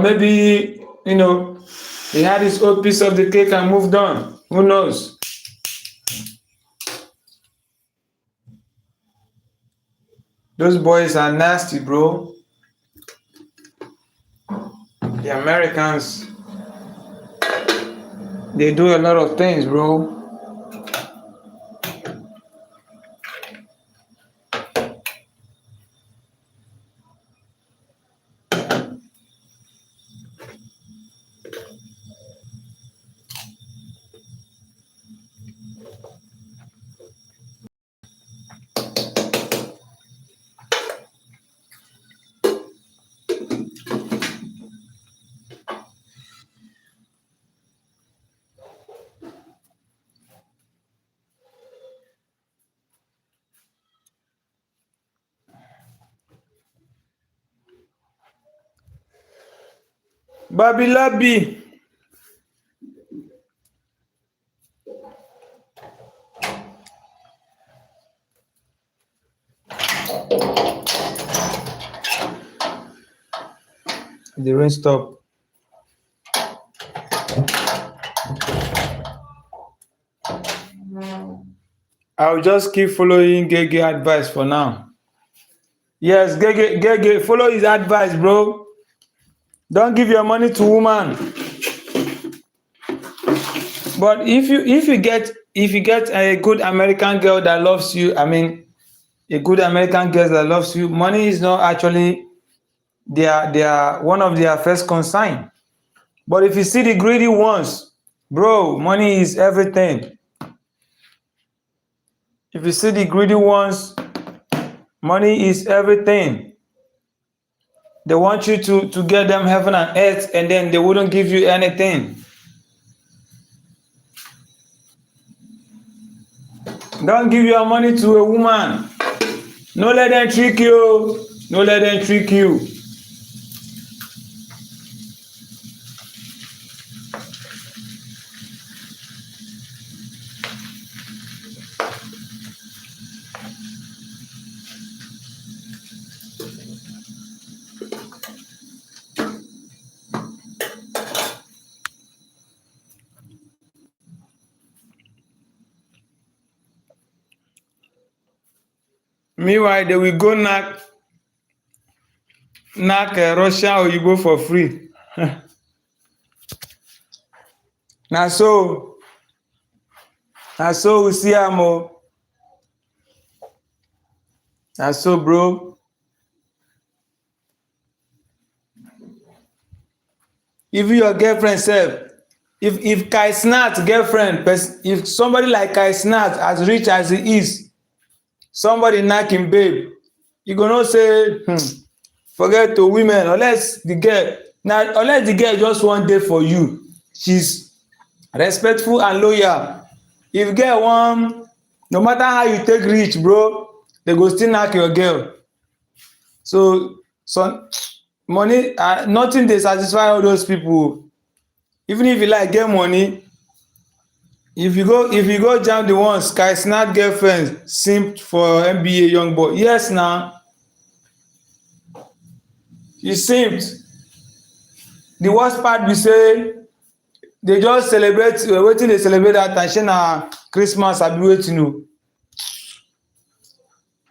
Maybe, he had his own piece of the cake and moved on. Who knows? Those boys are nasty, bro. The Americans, they do a lot of things, bro. Babilabi. The rain stop. I'll just keep following Gege advice for now. Yes, Gege, follow his advice, bro. Don't give your money to woman. But if you get a good American girl that loves you, a good American girl that loves you, money is not actually their one of their first concern. But if you see the greedy ones, bro, money is everything. If you see the greedy ones, money is everything. They want you to get them heaven and earth, and then they wouldn't give you anything. Don't give your money to a woman. No let them trick you. No let them trick you. Meanwhile, they will go knock Russia or Igbo for free. Now so we see am o. Na so, bro. Even your girlfriend sef, if Kai Snat girlfriend, if somebody like Kai Snat as rich as he is, somebody knack him babe, you go know say forget to women unless the girl just wan dey for you, she's respectful and loyal. If girl wan, no matter how you take reach, bro, they go still knack your girl. So money, nothing dey satisfy all those people. Even if you like get money, if you go jam the ones Kai Snat girlfriend simped for NBA Youngboy, yes na, she simped. The worst part be say they just celebrate wetin they celebrate that time, shey na Christmas abi wetin o.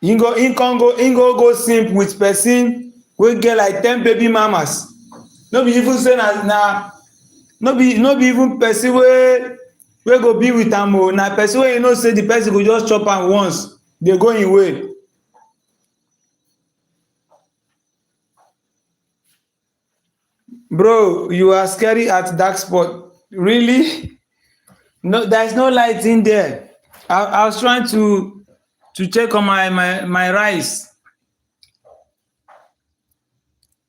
Him go simp with person wey get like 10 baby mamas. No be even say no be even person wey go be with am o, na person wey you know say the person go just chop am once dey go im way. Bro, you are scary at dark spot. Really? No, there is no light in there. I was trying to check on my rice.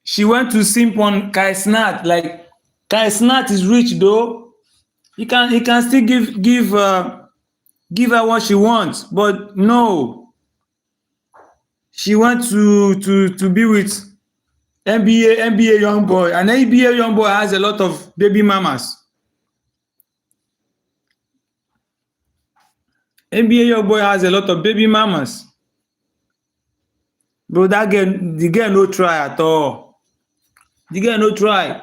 She went to simp on Kai Snat. Like, Kai Snat is rich though. He can still give her what she wants, but no. She went to be with NBA Youngboy, and NBA Youngboy has a lot of baby mamas. NBA Youngboy has a lot of baby mamas. Bro, the girl no try at all. The girl no try.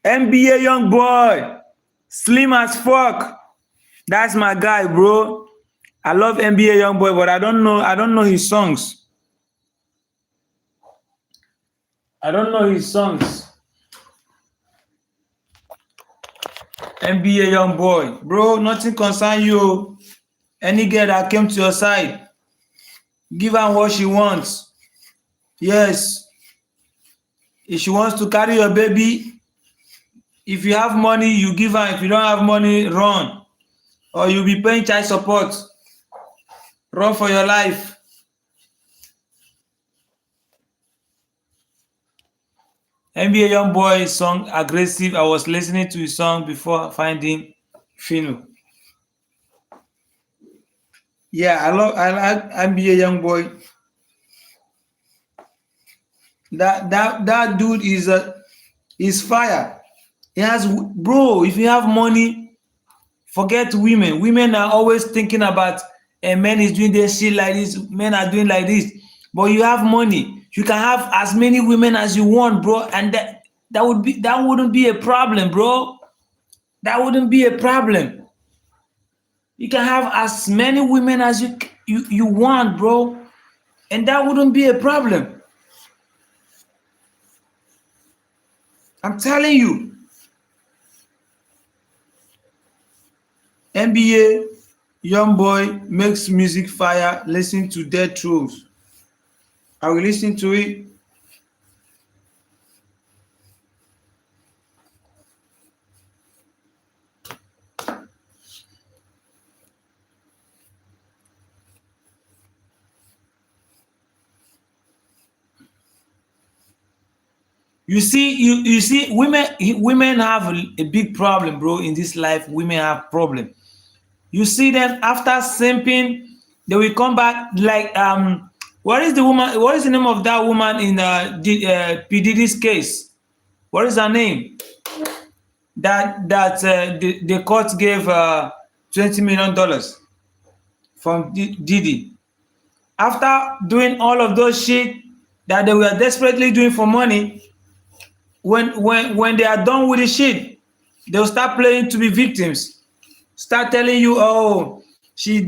NBA Youngboy, slim as fuck. That's my guy, bro. I love NBA Youngboy, but I don't know his songs. I don't know his songs. NBA Youngboy, bro, nothing concern you. Any girl that came to your side, give her what she wants. Yes. If she wants to carry your baby, if you have money, you give her. If you don't have money, run. Or you'll be paying child support. Run for your life. NBA Youngboy song aggressive. I was listening to his song before finding Fino. Yeah, I like NBA Youngboy. That dude is fire. He has, bro. If you have money, forget women. Women are always thinking about a man is doing this shit like this. Men are doing like this. But you have money. You can have as many women as you want, bro, and that wouldn't be a problem, bro. That wouldn't be a problem. You can have as many women as you want, bro, and that wouldn't be a problem. I'm telling you. NBA Youngboy makes music fire. Listen to Dead Truths. I will listen to it. You see, women have a big problem, bro. In this life, women have problem. You see them after simping, they will come back like What is the woman? What is the name of that woman in P Diddy's case? What is her name? That the court gave $20 million from Diddy after doing all of those shit that they were desperately doing for money. When they are done with the shit, they'll start playing to be victims. Start telling you, oh, he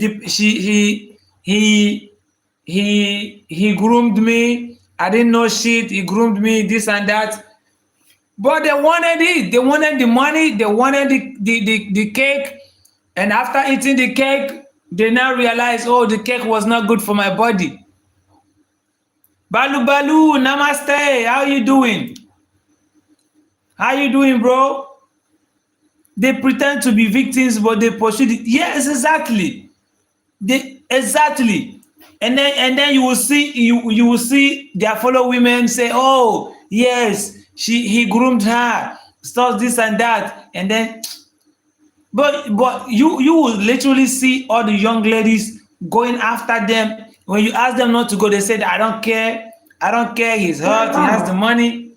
groomed me. I didn't know shit. He groomed me, this and that. But they wanted it. They wanted the money. They wanted the cake. And after eating the cake, they now realize, oh, the cake was not good for my body. Balu Balu, namaste. How you doing? How you doing, bro? They pretend to be victims, but they pursue it. Yes, exactly. Exactly. And then you will see their fellow women say, oh yes, he groomed her, stuff this and that, and then but you will literally see all the young ladies going after them. When you ask them not to go, they said, I don't care, he's hurt, he has the money.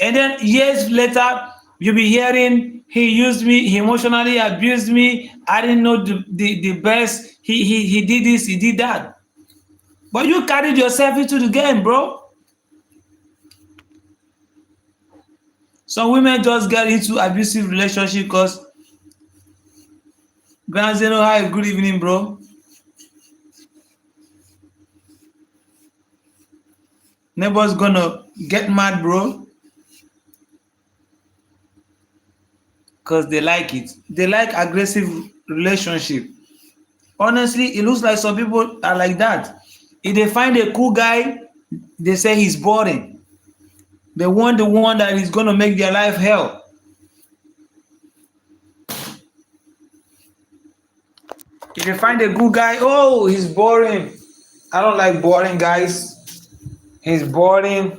And then years later, you'll be hearing, he used me, he emotionally abused me, I didn't know the best, he did this, he did that. But you carried yourself into the game, bro. Some women just get into abusive relationship because Grand Zeno, hi, good evening, bro. Neighbor's gonna get mad, bro. Because they like it. They like aggressive relationship. Honestly, it looks like some people are like that. If they find a cool guy, they say he's boring. They want the one that is going to make their life hell. If they find a good guy, oh, he's boring. I don't like boring guys. He's boring.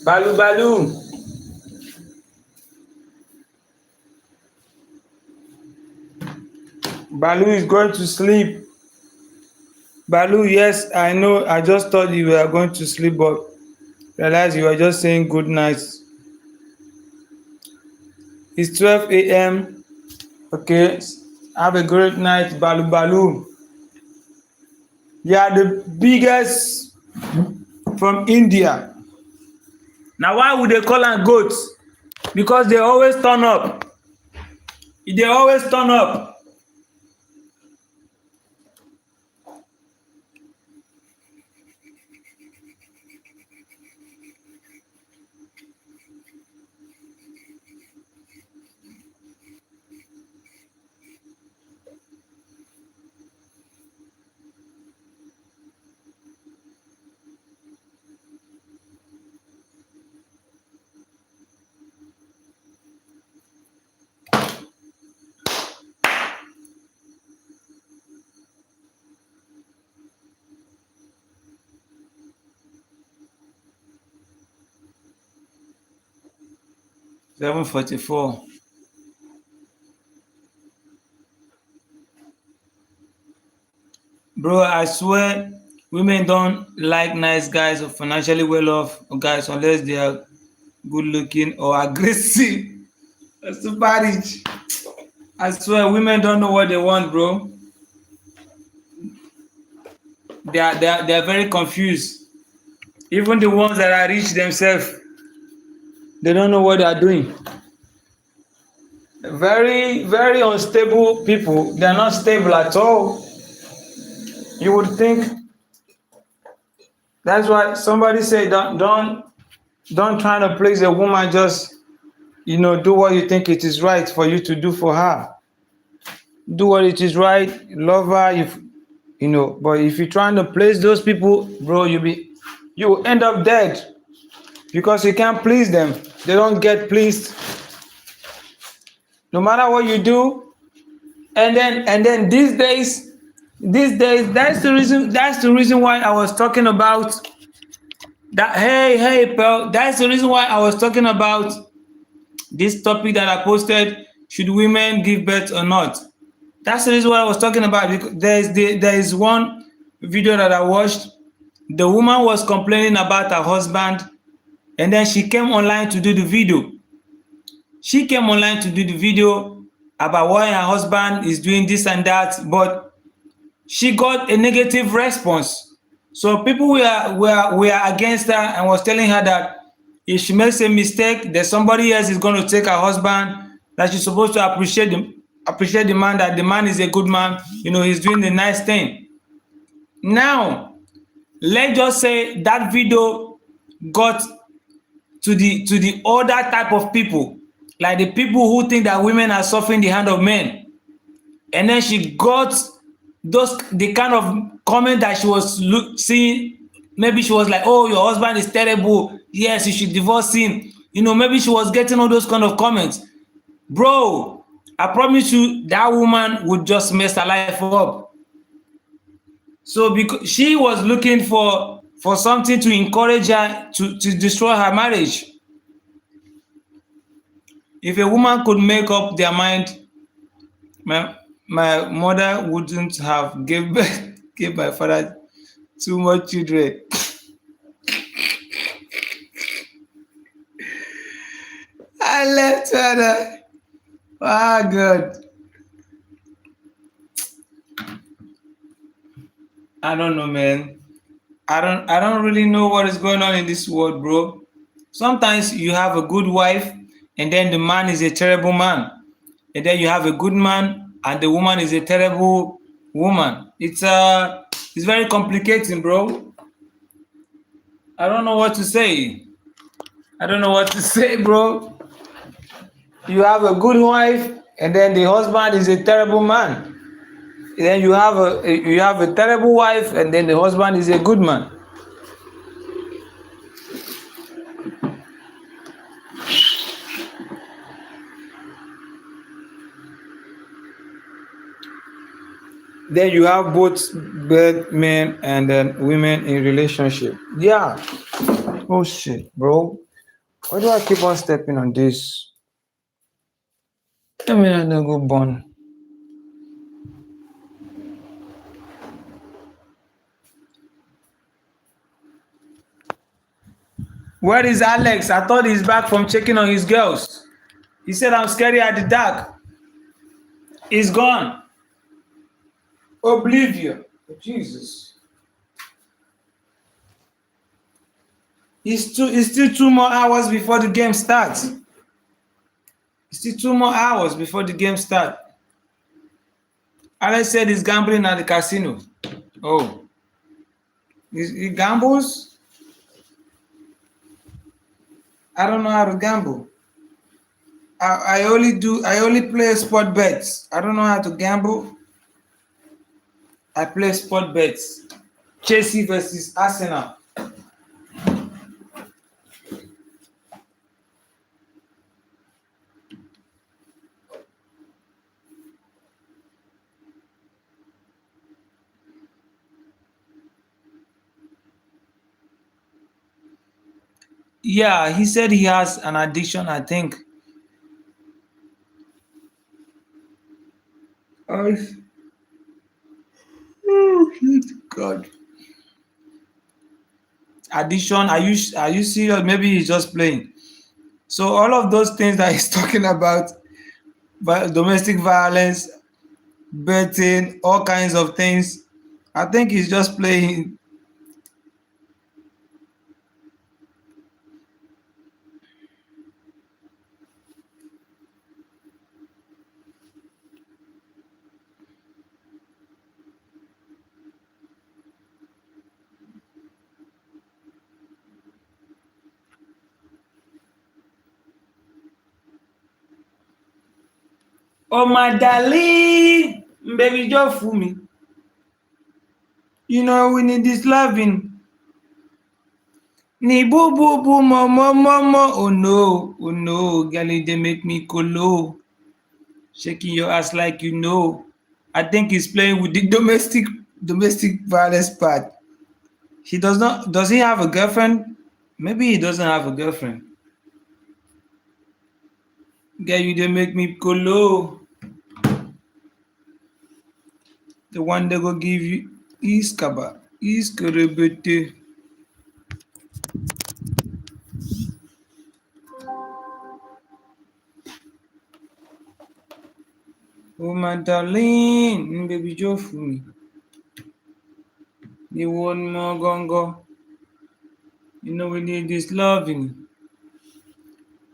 Balu Balu. Balu is going to sleep. Balu, yes, I know. I just thought you were going to sleep, but realized you were just saying good night. It's 12 a.m. Okay. Have a great night, Balu Balu. You are the biggest from India. Now, why would they call them goats? Because they always turn up. They always turn up. $7:44. Bro, I swear, women don't like nice guys or financially well off guys unless they are good looking or aggressive or super rich. I swear, women don't know what they want, bro. They are very confused. Even the ones that are rich themselves, they don't know what they are doing. Very, very unstable people. They are not stable at all. You would think that's why somebody said don't try to please a woman. Just do what you think it is right for you to do for her. Do what it is right. Love her. If but if you're trying to please those people, bro, you will end up dead because you can't please them. They don't get pleased. No matter what you do, and then these days, that's the reason why I was talking about that. Hey, Pearl, that's the reason why I was talking about this topic that I posted. Should women give birth or not? That's the reason why I was talking about. Because there is one video that I watched. The woman was complaining about her husband, and then she came online to do the video. She came online to do the video about why her husband is doing this and that, but she got a negative response. So people were against her and was telling her that if she makes a mistake, that somebody else is going to take her husband, that she's supposed to appreciate the man, that the man is a good man, he's doing the nice thing. Now, let's just say that video got to the other type of people, like the people who think that women are suffering the hand of men. And then she got the kind of comment that she was seeing. Maybe she was like, oh, your husband is terrible, yes, you should divorce him. Maybe she was getting all those kind of comments. Bro, I promise you that woman would just mess her life up. So because she was looking for something to encourage her to destroy her marriage. If a woman could make up their mind, my mother wouldn't have gave my father too much children. I left her. Ah, God. I don't know, man. I don't really know what is going on in this world, bro. Sometimes you have a good wife, and then the man is a terrible man. And then you have a good man, and the woman is a terrible woman. It's very complicating, bro. I don't know what to say. Bro. You have a good wife, and then the husband is a terrible man. And then you have a terrible wife, and then the husband is a good man. Then you have both men and then women in relationship. Yeah. Oh shit, bro. Why do I keep on stepping on this? I mean, I don't go born. Where is Alex? I thought he's back from checking on his girls. He said I'm scary at the dark. He's gone. Oblivion. Jesus. It's still 2 more hours before the game starts. Alex said he's gambling at the casino. Oh. He gambles? I don't know how to gamble. I only play sport bets. I don't know how to gamble. I play sport bets. Chelsea versus Arsenal. Yeah, he said he has an addiction, I think. Oh, shit. God. Addiction, are you serious? Maybe he's just playing. So all of those things that he's talking about, domestic violence, betting, all kinds of things, I think he's just playing. Oh my darling, baby, just fool me. You know we need this loving. Ni boo boo boo mo mo mo mo. Oh no, girl, they make me colo. Shaking your ass like you know. I think he's playing with the domestic violence part. He does not. Does he have a girlfriend? Maybe he doesn't have a girlfriend. Girl, you they make me colo. The one they go give you is kaba, is kerebete. Oh my darling, baby Joe for me. You want more gongo? You know we need this loving.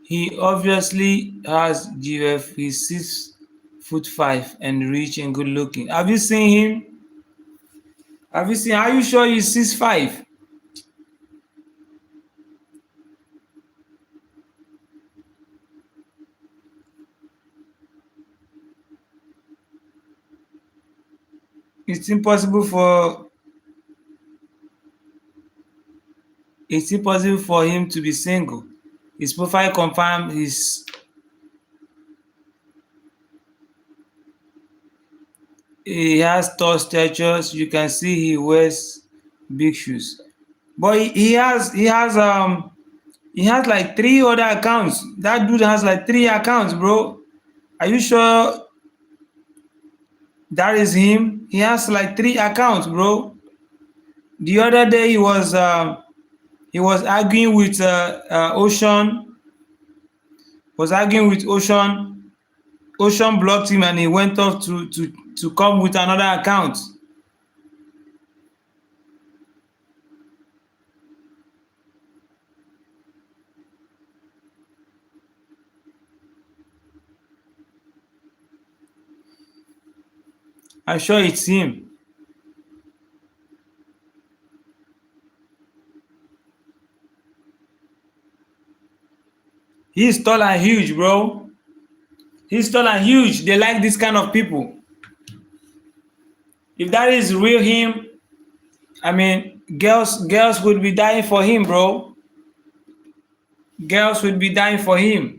He obviously has GF. He's 6'5" and rich and good looking. Have you seen him? Have you seen? Are you sure he's 6'5"? It's impossible for him to be single. His profile confirmed he has tall stature. You can see he wears big shoes. But he has like 3 other accounts. That dude has like 3 accounts, bro. Are you sure that is him? He has like 3 accounts, bro. The other day he was arguing with Ocean. Was arguing with Ocean. Ocean blocked him and he went off to come with another account. I'm sure it's him. He's tall and huge, bro. He's tall and huge. They like this kind of people. If that is real him, I mean, girls would be dying for him, bro. Girls would be dying for him.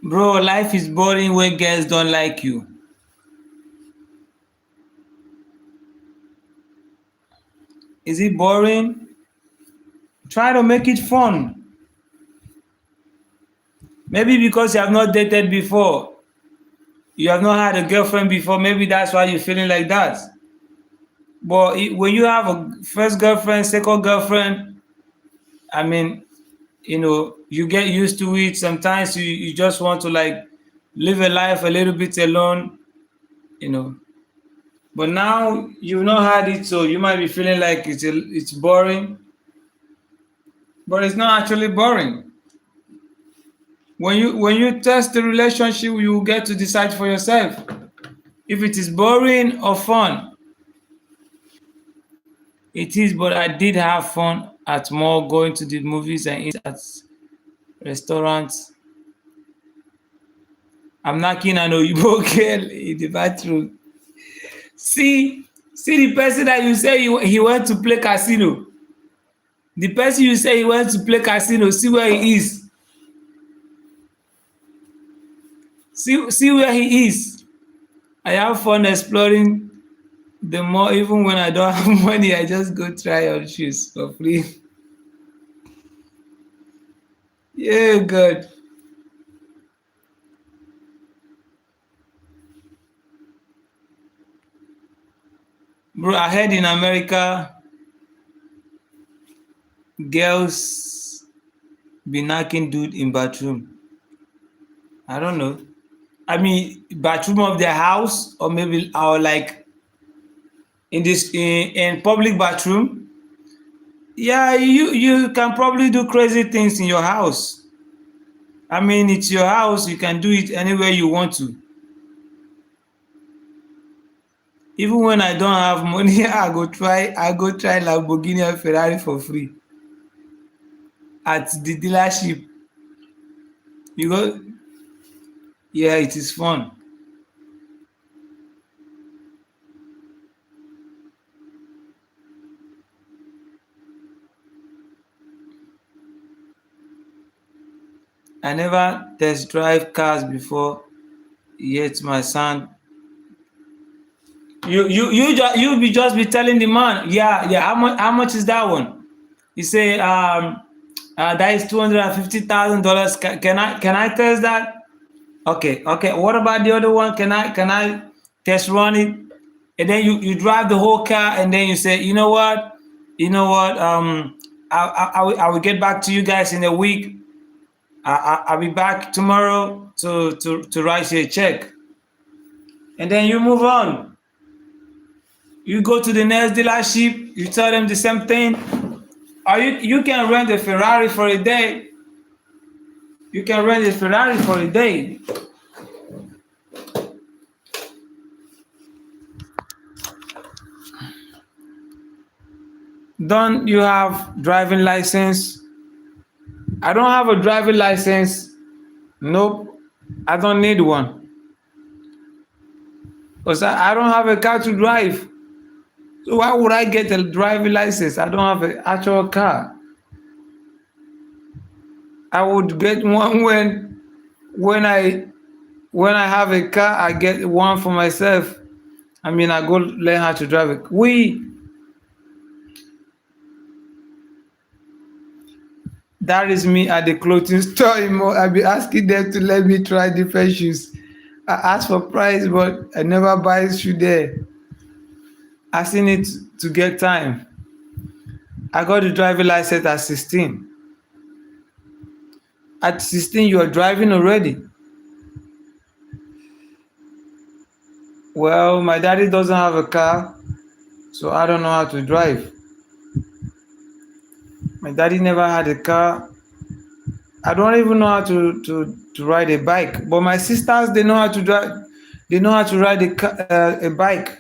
Bro, life is boring when girls don't like you. Is it boring? Try to make it fun. Maybe because you have not dated before. You have not had a girlfriend before. Maybe that's why you're feeling like that. But when you have a first girlfriend, second girlfriend, I mean, you get used to it. Sometimes you just want to like live a life a little bit alone, you know. But now you've not had it, so you might be feeling like it's boring. But it's not actually boring. When you test the relationship, you get to decide for yourself if it is boring or fun. It is, but I did have fun at mall, going to the movies and eat at restaurants. I'm knocking on Oyibo girl in the bathroom. See the person that you say he went to play casino. The person you say he went to play casino, see where he is. See where he is. I have fun exploring the mall. Even when I don't have money, I just go try on shoes for free. Yeah, God. Bro, I heard in America, girls be knocking dude in bathroom. I don't know. I mean, bathroom of their house, or maybe, or like in public bathroom. Yeah, you can probably do crazy things in your house. I mean, it's your house. You can do it anywhere you want to. Even when I don't have money, I go try Lamborghini and Ferrari for free at the dealership. You go, yeah, it is fun. I never test drive cars before, yet my son. You be just be telling the man, yeah, how much is that one? You say that is $250,000. Can I test that? Okay. What about the other one? Can I test run it? And then you drive the whole car, and then you say, you know what? I will get back to you guys in a week. I'll be back tomorrow to write you a check. And then you move on. You go to the next dealership, you tell them the same thing. Or you can rent a Ferrari for a day. You can rent a Ferrari for a day. Don't you have driving license? I don't have a driving license. Nope. I don't need one. Because I don't have a car to drive. So why would I get a driving license? I don't have an actual car. I would get one when I have a car. I get one for myself. I mean, I go learn how to drive it. That is me at the clothing store. I'll be asking them to let me try different shoes. I ask for price, but I never buy shoe there. I still need to get time. I got the driving license at 16. At 16, you are driving already. Well, my daddy doesn't have a car, so I don't know how to drive. My daddy never had a car. I don't even know how to ride a bike. But my sisters, they know how to drive. They know how to ride a bike.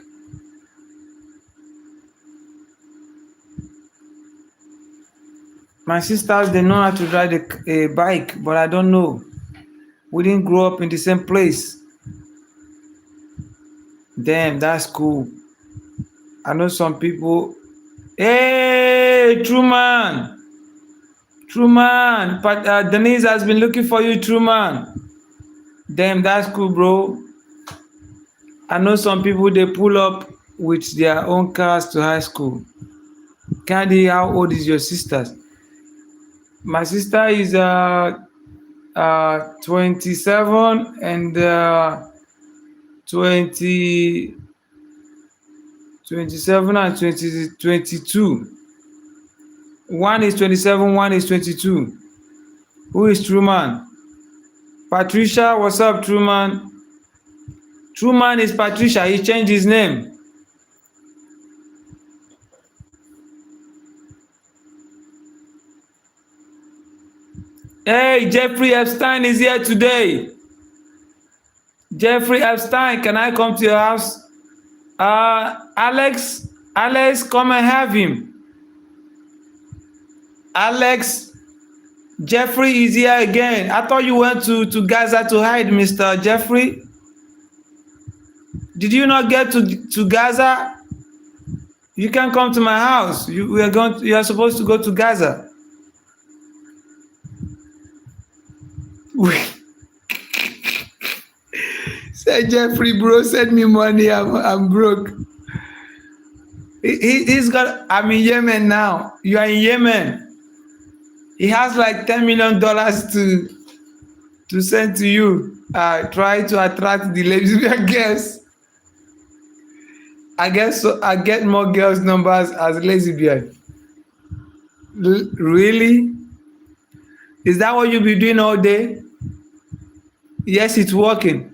My sisters, they know how to ride a bike, but I don't know. We didn't grow up in the same place. Damn, that's cool. I know some people. Hey, Truman. But Denise has been looking for you, Truman. Damn, that's cool, bro. I know some people, they pull up with their own cars to high school. Candy, how old is your sister? My sister is 27 and 27 and 22. One is 27, one is 22. Who is Truman? Patricia, what's up, Truman? Truman is Patricia. He changed his name. Hey, Jeffrey Epstein is here today. Jeffrey Epstein, can I come to your house? Alex, come and have him. Alex, Jeffrey is here again. I thought you went to Gaza to hide, Mr. Jeffrey. Did you not get to Gaza? You can come to my house. You are supposed to go to Gaza. Say Jeffrey, bro, send me money. I'm broke. He's got. I'm in Yemen now. You are in Yemen. He has like $10 million to send to you. Try to attract the ladies. I guess so. I get more girls' numbers as lesbian. Really? Is that what you be doing all day? Yes, it's working.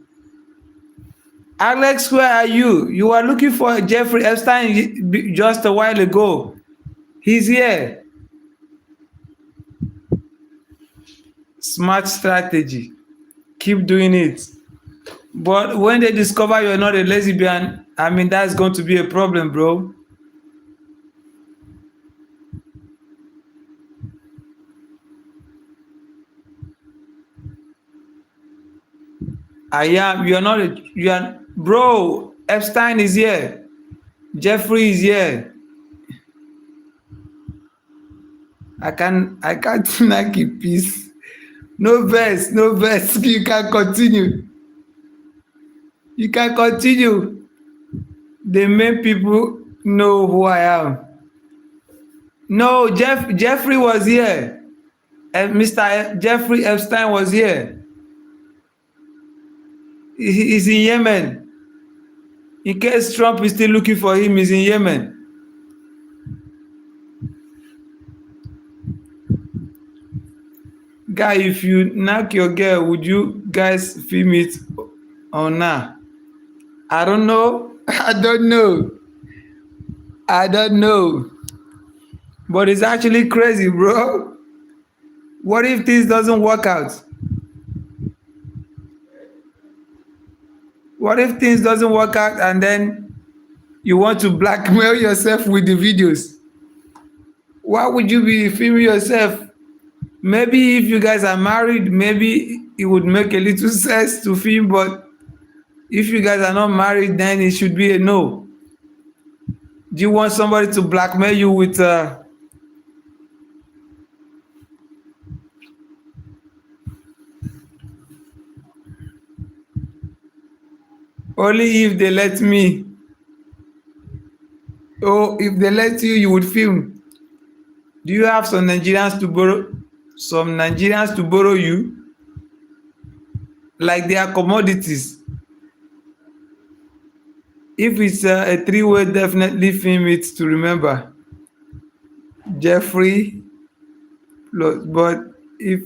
Alex, where are you? You were looking for Jeffrey Epstein just a while ago. He's here. Smart strategy. Keep doing it. But when they discover you're not a lesbian, I mean, that's going to be a problem, bro. I am. You are, bro. Epstein is here. Jeffrey is here. I can't keep peace. No verse. You can continue. You can continue. The main people know who I am. No, Jeffrey was here. And Mr. Jeffrey Epstein was here. He's in Yemen. In case Trump is still looking for him, he's in Yemen. Guy, if you knock your girl, would you guys film it or not? I don't know. I don't know. But it's actually crazy, bro. What if this doesn't work out? What if things doesn't work out and then you want to blackmail yourself with the videos? Why would you be filming yourself? Maybe if you guys are married, maybe it would make a little sense to film, but if you guys are not married, then it should be a no. Do you want somebody to blackmail you with only if they let me? Oh, if they let you, you would film. Do you have some Nigerians to borrow you? Like they are commodities. If it's a three-way, definitely film it to remember. Jeffrey, but if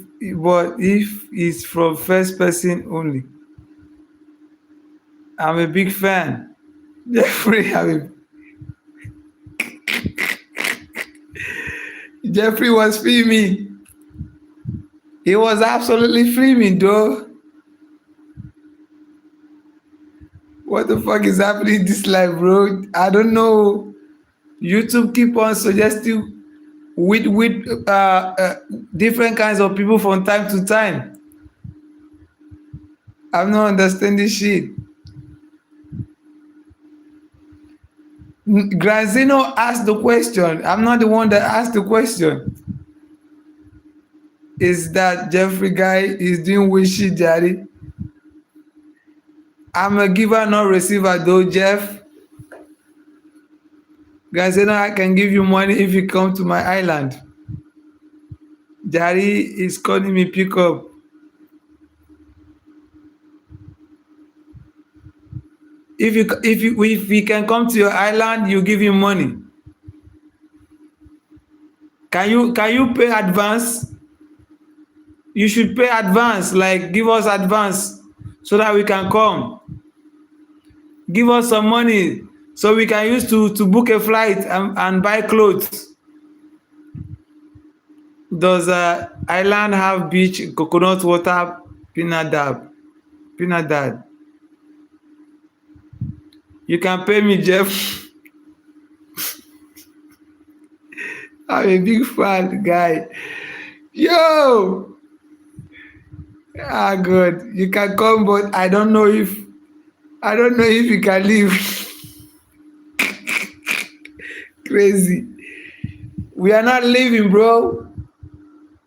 it's from first person only. I'm a big fan. Jeffrey, Jeffrey was filming. He was absolutely filming, though. What the fuck is happening in this life, bro? I don't know. YouTube keep on suggesting with different kinds of people from time to time. I'm not understanding shit. Granzino asked the question. I'm not the one that asked the question. Is that Jeffrey guy is doing wishy daddy? I'm a giver, not receiver, though, Jeff. Granzino, I can give you money if you come to my island. Daddy is calling me pick up. If he can come to your island, you give him money. Can you pay advance? You should pay advance, like give us advance so that we can come. Give us some money so we can use to book a flight and buy clothes. Does island have beach, coconut water, peanut dad? You can pay me, Jeff. I'm a big fan, guy. Yo! Ah, good. You can come, but I don't know if you can leave. Crazy. We are not leaving, bro.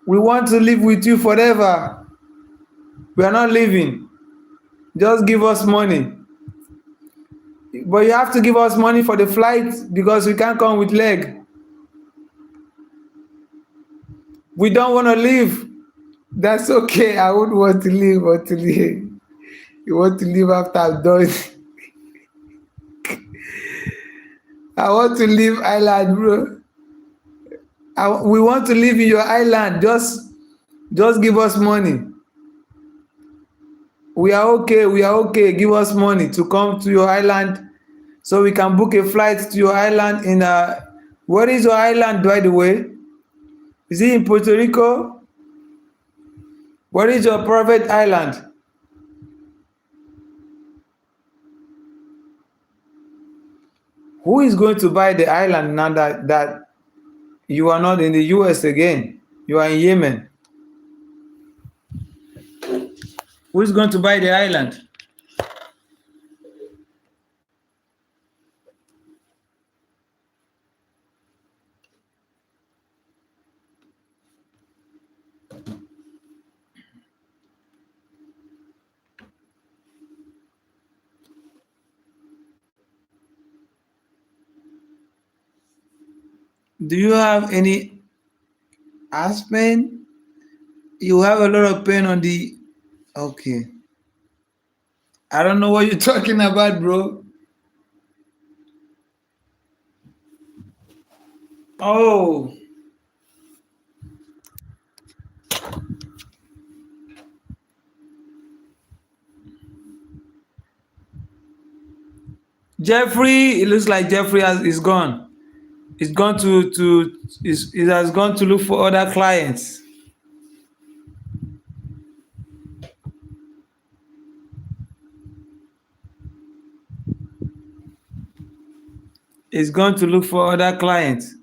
We want to live with you forever. We are not leaving. Just give us money. But you have to give us money for the flight because we can't come with leg. We don't want to leave. That's okay. I wouldn't want to leave until you want to leave after I'm done. I want to leave island, bro. We want to live in your island. Just give us money. We are okay. We are okay. Give us money to come to your island so we can book a flight to your island in what is your island, by the way? Is it in Puerto Rico? What is your private island? Who is going to buy the island now that you are not in the US again? You are in Yemen. Who is going to buy the island? Do you have any ass pain? You have a lot of pain on the. Okay. I don't know what you're talking about, bro. Oh, Jeffrey. It looks like Jeffrey is gone. It's gone it has gone to look for other clients. It's gone to look for other clients.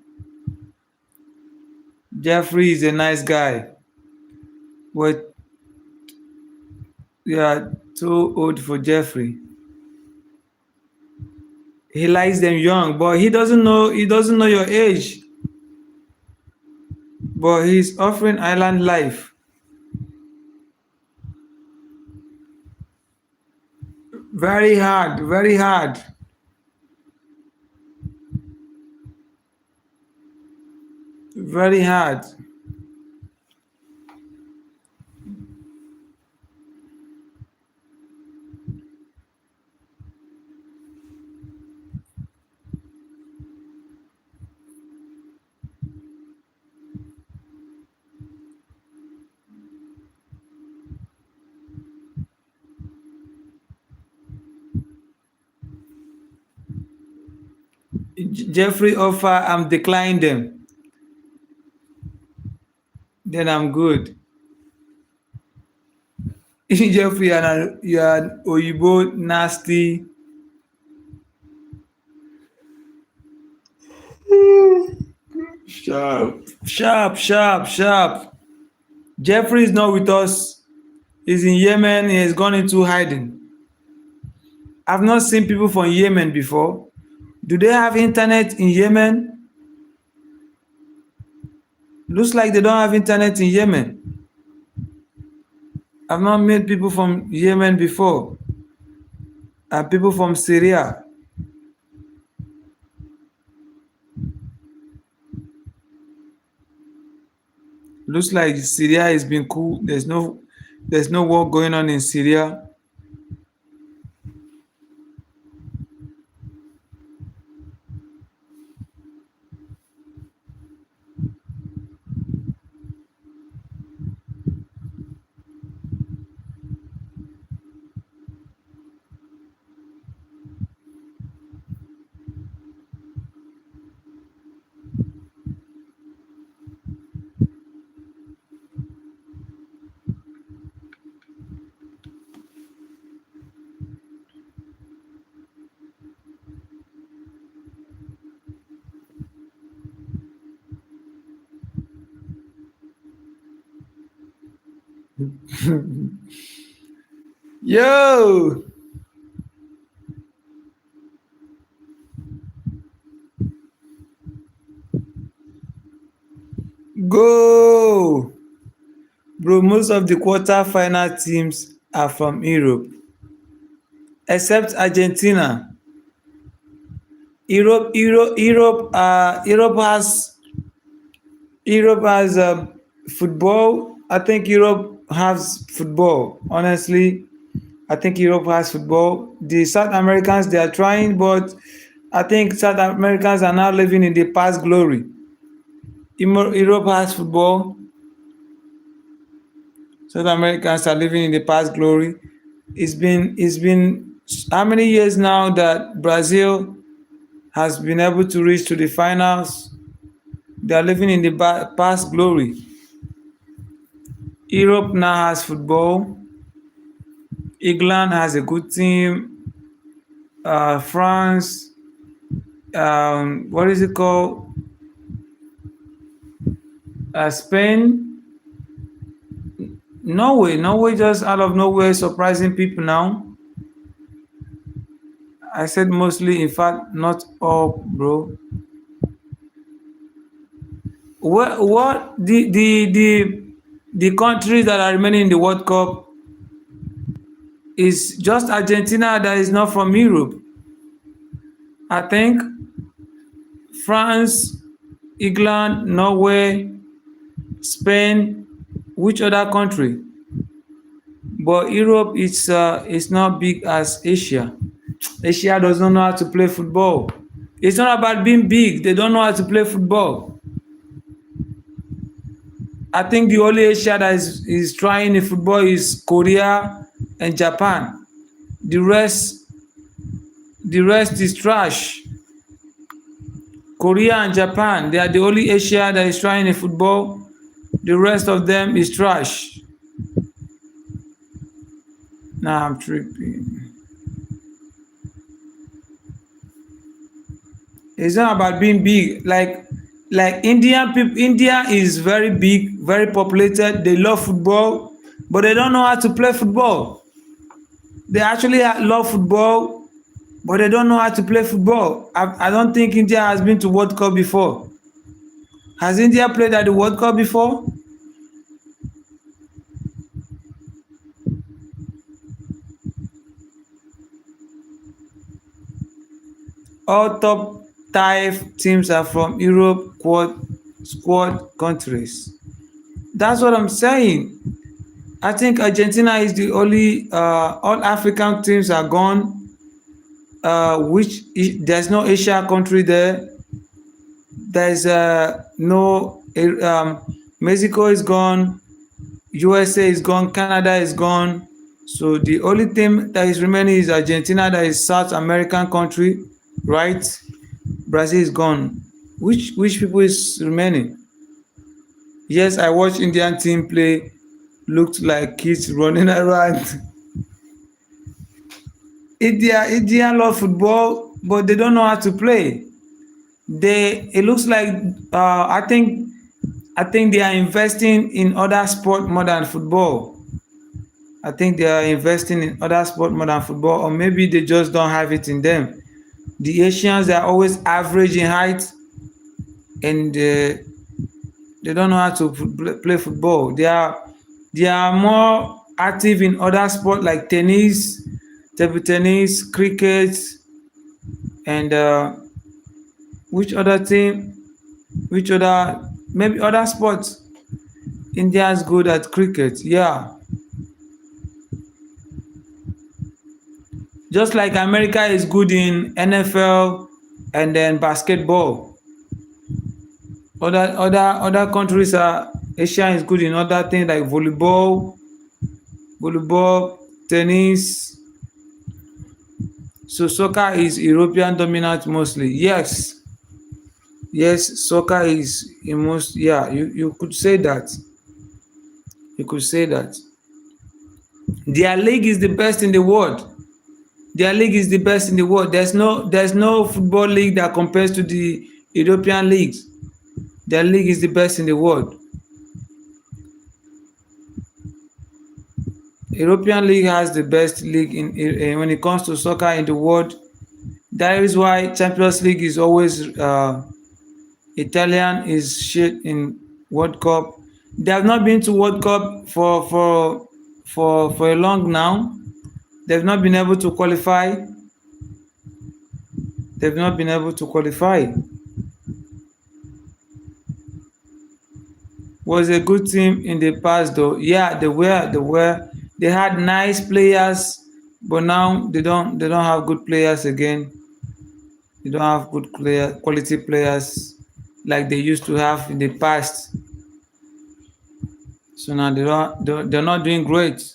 Jeffrey is a nice guy, but you are too old for Jeffrey. He likes them young, but he doesn't know your age. But he's offering island life. Very hard, very hard. Very hard. Jeffrey offer, I'm declining them. Then I'm good. Jeffrey, you're an Oyibo nasty. Sharp. Sharp, sharp, sharp. Jeffrey is not with us. He's in Yemen. He has gone into hiding. I've not seen people from Yemen before. Do they have internet in Yemen? Looks like they don't have internet in Yemen. I've not met people from Yemen before. And people from Syria. Looks like Syria has been cool. There's no war going on in Syria. Yo, go, bro. Most of the quarter-final teams are from Europe, except Argentina. Europe has football. I think Europe has football. Honestly, I think Europe has football. The South Americans, they are trying, but I think South Americans are now living in the past glory. Europe has football. South Americans are living in the past glory. It's been how many years now that Brazil has been able to reach to the finals? They are living in the past glory. Europe now has football. England has a good team. France, what is it called? Spain, Norway just out of nowhere surprising people now. I said mostly, in fact, not all, bro. What the countries that are remaining in the World Cup is just Argentina that is not from Europe. I think France, England, Norway, Spain, which other country? But Europe is not big as Asia. Asia does not know how to play football. It's not about being big. They don't know how to play football. I think the only Asia that is trying in football is Korea and Japan. The rest is trash. Korea and Japan, they are the only Asia that is trying in football. The rest of them is trash. Nah, I'm tripping. It's not about being big. Like Indian people, India is very big, very populated. They love football, but they don't know how to play football. They actually love football, but they don't know how to play football. I don't think India has been to World Cup before. Has India played at the World Cup before? All top 5 teams are from Europe squad countries. That's what I'm saying. I think Argentina is the only all African teams are gone. There's no Asia country there. There's no Mexico is gone, USA is gone, Canada is gone. So the only team that is remaining is Argentina, that is South American country, right? Brazil is gone. Which people is remaining? Yes, I watched Indian team play. Looked like kids running around. India love football, but they don't know how to play. It looks like I think they are investing in other sport more than football. I think they are investing in other sport more than football, or maybe they just don't have it in them. The Asians are always average in height, and they don't know how to play football. They are more active in other sports like tennis, table tennis, cricket, and which other team? Which other? Maybe other sports. India is good at cricket. Yeah. Just like America is good in NFL and then basketball. Other countries are Asia is good in other things like volleyball, tennis. So soccer is European dominant mostly. Yes, soccer is in most. Yeah, you could say that. You could say that. Their league is the best in the world. Their league is the best in the world. There's no football league that compares to the European leagues. Their league is the best in the world. European League has the best league when it comes to soccer in the world. That is why Champions League is always Italian is shit in World Cup. They have not been to World Cup for a long now. They've not been able to qualify. They've not been able to qualify. Was a good team in the past though. Yeah, they had nice players, but now they don't have good players again. They don't have good quality players like they used to have in the past. So now they're not doing great.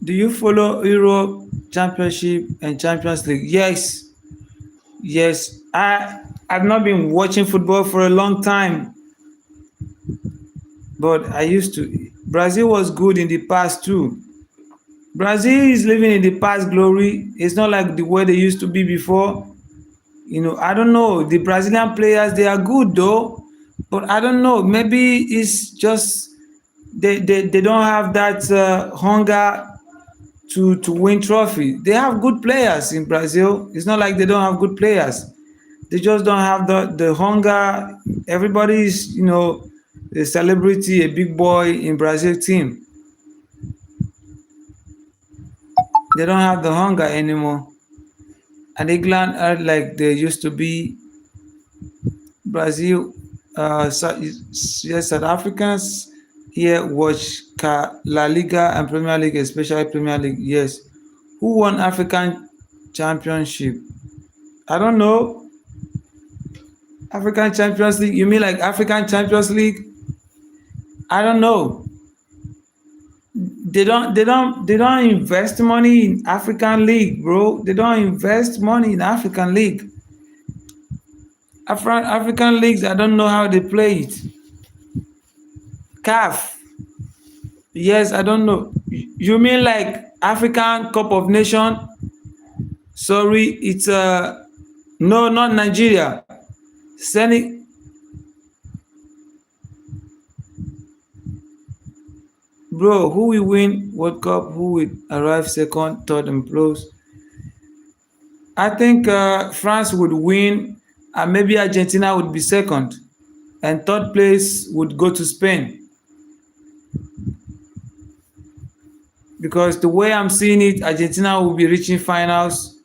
Do you follow Euro Championship and Champions League? Yes. Yes. I've not been watching football for a long time. But I used to. Brazil was good in the past too. Brazil is living in the past glory. It's not like the way they used to be before. I don't know. The Brazilian players, they are good though. But I don't know. Maybe it's just they don't have that hunger to win trophy. They have good players in Brazil. It's not like they don't have good players. They just don't have the hunger. Everybody is, a celebrity, a big boy in Brazil team. They don't have the hunger anymore. And England are like they used to be. Brazil, yes, South Africans here watch La Liga and Premier League, especially Premier League. Yes. Who won African Championship? I don't know. African Champions League? You mean like African Champions League? I don't know. They don't invest money in African League, bro. They don't invest money in African League. African leagues, I don't know how they play it. CAF. Yes, I don't know. You mean like African Cup of Nation? Sorry, it's no, not Nigeria. Bro, who will win World Cup? Who will arrive second, third, and close? I think France would win, and maybe Argentina would be second, and third place would go to Spain. Because the way I'm seeing it, Argentina will be reaching finals.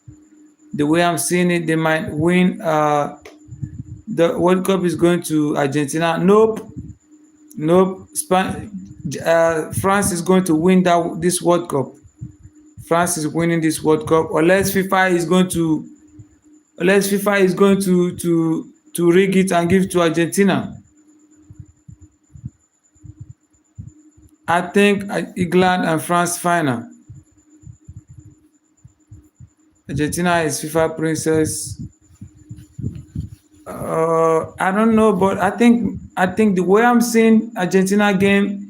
The way I'm seeing it, they might win. The World Cup is going to Argentina. Nope. France is going to win this World Cup. France is winning this World Cup, unless FIFA is going to rig it and give it to Argentina. I think England and France final. Argentina is FIFA princess. I don't know, but I think the way I'm seeing Argentina game,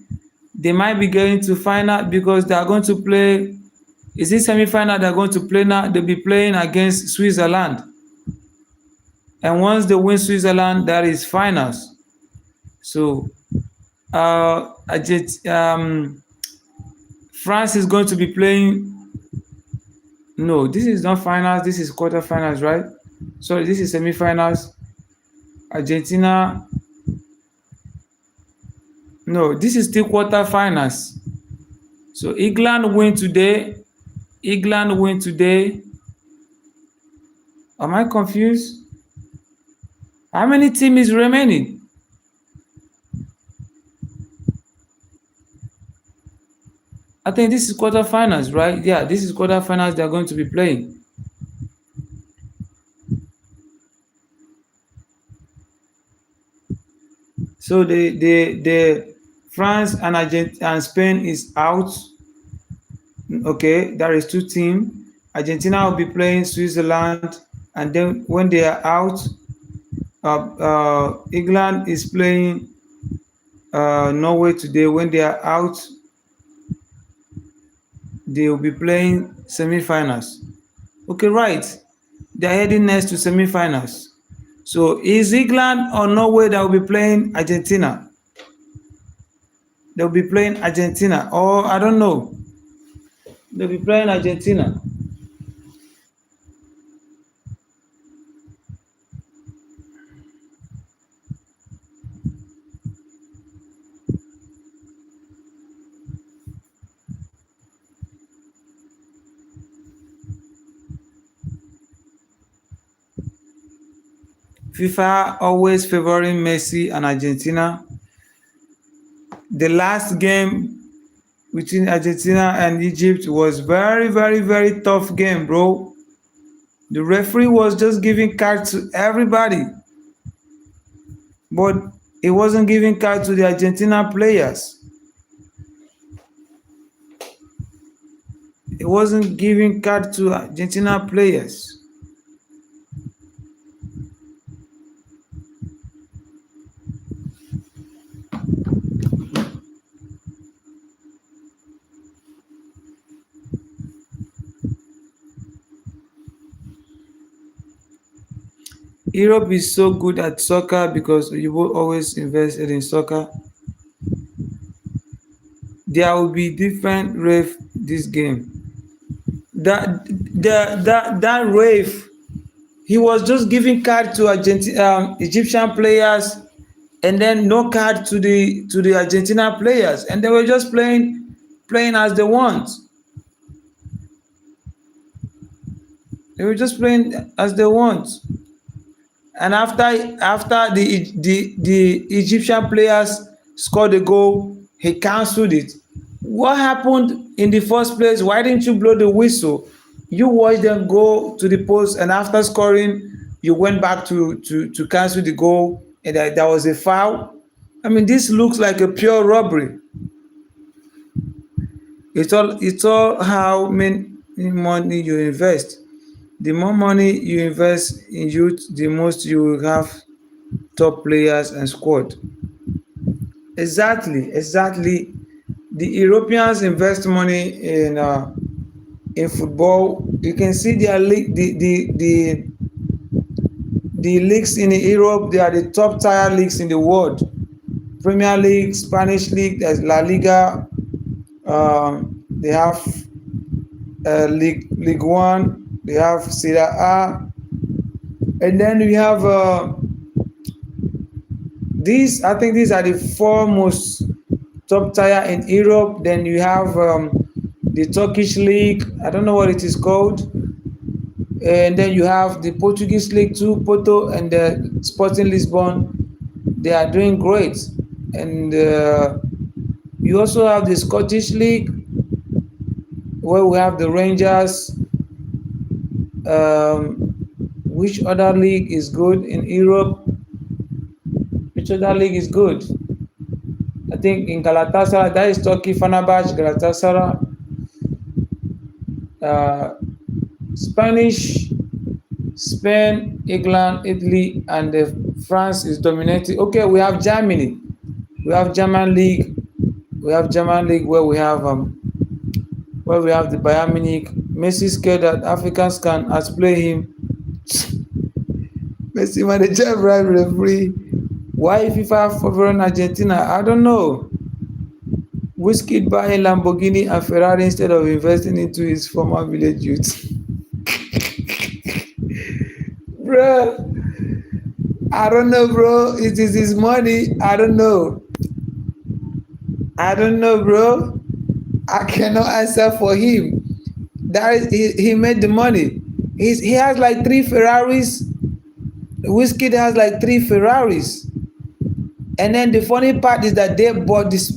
they might be going to final because they are going to play. Is it semi-final they're going to play now? They'll be playing against Switzerland. And once they win Switzerland, that is finals. So France is going to be playing. No, this is not finals. This is quarterfinals, right? Sorry, this is semi-finals. Argentina. No, this is still quarterfinals. So England win today. Am I confused? How many teams is remaining? I think this is quarterfinals, right? Yeah, this is quarterfinals they're going to be playing. So the France and Argentina and Spain is out. Okay, there is two teams. Argentina will be playing Switzerland, and then when they are out, England is playing Norway today. When they are out, they will be playing semi-finals. Okay, right. they're heading next to semifinals. So is England or Norway that will be playing Argentina? They'll be playing Argentina, or I don't know. They'll be playing Argentina. FIFA always favoring Messi and Argentina. The last game between Argentina and Egypt was very, very, very tough game, bro. The referee was just giving cards to everybody, but he wasn't giving cards to the Argentina players. He wasn't giving cards to Argentina players. Europe is so good at soccer because you will always invested in soccer. There will be different ref this game. That ref, he was just giving card to Egyptian players, and then no card to the Argentina players, and they were just playing as they want. They were just playing as they want. And after the Egyptian players scored a goal, he cancelled it. What happened in the first place? Why didn't you blow the whistle? You watched them go to the post, and after scoring, you went back to cancel the goal, and that was a foul. I mean, this looks like a pure robbery. It's all how many money you invest. The more money you invest in youth, the most you will have top players and squad. Exactly. The Europeans invest money in football. You can see their league, the leagues in Europe. They are the top tier leagues in the world. Premier League, Spanish League, there's La Liga. They have League One. They have Serie A, and then we have these. I think these are the four most top tier in Europe. Then you have the Turkish league. I don't know what it is called. And then you have the Portuguese league too, Porto and the Sporting Lisbon. They are doing great. And you also have the Scottish league, where we have the Rangers. Which other league is good in Europe? Which other league is good? I think in Galatasaray, that is Turkey, Fenerbahce, Galatasaray. Spanish, Spain, England, Italy, and France is dominating. Okay, we have Germany. We have German league. We have German league where we have the Bayern Munich. Messi scared that Africans can outplay him. Messi manager bribe referee. Why FIFA favoring Argentina? I don't know. Whiskey buying Lamborghini and Ferrari instead of investing into his former village youth. Bro, I don't know, bro. It is his money. I don't know, bro. I cannot answer for him. That is, he made the money. He has like 3 Ferraris. Whiskey has like 3 Ferraris. And then the funny part is that they bought this.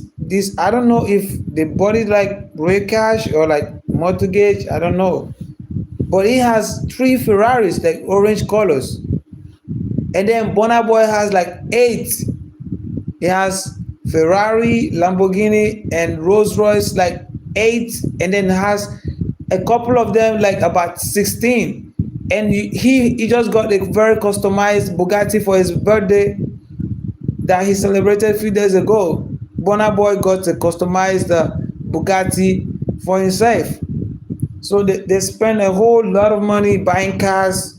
I don't know if they bought it like real cash or like mortgage. I don't know. But he has 3 Ferraris, like orange colors. And then Burna Boy has like 8. He has Ferrari, Lamborghini, and Rolls Royce, like 8. And then has a couple of them, like about 16. And he just got a very customized Bugatti for his birthday that he celebrated a few days ago. Burna Boy got a customized Bugatti for himself. So they spend a whole lot of money buying cars,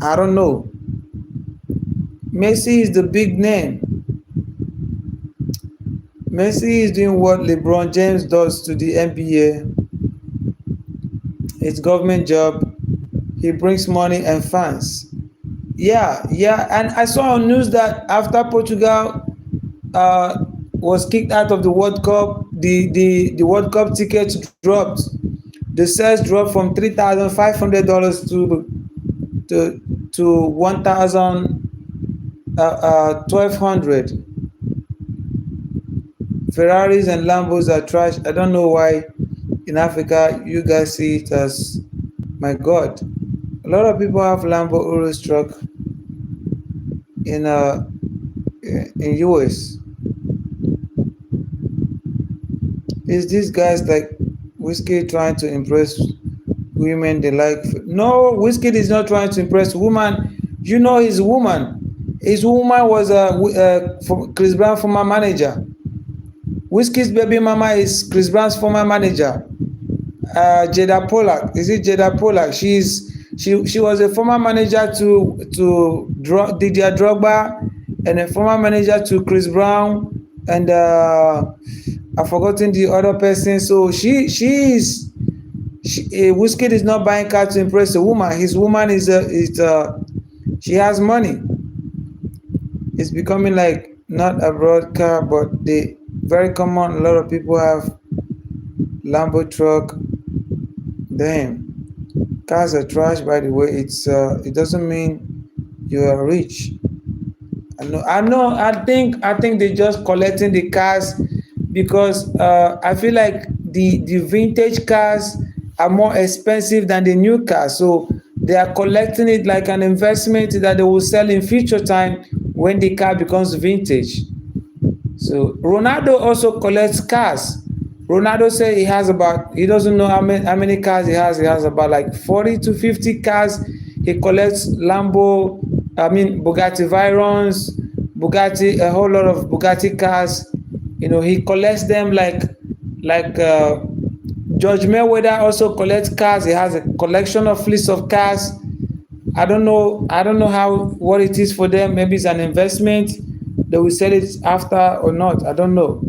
I don't know. Messi is the big name. Messi is doing what LeBron James does to the NBA. It's government job. He brings money and fans. Yeah, yeah. And I saw on news that after Portugal was kicked out of the World Cup, the World Cup tickets dropped. The sales dropped from $3,500 to 1,200. Ferraris and Lambos are trash. I don't know why in Africa you guys see it as, my God. A lot of people have Lambo Urus truck in US. Is these guys like Whiskey trying to impress women they like? No, Whiskey is not trying to impress woman. You know his woman. His woman was Chris Brown former manager. Whiskey's baby mama is Chris Brown's former manager. Jada Pollack. Is it Jada Pollack? She was a former manager to Didier Drogba and a former manager to Chris Brown and I've forgotten the other person. So Whiskey is not buying car to impress a woman. His woman is she has money. It's becoming like not a broad car, but the very common. A lot of people have Lambo truck. Damn, cars are trash. By the way, it doesn't mean you are rich. I think they're just collecting the cars because I feel like the vintage cars are more expensive than the new cars. So they are collecting it like an investment that they will sell in future time when the car becomes vintage. So Ronaldo also collects cars. Ronaldo said he doesn't know how many cars he has. He has about like 40 to 50 cars. He collects Bugatti Veyron's, Bugatti, a whole lot of Bugatti cars. You know, he collects them like George Mayweather also collects cars. He has a collection of fleets of cars. I don't know how what it is for them. Maybe it's an investment. They will sell it after or not. I don't know.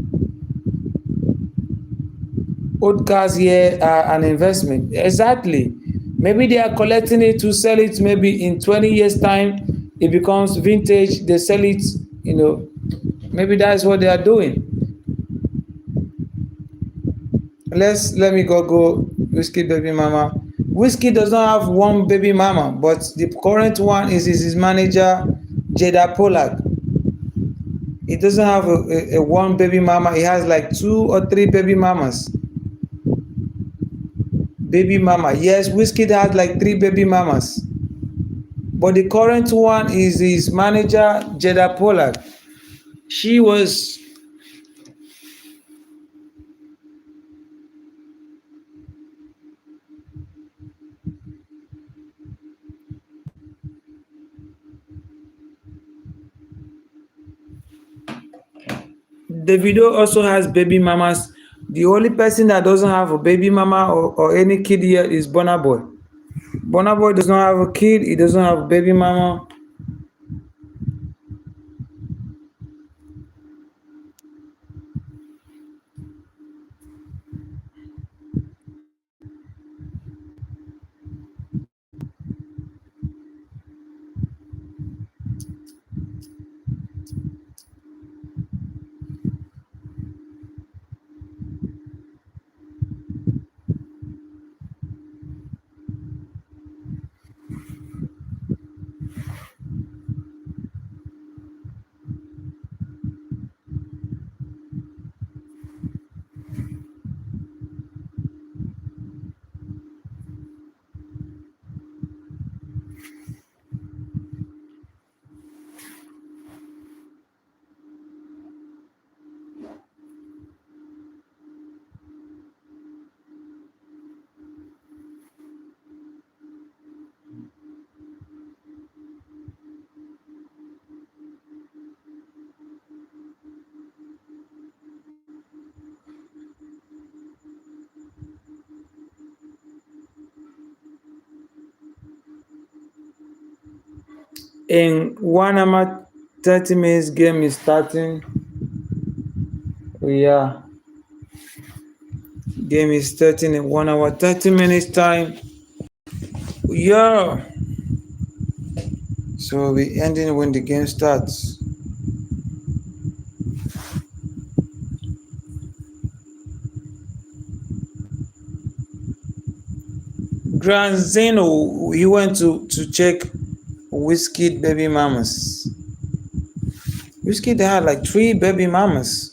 Old cars here are an investment. Exactly. Maybe they are collecting it to sell it maybe in 20 years' time. It becomes vintage. They sell it, you know. Maybe that's what they are doing. Let me go Whiskey baby mama. Whiskey does not have one baby mama, but the current one is his manager, Jada Pollack. He doesn't have a one baby mama. He has like 2 or 3 baby mamas. Baby mama. Yes, Whiskey has like 3 baby mamas. But the current one is his manager, Jada Pollack. She was the video also has baby mamas. The only person that doesn't have a baby mama or any kid here is Burna Boy. Burna Boy does not have a kid. He doesn't have a baby mama. In 1 hour, 30 minutes, game is starting. Yeah, game is starting in 1 hour, 30 minutes time. Yeah. So we'll be ending when the game starts. Grand Zeno, he went to check Whiskey baby mamas. Whiskey, they had like 3 baby mamas.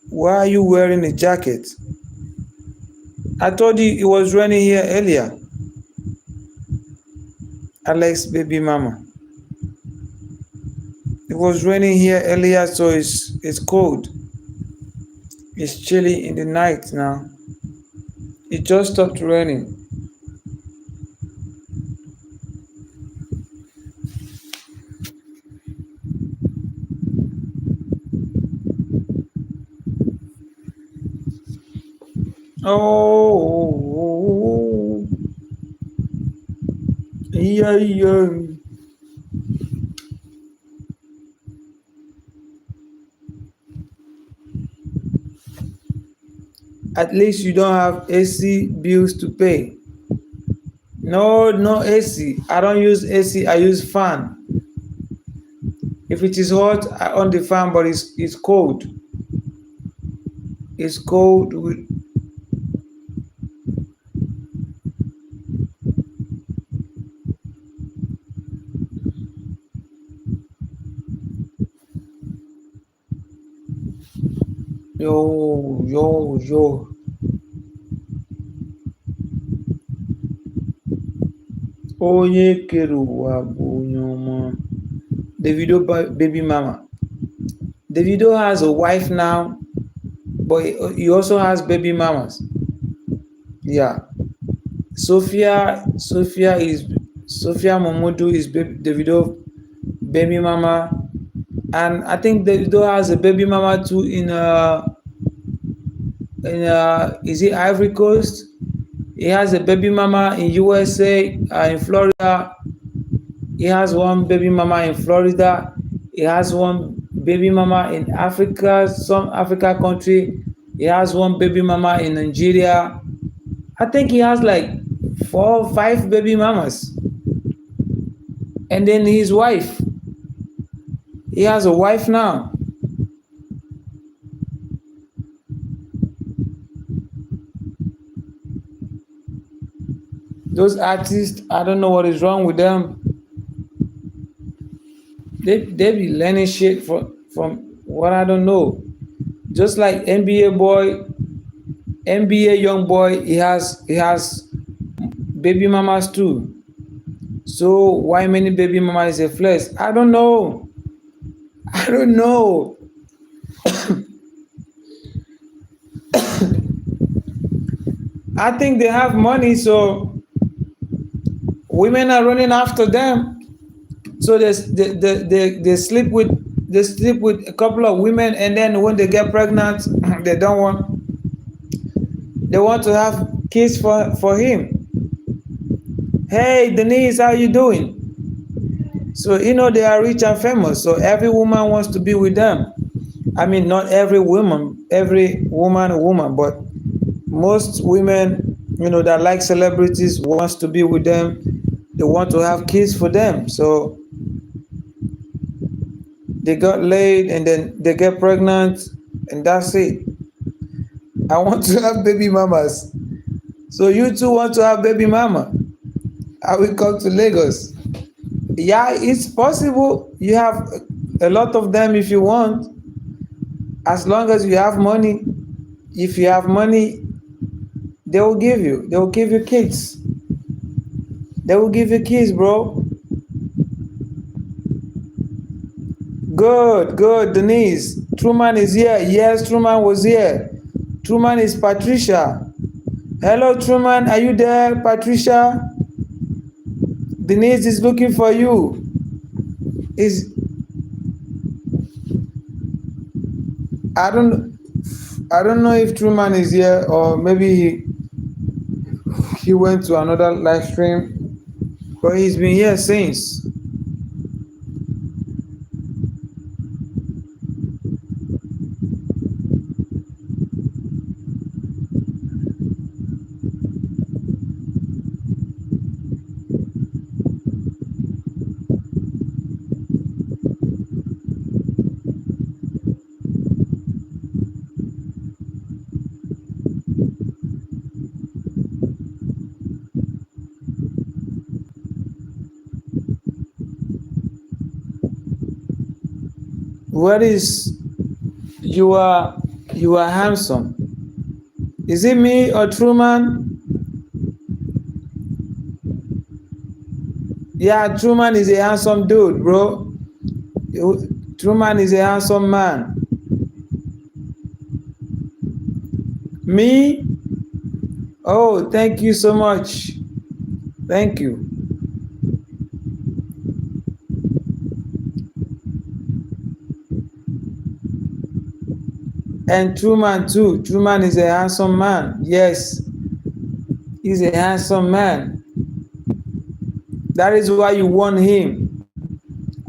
Why are you wearing a jacket? I told you it was raining here earlier. Alex baby mama. It was raining here earlier, so it's cold. It's chilly in the night now. It just stopped raining. Oh, yeah, yeah. At least you don't have AC bills to pay. No AC. I don't use AC. I use fan. If it is hot, I on the fan, but it's cold. It's cold. Yo. Onye kere ụwa bụ onye ọma. Davido baby mama. Davido has a wife now, but he also has baby mamas. Yeah. Sophia Momodu is Davido baby mama, and I think Davido has a baby mama too in is it Ivory Coast? He has a baby mama in USA, in Florida. He has one baby mama in Florida. He has one baby mama in Africa, some Africa country. He has one baby mama in Nigeria. I think he has like 4 or 5 baby mamas. And then his wife. He has a wife now. Those artists, I don't know what is wrong with them. They be learning shit from what I don't know. Just like NBA young boy, he has baby mamas too. So why many baby mamas is a flex? I don't know. I think they have money, so women are running after them. So they sleep with a couple of women, and then when they get pregnant, they want to have kids for him. Hey Denise, how you doing? So they are rich and famous, so every woman wants to be with them. I mean, not every woman, but most women, that like celebrities wants to be with them. They want to have kids for them. So they got laid and then they get pregnant and that's it. I want to have baby mamas. So you too want to have baby mama? I will come to Lagos. Yeah, it's possible. You have a lot of them if you want. As long as you have money. If you have money, they will give you kids. They will give you kids, bro. Good, Denise. Truman is here. Yes, Truman was here. Truman is Patricia. Hello, Truman. Are you there, Patricia? Denise is looking for you. I don't know if Truman is here or maybe he went to another live stream, but he's been here since. What is you are handsome? Is it me or Truman? Yeah, Truman is a handsome dude, bro. Truman is a handsome man. Me? Oh, thank you so much. Thank you. And Truman too. Truman is a handsome man. Yes, he's a handsome man. That is why you want him.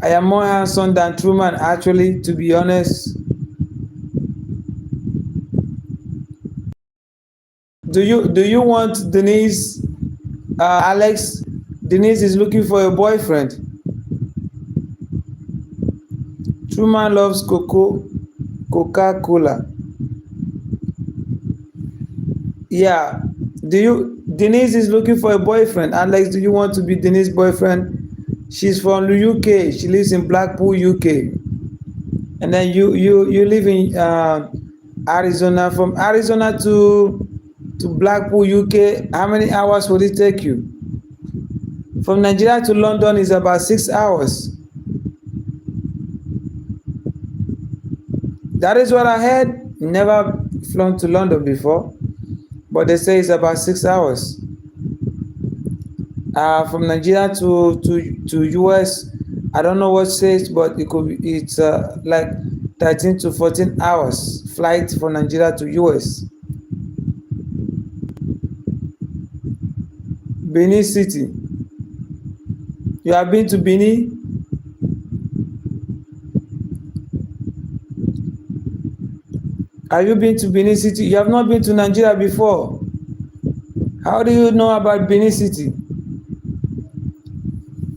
I am more handsome than Truman, actually, to be honest. Do you want Denise? Alex, Denise is looking for a boyfriend. Truman loves Coca-Cola. Yeah. Denise is looking for a boyfriend. Alex, do you want to be Denise's boyfriend? She's from the UK. She lives in Blackpool, UK. And then you live in Arizona. From Arizona to Blackpool, UK, how many hours will it take you? From Nigeria to London is about 6 hours. That is what I heard. Never flown to London before, but they say it's about 6 hours. From Nigeria to US, I don't know what says, but it's like 13 to 14 hours flight from Nigeria to US. Benin City. You have been to Benin? Have you been to Benin City? You have not been to Nigeria before. How do you know about Benin City?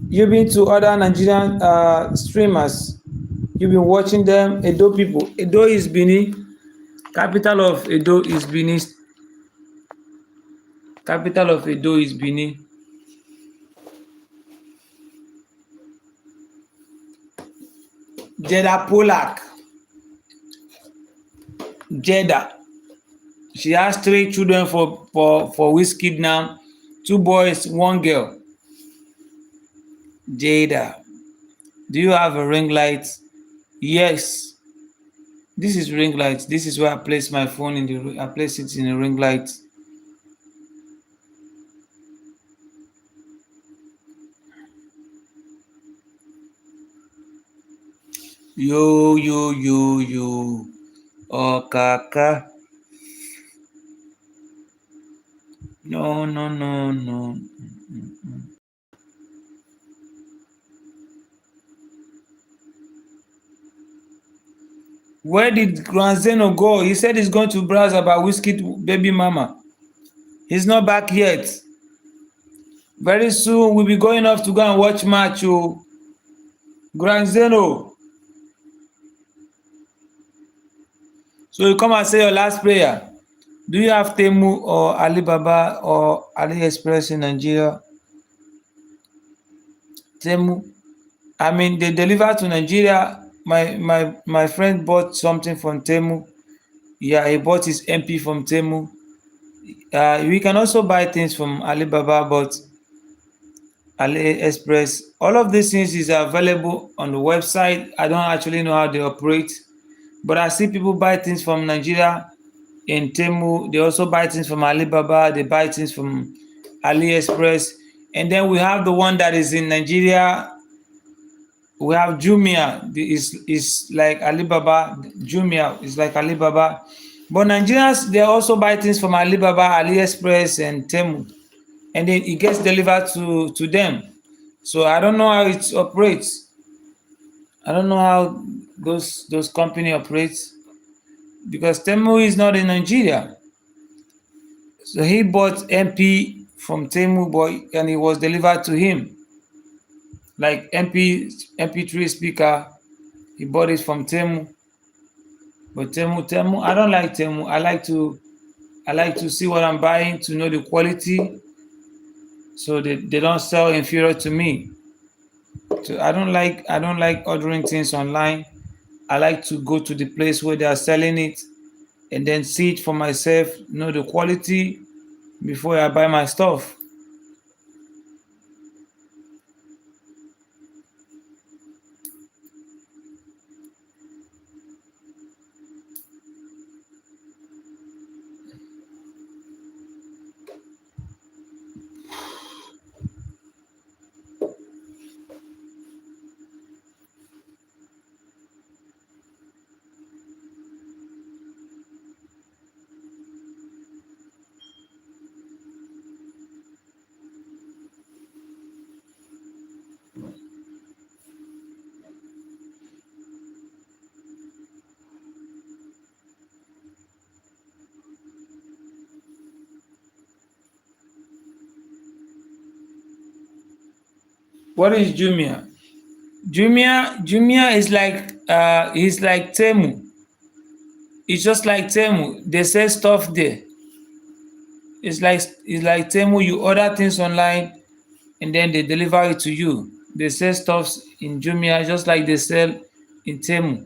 You've been to other Nigerian streamers. You've been watching them. Edo people. Edo is Benin. Capital of Edo is Benin. Capital of Edo is Benin. Jeddah Polak. Jeddah. She has 3 children for Wizkid now. 2 boys, 1 girl. Jada. Do you have a ring light? Yes. This is ring light. This is where I place my phone I place it in a ring light. Yo. Oh, Kaka. No. Where did Granzeno go? He said he's going to browse about Wizkid baby mama. He's not back yet. Very soon we'll be going off to go and watch match. Granzeno. So you come and say your last prayer. Do you have Temu or Alibaba or AliExpress in Nigeria? Temu. I mean, they deliver to Nigeria. My friend bought something from Temu. Yeah, he bought his MP from Temu. We can also buy things from Alibaba, but AliExpress, all of these things is available on the website. I don't actually know how they operate, but I see people buy things from Nigeria in Temu. They also buy things from Alibaba. They buy things from AliExpress. And then we have the one that is in Nigeria. We have Jumia. Is like Alibaba. Jumia is like Alibaba. But Nigerians, they also buy things from Alibaba, AliExpress, and Temu. and then it gets delivered to them. So I don't know how it operates. I don't know how those company operates because Temu is not in Nigeria. So he bought MP from Temu boy and it was delivered to him. Like MP3 speaker, he bought it from Temu. But Temu, I don't like Temu. I like to see what I'm buying to know the quality. So they don't sell inferior to me. So I don't like ordering things online. I like to go to the place where they are selling it and then see it for myself, know the quality before I buy my stuff. What is Jumia? Jumia is like Temu. It's just like Temu. They sell stuff there. It's like Temu. You order things online and then they deliver it to you. They sell stuff in Jumia just like they sell in Temu.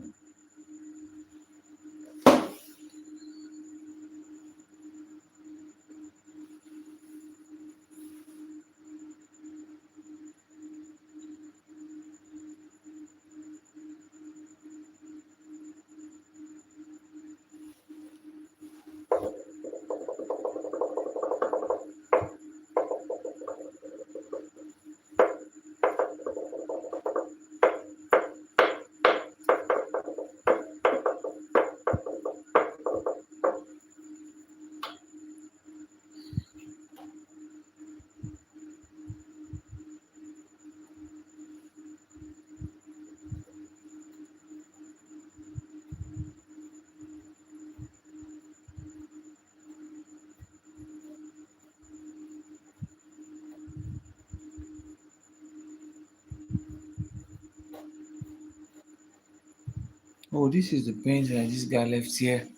Oh, this is the paint that this guy left here.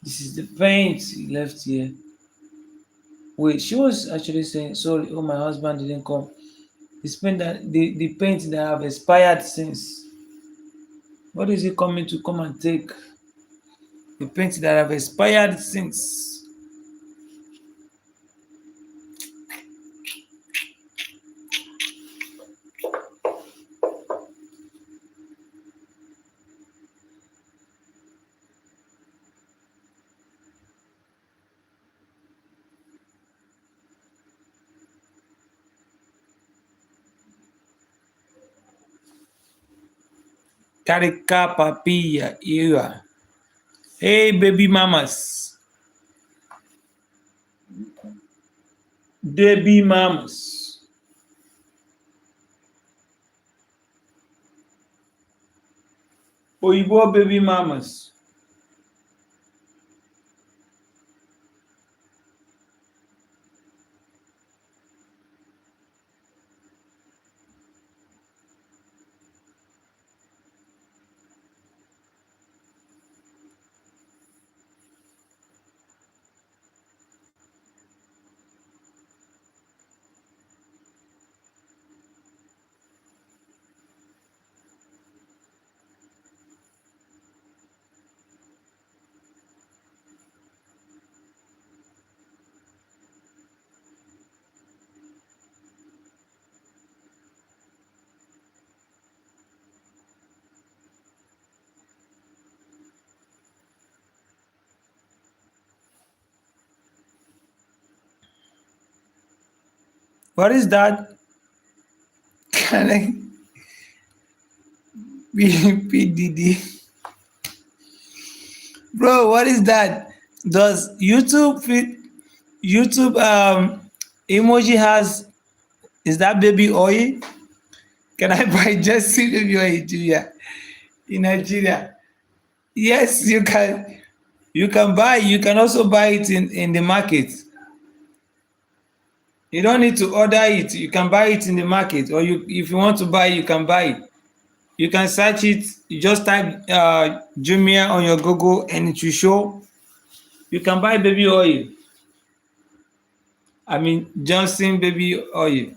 This is the paint he left here. Wait, she was actually saying, sorry, oh, my husband didn't come. The paint that have expired since. What is he coming to come and take? The paint that have expired since. Karika papilla era. Hey baby mamas. Baby mamas. Oyibo baby mamas. What is that? PDD. Bro, what is that? Does YouTube Emoji has, is that baby oil? Can I buy just baby oil in Nigeria? Yes, you can. You can buy. You can also buy it in the market. You don't need to order it. You can buy it in the market, or you, if you want to buy, you can buy it. You can search it. You just type Jumia on your Google, and it will show. You can buy baby oil. I mean Johnson baby oil.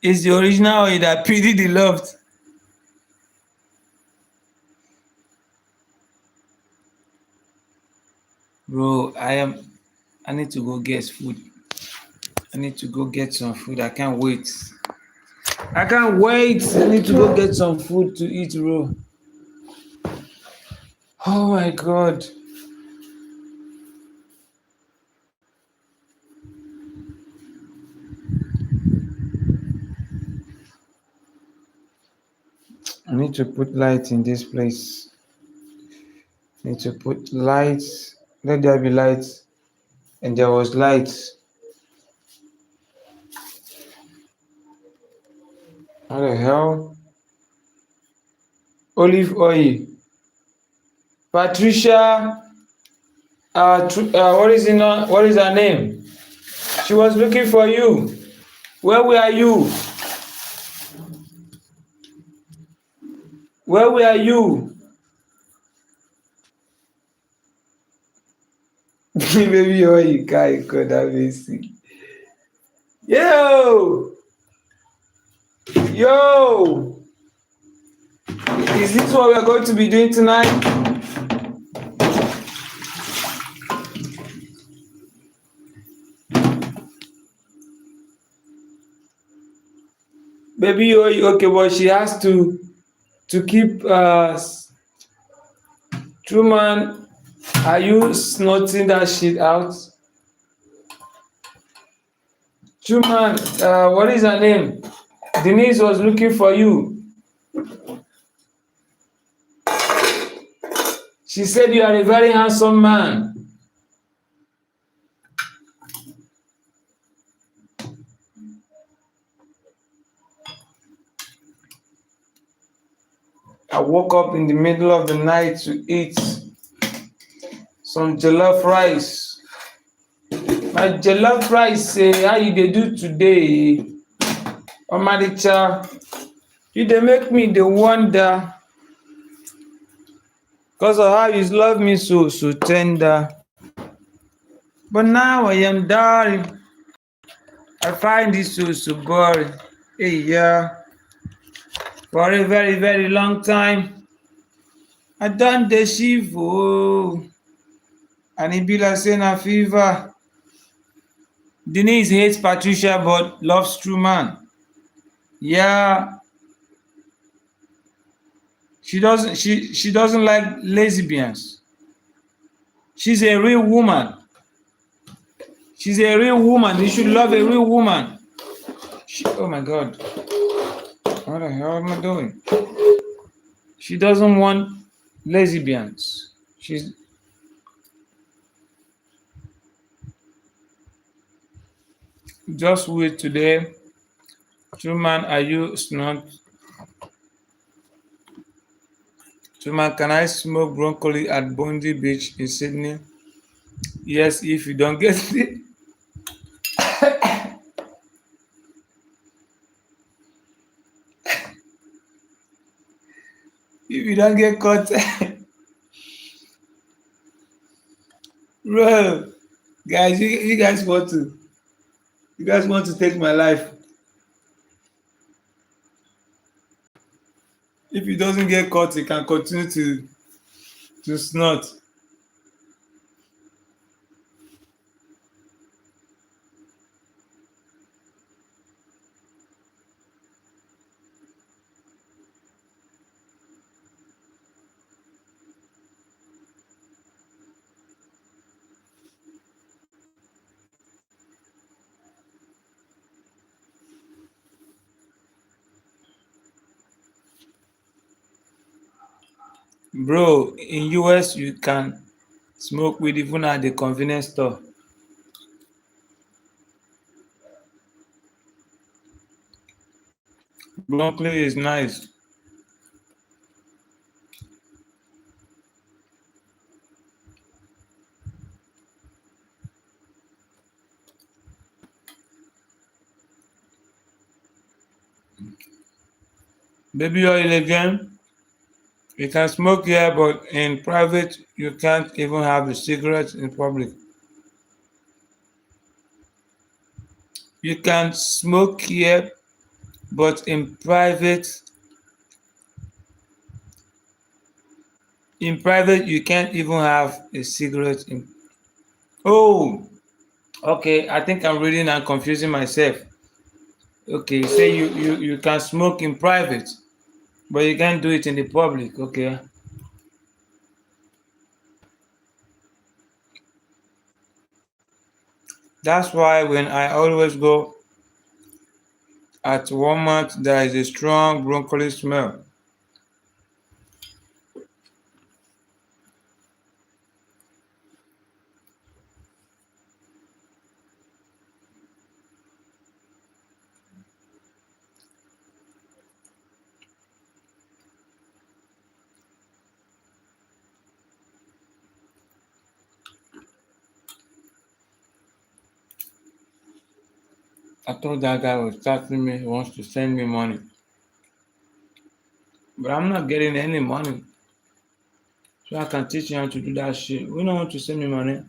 It's the original oil that P Diddy loved. Bro, I need to go get food. I need to go get some food. I can't wait. I can't wait. I need to go get some food to eat, bro. Oh my god. I need to put light in this place. I need to put lights. Let there be light. And there was light. What the hell? Olive oil. Patricia. What is her name? She was looking for you. Where were you? Where were you? Baby oil, guy, God have mercy. Yo! Yo! Is this what we are going to be doing tonight? Baby oil, okay, but she has to keep Truman, are you snorting that shit out? Truman, what is her name? Denise was looking for you. She said you are a very handsome man. I woke up in the middle of the night to eat some jollof rice. My jollof rice, how you dey do today? Omaricha, you dey make me dey wonder, because of how you love me so tender. But now I am dying. I find this so boring. Hey, yeah. For a very, very long time, I done the shivo. And it be like saying a fever. Denise hates Patricia but loves Truman. Yeah. She doesn't like lesbians. She's a real woman. She's a real woman. You should love a real woman. Oh my god. What the hell am I doing? She doesn't want lesbians. She's just wait today. Truman, are you not? Truman, can I smoke broccoli at Bondi Beach in Sydney? Yes, if you don't get it. If you don't get caught. Bro, guys, you guys want to You guys want to take my life. If he doesn't get caught, he can continue to snort. Bro, in US you can smoke weed even at the convenience store. Broccoli is nice. Baby oil again. You can smoke here, but in private you can't even have a cigarette in public. You can smoke here, but in private you can't even have a cigarette in. Oh, okay. I think I'm reading and confusing myself. Okay, say you can smoke in private, but you can't do it in the public. Okay. That's why when I always go at Walmart, there is a strong broccoli smell. I thought that guy was chatting me, he wants to send me money. But I'm not getting any money. So I can teach you how to do that shit. We don't want to send me money.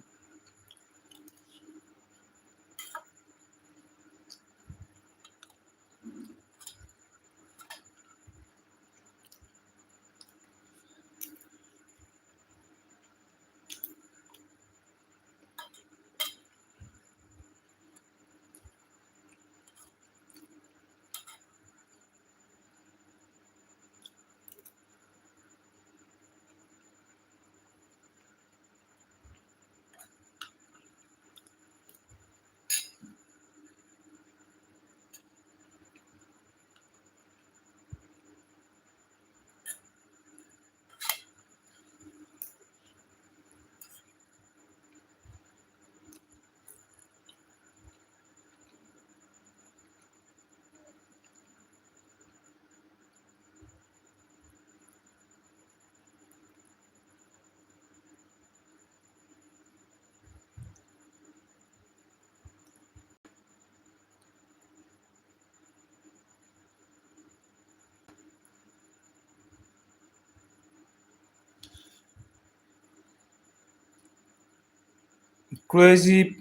Crazy,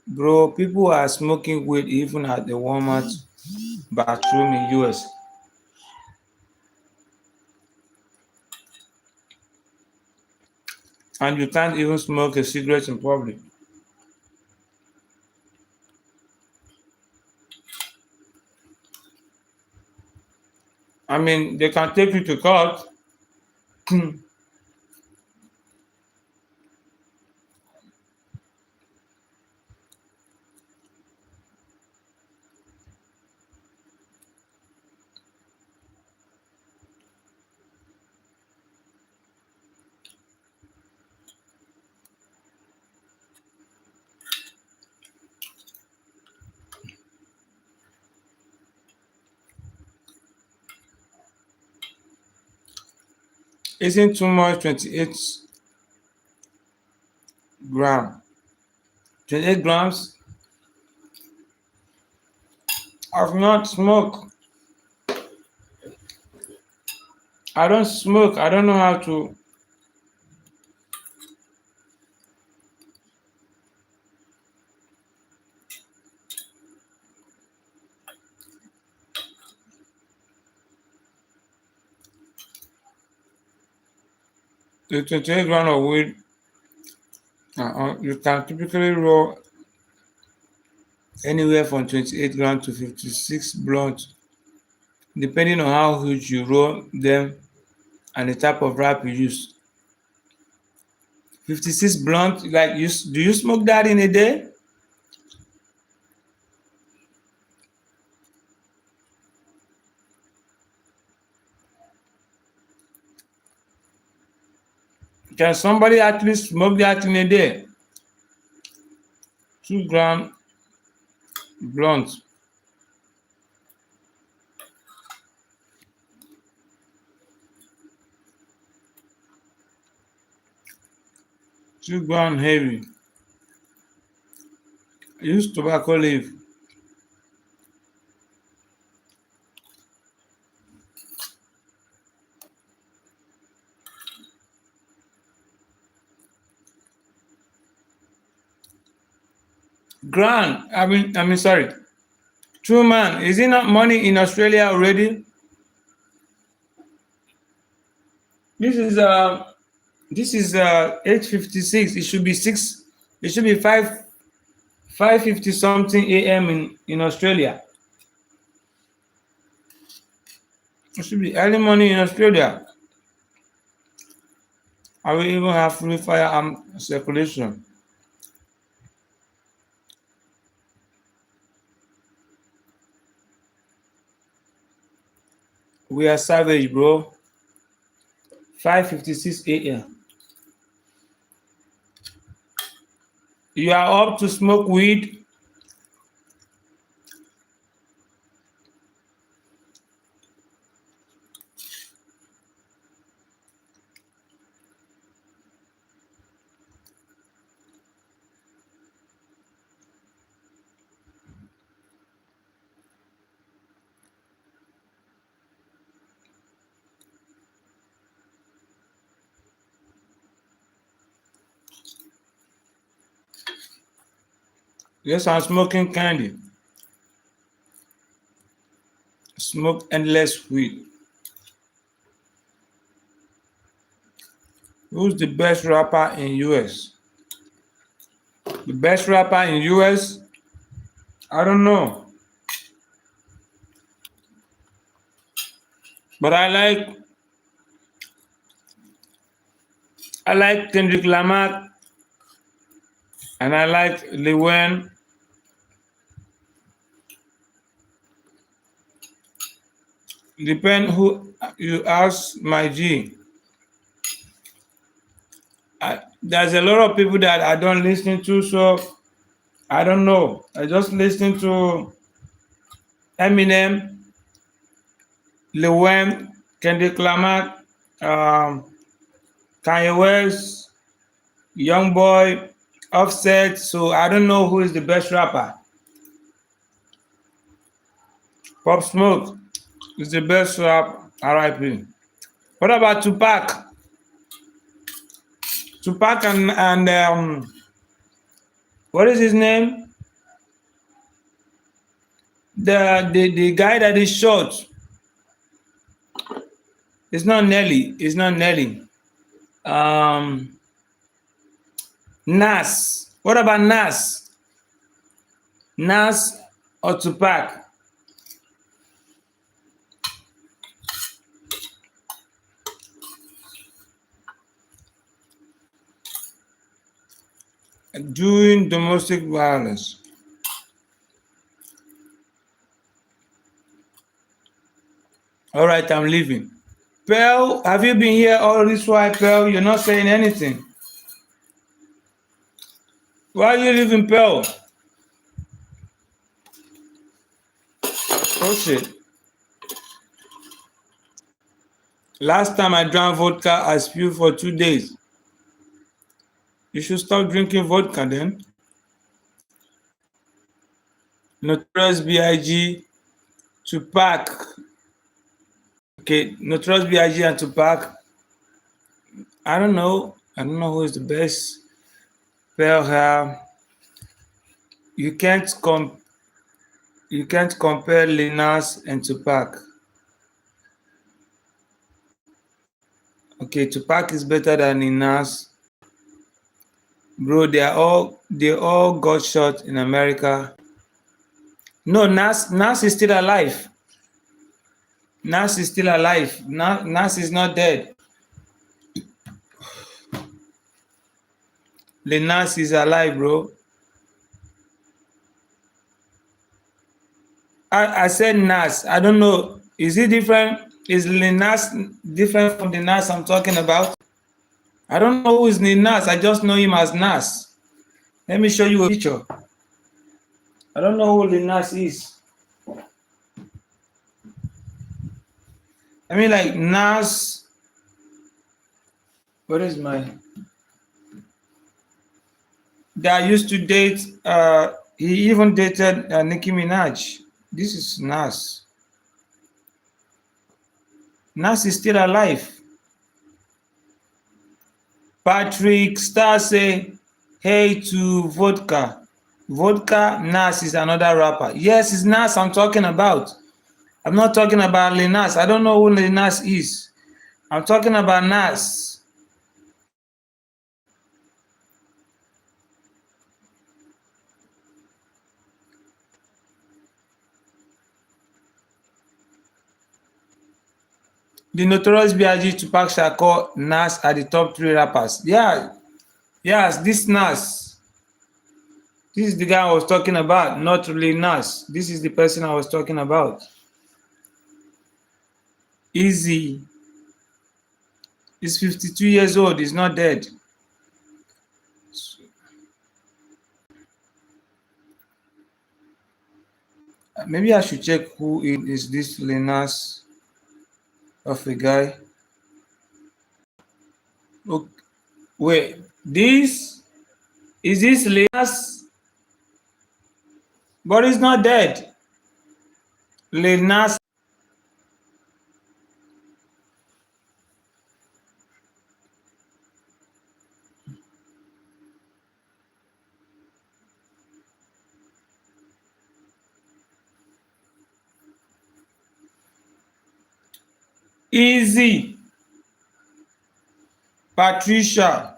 bro. People are smoking weed even at the Walmart bathroom in US. And you can't even smoke a cigarette in public. I mean, they can take you to court. Isn't too much 28 gram. 28 grams? I've not smoked. I don't smoke. I don't know how to. the 28 gram of weed, you can typically roll anywhere from 28 gram to 56 blunt, depending on how huge you roll them and the type of wrap you use. 56 blunt, like do you smoke that in a day? Can somebody actually smoke that in a day? 2 gram blunt. Two-gram heavy. Use tobacco leaf. Grand, sorry. True man, is it not money in Australia already? This is 8:56. It should be 6. It should be 5:50 something a.m. in Australia. It should be early morning in Australia. I will even have free firearm circulation. We are savage, bro. 5:56 a.m. You are up to smoke weed? Yes, I'm smoking candy. Smoke endless weed. Who's the best rapper in US? The best rapper in US? I don't know. But I like Kendrick Lamar and I like Lil Wayne. Depend who you ask, my G. There's a lot of people that I don't listen to, so I don't know. I just listen to Eminem, Lil Wayne, Kendrick Lamar, Kanye West, Young Boy, Offset. So I don't know who is the best rapper. Pop Smoke is the best rap. R.I.P. What about Tupac? Tupac and what is his name? The guy that is short. It's not Nelly. It's not Nelly. Nas. What about Nas? Nas or Tupac? Doing domestic violence. All right, I'm leaving. Pearl, have you been here all this while, Pearl? You're not saying anything. Why are you leaving, Pearl? Oh shit. Last time I drank vodka, I spewed for 2 days. You should stop drinking vodka then. Notorious B.I.G. Tupac. Okay, Notorious B.I.G. and Tupac. I don't know. I don't know who is the best. Pearl, you can't compare Lil Nas and Tupac. Okay. Okay, Tupac is better than Nas. Bro, they all got shot in America. No, Nas is still alive. Nas is still alive. Nas is not dead. The Nas is alive, bro. I said Nas. I don't know. Is it different? Is Lil Nas different from the Nas I'm talking about? I don't know who is Lil Nas. I just know him as Nas. Let me show you a picture. I don't know who Lil Nas is. I mean, like Nas. What is my? That used to date. He even dated Nicki Minaj. This is Nas. Nas is still alive. Patrick Star say, hey to Vodka. Vodka, Nas is another rapper. Yes, it's Nas I'm talking about. I'm not talking about Lil Nas. I don't know who Lil Nas is. I'm talking about Nas. The Notorious B.I.G. Tupac Shakur, Nas are the top 3 rappers. Yeah, yes, this Nas. This is the guy I was talking about, not really Nas. This is the person I was talking about. Easy. He's 52 years old. He's not dead. Maybe I should check who is this Lil Nas of a guy. Okay. Wait, this is this Lil Nas, but he's not dead. Lil Nas. Easy. Patricia.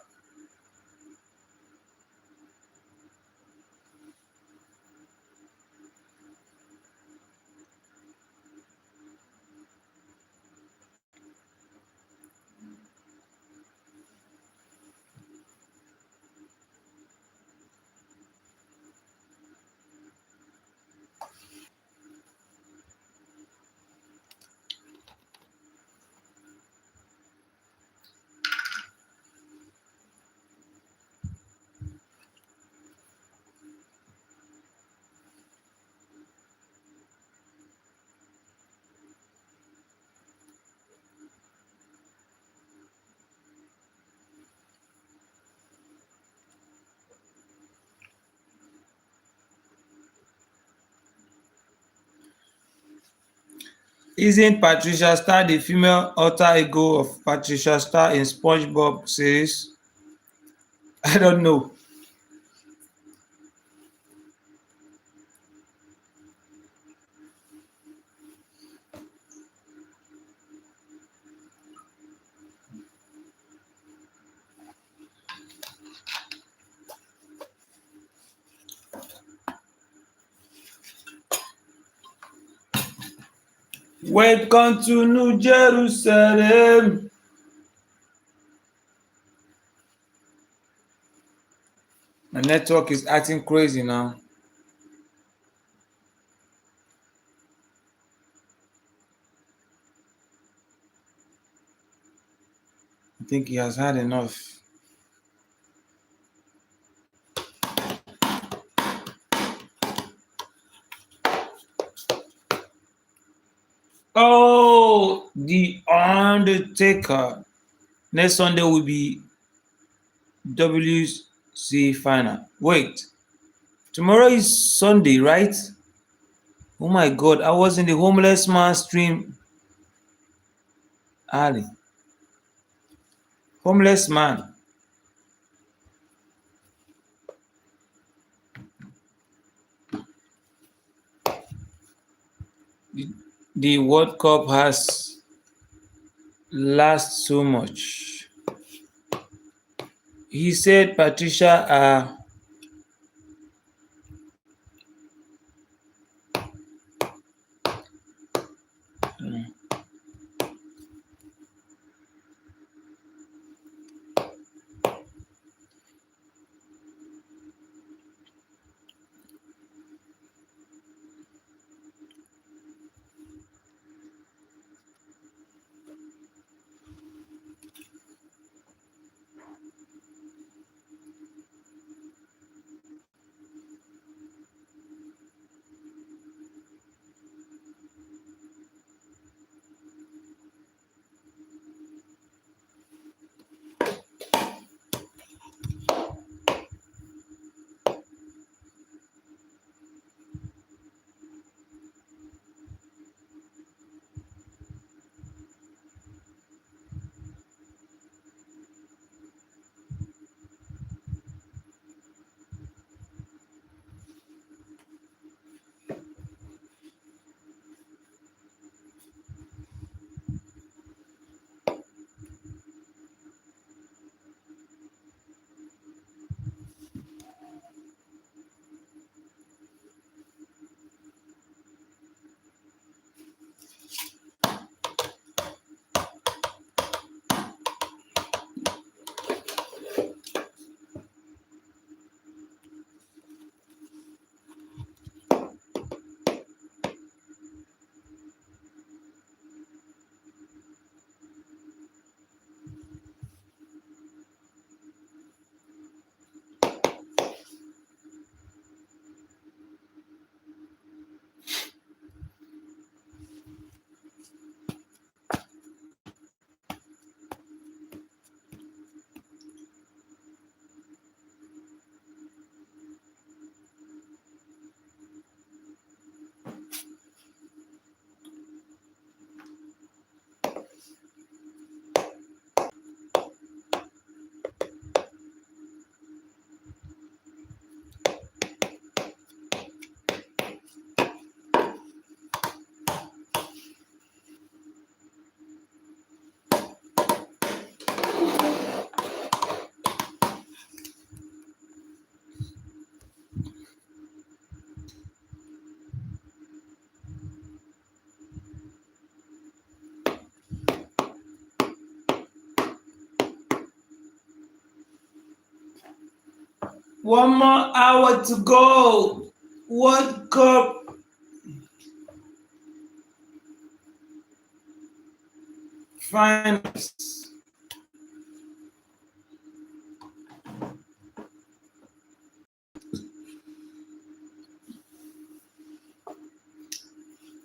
Isn't Patricia Star the female alter ego of Patricia Star in SpongeBob series? I don't know. Welcome to New Jerusalem. My network is acting crazy now. I think he has had enough. Oh, The Undertaker. Next Sunday will be WC final. Wait, tomorrow is Sunday, right? Oh my God, I was in the homeless man stream. Ali. Homeless man. The World Cup has last so much. He said Patricia one more hour to go. World Cup finals.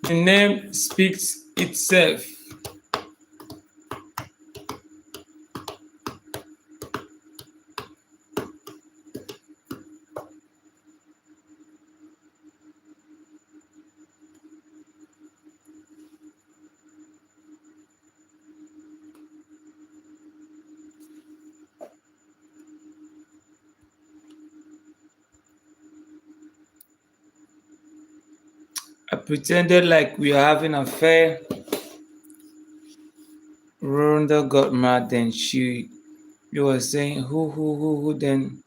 The name speaks itself. I pretended like we were having an affair. Rhonda got mad, then you were saying who then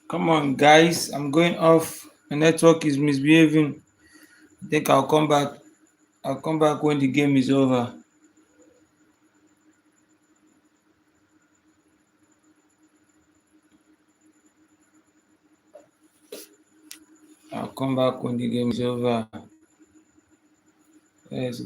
Come on, guys. I'm going off. My network is misbehaving. I think I'll come back. I'll come back when the game is over. I'll come back when the game is over. Let's go.